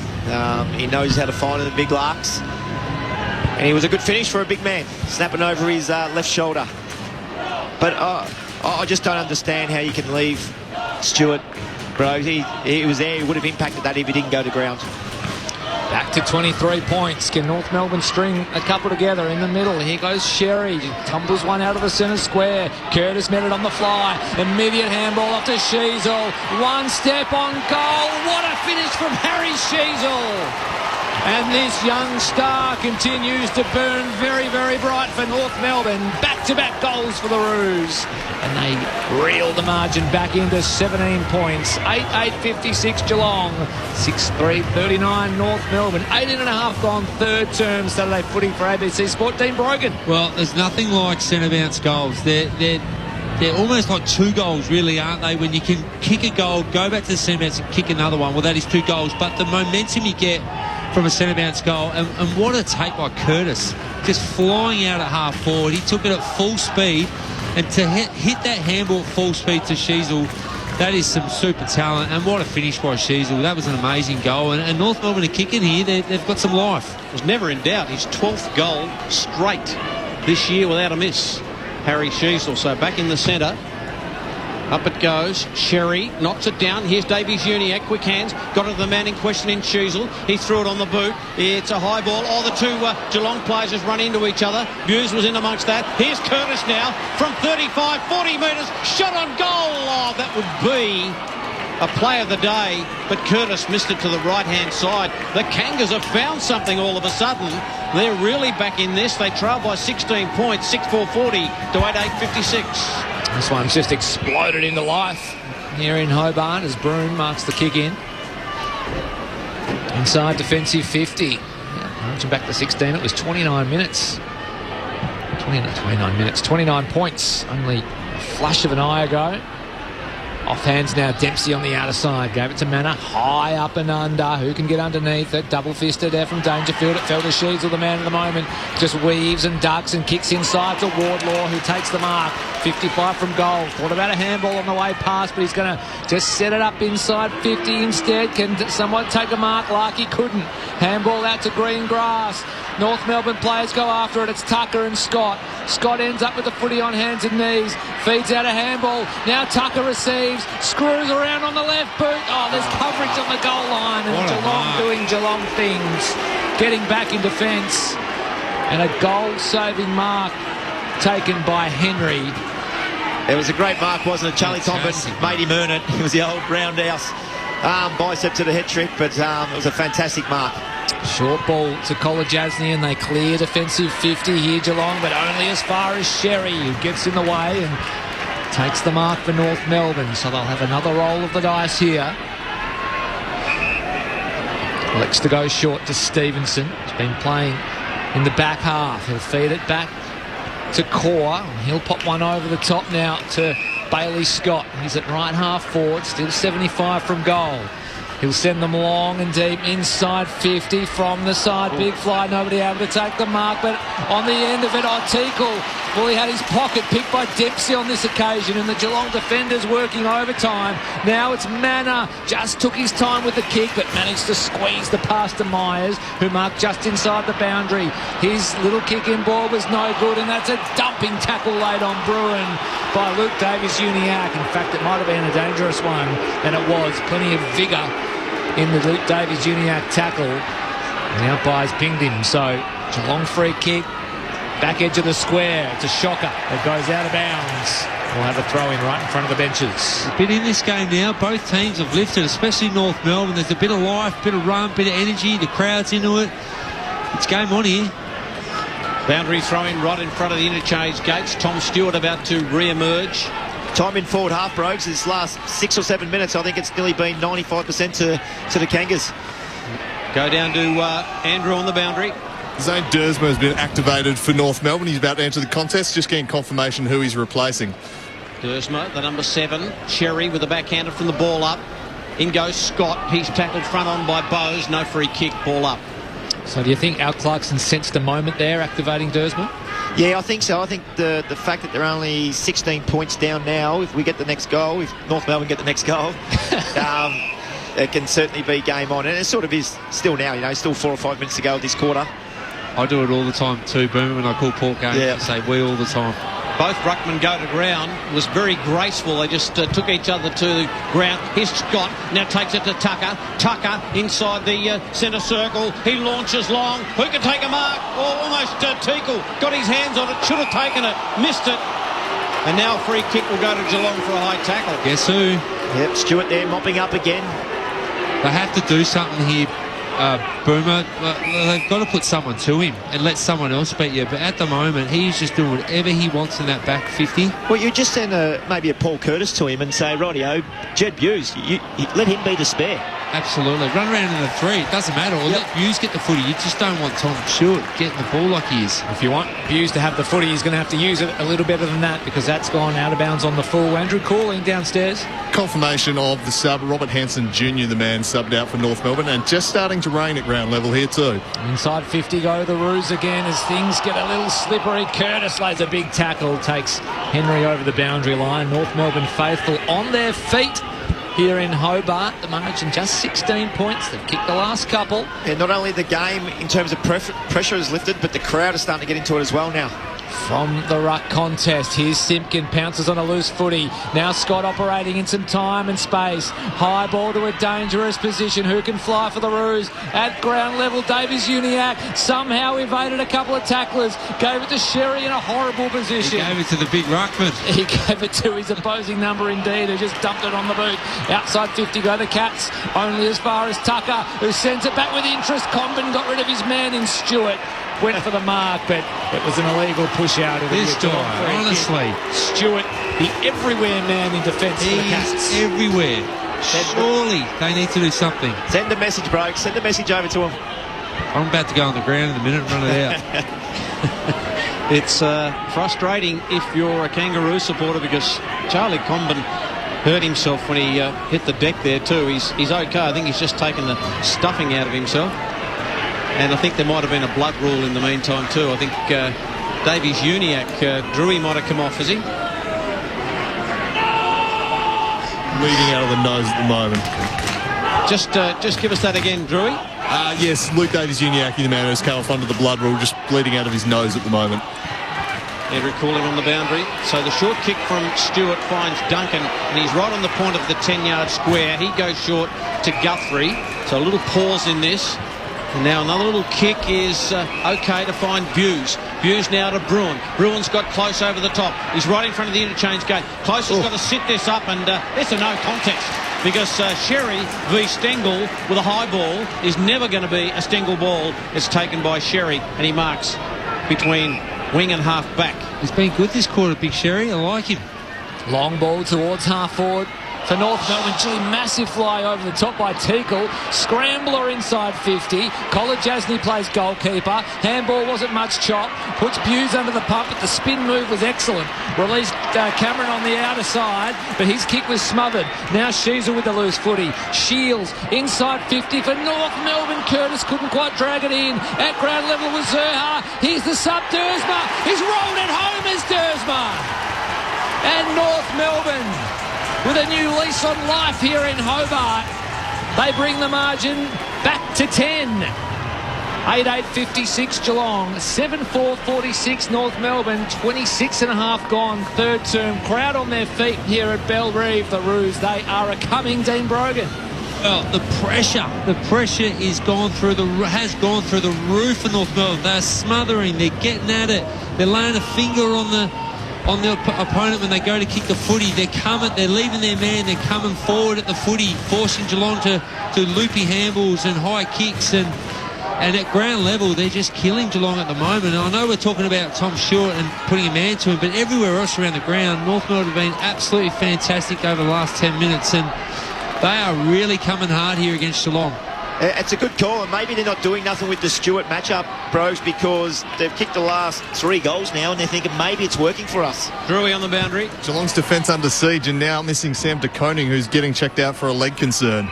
Speaker 3: He knows how to find the big larks, and he was a good finish for a big man, snapping over his left shoulder. But I just don't understand how you can leave Stewart, bro. He was there. He would have impacted that if he didn't go to ground.
Speaker 13: Back to 23 points. Can North Melbourne string a couple together in the middle? Here goes Sherry. Tumbles one out of the centre square. Curtis met it on the fly. Immediate handball off to Sheasel. One step on goal. What a finish from Harry Sheasel. And this young star continues to burn very, very bright for North Melbourne. Back-to-back goals for the Roos. And they reel the margin back into 17 points. 8-8-56 Geelong. 6-3-39 North Melbourne. 18.5 gone third term Saturday footy for ABC Sport. Dean Brogan.
Speaker 4: Well, there's nothing like centre bounce goals. They're almost like 2 goals, really, aren't they? When you can kick a goal, go back to the centre bounce and kick another one. Well, that is 2 goals. But the momentum you get from a centre bounce goal, and what a take by Curtis, just flying out at half forward. He took it at full speed, and to hit that handball at full speed to Sheasel, that is some super talent. And what a finish by Sheasel. That was an amazing goal, and North Melbourne are kicking here. They've got some life.
Speaker 2: It was never in doubt. His 12th goal straight this year without a miss, Harry Sheasel. So back in the centre. Up it goes. Sherry knocks it down. Here's Davies Uniacke. Quick hands. Got it to the man in question in Sheasel. He threw it on the boot. It's a high ball. Oh, the 2 Geelong players just run into each other. Buse was in amongst that. Here's Curtis now from 35, 40 metres. Shot on goal. Oh, that would be a play of the day, but Curtis missed it to the right-hand side. The Kangas have found something all of a sudden. They're really back in this. They trail by 16 points, 6-4-40 to 8-8-56.
Speaker 13: This one's just exploded into life here in Hobart as Broome marks the kick in. Inside defensive 50. Yeah, marching back to 16. It was 29 minutes. 29 minutes. 29 points. Only a flash of an eye ago. Off hands now, Dempsey on the outer side. Gave it to Manor. High up and under. Who can get underneath it? Double-fisted there from Dangerfield. It fell to Sheedsel, the man of the moment. Just weaves and ducks and kicks inside to Wardlaw, who takes the mark. 55 from goal. Thought about a handball on the way past, but he's going to just set it up inside 50 instead. Can someone take a mark? Larkey couldn't. Handball out to green grass. North Melbourne players go after it. It's Tucker and Scott. Scott ends up with the footy on hands and knees. Feeds out a handball. Now Tucker receives. Screws around on the left boot. Oh, there's coverage on the goal line. And Geelong doing Geelong things. Getting back in defence. And a goal-saving mark taken by Henry.
Speaker 3: It was a great mark, wasn't it? Charlie Tompin made him earn it. It was the old roundhouse bicep to the head trick, but it was a fantastic mark.
Speaker 13: Short ball to Kolajasny and they clear defensive 50 here, Geelong, but only as far as Sherry, who gets in the way and takes the mark for North Melbourne. So they'll have another roll of the dice here. Elects to go short to Stevenson. He's been playing in the back half. He'll feed it back to Core. He'll pop one over the top now to Bailey Scott. He's at right half forward, still 75 from goal. He'll send them long and deep inside 50 from the side. Big fly, nobody able to take the mark, but on the end of it, Tickle, well, he had his pocket picked by Dempsey on this occasion, and the Geelong defenders working overtime. Now it's Manor, just took his time with the kick, but managed to squeeze the pass to Myers, who marked just inside the boundary. His little kick-in ball was no good, and that's a dumping tackle laid on Bruin by Luke Davis-Uniacke. In fact, it might have been a dangerous one, and it was. Plenty of vigour in the Luke Davis-Uniacke tackle. And the umpire's pinged him, so Geelong free kick, back edge of the square. It's a shocker that goes out of bounds. We'll have a throw-in right in front of the benches.
Speaker 4: A bit in this game now. Both teams have lifted, especially North Melbourne. There's a bit of life, bit of run, bit of energy. The crowd's into it. It's game on here.
Speaker 2: Boundary throw-in right in front of the interchange gates. Tom Stewart about to re-emerge.
Speaker 3: Time in forward half, Brogues. This last 6 or 7 minutes, I think it's nearly been 95% to the Kangas.
Speaker 2: Go down to Andrew on the boundary.
Speaker 5: Zane Dersma has been activated for North Melbourne. He's about to enter the contest. Just getting confirmation who he's replacing.
Speaker 2: Dersma, the number 7. Cherry with a backhander from the ball up. In goes Scott. He's tackled front on by Bowes. No free kick. Ball up.
Speaker 13: So do you think Al Clarkson sensed a moment there, activating Dersma?
Speaker 3: Yeah, I think so. I think the fact that they're only 16 points down now, if we get the next goal, if North Melbourne get the next goal, it can certainly be game on. And it sort of is still now, still 4 or 5 minutes to go this quarter.
Speaker 4: I do it all the time too, Boomer, when I call Port games. I say we all the time.
Speaker 2: Both ruckmen go to ground. It was very graceful. They just took each other to the ground. Here's Scott. Now takes it to Tucker. Tucker inside the centre circle. He launches long. Who can take a mark? Oh, almost Teakle. Got his hands on it. Should have taken it. Missed it. And now a free kick will go to Geelong for a high tackle.
Speaker 4: Guess who?
Speaker 3: Yep, Stewart there mopping up again.
Speaker 4: They have to do something here, Boomer. They've got to put someone to him and let someone else beat you. But at the moment, he's just doing whatever he wants in that back 50.
Speaker 3: Well, you just send maybe a Paul Curtis to him and say, rightio, Jed Buse, you let him be the spare.
Speaker 4: Absolutely. Run around in the 3. It doesn't matter. Or let Buse get the footy. You just don't want Tom Stewart getting the ball like he is.
Speaker 13: If you want Buse to have the footy, he's going to have to use it a little better than that, because that's gone out of bounds on the full. Andrew Cooling downstairs.
Speaker 5: Confirmation of the sub. Robert Hanson Jr., the man subbed out for North Melbourne, and just starting to rain at ground level here too.
Speaker 13: Inside 50 go the Roos again as things get a little slippery. Curtis lays a big tackle, takes Henry over the boundary line. North Melbourne faithful on their feet here in Hobart. The moment in just 16 points. They've kicked the last couple.
Speaker 3: Yeah, not only the game in terms of pressure is lifted, but the crowd is starting to get into it as well now.
Speaker 13: From the ruck contest, here's Simpkin, pounces on a loose footy. Now Scott operating in some time and space. High ball to a dangerous position. Who can fly for the Roos? At ground level, Davies Uniacke somehow evaded a couple of tacklers. Gave it to Sherry in a horrible position.
Speaker 4: He gave it to the big ruckman.
Speaker 13: He gave it to his opposing number indeed, who just dumped it on the boot. Outside 50 go the Cats, only as far as Tucker, who sends it back with interest. Comben got rid of his man in Stewart. Went for the mark, but it was an illegal push-out.
Speaker 4: This guy, honestly.
Speaker 13: Stewart, the everywhere man in defence for the Cats.
Speaker 4: He's everywhere. Surely they need to do something.
Speaker 3: Send a message, Broke. Send a message over to him.
Speaker 4: I'm about to go on the ground in a minute and run it out.
Speaker 2: It's frustrating if you're a Kangaroo supporter, because Charlie Comben hurt himself when he hit the deck there too. He's okay. I think he's just taken the stuffing out of himself. And I think there might have been a blood rule in the meantime too. I think Davies Uniacke, Drewy might have come off, has he?
Speaker 5: Bleeding out of the nose at the moment.
Speaker 2: Just give us that again, Drewy.
Speaker 5: Yes, Luke Davies Uniacke, the man who's come off under the blood rule, just bleeding out of his nose at the moment.
Speaker 2: Every calling on the boundary. So the short kick from Stewart finds Duncan, and he's right on the point of the 10-yard square. He goes short to Guthrie. So a little pause in this. And now another little kick is okay to find Buse. Buse now to Bruin. Bruin's got Close over the top. He's right in front of the interchange gate. Close has got to sit this up, and it's a no contest, because Sherry v Stengel with a high ball is never going to be a Stengel ball. It's taken by Sherry, and he marks between wing and half back.
Speaker 4: He's been good this quarter, Big Sherry. I like him.
Speaker 13: Long ball towards half forward for North Melbourne. Gee, massive fly over the top by Teakle. Scrambler inside 50. Collar Jasny plays goalkeeper. Handball wasn't much chop. Puts Buse under the pump, but the spin move was excellent. Released Cameron on the outer side, but his kick was smothered. Now Sheezel with the loose footy. Shields inside 50 for North Melbourne. Curtis couldn't quite drag it in. At ground level was Zerha. Here's the sub. Dersma. He's rolled it home as Dersma. And North Melbourne, with a new lease on life here in Hobart, they bring the margin back to 10. 8-8-56 Geelong, 7-4-46 North Melbourne, 26 and a half gone, third term. Crowd on their feet here at Bellerive, the Roos. They are a coming Dean Brogan.
Speaker 4: Well, the pressure has gone through the roof for North Melbourne. They're smothering, they're getting at it, they're laying a finger on the opponent when they go to kick the footy. They're leaving their man, they're coming forward at the footy, forcing Geelong to loopy handballs and high kicks, and at ground level they're just killing Geelong at the moment. And I know we're talking about Tom Stewart and putting a man to him, but everywhere else around the ground, North Melbourne have been absolutely fantastic over the last 10 minutes, and they are really coming hard here against Geelong.
Speaker 3: It's a good call, and maybe they're not doing nothing with the Stewart matchup, Bros, because they've kicked the last 3 goals now, and they're thinking maybe it's working for us.
Speaker 2: Drewy on the boundary.
Speaker 5: Geelong's defence under siege, and now missing Sam de Koning, who's getting checked out for a leg concern.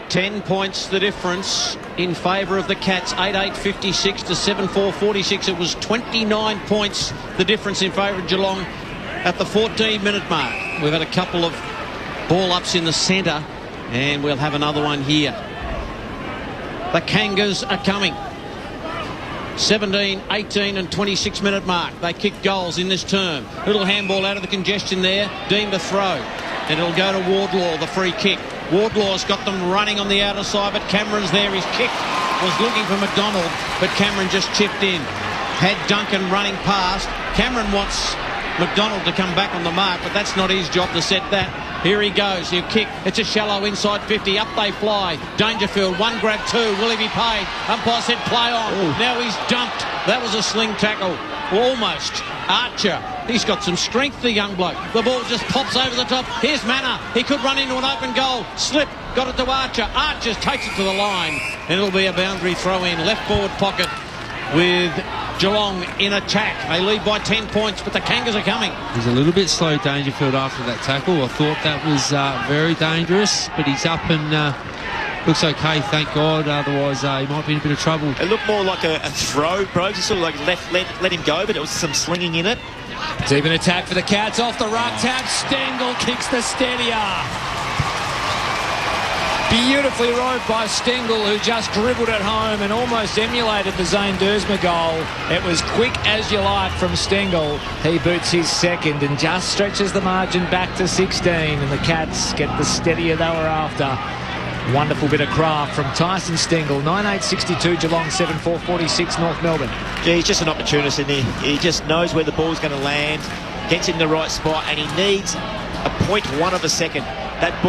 Speaker 2: 10 points the difference in favour of the Cats. 8-8-56 to 7-4-46. It was 29 points the difference in favour of Geelong at the 14-minute mark. We've had a couple of ball-ups in the centre, and we'll have another one here. The Kangas are coming. 17, 18 and 26-minute mark. They kick goals in this term. Little handball out of the congestion there. Deemed a throw. And it'll go to Wardlaw, the free kick. Wardlaw's got them running on the outer side, but Cameron's there. His kick was looking for McDonald, but Cameron just chipped in. Had Duncan running past. Cameron wants McDonald to come back on the mark, but that's not his job to set that. Here he goes. He'll kick. It's a shallow inside 50. Up they fly. Dangerfield. 1 grab 2. Will he be paid? Umpire said play on. Ooh. Now he's dumped. That was a sling tackle. Almost. Archer. He's got some strength, the young bloke. The ball just pops over the top. Here's Manor. He could run into an open goal. Slip. Got it to Archer. Archer takes it to the line. And it'll be a boundary throw in. Left forward pocket with Geelong in attack. They lead by 10 points, but the Kangas are coming.
Speaker 4: He's a little bit slow, Dangerfield, after that tackle. I thought that was very dangerous, but he's up and looks okay, thank God. Otherwise, he might be in a bit of trouble.
Speaker 3: It looked more like a throw, bro. He sort of like let him go, but there was some slinging in it.
Speaker 13: Deep in attack for the Cats. Off the ruck tap. Stengel kicks the steadier. Beautifully rowed by Stengel, who just dribbled it home and almost emulated the Zane Dersma goal. It was quick as you like from Stengel. He boots his second and just stretches the margin back to 16, and the Cats get the steadier they were after. Wonderful bit of craft from Tyson Stengel. 9.862 Geelong, 7.446 North Melbourne.
Speaker 3: Yeah, he's just an opportunist, isn't he? He just knows where the ball's going to land, gets in the right spot, and he needs a 0.1 of a second. That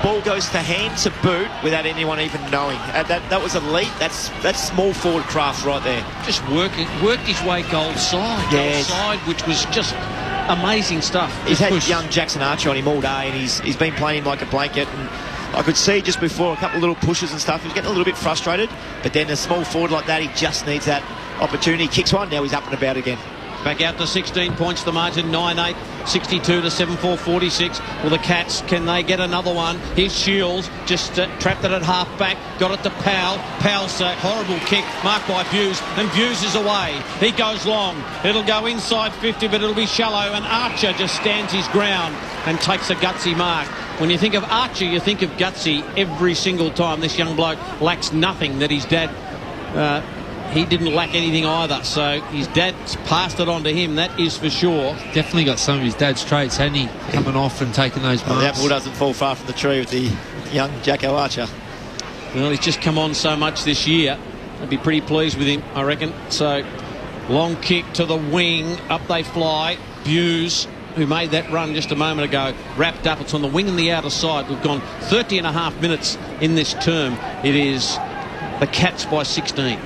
Speaker 3: ball goes to hand to boot without anyone even knowing. That was elite. That's small forward craft right there.
Speaker 2: Just worked his way goal side.
Speaker 3: Yes.
Speaker 2: Goal side, which was just amazing stuff.
Speaker 3: He's had young Jackson Archer on him all day, and he's been playing him like a blanket. And I could see just before a couple of little pushes and stuff, he was getting a little bit frustrated. But then a small forward like that, he just needs that opportunity. He kicks one, now he's up and about again.
Speaker 2: Back out to 16 points, the margin, 9.862 to 7.446. Well, the Cats, can they get another one? Here's Shields, just trapped it at half-back, got it to Powell. Powell's a horrible kick, marked by Buse, and Buse is away. He goes long. It'll go inside 50, but it'll be shallow, and Archer just stands his ground and takes a gutsy mark. When you think of Archer, you think of gutsy every single time. This young bloke lacks nothing that his dad... he didn't lack anything either, so his dad's passed it on to him, that is for sure.
Speaker 4: Definitely got some of his dad's traits, hasn't he? Coming off and taking those marks.
Speaker 3: The apple doesn't fall far from the tree with the young Jacko Archer.
Speaker 2: Well, he's just come on so much this year. I'd be pretty pleased with him, I reckon. So, long kick to the wing, up they fly. Buse, who made that run just a moment ago, wrapped up. It's on the wing and the outer side. We've gone 30 and a half minutes in this term. It is the Cats by 16.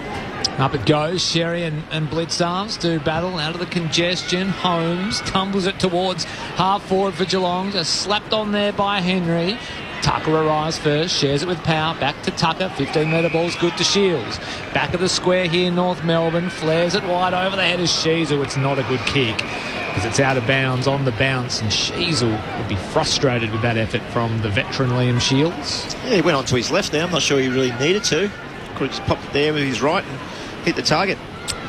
Speaker 13: Up it goes. Sherry and Blitzarms do battle out of the congestion. Holmes tumbles it towards half forward for Geelong. Just slapped on there by Henry. Tucker arrives first, shares it with Power. Back to Tucker. 15-metre ball's good to Shields. Back of the square here, North Melbourne. Flares it wide over the head of Sheezel. It's not a good kick because it's out of bounds on the bounce, and Sheezel would be frustrated with that effort from the veteran Liam Shields.
Speaker 3: Yeah, he went on to his left there. I'm not sure he really needed to. Could have just popped it there with his right and hit the target.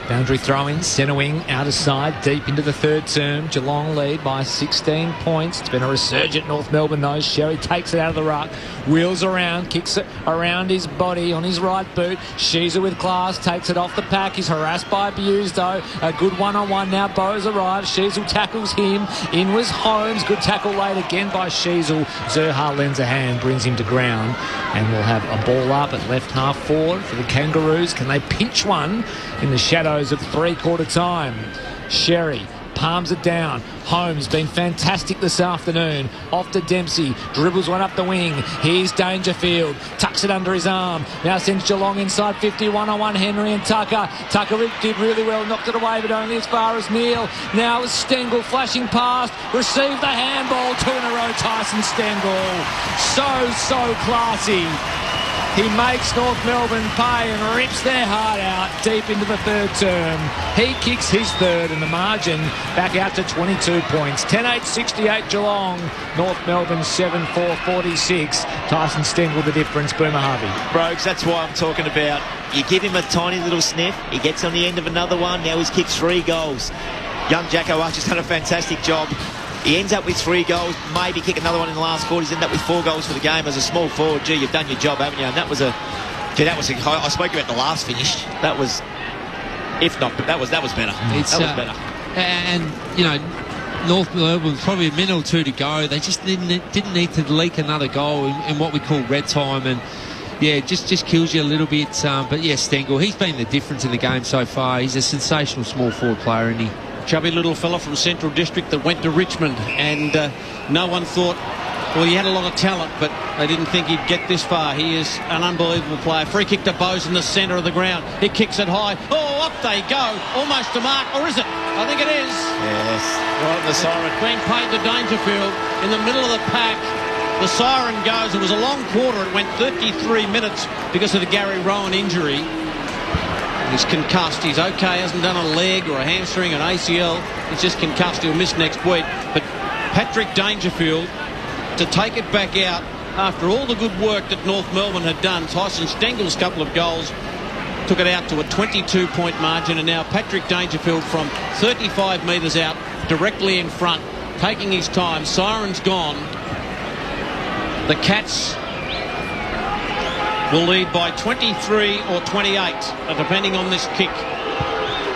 Speaker 13: Boundary throw-in, centre wing, outer side, deep into the third term. Geelong lead by 16 points. It's been a resurgent North Melbourne though. Sherry takes it out of the ruck, wheels around, kicks it around his body on his right boot. Sheezer with class, takes it off the pack. He's harassed by Buse though. A good one-on-one now. Bowes arrives. Sheezel tackles him. In was Holmes. Good tackle late again by Sheezel. Zerha lends a hand, brings him to ground. And we'll have a ball up at left half forward for the Kangaroos. Can they pinch one in the shadows of three-quarter time? Sherry palms it down. Holmes been fantastic this afternoon. Off to Dempsey. Dribbles one up the wing. Here's Dangerfield. Tucks it under his arm. Now sends Geelong inside 50. One-on-one Henry and Tucker. Tucker did really well. Knocked it away, but only as far as Neil. Now is Stengel flashing past. Received the handball. 2 in a row, Tyson Stengel. So classy. He makes North Melbourne pay and rips their heart out deep into the third term. He kicks his third, and the margin back out to 22 points. 10.868 Geelong. North Melbourne 7.446. Tyson Stengel the difference. Boomer Harvey.
Speaker 3: Brogues, that's why I'm talking about. You give him a tiny little sniff. He gets on the end of another one. Now he's kicked 3 goals. Young Jacko Archer's done a fantastic job. He ends up with 3 goals, maybe kick another one in the last quarter. He's ended up with 4 goals for the game as a small forward. Gee, you've done your job, haven't you? And that was I spoke about the last finish. That was, if not, that was better. That was better.
Speaker 4: And, you know, North Melbourne, probably a minute or two to go. They just didn't need to leak another goal in what we call red time. And, yeah, it just kills you a little bit. But, yeah, Stengel, he's been the difference in the game so far. He's a sensational small forward player, isn't he?
Speaker 2: Chubby little fella from Central District that went to Richmond, and no one thought, well, he had a lot of talent, but they didn't think he'd get this far. He is an unbelievable player. Free kick to Bowes in the centre of the ground. He kicks it high. Oh, up they go. Almost to mark, or is it? I think it is.
Speaker 3: Yes. Right on the siren.
Speaker 2: Being paid to Dangerfield in the middle of the pack. The siren goes. It was a long quarter. It went 33 minutes because of the Gary Rowan injury. He's concussed. He's okay. Hasn't done a leg or a hamstring, an ACL. He's just concussed. He'll miss next week. But Patrick Dangerfield, to take it back out after all the good work that North Melbourne had done. Tyson Stengel's couple of goals took it out to a 22-point margin, and now Patrick Dangerfield from 35 metres out, directly in front, taking his time. Siren's gone. The Cats will lead by 23 or 28, depending on this kick.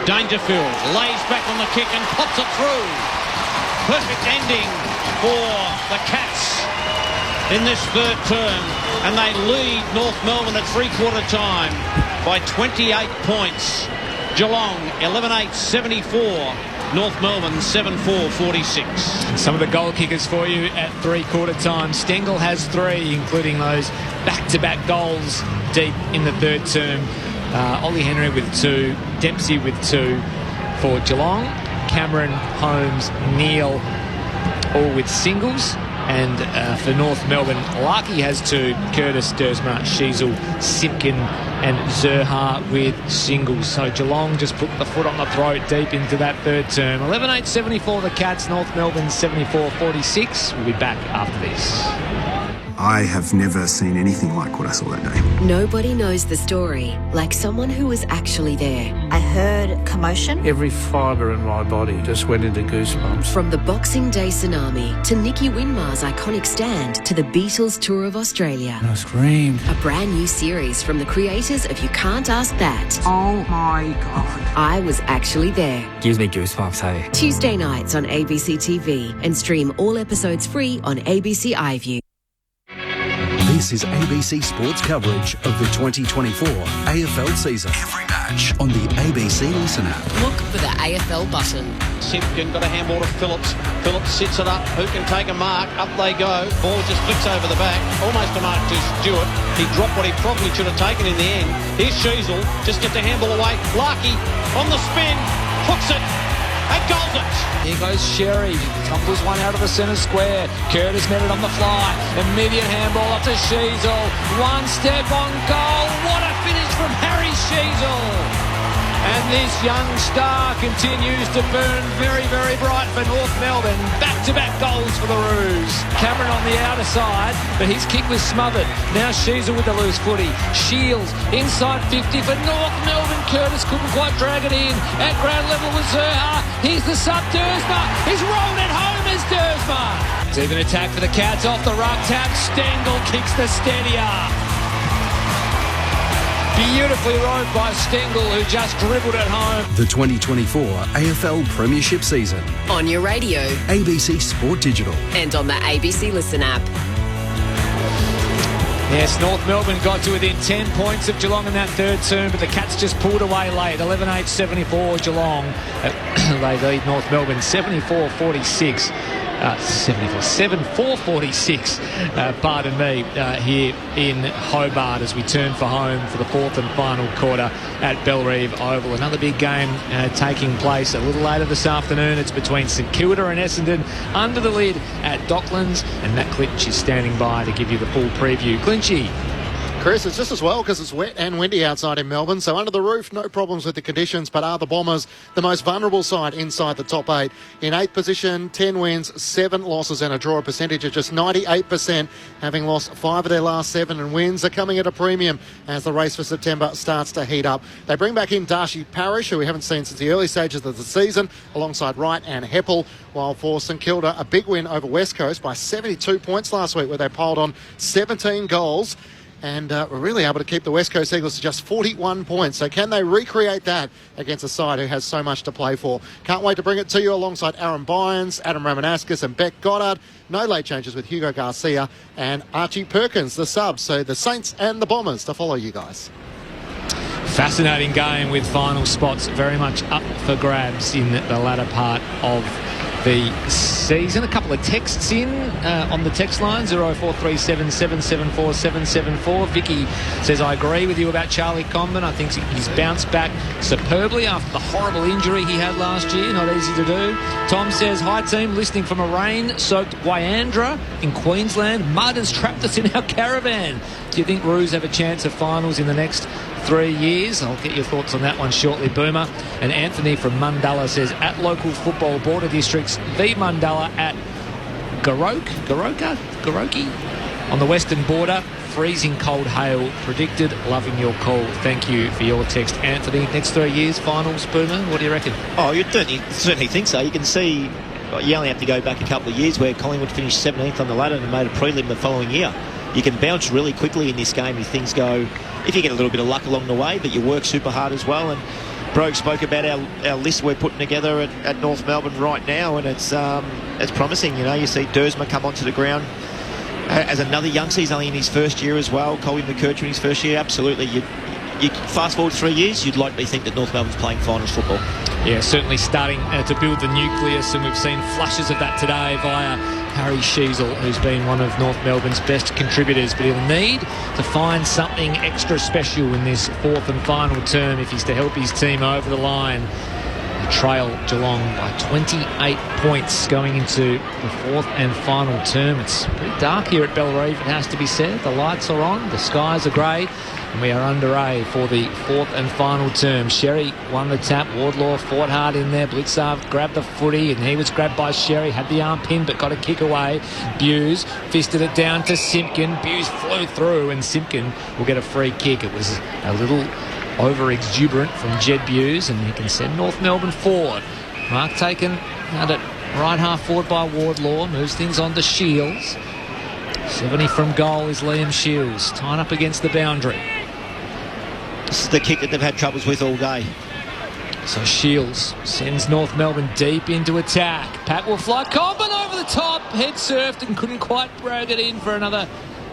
Speaker 2: Dangerfield lays back on the kick and pops it through. Perfect ending for the Cats in this third term, and they lead North Melbourne at three-quarter time by 28 points. Geelong 11-8-74. North Melbourne 7-4-46.
Speaker 13: Some of the goal kickers for you at three-quarter time. Stengel has 3, including those back-to-back goals deep in the third term. Ollie Henry with 2, Dempsey with 2 for Geelong. Cameron, Holmes, Neal all with singles. And for North Melbourne, Larkey has 2, Curtis, Dersma, Sheasel, Simpkin and Zerha with singles. So Geelong just put the foot on the throat deep into that third term. 11-8-74 the Cats, North Melbourne 74-46. We'll be back after this.
Speaker 15: I have never seen anything like what I saw that day.
Speaker 18: Nobody knows the story like someone who was actually there.
Speaker 23: I heard commotion.
Speaker 21: Every fibre in my body just went into goosebumps.
Speaker 18: From the Boxing Day tsunami to Nicky Winmar's iconic stand to the Beatles tour of Australia.
Speaker 21: I screamed.
Speaker 18: A brand new series from the creators of You Can't Ask That.
Speaker 23: Oh my God.
Speaker 18: I was actually there.
Speaker 21: Gives me goosebumps, hey.
Speaker 18: Tuesday nights on ABC TV and stream all episodes free on ABC iView.
Speaker 9: This is ABC Sports coverage of the 2024 AFL season. Every match on the ABC Listen app.
Speaker 18: Look for the AFL button.
Speaker 2: Simpkin got a handball to Phillips. Phillips sits it up. Who can take a mark? Up they go. Ball just flicks over the back. Almost a mark to Stewart. He dropped what he probably should have taken in the end. Here's Sheasel. Just gets the handball away. Larkey on the spin. Hooks it. And goals it.
Speaker 13: Here goes Sherry. Tumbles one out of the centre square. Curtis met it on the fly. Immediate handball up to Sheasel. One step on goal. What a finish from Harry Sheasel. And this young star continues to burn very, very bright for North Melbourne. Back-to-back goals for the Roos. Cameron on the outer side, but his kick was smothered. Now Sheasel with the loose footy. Shields inside 50 for North Melbourne. Curtis couldn't quite drag it in. At ground level with Zerha. Here's the sub, Dersma. He's rolled it home as Dersma. Deep an attack for the Cats off the ruck tap. Stengel kicks the steadier. Beautifully rowed by Stengel, who just dribbled it home.
Speaker 9: The 2024 AFL Premiership season.
Speaker 18: On your radio.
Speaker 9: ABC Sport Digital.
Speaker 18: And on the ABC Listen app.
Speaker 13: Yes, North Melbourne got to within 10 points of Geelong in that third term, but the Cats just pulled away late. 11-8-74 Geelong. They lead North Melbourne 74-46. 7-4-46, pardon me, here in Hobart as we turn for home for the fourth and final quarter at Bellerive Oval. Another big game taking place a little later this afternoon. It's between St Kilda and Essendon under the lid at Docklands, and Matt Clinch is standing by to give you the full preview. Clinchy.
Speaker 16: Chris, it's just as well because it's wet and windy outside in Melbourne. So under the roof, no problems with the conditions. But are the Bombers the most vulnerable side inside the top 8? In 8th position, 10 wins, 7 losses and a draw. Percentage of just 98%, having lost 5 of their last 7. And wins are coming at a premium as the race for September starts to heat up. They bring back in Darcy Parish, who we haven't seen since the early stages of the season, alongside Wright and Heppel. While for St Kilda, a big win over West Coast by 72 points last week, where they piled on 17 goals. And were really able to keep the West Coast Eagles to just 41 points. So can they recreate that against a side who has so much to play for? Can't wait to bring it to you alongside Aaron Bynes, Adam Ramanaskas and Beck Goddard. No late changes with Hugo Garcia and Archie Perkins, the subs. So the Saints and the Bombers to follow you guys.
Speaker 13: Fascinating game with final spots very much up for grabs in the latter part of the season. A couple of texts in on the text line 0437 774 774. Vicky says, I agree with you about Charlie Comben. I think he's bounced back superbly after the horrible injury he had last year. Not easy to do. Tom says, hi team, listening from a rain-soaked Wyandra in Queensland. Mud has trapped us in our caravan. Do you think Roos have a chance of finals in the next 3 years? I'll get your thoughts on that one shortly, Boomer. And Anthony from Mundalla says, at local football border districts, the Mundalla at Goroki on the western border. Freezing cold hail predicted. Loving your call. Thank you for your text, Anthony. Next 3 years, finals, Boomer. What do you reckon?
Speaker 3: Oh, you certainly think so. You can see, you only have to go back a couple of years where Collingwood finished 17th on the ladder and made a prelim the following year. you can bounce really quickly in this game if things go, if you get a little bit of luck along the way, but you work super hard as well. And Brogue spoke about our list we're putting together at North Melbourne right now, and it's promising. You know, you see Dersma come onto the ground as another youngster. He's only in his first year as well. Colby McKercher in his first year. Absolutely. You fast forward 3 years, you'd likely think that North Melbourne's playing finals football. Yeah,
Speaker 13: certainly starting to build the nucleus, and we've seen flashes of that today via Harry Sheasel, who's been one of North Melbourne's best contributors, but he'll need to find something extra special in this fourth and final term if he's to help his team over the line. They trail Geelong by 28 points going into the fourth and final term. It's pretty dark here at Bellerive, it has to be said. The lights are on, the skies are grey, and we are underway for the fourth and final term. Sherry won the tap. Wardlaw fought hard in there. Blitzar grabbed the footy, and he was grabbed by Sherry. Had the arm pinned, but got a kick away. Buse fisted it down to Simpkin. Buse flew through, and Simpkin will get a free kick. It was a little over-exuberant from Jed Buse, and he can send North Melbourne forward. Mark taken out at right half forward by Wardlaw. Moves things on to Shields. 70 from goal is Liam Shields. Tied up against the boundary.
Speaker 3: This is the kick that they've had troubles with all day.
Speaker 13: So Shields sends North Melbourne deep into attack. Pat will fly. Corbin over the top. Head surfed and couldn't quite brag it in for another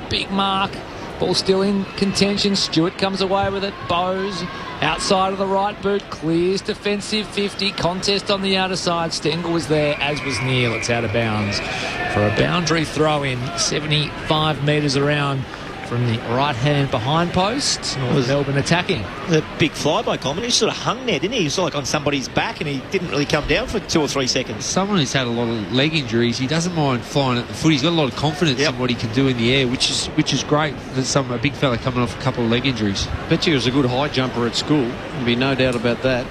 Speaker 13: big mark. Ball still in contention. Stewart comes away with it. Bowes outside of the right boot. Clears defensive 50. Contest on the outer side. Stengel was there, as was Neil. It's out of bounds for a boundary throw in. 75 metres around from the right-hand behind post. North Melbourne attacking.
Speaker 3: The big fly by Coleman. He sort of hung there, didn't he? He was like on somebody's back, and he didn't really come down for 2 or 3 seconds.
Speaker 4: Someone who's had a lot of leg injuries, he doesn't mind flying at the foot. He's got a lot of confidence in what he can do in the air, which is great. There's a big fella coming off a couple of leg injuries.
Speaker 2: Bet you he was a good high jumper at school. There'd be no doubt about that.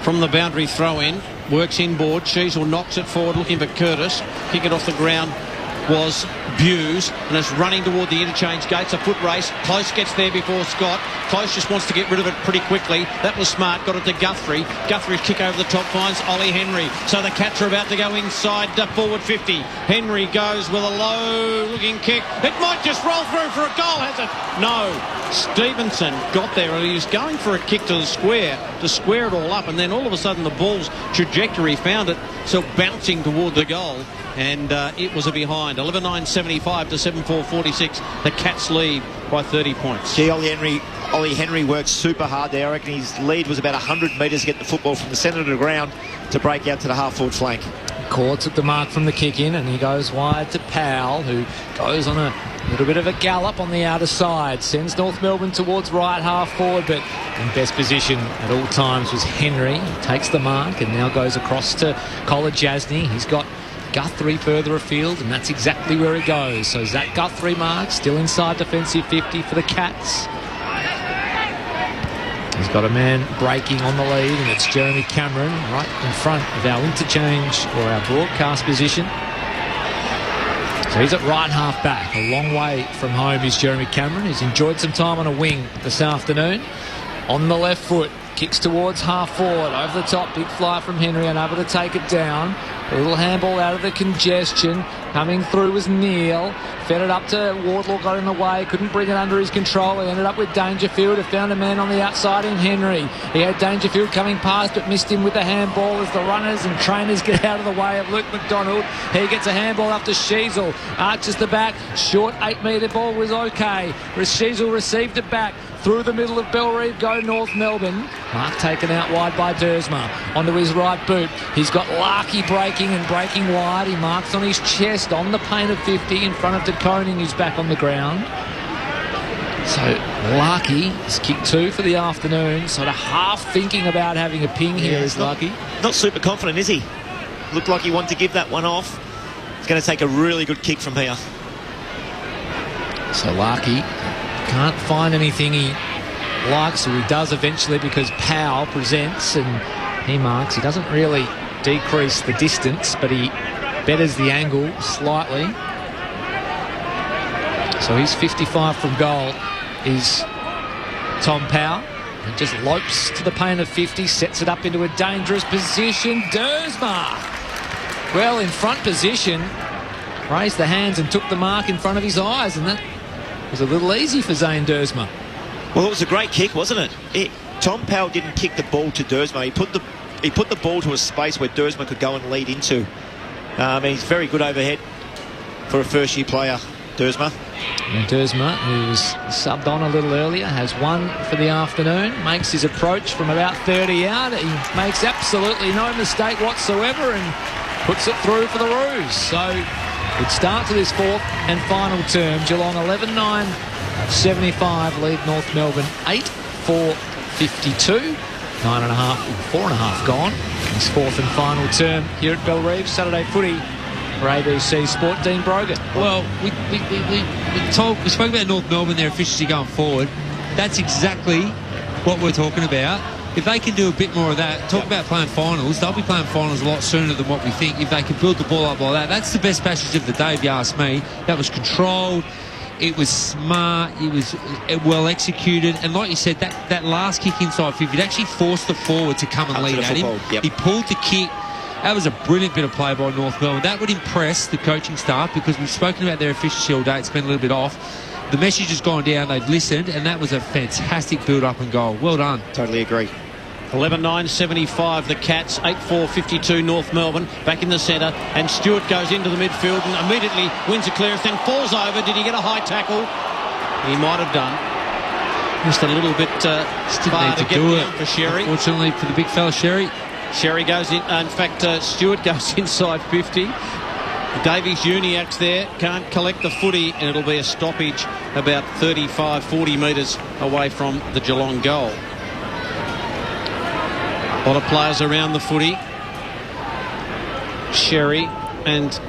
Speaker 2: From the boundary throw-in, works inboard. Sheasel knocks it forward, looking for Curtis. Kick it off the ground was Buse, and it's running toward the interchange gates. A foot race. Close gets there before Scott. Close just wants to get rid of it pretty quickly. That was smart. Got it to Guthrie. Guthrie's kick over the top finds Ollie Henry. So the Cats are about to go inside forward 50. Henry goes with a low-looking kick. It might just roll through for a goal, has it? No. Stevenson got there, and he was going for a kick to square it all up, and then all of a sudden the ball's trajectory found it, so bouncing toward the goal, and it was a behind. 11:09.75 to 7:4.46. The Cats lead by 30 points.
Speaker 3: Gee, Ollie Henry worked super hard there. I reckon his lead was about 100 metres to get the football from the centre to the ground to break out to the half-forward flank.
Speaker 13: Court took the mark from the kick in, and he goes wide to Powell, who goes on a little bit of a gallop on the outer side. Sends North Melbourne towards right half forward, but in best position at all times was Henry. He takes the mark and now goes across to Kolodjasny. He's got Guthrie further afield, and that's exactly where he goes. So Zach Guthrie mark, still inside defensive 50 for the Cats. He's got a man breaking on the lead, and it's Jeremy Cameron right in front of our interchange or our broadcast position. So he's at right half back. A long way from home is Jeremy Cameron. He's enjoyed some time on a wing this afternoon. On the left foot, kicks towards half forward. Over the top, big fly from Henry, unable to take it down. A little handball out of the congestion. Coming through was Neil. Fed it up to Wardlaw, got in the way. Couldn't bring it under his control. He ended up with Dangerfield, who found a man on the outside in Henry. He had Dangerfield coming past, but missed him with the handball as the runners and trainers get out of the way of Luke McDonald. He gets a handball up to Sheasel. Arches the back. Short 8-metre ball was okay. Sheasel received it back. Through the middle of Bellerive go North Melbourne. Mark taken out wide by Dersma. Onto his right boot. He's got Larkey breaking and breaking wide. He marks on his chest on the paint of 50 in front of De Koning, who's back on the ground. So Larkey is kick 2 for the afternoon. Sort of half thinking about having a ping here is Larkey.
Speaker 3: Not super confident, is he? Looked like he wanted to give that one off. He's going to take a really good kick from here.
Speaker 13: So Larkey can't find anything he likes, or he does eventually because Powell presents and he marks. He doesn't really decrease the distance, but he betters the angle slightly. So he's 55 from goal is Tom Powell. He just lopes to the paint of 50, sets it up into a dangerous position. Dersma, well, in front position, raised the hands and took the mark in front of his eyes, and that was a little easy for Zane Dersma.
Speaker 3: Well, it was a great kick, wasn't it? Tom Powell didn't kick the ball to Dersma. He put the ball to a space where Dersma could go and lead into. He's very good overhead for a first-year player, Dersma.
Speaker 13: And Dersma, who was subbed on a little earlier, has one for the afternoon, makes his approach from about 30 out. He makes absolutely no mistake whatsoever and puts it through for the Roos. So, good start to this fourth and final term. Geelong 11-9-75 lead North Melbourne 8-4-52. 4.5 gone. This fourth and final term here at Bellerive. Saturday footy for ABC Sport. Dean Brogan.
Speaker 4: Well, we spoke about North Melbourne, their efficiency going forward. That's exactly what we're talking about. If they can do a bit more of that, talk about playing finals, they'll be playing finals a lot sooner than what we think. If they can build the ball up like that, that's the best passage of the day, if you ask me. That was controlled. It was smart. It was well executed. And like you said, that last kick inside 50, it actually forced the forward to come and lead at him. Yep. He pulled the kick. That was a brilliant bit of play by North Melbourne. That would impress the coaching staff because we've spoken about their efficiency all day. It's been a little bit off. The message has gone down. They've listened, and that was a fantastic build-up and goal. Well done.
Speaker 3: Totally agree.
Speaker 2: 11-9-75 the Cats, 8-4-52 North Melbourne, back in the centre, and Stewart goes into the midfield and immediately wins a clearance, then falls over. Did he get a high tackle? He might have done. Just a little bit far to get down for Sherry.
Speaker 4: Unfortunately for the big fella, Sherry.
Speaker 2: Sherry goes in, in fact Stewart goes inside 50. Davies Uniacke's there, can't collect the footy, and it'll be a stoppage about 35-40 metres away from the Geelong goal. A lot of players around the footy. Sherry and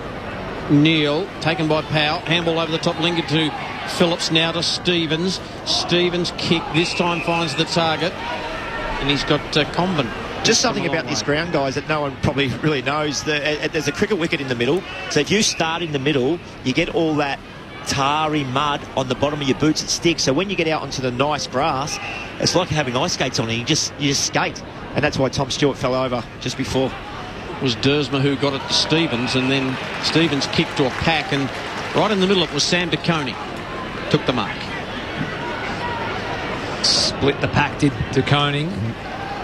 Speaker 2: Neal taken by Powell. Handball over the top, lingered to Phillips, now to Stevens. Stevens' kick this time finds the target, and he's got Comben.
Speaker 3: Just something about this ground, guys, that no one probably really knows. There's a cricket wicket in the middle, so if you start in the middle, you get all that tarry mud on the bottom of your boots. It sticks. So when you get out onto the nice grass, it's like having ice skates on, and you just skate. And that's why Tom Stewart fell over just before.
Speaker 2: It was Dersma who got it to Stevens, and then Stevens kicked to a pack, and right in the middle it was Sam De Koning. Took the mark.
Speaker 13: Split the pack, did De Koning.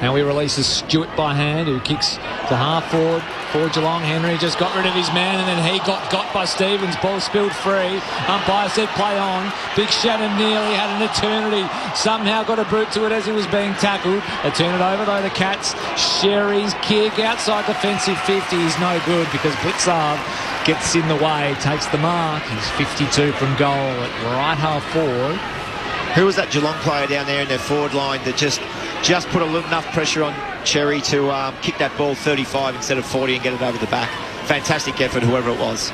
Speaker 13: Now he releases Stewart by hand, who kicks to half forward for Geelong. Henry just got rid of his man, and then he got by Stevens. Ball spilled free. Umpire said play on. Big Shannon nearly had an eternity. Somehow got a boot to it as he was being tackled. They turn it over though, the Cats. Sherry's kick outside defensive 50 is no good because Blitzard gets in the way, takes the mark. He's 52 from goal at right half forward.
Speaker 3: Who was that Geelong player down there in their forward line that just put enough pressure on Cherry to kick that ball 35 instead of 40 and get it over the back? Fantastic effort, whoever it was.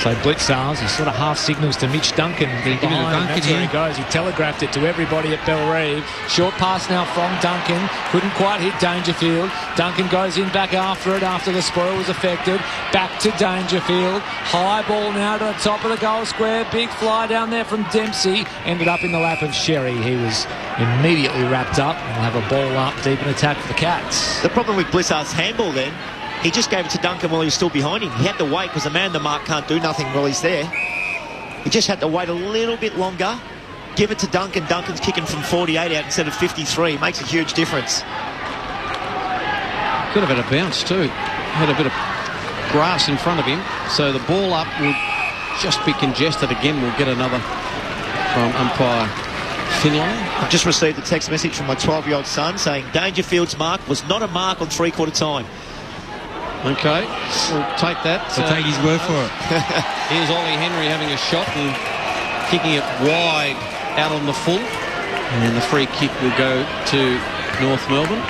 Speaker 13: So Blitzars, he sort of half signals to Mitch Duncan. That's where he goes. He telegraphed it to everybody at Bellerive. Short pass now from Duncan. Couldn't quite hit Dangerfield. Duncan goes in back after it after the spoil was affected. Back to Dangerfield. High ball now to the top of the goal square. Big fly down there from Dempsey. Ended up in the lap of Sherry. He was immediately wrapped up and will have a ball up deep in attack for the Cats.
Speaker 3: The problem with Blizzard's handball then, he just gave it to Duncan while he was still behind him. He had to wait because the man in the mark can't do nothing while he's there. He just had to wait a little bit longer. Give it to Duncan. Duncan's kicking from 48 out instead of 53. Makes a huge difference.
Speaker 2: Could have had a bounce too. Had a bit of grass in front of him. So the ball up will just be congested again. We'll get another from umpire Finlay.
Speaker 3: I've just received a text message from my 12-year-old son saying Dangerfield's mark was not a mark on three-quarter time.
Speaker 2: Okay, we'll take that.
Speaker 4: We'll take his word for it.
Speaker 2: Here's Ollie Henry having a shot and kicking it wide out on the full. And the free kick will go to North Melbourne.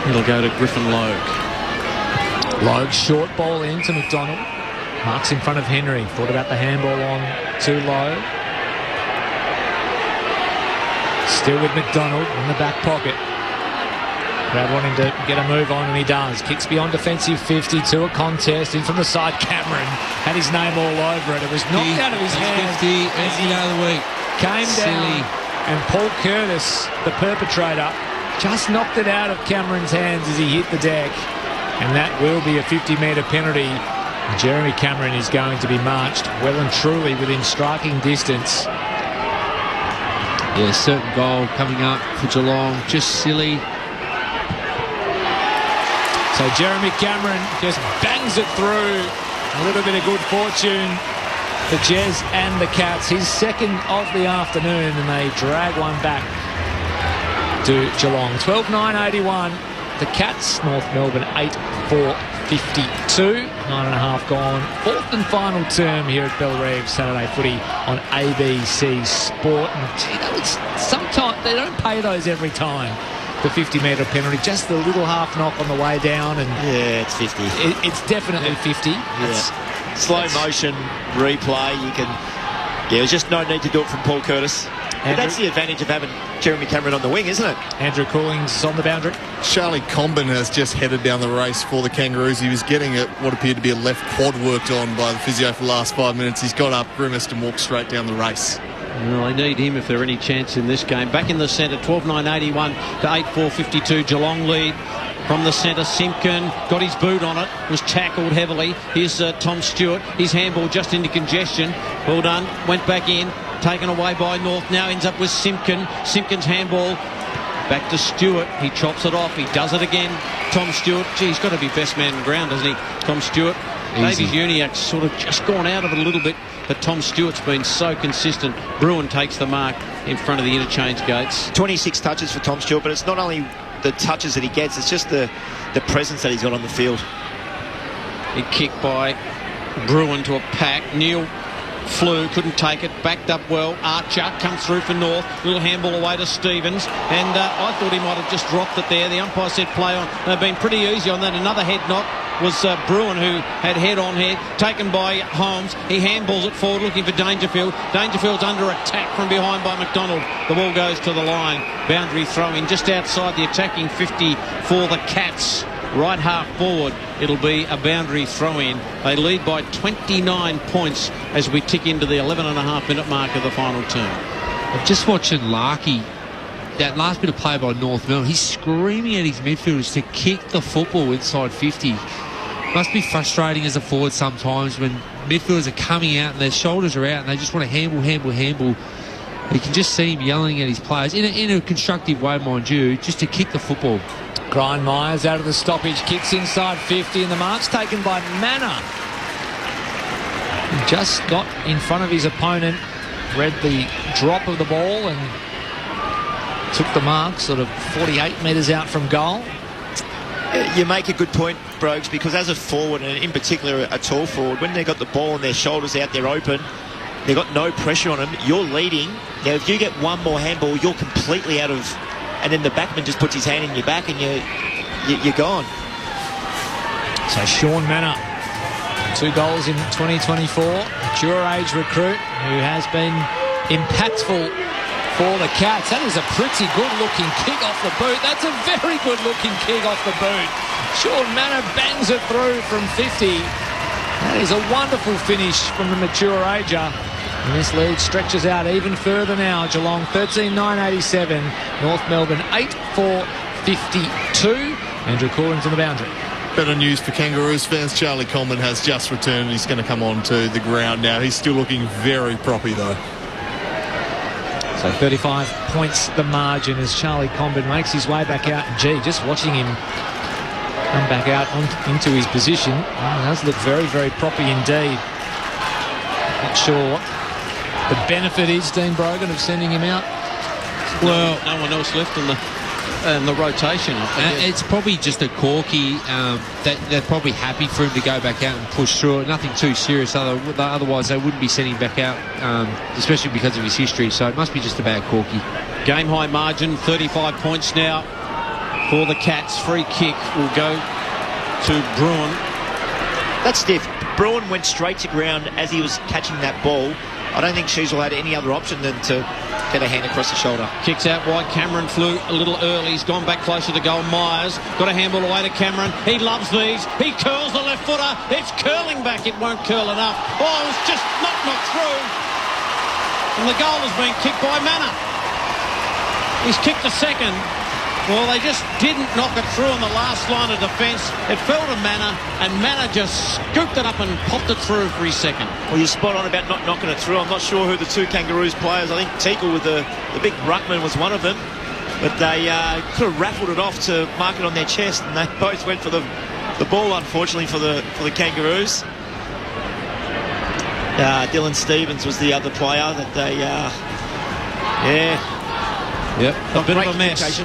Speaker 2: It'll go to Griffin Logue.
Speaker 13: Logue, short ball into McDonald. Marks in front of Henry. Thought about the handball on too low. Still with McDonald in the back pocket. Crowd wanting to get a move on, and he does. Kicks beyond defensive 50 to a contest. In from the side, Cameron had his name all over it. It was knocked out of his hand
Speaker 4: 50 as the other week.
Speaker 13: Came down, and Paul Curtis, the perpetrator, just knocked it out of Cameron's hands as he hit the deck. And that will be a 50-metre penalty Jeremy Cameron is going to be marched well and truly within striking distance.
Speaker 4: Yeah, certain goal coming up for Geelong. Just silly.
Speaker 13: So Jeremy Cameron just bangs it through. A little bit of good fortune for Jez and the Cats. His second of the afternoon, and they drag one back to Geelong. 12-9-81. The Cats, North Melbourne 8-4-52. 9.5 gone. Fourth and final term here at Bellerive Saturday Footy on ABC Sport. And gee, sometimes they don't pay those every time. The 50-metre penalty, just the little half knock on the way down, and
Speaker 3: yeah, it's 50.
Speaker 13: It's definitely 50.
Speaker 3: Yeah. Slow motion replay. You can. Yeah, there's just no need to do it from Paul Curtis. But that's the advantage of having Jeremy Cameron on the wing, isn't it?
Speaker 13: Andrew Cooling's on the boundary.
Speaker 5: Charlie Comben has just headed down the race for the Kangaroos. He was getting what appeared to be a left quad worked on by the physio for the last 5 minutes. He's got up, grimaced, and walked straight down the race.
Speaker 2: Well, they need him if they're any chance in this game. Back in the centre, 12-9-81 to 8-4-52. Geelong lead. From the centre, Simpkin got his boot on it, was tackled heavily. Here's Tom Stewart. His handball just into congestion. Well done. Went back in. Taken away by North. Now ends up with Simpkin. Simpkin's handball back to Stewart. He chops it off. He does it again. Tom Stewart. Gee, he's got to be best man in ground, doesn't he? Tom Stewart. Davies Uniacke's sort of just gone out of it a little bit, but Tom Stewart's been so consistent. Bruin takes the mark in front of the interchange gates.
Speaker 3: 26 touches for Tom Stewart, but it's not only the touches that he gets, it's just the presence that he's got on the field.
Speaker 2: Big kick by Bruin to a pack. Neil flew, couldn't take it, backed up well. Archer comes through for North, little handball away to Stevens, and I thought he might have just dropped it there. The umpire said play on. They've been pretty easy on that. Another head knock was Bruin, who had head on head, taken by Holmes. He handballs it forward looking for Dangerfield. Dangerfield's under attack from behind by McDonald. The ball goes to the line. Boundary throw-in just outside the attacking 50 for the Cats. Right half forward, it'll be a boundary throw-in. They lead by 29 points as we tick into the 11.5-minute mark of the final term.
Speaker 4: I'm just watching Larkey. That last bit of play by North Melbourne, he's screaming at his midfielders to kick the football inside 50. Must be frustrating as a forward sometimes when midfielders are coming out and their shoulders are out and they just want to handball. You can just see him yelling at his players in a constructive way, mind you, just to kick the football.
Speaker 13: Brian Myers out of the stoppage, kicks inside 50, and the mark's taken by Manor. He just got in front of his opponent, read the drop of the ball and took the mark sort of 48 metres out from goal.
Speaker 3: You make a good point, Brogues, because as a forward, and in particular a tall forward, when they've got the ball and their shoulders out there open, they've got no pressure on them, you're leading. Now if you get one more handball, you're completely out of... And then the backman just puts his hand in your back and you're gone.
Speaker 13: So Sean Manor, 2 goals in 2024. Mature age recruit who has been impactful for the Cats. That is a pretty good-looking kick off the boot. That's a very good-looking kick off the boot. Sean Manor bangs it through from 50. That is a wonderful finish from the mature ager. And this lead stretches out even further now. Geelong 13-9-87. North Melbourne 8-4-52. Andrew Cooling's on the boundary.
Speaker 5: Better news for Kangaroos fans. Charlie Coleman has just returned and he's going to come on to the ground now. He's still looking very proppy though.
Speaker 13: So 35 points the margin as Charlie Comben makes his way back out. Gee, just watching him come back out into his position. Oh, does look very, very proppy indeed. Not sure what the benefit is, Dean Brogan, of sending him out.
Speaker 2: Well, no one else left in the rotation.
Speaker 4: It's probably just a corky that they're probably happy for him to go back out and push through it. Nothing too serious. Otherwise, they wouldn't be sending him back out, especially because of his history. So it must be just a bad corky.
Speaker 2: Game high margin, 35 points now for the Cats. Free kick will go to Bruin.
Speaker 3: That's stiff. Bruin went straight to ground as he was catching that ball. I don't think Sheasel had any other option than to get a hand across the shoulder.
Speaker 2: Kicks out wide. Cameron flew a little early. He's gone back closer to goal. Myers got a handball away to Cameron. He loves these. He curls the left footer. It's curling back. It won't curl enough. Oh, it's just not through. And the goal has been kicked by Manor. He's kicked a second. Well, they just didn't knock it through on the last line of defence. It fell to Manor, and Manor just scooped it up and popped it through for his second.
Speaker 3: Well, you're spot on about not knocking it through. I'm not sure who the two Kangaroos players, I think Teagle with the big ruckman was one of them, but they could have raffled it off to mark it on their chest, and they both went for the ball, unfortunately, for the Kangaroos. Dylan Stevens was the other player that they,
Speaker 2: a bit of a mess.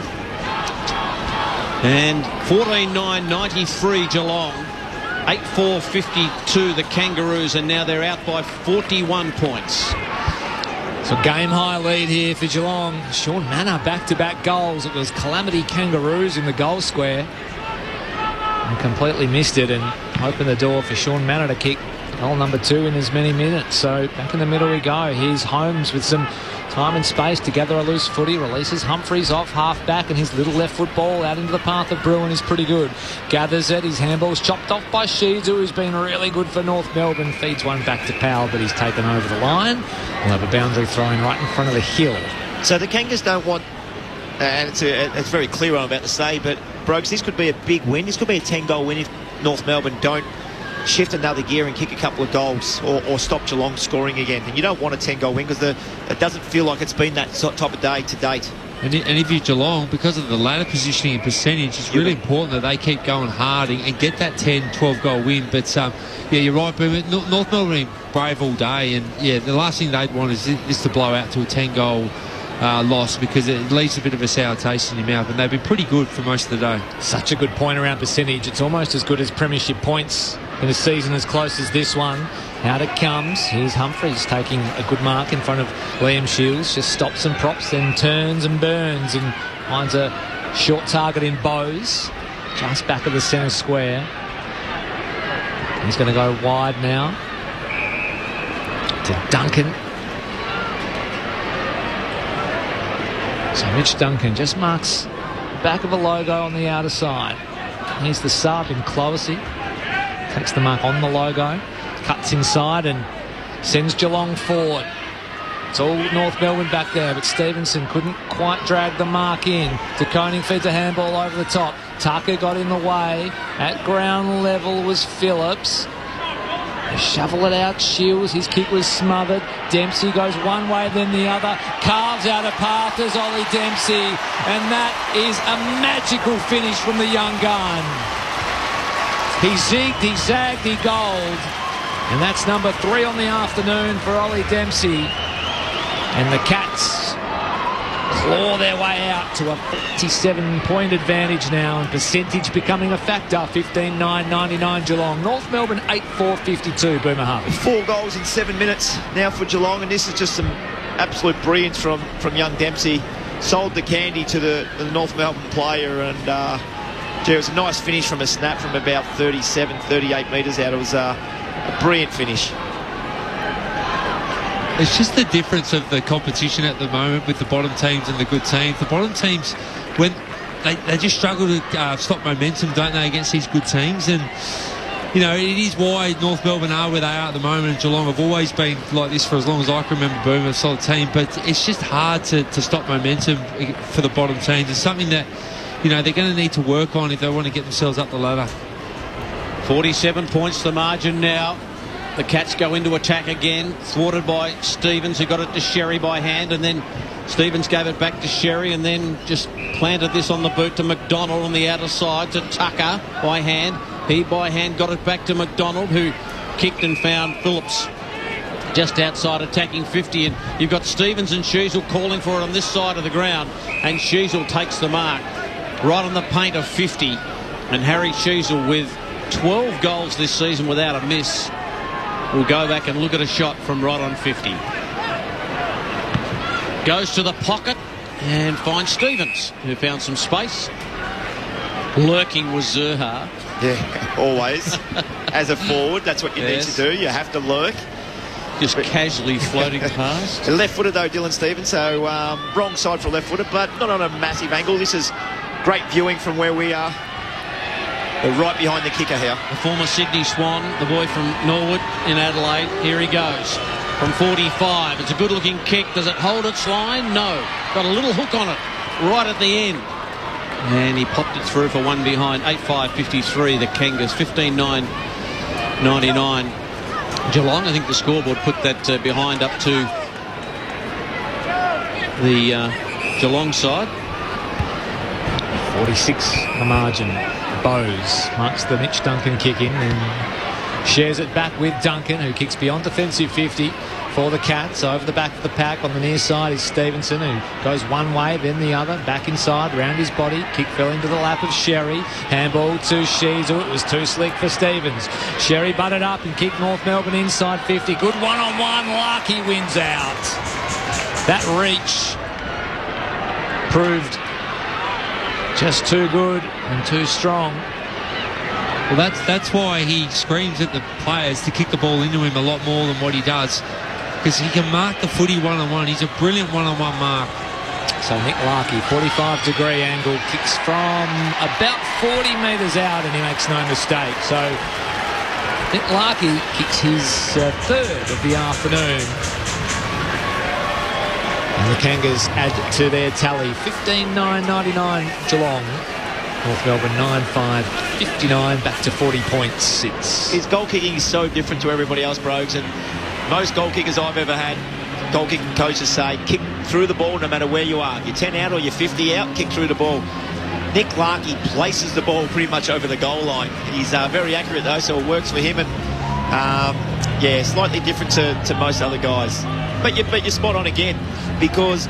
Speaker 2: And 14-9-93 Geelong, 8-4-52 the Kangaroos, and now they're out by 41 points.
Speaker 13: So game high lead here for Geelong. Sean Manor back-to-back goals. It was Calamity Kangaroos in the goal square. And completely missed it and opened the door for Sean Manor to kick goal number 2 in as many minutes. So back in the middle we go. Here's Holmes with some time and space to gather a loose footy. Releases Humphreys off half back, and his little left foot ball out into the path of Bruin is pretty good. Gathers it. His handball's chopped off by Sheeds, who's been really good for North Melbourne. Feeds one back to Powell, but he's taken over the line. We'll have a boundary thrown right in front of the hill.
Speaker 3: So the Kangas don't want, and it's very clear what I'm about to say, but Brogues, this could be a big win. This could be a 10-goal win if North Melbourne don't shift another gear and kick a couple of goals or stop Geelong scoring again. And you don't want a 10-goal win because it doesn't feel like it's been that type of day to date.
Speaker 4: And if you're Geelong, because of the ladder positioning and percentage, it's really important that they keep going hard and get that 10, 12-goal win. But, you're right, Boomer. North Melbourne brave all day. And, the last thing they'd want is to blow out to a 10-goal loss, because it leaves a bit of a sour taste in your mouth. And they've been pretty good for most of the day.
Speaker 13: Such a good point around percentage. It's almost as good as premiership points in a season as close as this one. Out it comes. Here's Humphreys taking a good mark in front of Liam Shields. Just stops and props, then turns and burns and finds a short target in Bowes. Just back of the centre square. He's going to go wide now to Duncan. So Mitch Duncan just marks back of a logo on the outer side. Here's the sub in Clovisy. Takes the mark on the logo, cuts inside and sends Geelong forward. It's all North Melbourne back there, but Stevenson couldn't quite drag the mark in. De Koning feeds a handball over the top. Tucker got in the way. At ground level was Phillips. They shovel it out. Shields, his kick was smothered. Dempsey goes one way then the other. Carves out a path as Ollie Dempsey. And that is a magical finish from the young gun. He zigged, he zagged, he goaled. And that's number 3 on the afternoon for Ollie Dempsey. And the Cats claw their way out to a 47-point advantage now, and percentage becoming a factor. 15-9-99 Geelong. North Melbourne 8-4-52. Boomer Harvey.
Speaker 3: 4 goals in 7 minutes now for Geelong, and this is just some absolute brilliance from young Dempsey. Sold the candy to the North Melbourne player, and it was a nice finish from a snap from about 37, 38 metres out. It was a brilliant finish.
Speaker 4: It's just the difference of the competition at the moment with the bottom teams and the good teams. The bottom teams, when they just struggle to stop momentum, don't they, against these good teams? And, it is why North Melbourne are where they are at the moment, and Geelong have always been like this for as long as I can remember. Boom, a solid team. But it's just hard to stop momentum for the bottom teams. It's something that they're going to need to work on if they want to get themselves up the ladder.
Speaker 2: 47 points the margin now. The Cats go into attack again, thwarted by Stevens, who got it to Sherry by hand, and then Stevens gave it back to Sherry and then just planted this on the boot to McDonald on the outer side to Tucker by hand. He by hand got it back to McDonald, who kicked and found Phillips just outside attacking 50, and you've got Stevens and Sheasel calling for it on this side of the ground, and Sheasel takes the mark right on the paint of 50, and Harry Sheasel with 12 goals this season without a miss will go back and look at a shot from right on 50. Goes to the pocket and finds Stevens, who found some space. Lurking was Zerha.
Speaker 3: Yeah, always. As a forward, that's what you need to do. You have to lurk.
Speaker 2: Just casually floating past.
Speaker 3: Left-footed though, Dylan Stevens, so wrong side for left-footed, but not on a massive angle. This is great viewing from where we are. We're right behind the kicker here.
Speaker 2: The former Sydney Swan, the boy from Norwood in Adelaide. Here he goes from 45. It's a good-looking kick. Does it hold its line? No. Got a little hook on it right at the end. And he popped it through for one behind. 8-5-53, the Kangas. 15-9-99. Geelong, I think the scoreboard put that behind up to the Geelong side.
Speaker 13: 46 the margin. Bowes marks the Mitch Duncan kick in and shares it back with Duncan, who kicks beyond defensive 50 for the Cats. Over the back of the pack on the near side is Stevenson, who goes one way, then the other, back inside, round his body. Kick fell into the lap of Sherry. Handball to Sheezel. It was too slick for Stevens. Sherry butted up and kicked North Melbourne inside 50. Good one-on-one. Larkey wins out. That reach proved just too good and too strong.
Speaker 4: Well, that's why he screams at the players to kick the ball into him a lot more than what he does, because he can mark the footy one-on-one. He's a brilliant one-on-one mark.
Speaker 13: So Nick Larkey, 45-degree angle, kicks from about 40 metres out and he makes no mistake. So Nick Larkey kicks his third of the afternoon. And the Kangas add to their tally. 15-9-99 Geelong. North Melbourne 9-5-59, back to 40.6.
Speaker 3: His goal kicking is so different to everybody else, Brogues, and most goal kickers I've ever had, goal kicking coaches say, kick through the ball no matter where you are. You're 10 out or you're 50 out, kick through the ball. Nick Larkey places the ball pretty much over the goal line. He's very accurate though, so it works for him, and yeah, slightly different to most other guys. But you're spot on again, because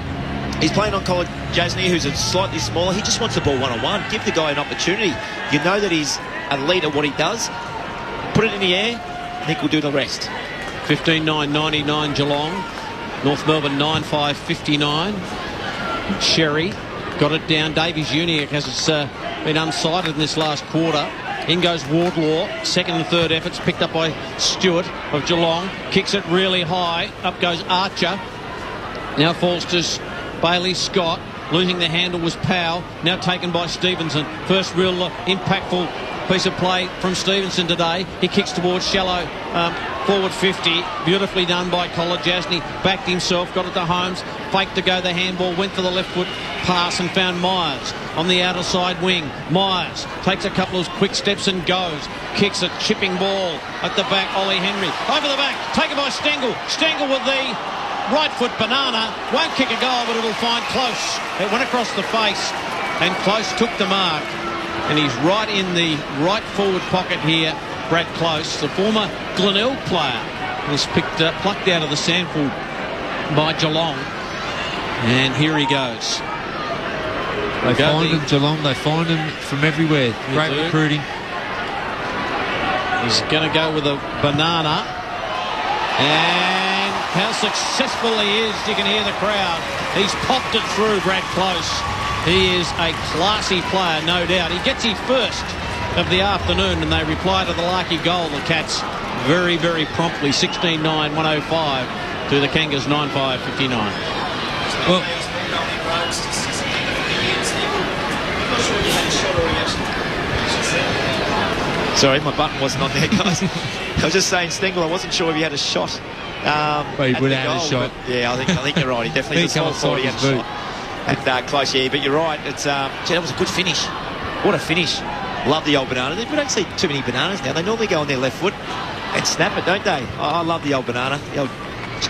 Speaker 3: he's playing on college Jasny, who's a slightly smaller. He just wants the ball one-on-one. Give the guy an opportunity. You know that he's a leader at what he does. Put it in the air, Nick will do the rest.
Speaker 2: 15-9-99 Geelong. North Melbourne 9-5-59. Sherry got it down. Davies Uniacke has been unsighted in this last quarter. In goes Wardlaw. Second and third efforts picked up by Stewart of Geelong. Kicks it really high. Up goes Archer. Now falls to Bailey Scott. Losing the handle was Powell. Now taken by Stevenson. First real impactful piece of play from Stevenson today. He kicks towards shallow forward 50. Beautifully done by Collar Jasny. Backed himself. Got it to Holmes. Faked to go the handball. Went for the left foot pass and found Myers on the outer side wing. Myers takes a couple of quick steps and goes. Kicks a chipping ball at the back. Ollie Henry over the back. Taken by Stengel. Stengel with the right foot banana. Won't kick a goal, but it'll find Close. It went across the face and Close took the mark. And he's right in the right forward pocket here, Brad Close, the former Glenelg player, was plucked out of the sample by Geelong. And here he goes.
Speaker 4: They find him, Geelong. They find him from everywhere. Great recruiting.
Speaker 2: He's going to go with a banana. And how successful he is, you can hear the crowd. He's popped it through, Brad Close. He is a classy player, no doubt. He gets his first of the afternoon, and they reply to the Larkey goal, the Cats, very, very promptly. 16-9-105 to the Kangas 9-5-59.
Speaker 4: Well,
Speaker 3: sorry, my button wasn't on there, guys. I was just saying, Stengel, I wasn't sure if he had a shot.
Speaker 4: Well, he would have had a shot.
Speaker 3: Yeah, I think you're right. He definitely was a he had a shot. And Close, yeah, but you're right. It's that was a good finish. What a finish. Love the old banana. We don't see too many bananas now. They normally go on their left foot and snap it, don't they? I love the old banana.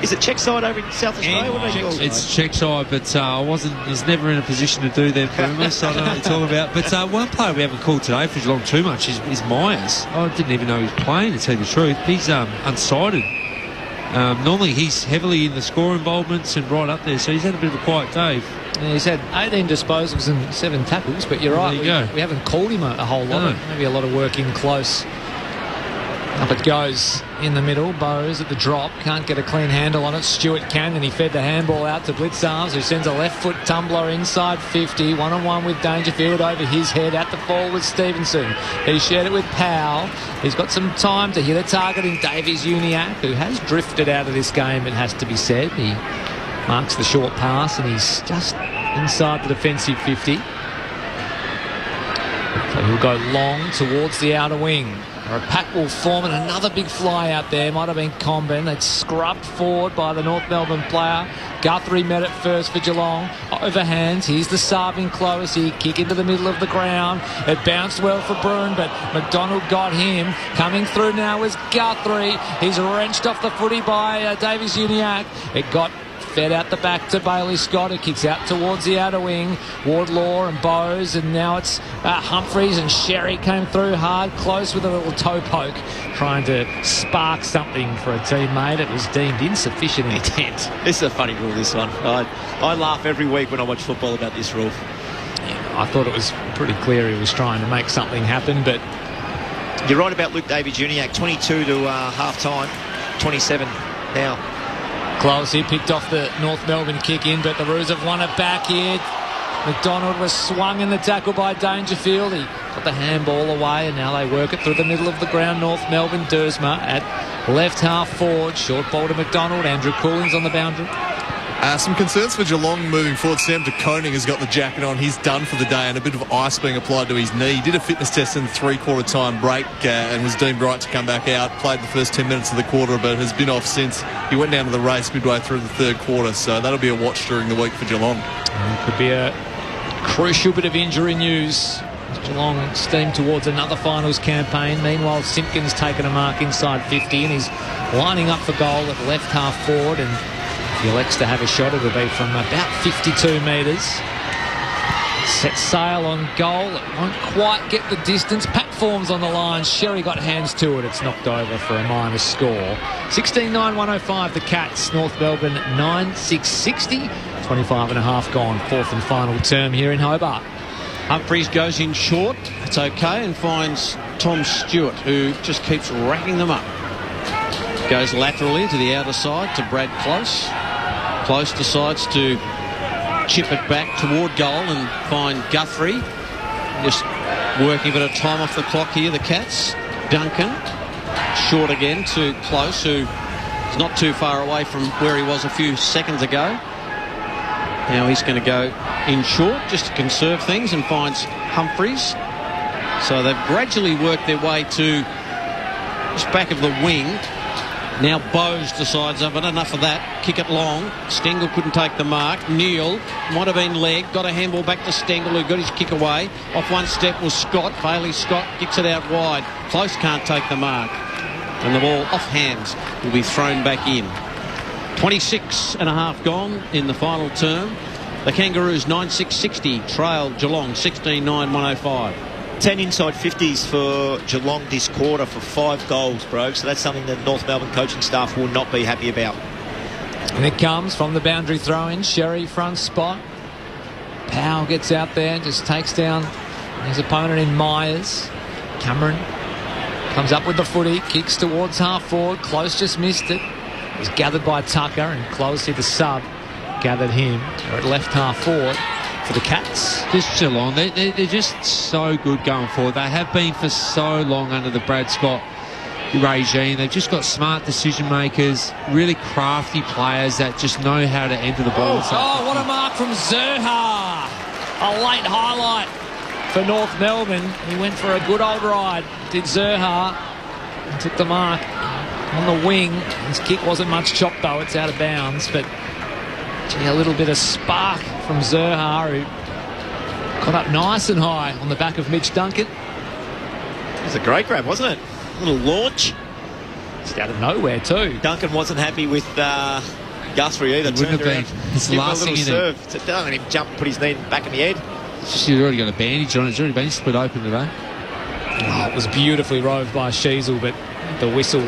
Speaker 3: Is it check side over in South Australia? What do they call it?
Speaker 4: It's check side, but I was never in a position to do that for him, so I don't know what it's all about. But one player we haven't called today for Geelong too much is Myers. I didn't even know he was playing, to tell you the truth. He's unsighted. Normally he's heavily in the score involvements and right up there, so he's had a bit of a quiet day.
Speaker 13: Yeah, he's had 18 disposals and 7 tackles, but you're right, we haven't called him a whole lot. Maybe a lot of work in close. Up it goes in the middle. Bowes at the drop. Can't get a clean handle on it. Stewart can, and he fed the handball out to Blitzarms, who sends a left foot tumbler inside 50. One-on-one with Dangerfield over his head. At the fall with Stevenson. He shared it with Powell. He's got some time to hit a target in Davies Uniacke, who has drifted out of this game, it has to be said. He marks the short pass, and he's just inside the defensive 50. So he'll go long towards the outer wing. or a pack will form, and another big fly out there. Might have been Combin. It's scrubbed forward by the North Melbourne player. Guthrie met it first for Geelong. Overhands. Here's the serving close. He kick into the middle of the ground. It bounced well for Bruin, but McDonald got him. Coming through now is Guthrie. He's wrenched off the footy by Davies Uniacke. It got fed out the back to Bailey Scott, who kicks out towards the outer wing. Wardlaw and Bowes, and now it's Humphreys, and Sherry came through hard, close with a little toe poke, trying to spark something for a teammate. It was deemed insufficient intent.
Speaker 3: This is a funny rule, this one. I laugh every week when I watch football about this rule.
Speaker 13: Yeah, I thought it was pretty clear he was trying to make something happen, but...
Speaker 3: You're right about Luke Davies-Uniacke, 22 to half-time, 27 now.
Speaker 13: Close, he picked off the North Melbourne kick in, but the Roos have won it back here. McDonald was swung in the tackle by Dangerfield. He got the handball away, and now they work it through the middle of the ground. North Melbourne, Dersma at left half forward. Short ball to McDonald. Andrew Cooling's on the boundary.
Speaker 5: Some concerns for Geelong moving forward. Sam de Koning has got the jacket on. He's done for the day, and a bit of ice being applied to his knee. He did a fitness test in the three-quarter time break and was deemed right to come back out. Played the first 10 minutes of the quarter, but has been off since. He went down to the race midway through the third quarter, so that'll be a watch during the week for Geelong.
Speaker 13: Could be a crucial bit of injury news. Geelong steam towards another finals campaign. Meanwhile, Simpkins taking a mark inside 50, and he's lining up for goal at left half forward, and if he elects to have a shot, it'll be from about 52 metres. Set sail on goal. It won't quite get the distance. Pat Form's on the line. Sherry got hands to it. It's knocked over for a minus score. 16-9-105 the Cats. North Melbourne 9-6-60. 25 and a half gone. Fourth and final term here in Hobart.
Speaker 2: Humphreys goes in short. It's okay, and finds Tom Stewart, who just keeps racking them up. Goes laterally to the outer side to Brad Close. Close decides to chip it back toward goal and find Guthrie. Just working a bit of time off the clock here, the Cats. Duncan, short again to Close, who is not too far away from where he was a few seconds ago. Now he's going to go in short just to conserve things, and finds Humphreys. So they've gradually worked their way to just back of the wing. Now Bowes decides, but enough of that. Kick it long. Stengel couldn't take the mark. Neal might have been leg. Got a handball back to Stengel, who got his kick away. Off one step was Scott. Bailey Scott kicks it out wide. Close can't take the mark. And the ball off hands will be thrown back in. 26 and a half gone in the final term. The Kangaroos 9-6-60 trail Geelong 16-9-105.
Speaker 3: 10 inside 50s for Geelong this quarter for 5 goals, bro. So that's something that North Melbourne coaching staff will not be happy about.
Speaker 13: And it comes from the boundary throw-in. Sherry front spot. Powell gets out there and just takes down his opponent in Myers. Cameron comes up with the footy, kicks towards half forward. Close just missed it. It was gathered by Tucker, and Close hit the sub. Gathered him. They're at left half forward for the Cats.
Speaker 4: Just Geelong, they're just so good going forward. They have been for so long under the Brad Scott regime. They've just got smart decision makers, really crafty players that just know how to enter the ball.
Speaker 13: Oh, what a mark from Zerha. A late highlight for North Melbourne. He went for a good old ride, did Zerha, and took the mark on the wing. His kick wasn't much chop though, it's out of bounds, but gee, a little bit of spark from Zerha, who got up nice and high on the back of Mitch Duncan.
Speaker 3: It was a great grab, wasn't it? A little launch.
Speaker 13: Just out of nowhere too.
Speaker 3: Duncan wasn't happy with Guthrie either.
Speaker 4: It wouldn't have been.
Speaker 3: It's the last thing serve. So don't let him jump and put his knee back in the head.
Speaker 4: She's already got a bandage on it. It's already been split open today.
Speaker 13: Oh, it was beautifully roved by Sheasel, but the whistle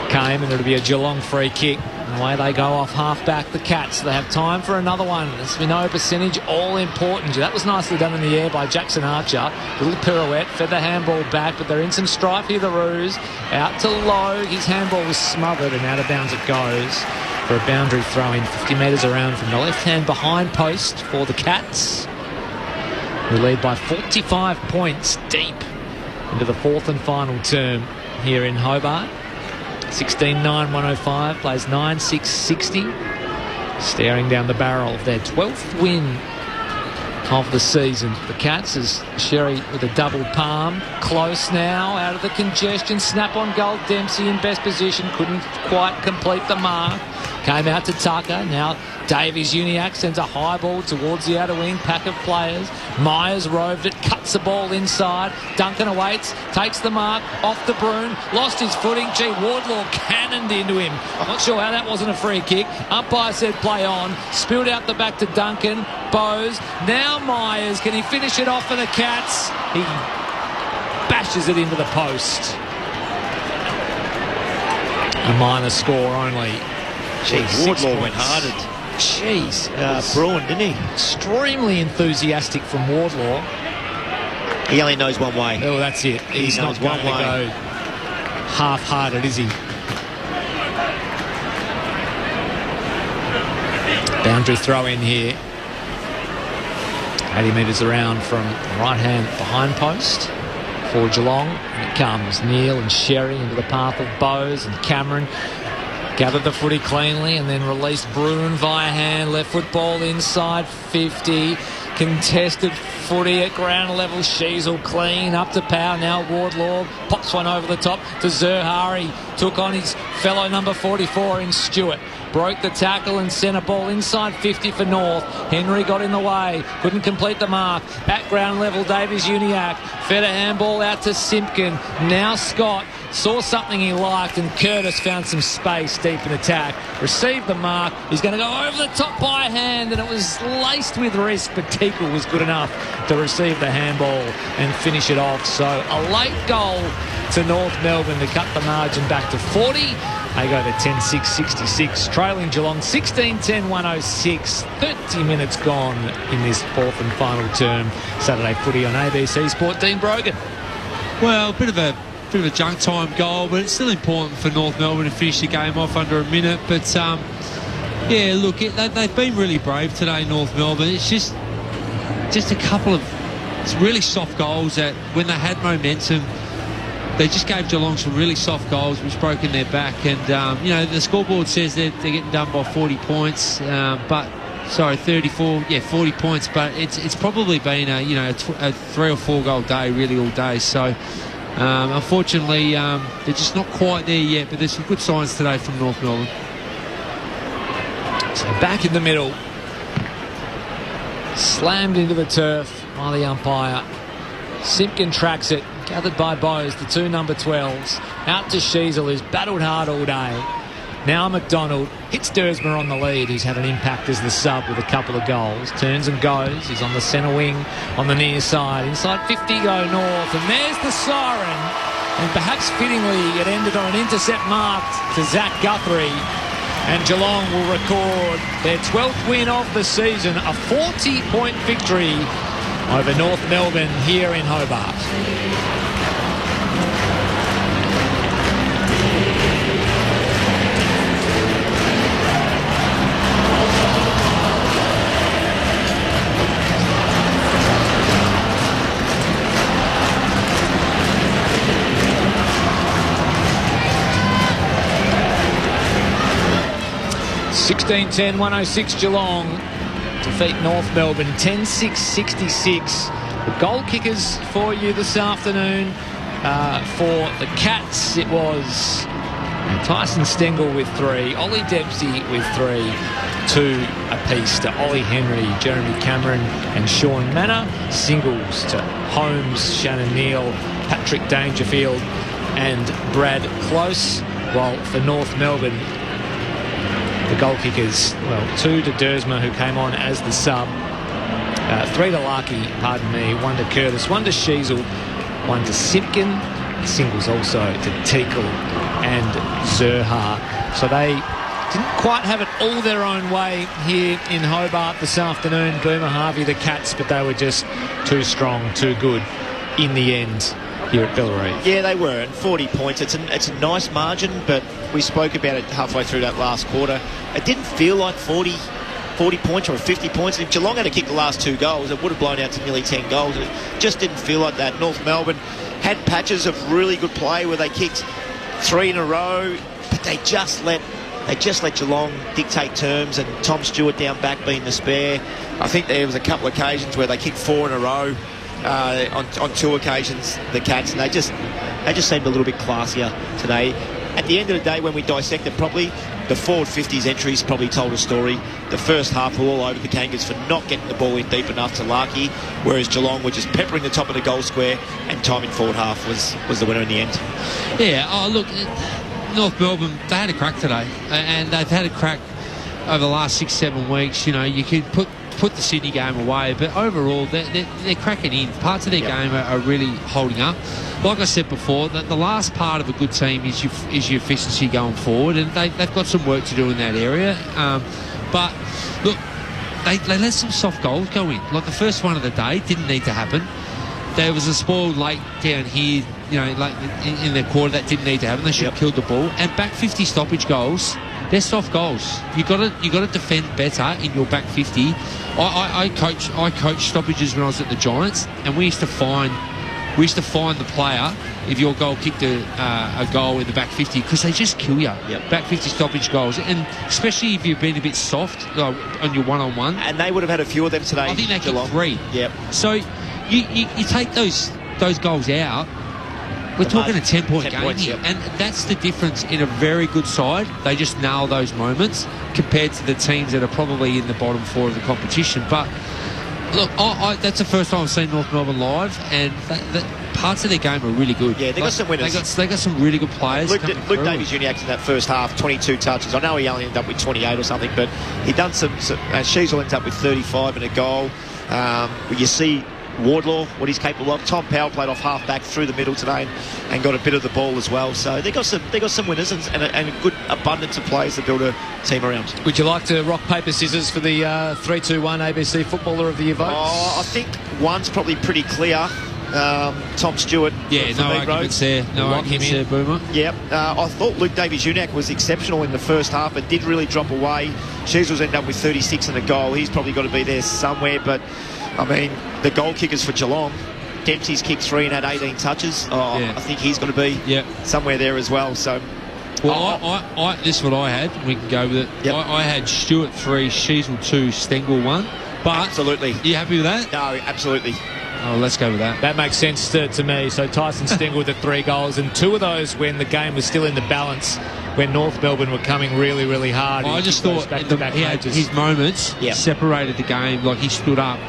Speaker 13: came and it'll be a Geelong free kick. And away they go off half-back, the Cats. They have time for another one. As we know, percentage all important. That was nicely done in the air by Jackson Archer. Little pirouette, fed the handball back, but they're in some strife here, the Roos. Out to Lowe. His handball was smothered, and out of bounds it goes for a boundary throw-in 50 metres around from the left-hand behind post for the Cats, who lead by 45 points deep into the fourth and final term here in Hobart. 16-9-105, plays 9-6-60, staring down the barrel of their 12th win of the season. The Cats is Sherry with a double palm. Close now, out of the congestion. Snap on goal. Dempsey in best position. Couldn't quite complete the mark. Came out to Tucker. Now Davies Uniacke sends a high ball towards the outer wing. Pack of players. Myers roved it. Cuts the ball inside. Duncan awaits. Takes the mark. Off the Broom. Lost his footing. Wardlaw cannoned into him. Not sure how that wasn't a free kick. Umpire said play on. Spilled out the back to Duncan. Bowes. Now Myers. Can he finish it off for the Cats? He bashes it into the post. A minor score only.
Speaker 3: Jeez, Wardlaw went hard.
Speaker 13: Jeez.
Speaker 3: Bruin, didn't he?
Speaker 13: Extremely enthusiastic from Wardlaw.
Speaker 3: He only knows one way.
Speaker 13: Oh, that's it. He's not going to go half-hearted, is he? Boundary throw in here. 80 metres around from the right-hand behind post for Geelong. And it comes. Neil and Sherry into the path of Bowes and Cameron. Gathered the footy cleanly and then released Bruin via hand. Left foot ball inside 50. Contested footy at ground level. Sheasel clean up to Power. Now Wardlaw pops one over the top to Zerhari. Took on his fellow number 44 in Stewart. Broke the tackle and sent a ball inside 50 for North. Henry got in the way. Couldn't complete the mark. At ground level, Davies Uniacke. Fed a handball out to Simpkin. Now Scott saw something he liked and Curtis found some space deep in attack. Received the mark. He's going to go over the top by hand and it was laced with risk, but Teakle was good enough to receive the handball and finish it off. So a late goal to North Melbourne to cut the margin back to 40. They go to 10-6-66, trailing Geelong 16-10-106. 30 minutes gone in this fourth and final term. Saturday footy on ABC Sport. Dean Brogan.
Speaker 4: Well, a bit of a junk time goal, but it's still important for North Melbourne to finish the game off under a minute. But yeah, look, they've been really brave today, North Melbourne. It's just a couple of really soft goals that when they had momentum, they just gave Geelong some really soft goals which broke in their back. And you know, the scoreboard says they're getting done by 40 points, 34, 40 points, but it's probably been a 3 or 4 goal day really all day. So unfortunately they're just not quite there yet, but there's some good signs today from North Melbourne.
Speaker 13: So back in the middle, slammed into the turf by the umpire. Simpkin tracks it, gathered by Bowes, the two number 12s. Out to Sheasel, who's battled hard all day. Now McDonald hits Dersmer on the lead, who's had an impact as the sub with a couple of goals. Turns and goes. He's on the centre wing on the near side. Inside 50 go North. And there's the siren. And perhaps fittingly, it ended on an intercept marked to Zach Guthrie. And Geelong will record their 12th win of the season, a 40-point victory over North Melbourne here in Hobart. (16-10) 106 Geelong defeat North Melbourne 10-6-66. The goal kickers for you this afternoon. For the Cats, it was Tyson Stengel with 3, Ollie Dempsey with 3, 2 apiece to Ollie Henry, Jeremy Cameron and Sean Manor. Singles to Holmes, Shannon Neal, Patrick Dangerfield and Brad Close. While for North Melbourne, the goal kickers, 2 to Dersmer, who came on as the sub, 3 to Larkey, 1 to Curtis, 1 to Sheasel, 1 to Simpkin, singles also to Teakle and Zerha. So they didn't quite have it all their own way here in Hobart this afternoon. Boomer Harvey, the Cats, but they were just too strong, too good in the end here at Bellarine.
Speaker 3: Yeah, they were, and 40 points. It's a nice margin, but we spoke about it halfway through that last quarter. It didn't feel like 40 points or 50 points. If Geelong had kicked the last 2 goals, it would have blown out to nearly 10 goals. It just didn't feel like that. North Melbourne had patches of really good play where they kicked 3 in a row, but they just let they just let Geelong dictate terms, and Tom Stewart down back being the spare. I think there was a couple of occasions where they kicked 4 in a row on 2 occasions, the Cats, and they just seemed a little bit classier today. At the end of the day, when we dissect it properly, the forward 50s entries probably told a story. The first half were all over the Kangas for not getting the ball in deep enough to Larkey, whereas Geelong were just peppering the top of the goal square, and time in forward half was the winner in the end.
Speaker 4: Yeah, look, North Melbourne, they had a crack today, and they've had a crack over the last 6-7 weeks. You know, you could put the Sydney game away, but overall they're cracking in. Parts of their game are really holding up. Like I said before, the last part of a good team is your efficiency going forward, and they've got some work to do in that area. But look, they let some soft goals go in. Like the first one of the day didn't need to happen. There was a spoiled late down here, you know, like in the quarter that didn't need to happen. They should have killed the ball. And back 50 stoppage goals, they're soft goals. You got to defend better in your back 50. I coached stoppages when I was at the Giants, and we used to find the player if your goal kicked a goal in the back 50, because they just kill you. Back 50 stoppage goals, and especially if you've been a bit soft on your one-on-one.
Speaker 3: And they would have had a few of them today.
Speaker 4: I think they kicked 3.
Speaker 3: Yep.
Speaker 4: So you take those goals out. We're talking a 10-point game here, and that's the difference in a very good side. They just nail those moments compared to the teams that are probably in the bottom 4 of the competition. But look, that's the first time I've seen North Melbourne live, and parts of their game are really good.
Speaker 3: Yeah, they got some winners.
Speaker 4: They got some really good players.
Speaker 3: Luke Davies-Uniacke in that first half, 22 touches. I know he only ended up with 28 or something, but he done some Sheasel ends up with 35 and a goal. You see Wardlaw, what he's capable of. Tom Powell played off half back through the middle today and got a bit of the ball as well. So they got some winners and a good abundance of players to build a team around.
Speaker 13: Would you like to rock, paper, scissors for the 3-2-1 ABC Footballer of the Year votes?
Speaker 3: I think one's probably pretty clear. Tom Stewart.
Speaker 4: Yeah, no arguments there. No arguments there, Boomer.
Speaker 3: Yep. I thought Luke Davies-Uniacke was exceptional in the first half, but did really drop away. Sheasels ended up with 36 and a goal. He's probably got to be there somewhere, but I mean, the goal kickers for Geelong, Dempsey's kicked 3 and had 18 touches. I think he's going to be somewhere there as well. So,
Speaker 4: well, this is what I had. We can go with it.
Speaker 3: Yep.
Speaker 4: I had Stewart 3, Sheasel 2, Stengel 1. But
Speaker 3: absolutely.
Speaker 4: Are you happy with that?
Speaker 3: No, absolutely.
Speaker 4: Oh, let's go with that.
Speaker 13: That makes sense to me. So Tyson Stengel with the 3 goals, and 2 of those when the game was still in the balance, when North Melbourne were coming really, really hard.
Speaker 4: I just thought he had his moments, separated the game, like he stood up.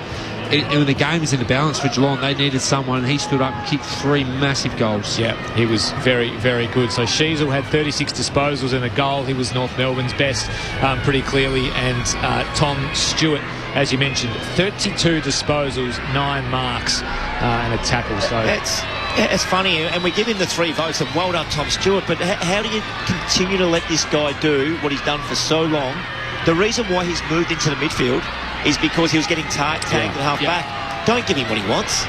Speaker 4: When the game was in the balance for Geelong, they needed someone. He stood up and kicked 3 massive goals.
Speaker 13: Yeah, he was very, very good. So Sheasel had 36 disposals and a goal. He was North Melbourne's best pretty clearly. And Tom Stewart, as you mentioned, 32 disposals, 9 marks and a tackle. So
Speaker 3: it's funny, and we give him the 3 votes, and well done, Tom Stewart. But how do you continue to let this guy do what he's done for so long? The reason why he's moved into the midfield is because he was getting tagged at half back. Don't give him what he wants.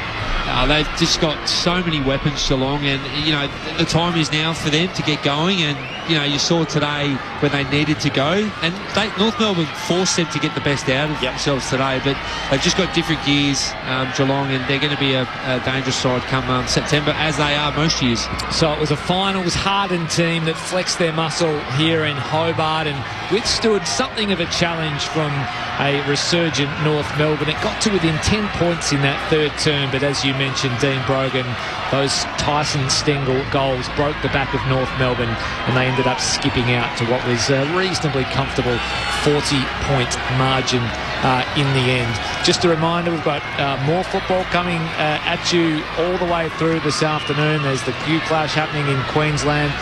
Speaker 4: They've just got so many weapons, Geelong, and you know the time is now for them to get going. And you know you saw today when they needed to go, and North Melbourne forced them to get the best out of themselves today. But they've just got different gears, Geelong, and they're going to be a dangerous side come September, as they are most years.
Speaker 13: So it was a finals hardened team that flexed their muscle here in Hobart and withstood something of a challenge from a resurgent North Melbourne. It got to within 10 points in that third term, but as you mentioned, Dean Brogan, those Tyson Stengel goals broke the back of North Melbourne, and they ended up skipping out to what was a reasonably comfortable 40-point margin in the end. Just a reminder, we've got more football coming at you all the way through this afternoon. There's the Q-Clash happening in Queensland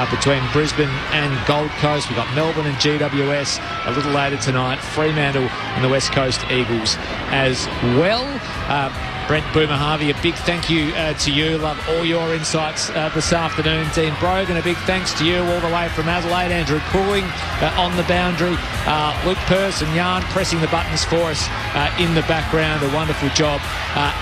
Speaker 13: between Brisbane and Gold Coast. We've got Melbourne and GWS a little later tonight, Fremantle and the West Coast Eagles as well. Brent Boomer Harvey, a big thank you to you. Love all your insights this afternoon. Dean Brogan, a big thanks to you all the way from Adelaide. Andrew Cooling on the boundary. Luke Purse and Yarn pressing the buttons for us in the background. A wonderful job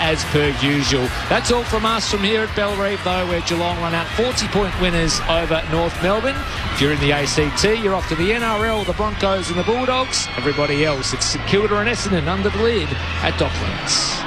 Speaker 13: as per usual. That's all from us from here at Bellerive, though, where Geelong run out 40-point winners over North Melbourne. If you're in the ACT, you're off to the NRL, the Broncos and the Bulldogs. Everybody else, it's St Kilda and Essendon under the lid at Docklands.